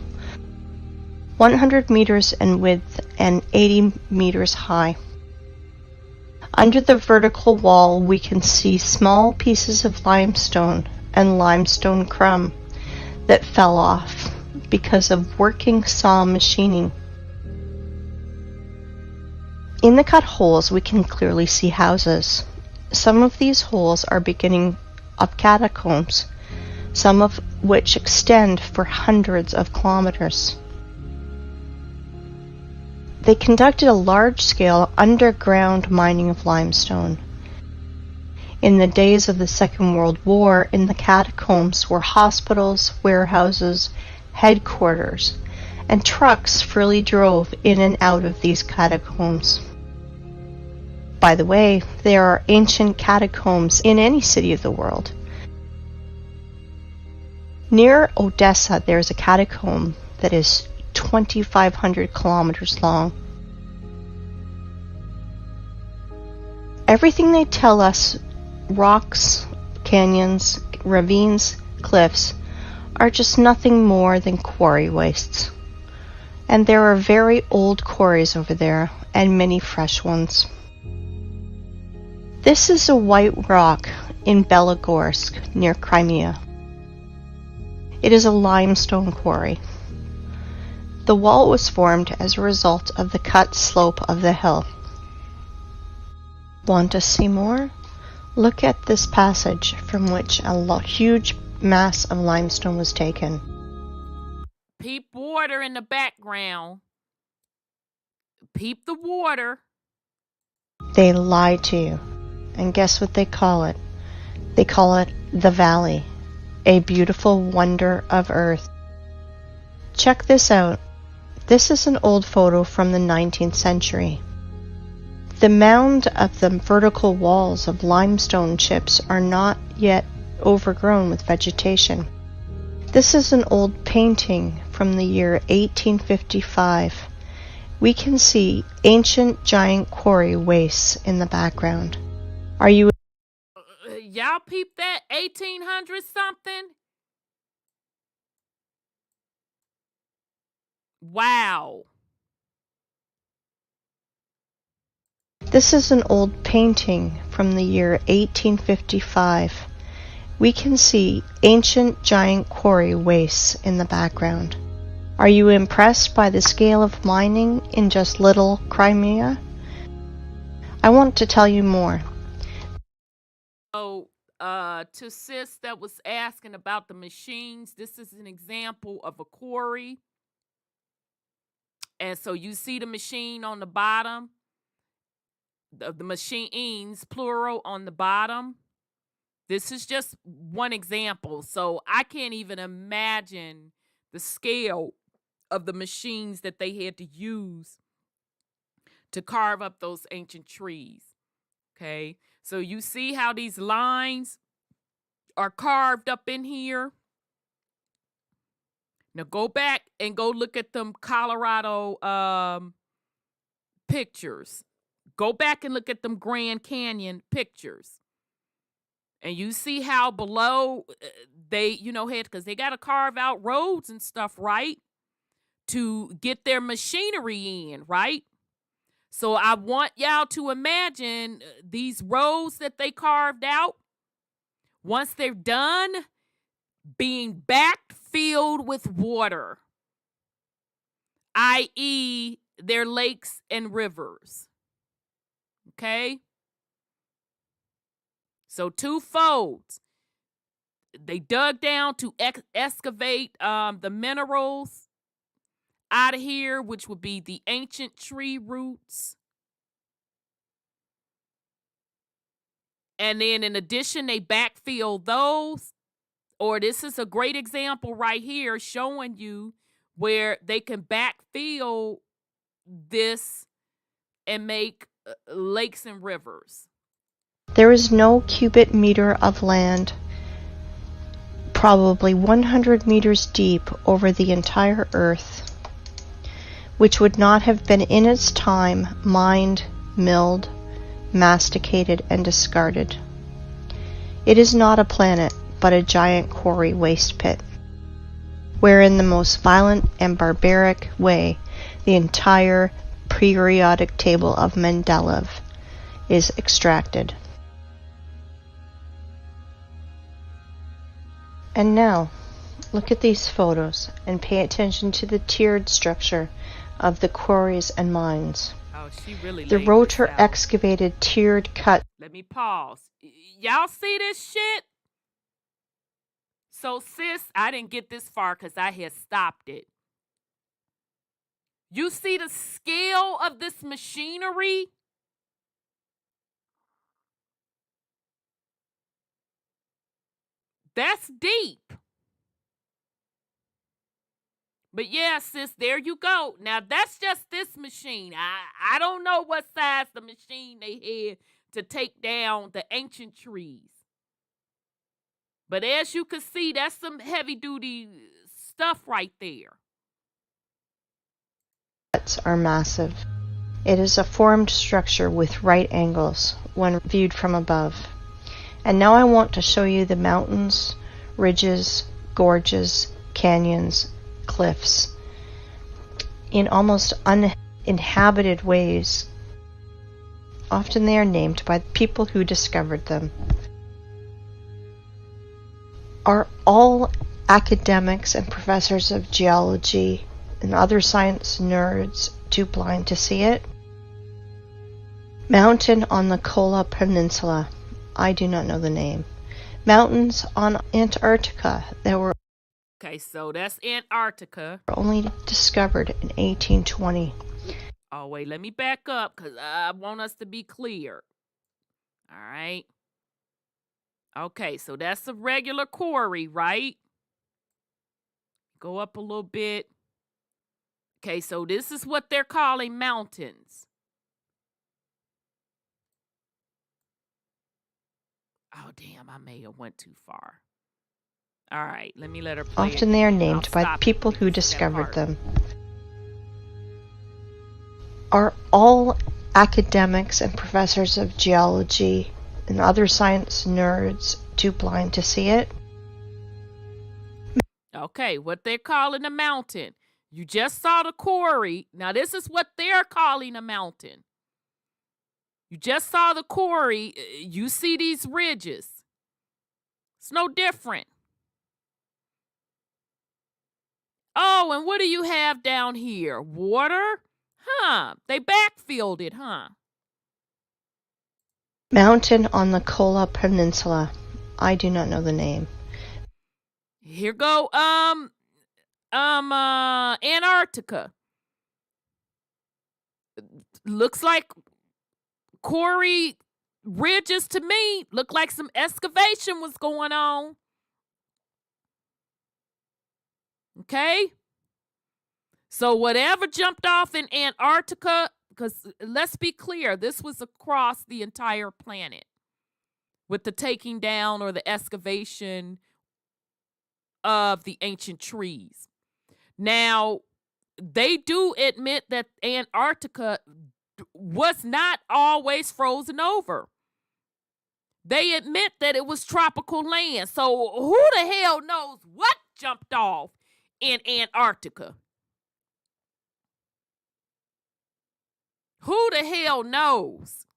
100 meters in width and 80 meters high. Under the vertical wall, we can see small pieces of limestone and limestone crumb that fell off because of working saw machining. In the cut holes, we can clearly see houses. Some of these holes are beginning of catacombs, some of which extend for hundreds of kilometers. They conducted a large-scale underground mining of limestone. In the days of the Second World War, in the catacombs were hospitals, warehouses, headquarters, and trucks freely drove in and out of these catacombs. By the way, there are ancient catacombs in any city of the world. Near Odessa, there is a catacomb that is 2,500 kilometers long. Everything they tell us, rocks, canyons, ravines, cliffs, are just nothing more than quarry wastes. And there are very old quarries over there, and many fresh ones. This is a white rock in Belogorsk, near Crimea. It is a limestone quarry. The wall was formed as a result of the cut slope of the hill. Want to see more? Look at this passage from which a huge mass of limestone was taken. Peep water in the background. Peep the water. They lie to you. And guess what they call it? They call it the Valley, a beautiful wonder of earth. Check this out. This is an old photo from the 19th century. The mound of the vertical walls of limestone chips are not yet overgrown with vegetation. This is an old painting from the year 1855. We can see ancient giant quarry wastes in the background. Are you Y'all peep that 1800 something? Wow. This is an old painting from the year 1855. We can see ancient giant quarry wastes in the background. Are you impressed by the scale of mining in just little Crimea? I want to tell you more. So, to sis that was asking about the machines, this is an example of a quarry. And so you see the machine on the bottom, the machines, plural, on the bottom. This is just one example. So I can't even imagine the scale of the machines that they had to use to carve up those ancient trees. Okay, so you see how these lines are carved up in here. Now go back and go look at them Colorado pictures. Go back and look at them Grand Canyon pictures. And you see how below they, had, because they got to carve out roads and stuff, right? To get their machinery in, right? So I want y'all to imagine these roads that they carved out, once they're done, being backfilled with water, i.e., their lakes and rivers. Okay? So twofold. They dug down to excavate the minerals out of here, which would be the ancient tree roots. And then in addition, they backfill those. Or this is a great example right here showing you where they can backfill this and make lakes and rivers. There is no cubic meter of land, probably 100 meters deep over the entire earth, which would not have been in its time mined, milled, masticated, and discarded. It is not a planet, but a giant quarry waste pit. where in the most violent and barbaric way the entire periodic table of Mendeleev is extracted. And now, look at these photos and pay attention to the tiered structure of the quarries and mines. Oh, she really The laid rotor this out. excavated tiered cut. Let me pause. Y'all see this shit? So, sis, I didn't get this far because I had stopped it. You see the scale of this machinery? That's deep. But yeah, sis, there you go. Now, that's just this machine. I don't know what size the machine they had to take down the ancient trees. But as you can see, that's some heavy-duty stuff right there. Cuts are massive. It is a formed structure with right angles when viewed from above. And now I want to show you the mountains, ridges, gorges, canyons, cliffs in almost uninhabited ways. Often they are named by the people who discovered them. Are all academics and professors of geology and other science nerds too blind to see it? Mountain on the Kola Peninsula. I do not know the name. Mountains on Antarctica that were Okay, so that's Antarctica. only discovered in 1820. Oh, wait, let me back up because I want us to be clear. All right. Okay, so that's a regular quarry, right? Go up a little bit. Okay, so this is what they're calling mountains. Oh, damn, I may have went too far. All right, let me let her play. Often they are named I'll by the stop people it who when you get that discovered part. them. Are all academics and professors of geology and other science nerds too blind to see it? Okay, what they're calling a mountain. You just saw the quarry. Now, this is what they're calling a mountain. You just saw the quarry. You see these ridges. It's no different. Oh, and what do you have down here? Water? Huh. They backfilled it, huh? Mountain on the Kola Peninsula. I do not know the name. Here go Antarctica. Looks like quarry ridges to me. Look like some excavation was going on. Okay? So whatever jumped off in Antarctica, because let's be clear, this was across the entire planet with the taking down or the excavation of the ancient trees. Now, they do admit that Antarctica was not always frozen over. They admit that it was tropical land. So who the hell knows what jumped off in Antarctica? Who the hell knows?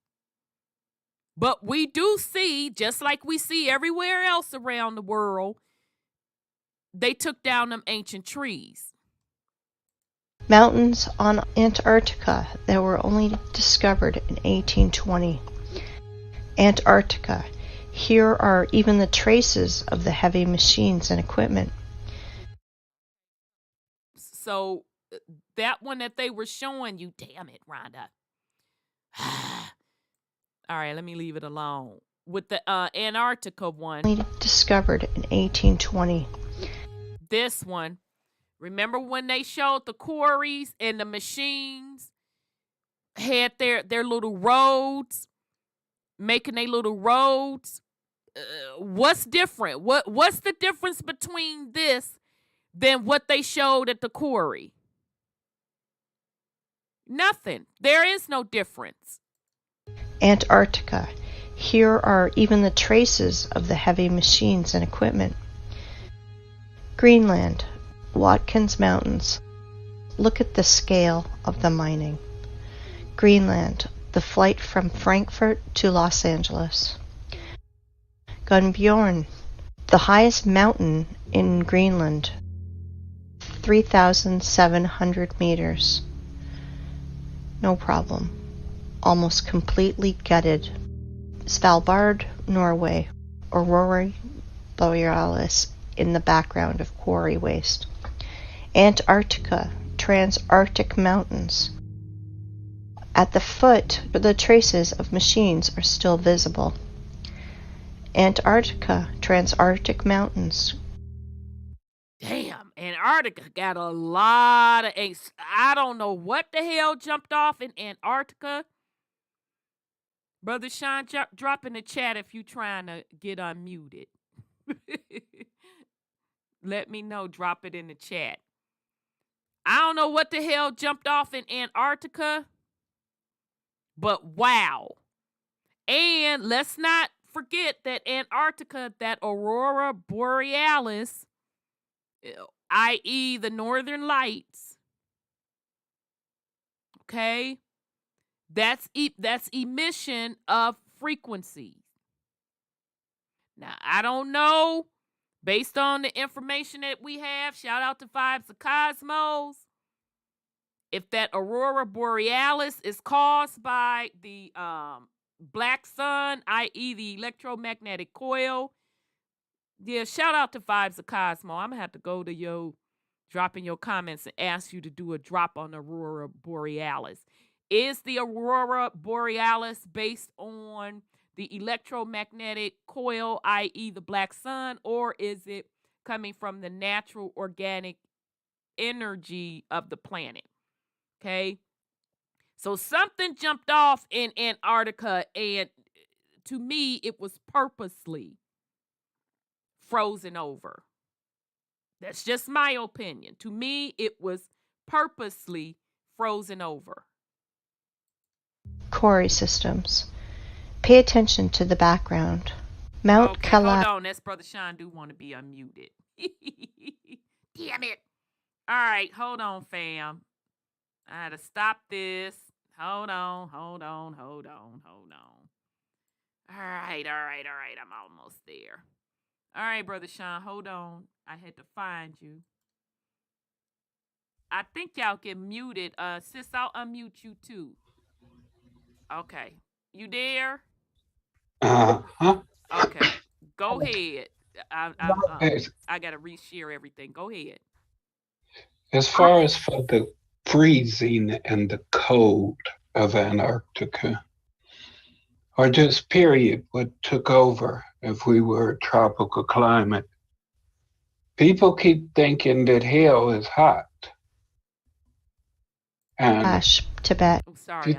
But we do see, just like we see everywhere else around the world, they took down them ancient trees. Mountains on Antarctica that were only discovered in 1820. Antarctica. Here are even the traces of the heavy machines and equipment. So that one that they were showing you, damn it, Rhonda. All right, let me leave it alone. With the Antarctica one. Only discovered in 1820. This one. Remember when they showed the quarries and the machines had their little roads, making their little roads? What's different? What's the difference between this than what they showed at the quarry? Nothing. There is no difference. Antarctica. Here are even the traces of the heavy machines and equipment. Greenland. Watkins Mountains. Look at the scale of the mining. Greenland, the flight from Frankfurt to Los Angeles. Gunbjorn, the highest mountain in Greenland, 3,700 meters. No problem. Almost completely gutted. Svalbard, Norway. Aurora Borealis in the background of quarry waste. Antarctica, Transantarctic Mountains. At the foot, the traces of machines are still visible. Antarctica, Transantarctic Mountains. Damn, Antarctica got a lot of ace. I don't know what the hell jumped off in Antarctica. Brother Sean, drop in the chat if you trying to get unmuted. Let me know. Drop it in the chat. I don't know what the hell jumped off in Antarctica, but wow. And let's not forget that Antarctica, that Aurora Borealis, i.e. the Northern Lights, okay, that's emission of frequency. Now, I don't know, based on the information that we have, shout out to Vibes of Cosmos, if that Aurora Borealis is caused by the black sun, i.e. the electromagnetic coil. Yeah, shout out to Vibes of Cosmo. I'm going to have to go to your, drop in your comments and ask you to do a drop on Aurora Borealis. Is the Aurora Borealis based on the electromagnetic coil, i.e. the black sun, or is it coming from the natural organic energy of the planet? Okay. So something jumped off in Antarctica, and to me, it was purposely frozen over. That's just my opinion. To me, it was purposely frozen over. Quarry systems. Pay attention to the background. Mount Okay, Kala. hold on. That's Brother Sean do want to be unmuted. Damn it. All right, hold on, fam. I had to stop this. Hold on. All right. I'm almost there. All right, Brother Sean, hold on. I had to find you. I think y'all get muted. Sis, I'll unmute you too. Okay. You there? Uh-huh. Okay. Go ahead. I got to reshare everything. Go ahead. As far as for the freezing and the cold of Antarctica, or just period, what took over if we were a tropical climate, people keep thinking that hell is hot. And Tibet. I'm sorry. if you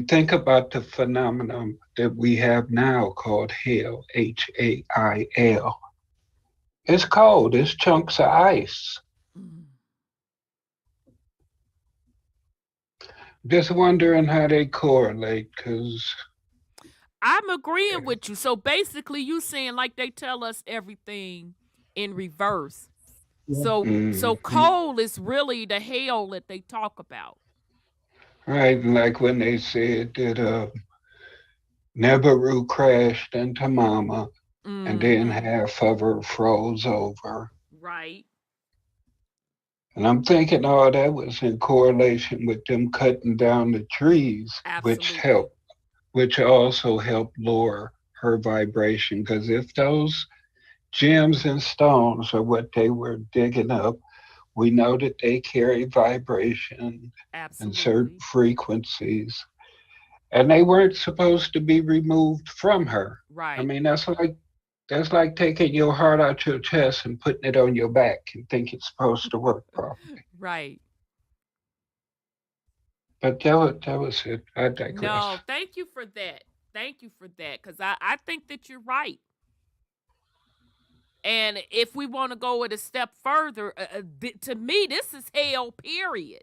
think about the phenomenon that we have now called hail, Hail, it's cold. It's chunks of ice. Just wondering how they correlate, because I'm agreeing with you. So basically, you saying like they tell us everything in reverse. So cold is really the hail that they talk about. Right, like when they said that Nebaru crashed into Mama, and then half of her froze over. Right. And I'm thinking all that was in correlation with them cutting down the trees, Absolutely. which also helped lower her vibration. Because if those gems and stones are what they were digging up, we know that they carry vibration and certain frequencies. And they weren't supposed to be removed from her. Right. I mean, that's like taking your heart out your chest and putting it on your back and think it's supposed to work properly. Right. But that was it. I digress. No, thank you for that. Because I think that you're right. And if we want to go it a step further, to me, this is hell, period.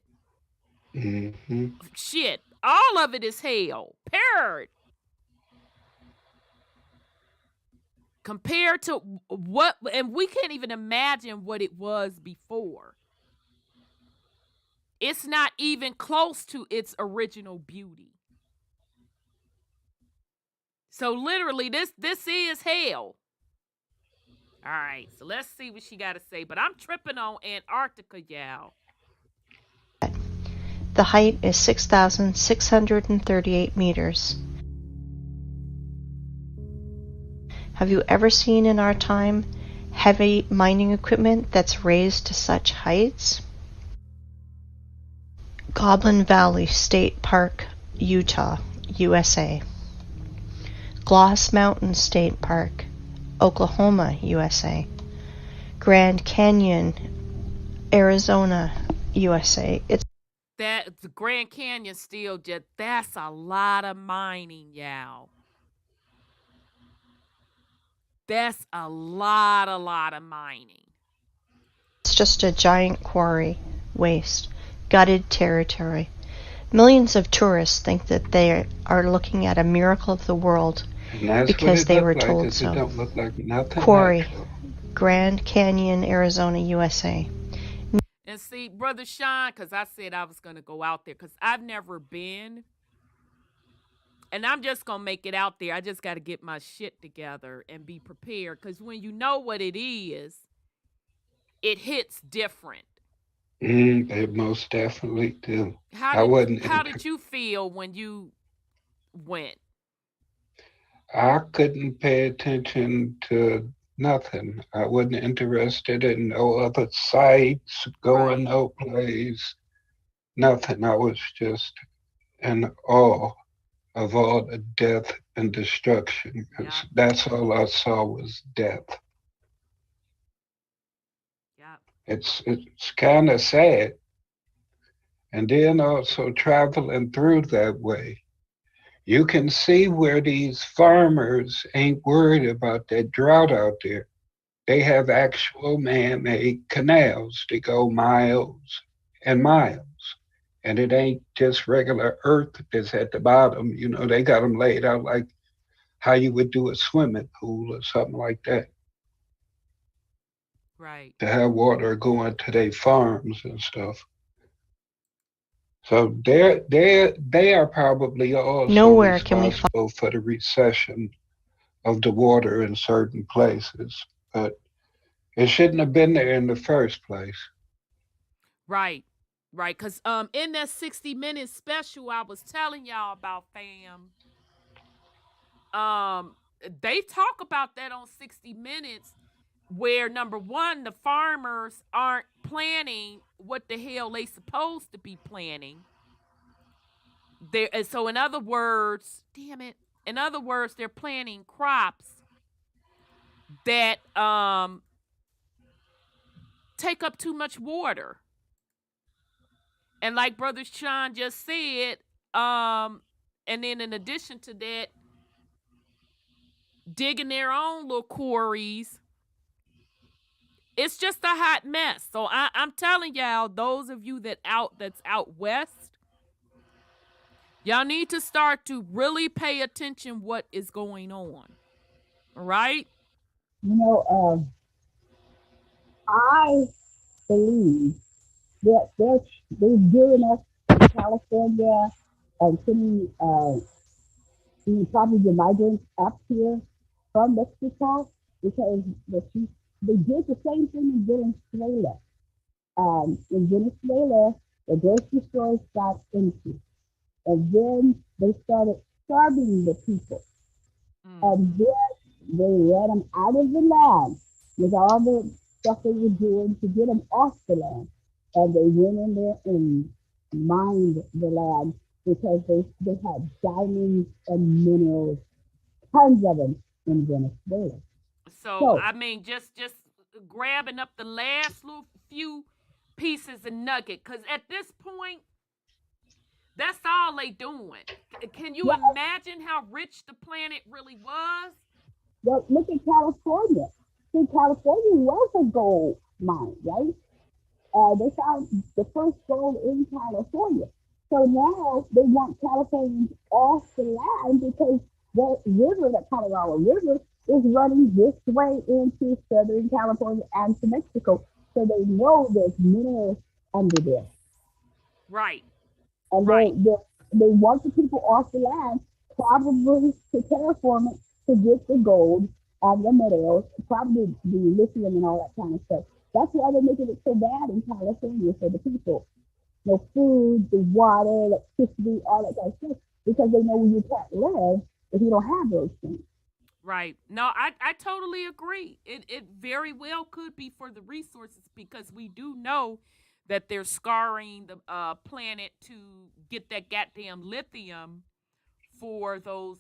Mm-hmm. Shit. All of it is hell, period. compared to what, and we can't even imagine what it was before. It's not even close to its original beauty. So literally, this is hell. All right, so let's see what she got to say. But I'm tripping on Antarctica, y'all. The height is 6,638 meters. Have you ever seen in our time heavy mining equipment that's raised to such heights? Goblin Valley State Park, Utah, USA. Gloss Mountain State Park, Oklahoma, USA. Grand Canyon, Arizona, USA. It's That the Grand Canyon still just, that's a lot of mining, y'all. That's a lot of mining. just a giant quarry, waste, gutted territory. Millions of tourists think that they are looking at a miracle of the world because they were told so. It don't look like nothing. Quarry, natural. Grand Canyon, Arizona, USA. And see, Brother Sean, because I said I was going to go out there, because I've never been. And I'm just going to make it out there. I just got to get my shit together and be prepared. Because when you know what it is, it hits different. They most definitely do. How did you feel when you went? I couldn't pay attention to nothing. I wasn't interested in no other sites, going no place, nothing. I was just in awe of all the death and destruction, because that's all I saw was death. It's kind of sad. And then also traveling through that way, you can see where these farmers ain't worried about that drought out there. They have actual man-made canals that go miles and miles. And it ain't just regular earth that's at the bottom. You know, they got them laid out like how you would do a swimming pool or something like that. Right. To have water going to their farms and stuff. So they are probably also responsible for the recession of the water in certain places, but it shouldn't have been there in the first place. Right, because in that 60 Minutes special I was telling y'all about, fam, they talk about that on 60 Minutes, where number one, the farmers aren't planning what the hell they supposed to be planning. So in other words, they're planting crops that take up too much water. And like Brother Sean just said, and then in addition to that, digging their own little quarries. It's just a hot mess. So I'm telling y'all, those of you that's out west, y'all need to start to really pay attention what is going on. All right? You know, I believe that they're doing us in California and sending probably the migrants up here from Mexico, because they did the same thing in Venezuela. In Venezuela, the grocery stores got empty. And then they started starving the people. And then they let them out of the land with all the stuff they were doing to get them off the land. And they went in there and mined the land because they had diamonds and minerals, tons of them in Venezuela. So I mean, just grabbing up the last little few pieces of nugget, because at this point, that's all they doing. Can you imagine how rich the planet really was? Well, look at California. See, California was a gold mine, right? They found the first gold in California. So now they want Californians off the land because the river, the Colorado River, is running this way into Southern California and to Mexico. So they know there's minerals under there. Right. And Right. they want the people off the land, probably to terraform it to get the gold and the minerals, probably the lithium and all that kind of stuff. That's why they're making it so bad in California for the people. No food, the water, electricity, all that kind of stuff, because they know you can't live if you don't have those things. Right. No, I totally agree. It very well could be for the resources, because we do know that they're scarring the planet to get that goddamn lithium for those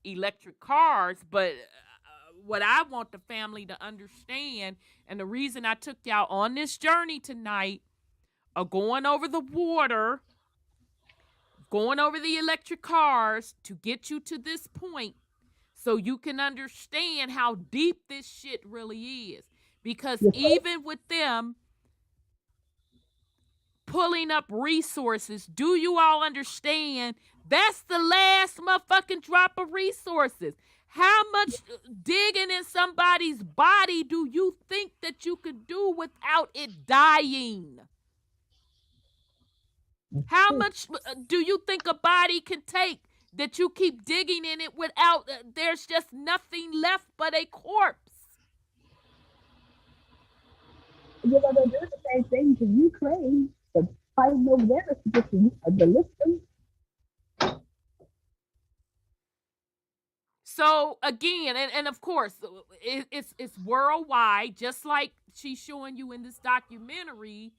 electric cars. But what I want the family to understand, and the reason I took y'all on this journey tonight of going over the water, going over the electric cars to get you to this point, so you can understand how deep this shit really is. Because even with them pulling up resources, do you all understand that's the last motherfucking drop of resources? How much digging in somebody's body do you think that you could do without it dying? How much do you think a body can take that you keep digging in it without, there's just nothing left but a corpse? You know, they do the same thing to Ukraine. The fighting over there is just the listing. So again, and of course, it's worldwide, just like she's showing you in this documentary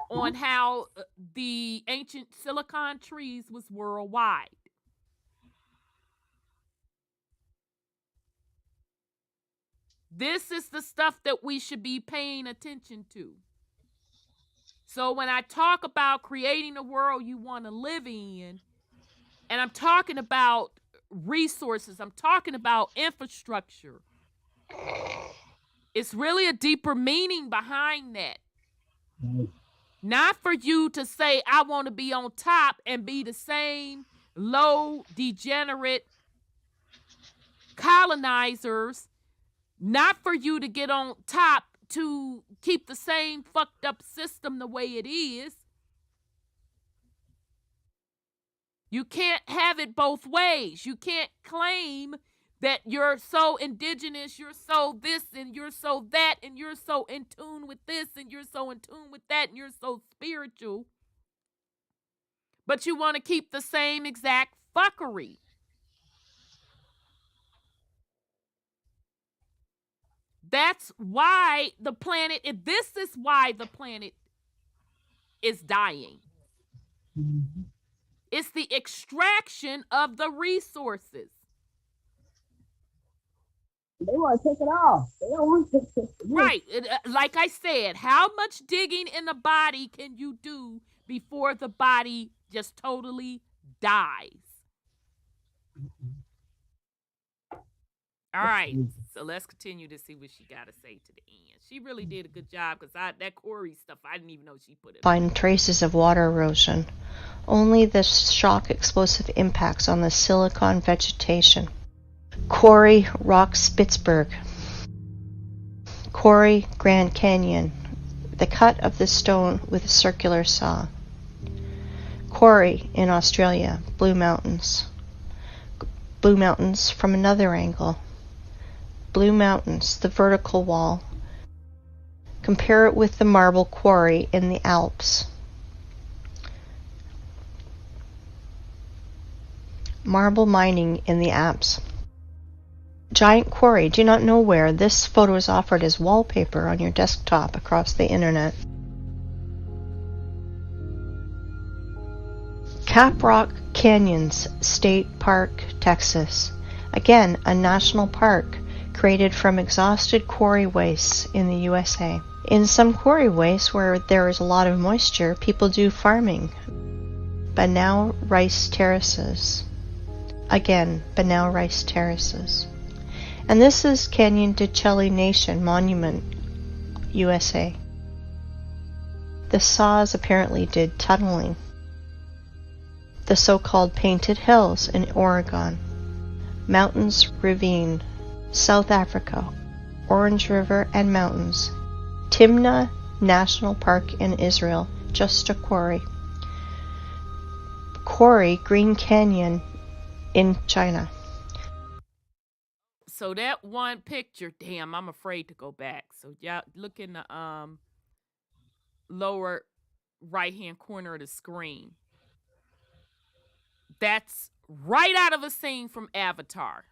on how the ancient silicon trees was worldwide. This is the stuff that we should be paying attention to. So when I talk about creating a world you want to live in, and I'm talking about resources, I'm talking about infrastructure, it's really a deeper meaning behind that. Not for you to say, I want to be on top and be the same low, degenerate colonizers. Not for you to get on top to keep the same fucked up system the way it is. You can't have it both ways. You can't claim that you're so indigenous, you're so this, and you're so that, and you're so in tune with this, and you're so in tune with that, and you're so spiritual. But you want to keep the same exact fuckery. That's why the planet, this is why the planet is dying. It's the extraction of the resources. They want to take it off. They don't want to take it. Right. Like I said, how much digging in the body can you do before the body just totally dies? All right, so let's continue to see what she got to say to the end. She really did a good job, because that Corey stuff, I didn't even know she put it. Find traces of water erosion. Only the shock explosive impacts on the silicon vegetation. Quarry, Rock Spitzberg. Quarry, Grand Canyon. The cut of the stone with a circular saw. Quarry in Australia, Blue Mountains. Blue Mountains from another angle. Blue Mountains, the vertical wall. Compare it with the marble quarry in the Alps. Marble mining in the Alps. Giant quarry, do not know where. This photo is offered as wallpaper on your desktop across the internet. Caprock Canyons State Park, Texas. Again, a national park created from exhausted quarry wastes in the USA. In some quarry wastes where there is a lot of moisture, people do farming. Banao rice terraces. Again, Banao rice terraces. And this is Canyon de Chelly Nation Monument, USA. The saws apparently did tunneling. The so-called Painted Hills in Oregon. Mountains Ravine, South Africa, Orange River and Mountains, Timna National Park in Israel, just a quarry, Quarry Green Canyon in China. So that one picture, damn, I'm afraid to go back. So yeah, look in the lower right-hand corner of the screen. That's right out of a scene from Avatar.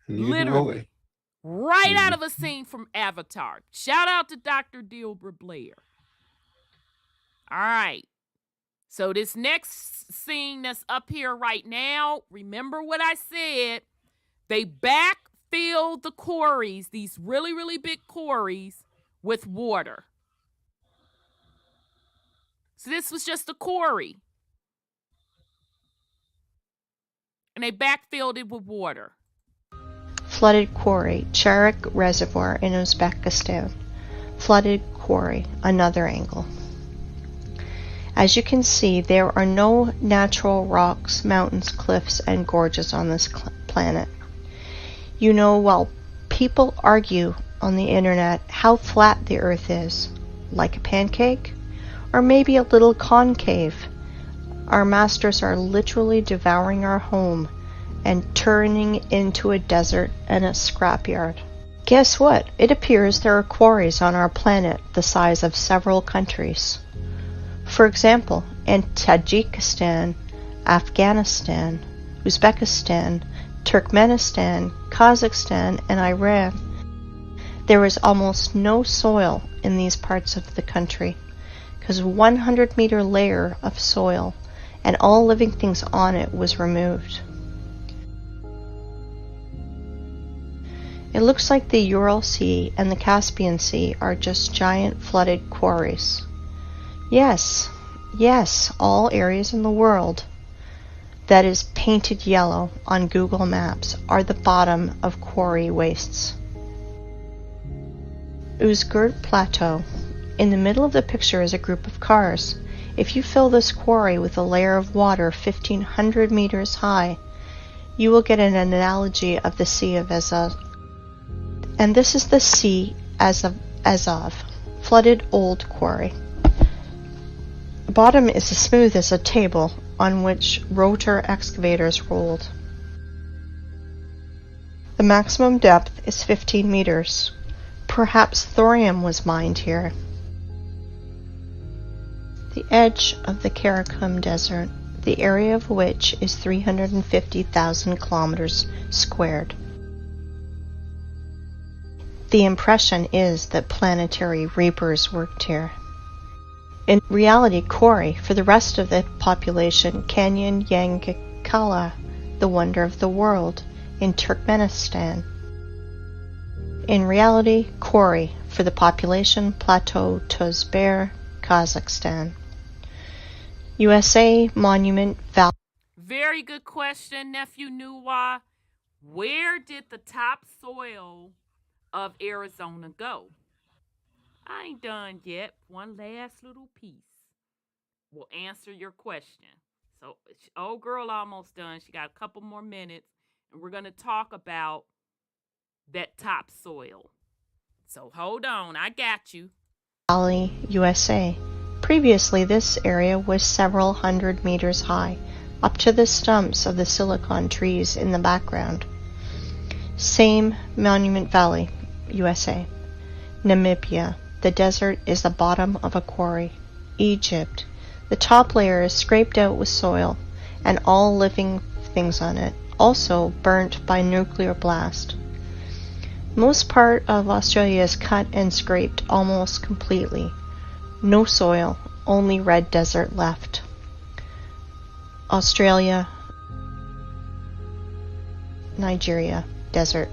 Literally. Right out of a scene from Avatar. Shout out to Dr. Dilbert Blair. All right. So this next scene that's up here right now, remember what I said. They backfilled the quarries, these really, really big quarries, with water. So this was just a quarry. And they backfilled it with water. Flooded quarry, Charak Reservoir in Uzbekistan. Flooded quarry, another angle. As you can see, there are no natural rocks, mountains, cliffs, and gorges on this planet. You know, while people argue on the internet how flat the Earth is, like a pancake, or maybe a little concave, our masters are literally devouring our home and turning into a desert and a scrapyard. Guess what? It appears there are quarries on our planet the size of several countries. For example, in Tajikistan, Afghanistan, Uzbekistan, Turkmenistan, Kazakhstan, and Iran, there is almost no soil in these parts of the country, because a 100-meter layer of soil and all living things on it was removed. It looks like the Ural Sea and the Caspian Sea are just giant flooded quarries. Yes, all areas in the world that is painted yellow on Google Maps are the bottom of quarry wastes. Uzgurt Plateau. In the middle of the picture is a group of cars. If you fill this quarry with a layer of water 1,500 meters high, you will get an analogy of the Sea of Azov. And this is the Sea Azov, flooded old quarry. The bottom is as smooth as a table on which rotor excavators rolled. The maximum depth is 15 meters. Perhaps thorium was mined here. The edge of the Karakum Desert, the area of which is 350,000 kilometers squared. The impression is that planetary reapers worked here. In reality, quarry, for the rest of the population, Canyon Yangakala, the wonder of the world, in Turkmenistan. In reality, quarry, for the population, Plateau Tozber, Kazakhstan. USA Monument Valley. Very good question, Nephew Nuwa. Where did the topsoil of Arizona go? I ain't done yet. One last little piece will answer your question. So, old girl almost done. She got a couple more minutes, and we're going to talk about that topsoil. So, hold on. I got you. Valley, USA. Previously, this area was several hundred meters high, up to the stumps of the silicon trees in the background. Same Monument Valley, USA. Namibia. The desert is the bottom of a quarry. Egypt. The top layer is scraped out with soil and all living things on it, also burnt by nuclear blast. Most part of Australia is cut and scraped almost completely. No soil, only red desert left. Australia, Nigeria, desert.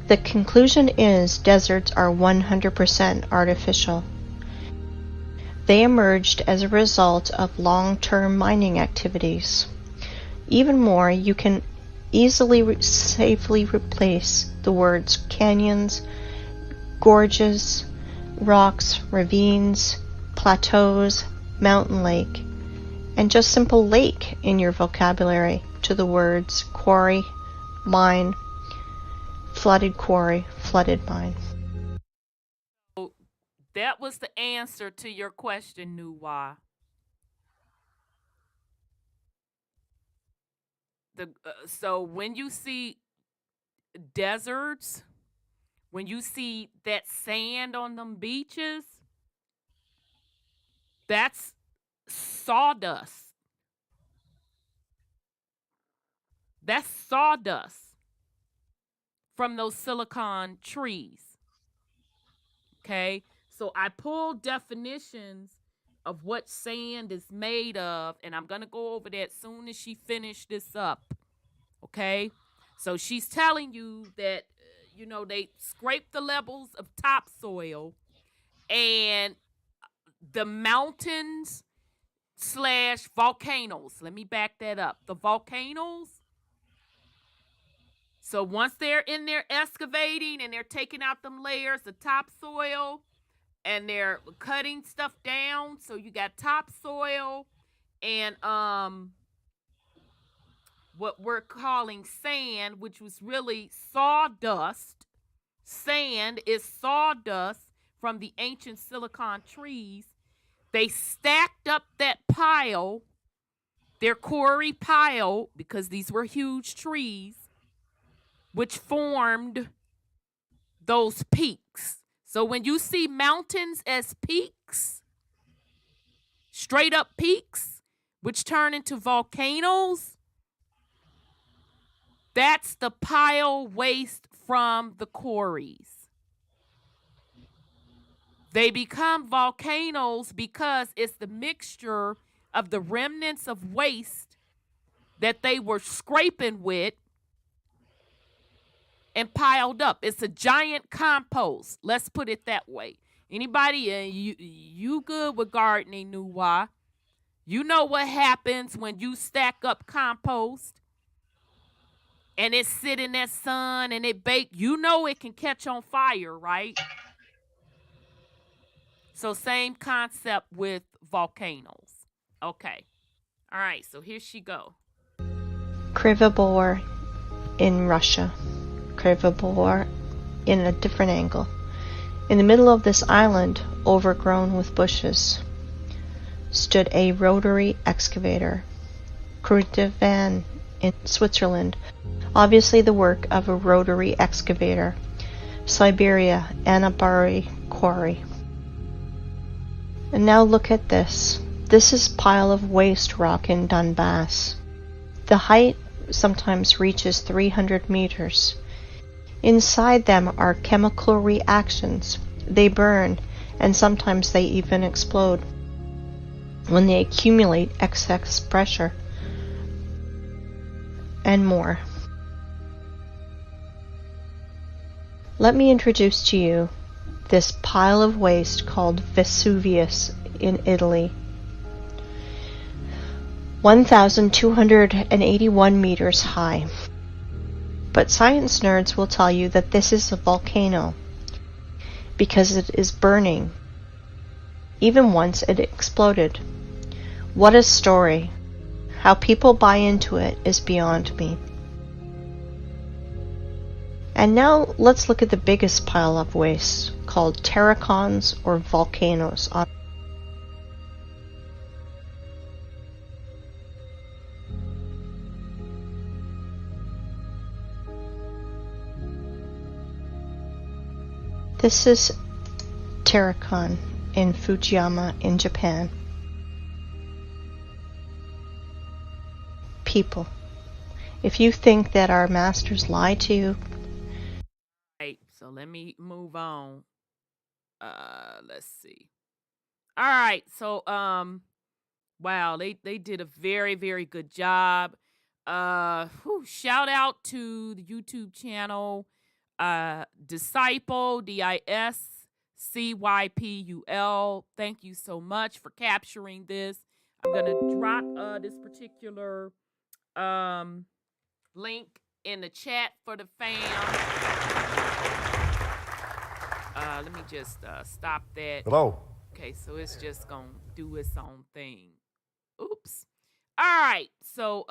The conclusion is deserts are 100% artificial. They emerged as a result of long-term mining activities. Even more, you can easily safely replace the words canyons, gorges, rocks, ravines, plateaus, mountain lake, and just simple lake in your vocabulary to the words quarry, mine, flooded quarry, flooded mine. That was the answer to your question, Nuwa. So when you see deserts, when you see that sand on them beaches, that's sawdust. That's sawdust from those silicon trees. Okay? So I pulled definitions of what sand is made of, and I'm going to go over that as soon as she finished this up. Okay? So she's telling you that, they scrape the levels of topsoil, and the mountains / volcanoes. Let me back that up. The volcanoes. So once they're in there excavating and they're taking out them layers of topsoil and they're cutting stuff down, so you got topsoil and what we're calling sand, which was really sawdust. Sand is sawdust from the ancient silicon trees. They stacked up that pile, their quarry pile, because these were huge trees, which formed those peaks. So when you see mountains as peaks, straight up peaks, which turn into volcanoes, that's the pile waste from the quarries. They become volcanoes because it's the mixture of the remnants of waste that they were scraping with and piled up. It's a giant compost. Let's put it that way. Anybody, you good with gardening, Nuwa? You know what happens when you stack up compost and it sit in that sun and it bake. You know it can catch on fire, right? So same concept with volcanoes. Okay. All right, so here she go. Krivobor in Russia. Krivobor in a different angle. In the middle of this island, overgrown with bushes, stood a rotary excavator. Krutvan in Switzerland. Obviously the work of a rotary excavator. Siberia, Anabari Quarry. And now look at this. This is pile of waste rock in Donbass. The height sometimes reaches 300 meters. Inside them are chemical reactions. They burn, and sometimes they even explode when they accumulate excess pressure, and more. Let me introduce to you this pile of waste called Vesuvius in Italy. 1,281 meters high. But science nerds will tell you that this is a volcano because it is burning. Even once it exploded. What a story. How people buy into it is beyond me. And now let's look at the biggest pile of waste called terracons or volcanoes. This is terracon in Fujiyama in Japan. People, if you think that our masters lie to you, Right, so let me move on. Let's see. All right, so wow, they did a very, very good job. Shout out to the YouTube channel, Disciple, DISCYPUL. Thank you so much for capturing this. I'm gonna drop this particular link in the chat for the fam. Let me just stop that. Hello. Okay, so it's just gonna do its own thing. Oops. All right, so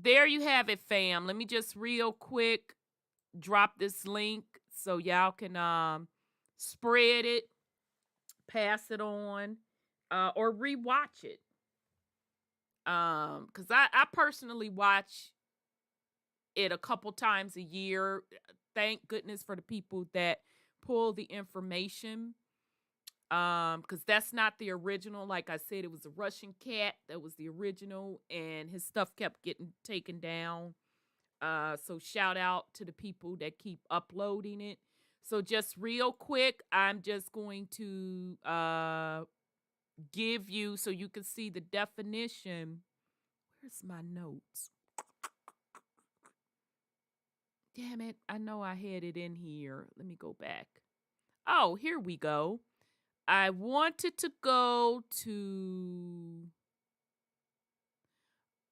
there you have it, fam. Let me just real quick drop this link so y'all can spread it, pass it on, or rewatch it. Because I personally watch it a couple times a year. Thank goodness for the people that pull the information. Because that's not the original. Like I said, it was a Russian cat that was the original, and his stuff kept getting taken down. So shout out to the people that keep uploading it. So just real quick, I'm just going to give you so you can see the definition. Where's my notes? Damn it. I know I had it in here. Let me go back. Oh, here we go. I wanted to go to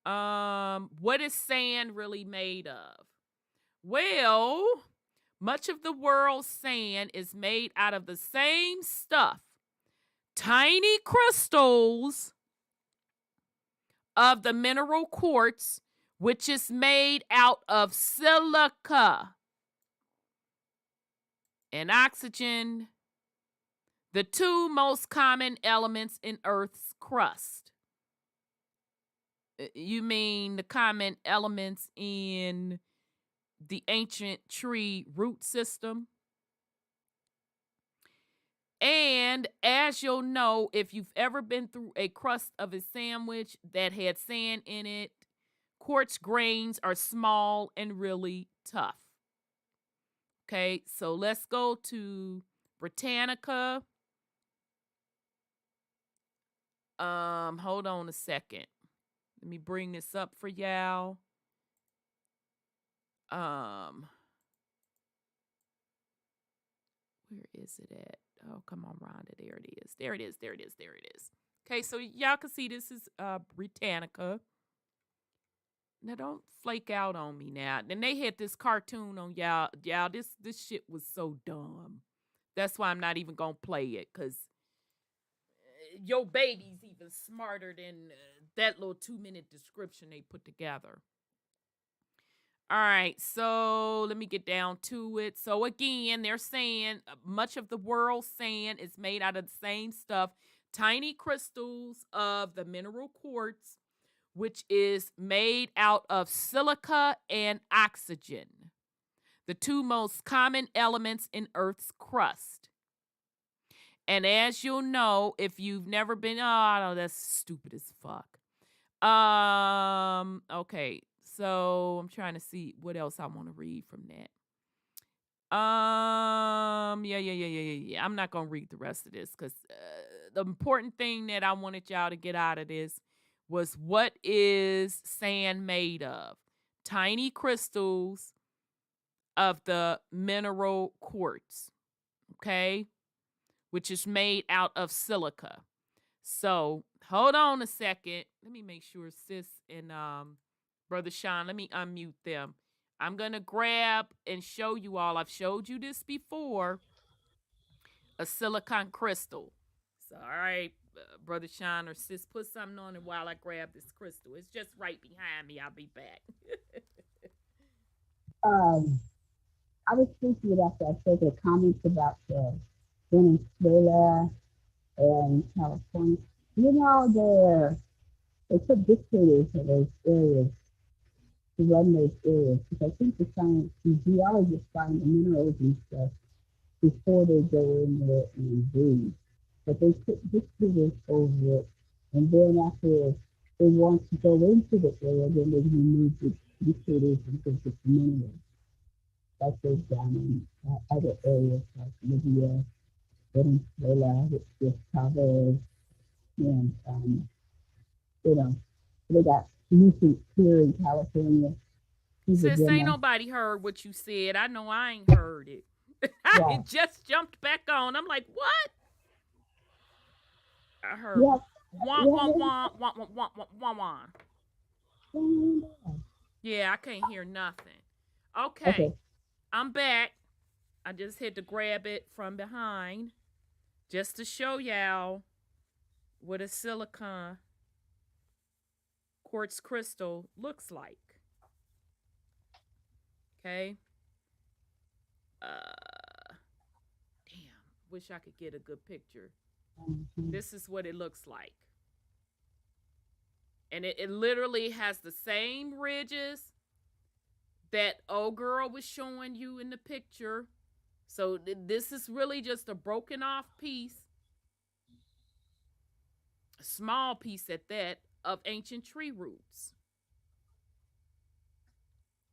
what is sand really made of? Well, much of the world's sand is made out of the same stuff. Tiny crystals of the mineral quartz, which is made out of silica and oxygen, the two most common elements in Earth's crust. You mean the common elements in the ancient tree root system? And as you'll know, if you've ever been through a crust of a sandwich that had sand in it, quartz grains are small and really tough. Okay, so let's go to Britannica. Hold on a second. Let me bring this up for y'all. Where is it at? Oh, come on, Rhonda. There it is. There it is. There it is. There it is. Okay, so y'all can see this is Britannica. Now don't flake out on me now. Then they had this cartoon on y'all. This shit was so dumb. That's why I'm not even gonna play it, because your baby's even smarter than that little 2-minute description they put together. All right, so let me get down to it. So again, they're saying much of the world's sand is made out of the same stuff. Tiny crystals of the mineral quartz, which is made out of silica and oxygen, the two most common elements in Earth's crust. And as you'll know, if you've never been, oh, no, that's stupid as fuck. Okay, so I'm trying to see what else I want to read from that. Yeah. I'm not gonna read the rest of this, because the important thing that I wanted y'all to get out of this was, what is sand made of? Tiny crystals of the mineral quartz, okay, which is made out of silica. So hold on a second. Let me make sure Sis and Brother Sean, let me unmute them. I'm going to grab and show you all. I've showed you this before. A silicon crystal. So, all right, Brother Sean or Sis, put something on it while I grab this crystal. It's just right behind me. I'll be back. I was thinking after I said the comments about Venezuela and California. You know, they put dictators in those areas to run those areas, because I think the geologists find the minerals and stuff before they go in there and breathe. But they put dictators over it, and then after they want to go into the area, then they remove the dictators and go get the minerals. Like they've done in other areas like Libya, Venezuela, with Chavez, and they got nuisance here in California. Sis, ain't nobody heard what you said. I know I ain't heard it. I just jumped back on. I'm like, what? I heard wah. Yeah, I can't hear nothing. Okay. I'm back. I just had to grab it from behind just to show y'all what a silicon quartz crystal looks like. Okay. Damn. Wish I could get a good picture. This is what it looks like. And it literally has the same ridges that old girl was showing you in the picture. So this is really just a broken off piece, a small piece at that, of ancient tree roots.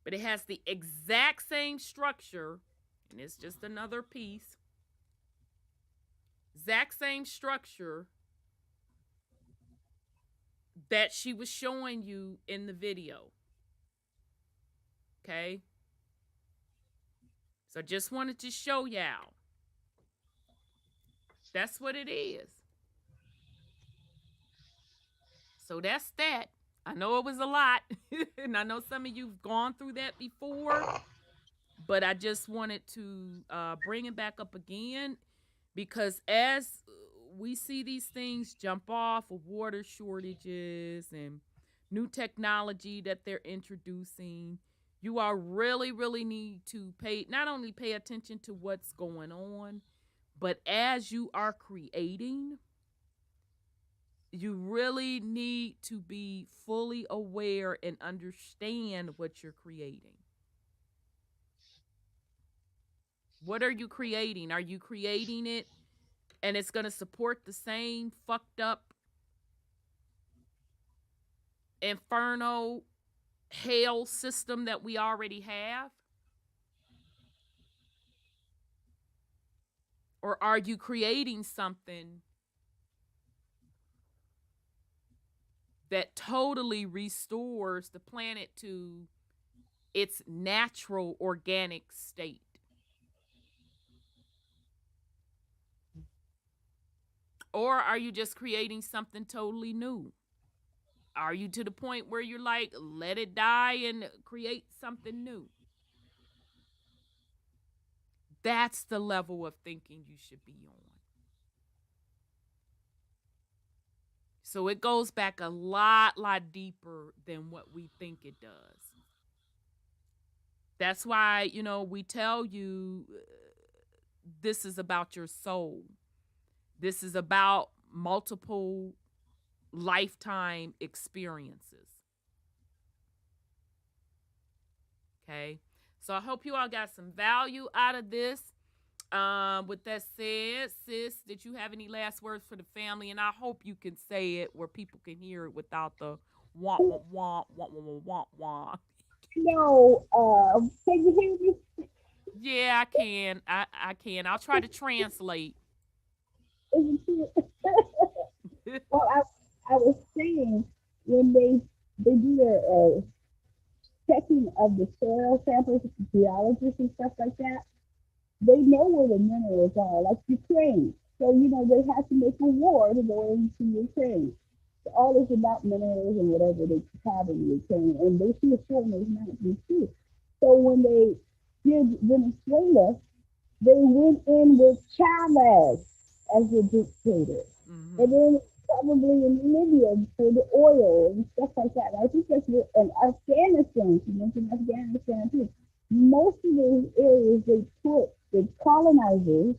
But it has the exact same structure, and it's just another piece. Exact same structure that she was showing you in the video. Okay? So I just wanted to show y'all. That's what it is. So that's that. I know it was a lot, and I know some of you've gone through that before, but I just wanted to bring it back up again, because as we see these things jump off of water shortages and new technology that they're introducing, you all really, really need to not only pay attention to what's going on, but as you are creating, you really need to be fully aware and understand what you're creating. What are you creating? Are you creating it and it's going to support the same fucked up inferno hell system that we already have? Or are you creating something that totally restores the planet to its natural organic state? Or are you just creating something totally new? Are you to the point where you're like, let it die and create something new? That's the level of thinking you should be on. So it goes back a lot deeper than what we think it does. That's why, we tell you this is about your soul. This is about multiple lifetime experiences. Okay? So I hope you all got some value out of this. With that said, sis, did you have any last words for the family? And I hope you can say it where people can hear it without the wah wah wah wah wah wah wah. No, can you hear me? Yeah, I can. I can. I'll try to translate. Well, I was saying when they do their checking of the soil samples, geologists and stuff like that, they know where the minerals are, like Ukraine. So, they have to make a war to go into Ukraine. So all this about minerals and whatever they have in Ukraine, and they see a certain amount to be true. So when they did Venezuela, they went in with Chavez as the dictator. Mm-hmm. And then probably in Libya for the oil and stuff like that. I think that's what, and Afghanistan, you mentioned Afghanistan too. Most of those areas the colonizers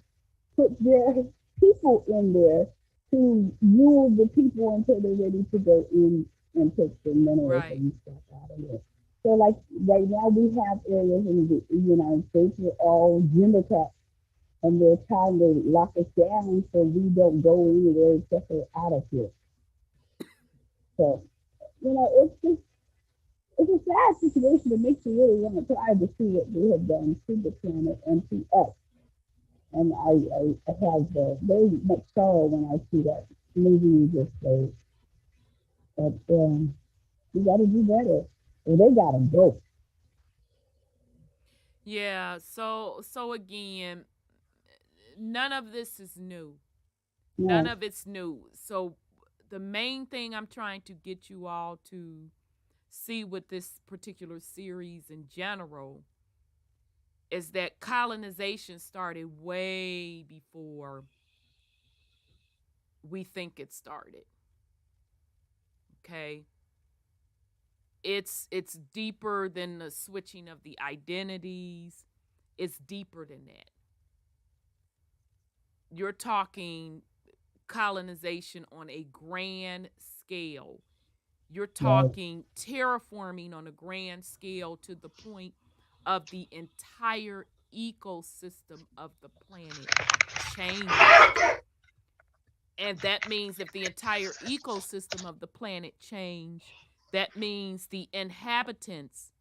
put their people in there to rule the people until they're ready to go in and take the minerals and stuff out of it. So like right now we have areas in the United States where all Democrats, and they're trying to lock us down so we don't go anywhere except for out of here. So, it's a sad situation. It makes you really want to try to see what they have done to the planet and to us. And I have very much sorrow when I see that movie you just played. But we got to do better. Well, they got to go. Yeah. So again, none of this is new. None of it's new. So the main thing I'm trying to get you all to see with this particular series in general is that colonization started way before we think it started. Okay? it's deeper than the switching of the identities. It's deeper than that. You're talking colonization on a grand scale. You're talking terraforming on a grand scale to the point of the entire ecosystem of the planet changed. And that means if the entire ecosystem of the planet changed, that means the inhabitants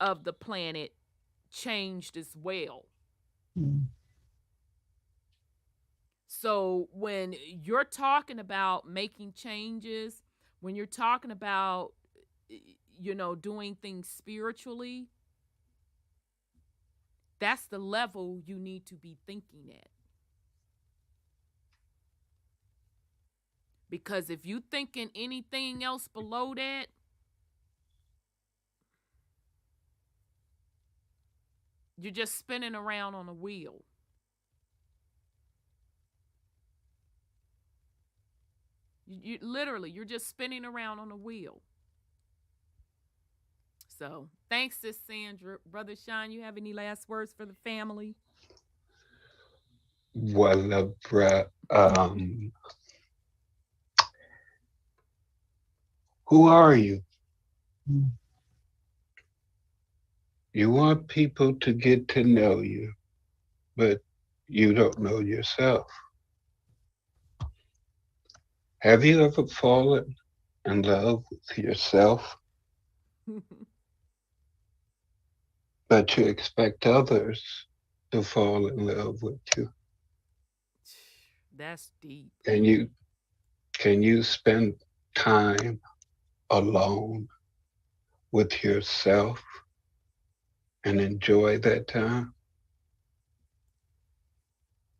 of the planet changed as well. So when you're talking about making changes, when you're talking about, doing things spiritually, that's the level you need to be thinking at. Because if you thinking anything else below that, you're just spinning around on a wheel. You literally, you're just spinning around on a wheel. So thanks, Sis Sandra. Brother Sean, you have any last words for the family? Well, who are you? You want people to get to know you, but you don't know yourself. Have you ever fallen in love with yourself, but you expect others to fall in love with you? That's deep. Can you spend time alone with yourself and enjoy that time?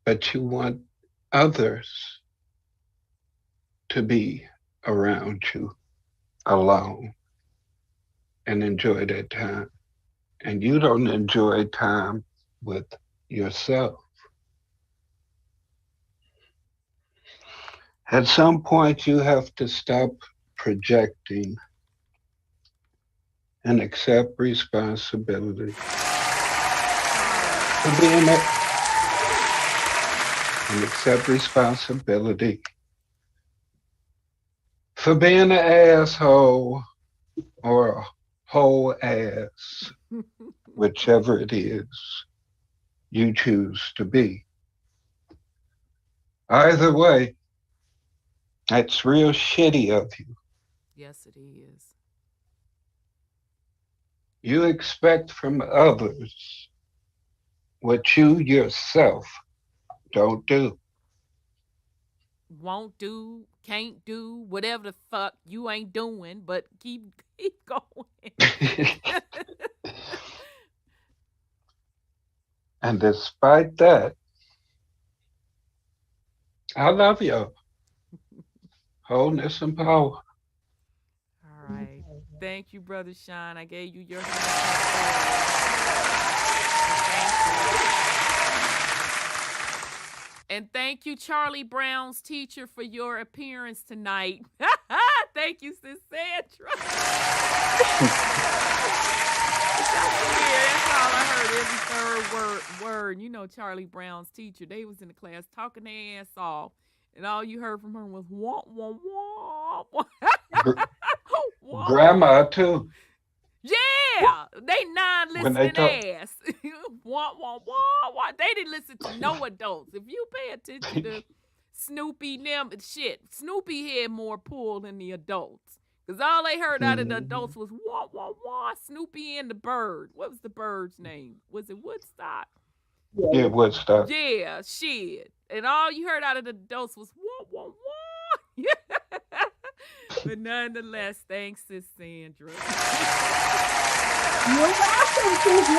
But you want others to be around you alone and enjoy that time. And you don't enjoy time with yourself. At some point, you have to stop projecting and accept responsibility for being and accept responsibility for being an asshole or a whole ass, whichever it is you choose to be. Either way, that's real shitty of you. Yes, it is. You expect from others what you yourself don't do. Won't do, can't do, whatever the fuck you ain't doing, but keep going. And despite that, I love you. Wholeness and power. All right. Thank you, Brother Sean. I gave you your and thank you, Charlie Brown's teacher, for your appearance tonight. Thank you, Sis Sandra. That's all I heard, every third word. You know, Charlie Brown's teacher, they was in the class talking their ass off. And all you heard from her was wah, wah, wah. Grandma, too. Yeah, they non-listening ass. Wah, wah, wah, wah. They didn't listen to no adults. If you pay attention to Snoopy, them shit, Snoopy had more pull than the adults. Because all they heard out of the adults was wah, wah, wah, Snoopy and the bird. What was the bird's name? Was it Woodstock? Yeah, Woodstock. Yeah, shit. And all you heard out of the adults was wah, wah, wah. But nonetheless, thanks, Sis Sandra. You're welcome, Sis.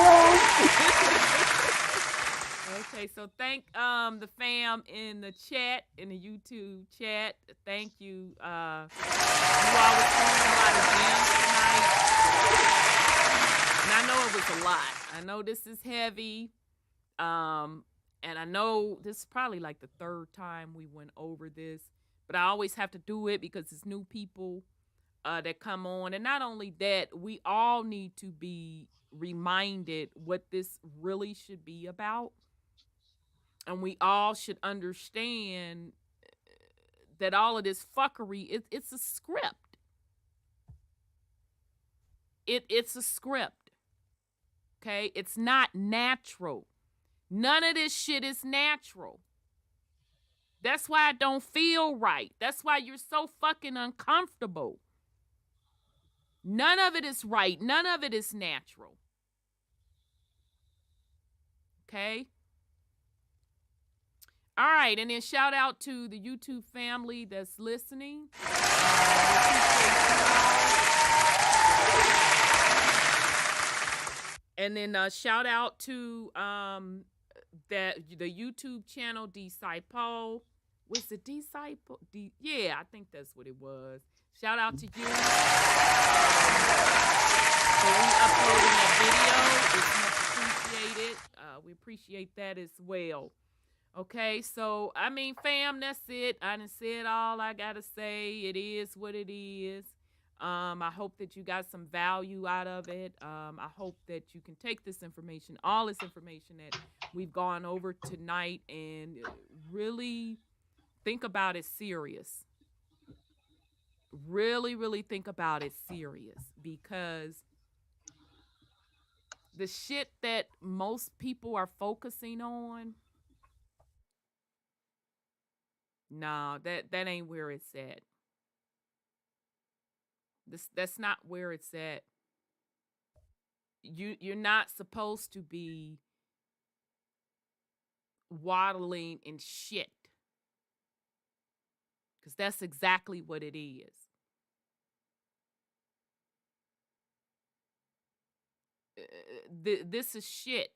Okay, so thank the fam in the chat, in the YouTube chat. Thank you. You all was pulling a lot of gems tonight. And I know it was a lot. I know this is heavy. And I know this is probably like the third time we went over this, but I always have to do it because it's new people. that come on. And not only that, we all need to be reminded what this really should be about. And we all should understand that all of this fuckery, it's a script. It's a script. Okay? It's not natural. None of this shit is natural. That's why I don't feel right. That's why you're so fucking uncomfortable. None of it is right. None of it is natural. Okay? All right, and then shout out to the YouTube family that's listening. And then shout out to the YouTube channel Disciple. Was it Disciple? Yeah, I think that's what it was. Shout out to you for re-uploading that video. It's much appreciated. We appreciate that as well. Okay, so, I mean, fam, that's it. I done said all I got to say. It is what it is. I hope that you got some value out of it. I hope that you can take this information, all this information that we've gone over tonight, and really think about it serious. Really, really think about it serious, because the shit that most people are focusing on, no, that ain't where it's at. That's not where it's at. You're not supposed to be waddling in shit, because that's exactly what it is. This is shit.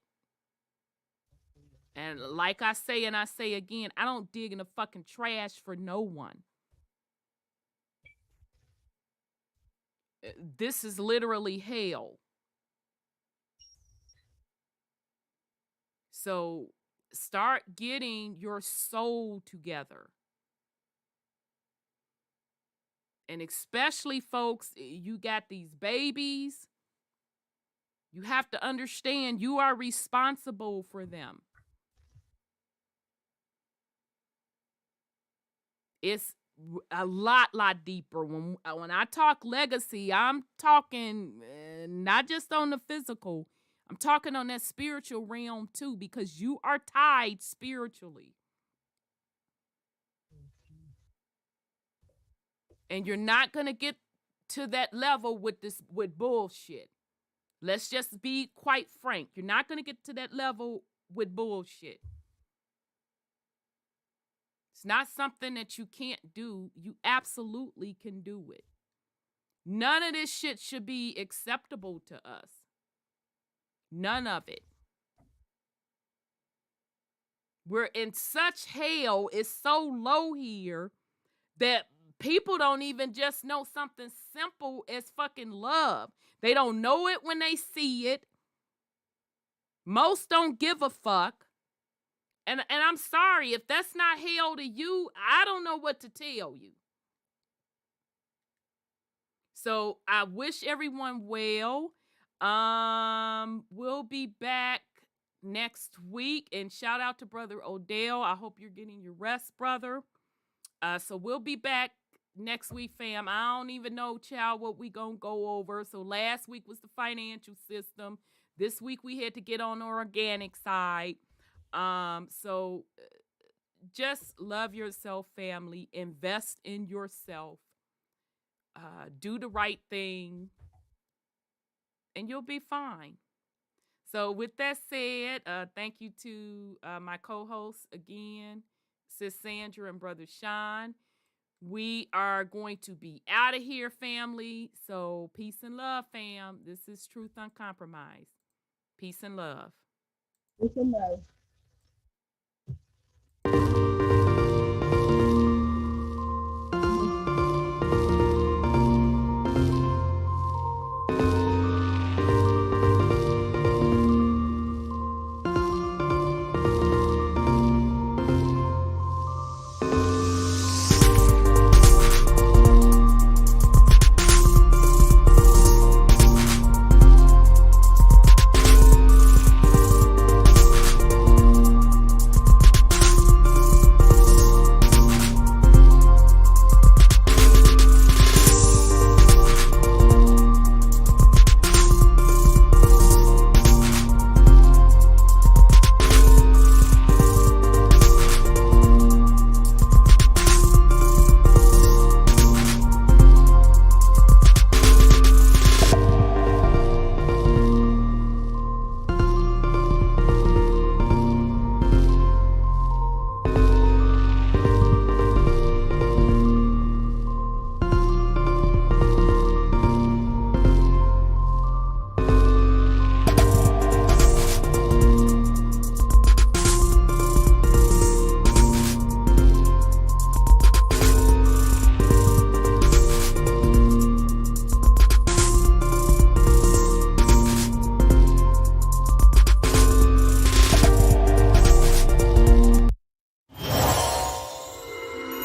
And like I say, and I say again, I don't dig in the fucking trash for no one. This is literally hell. So start getting your soul together. And especially, folks, you got these babies. You have to understand you are responsible for them. It's a lot deeper. When I talk legacy, I'm talking not just on the physical. I'm talking on that spiritual realm too, because you are tied spiritually. And you're not going to get to that level with bullshit. Let's just be quite frank. You're not going to get to that level with bullshit. It's not something that you can't do. You absolutely can do it. None of this shit should be acceptable to us. None of it. We're in such hell. It's so low here that people don't even just know something simple as fucking love. They don't know it when they see it. Most don't give a fuck. And I'm sorry, if that's not hell to you, I don't know what to tell you. So I wish everyone well. We'll be back next week. And shout out to Brother Odel. I hope you're getting your rest, brother. So we'll be back next week, fam. I don't even know, child, what we gonna go over. So last week was the financial system. This week we had to get on the organic side. So just love yourself, family. Invest in yourself. Do the right thing, and you'll be fine. So with that said, thank you to my co-hosts again, Sis Sandra and Brother Sean. We are going to be out of here, family. So peace and love, fam. This is Truth Uncompromised. Peace and love. Peace and love.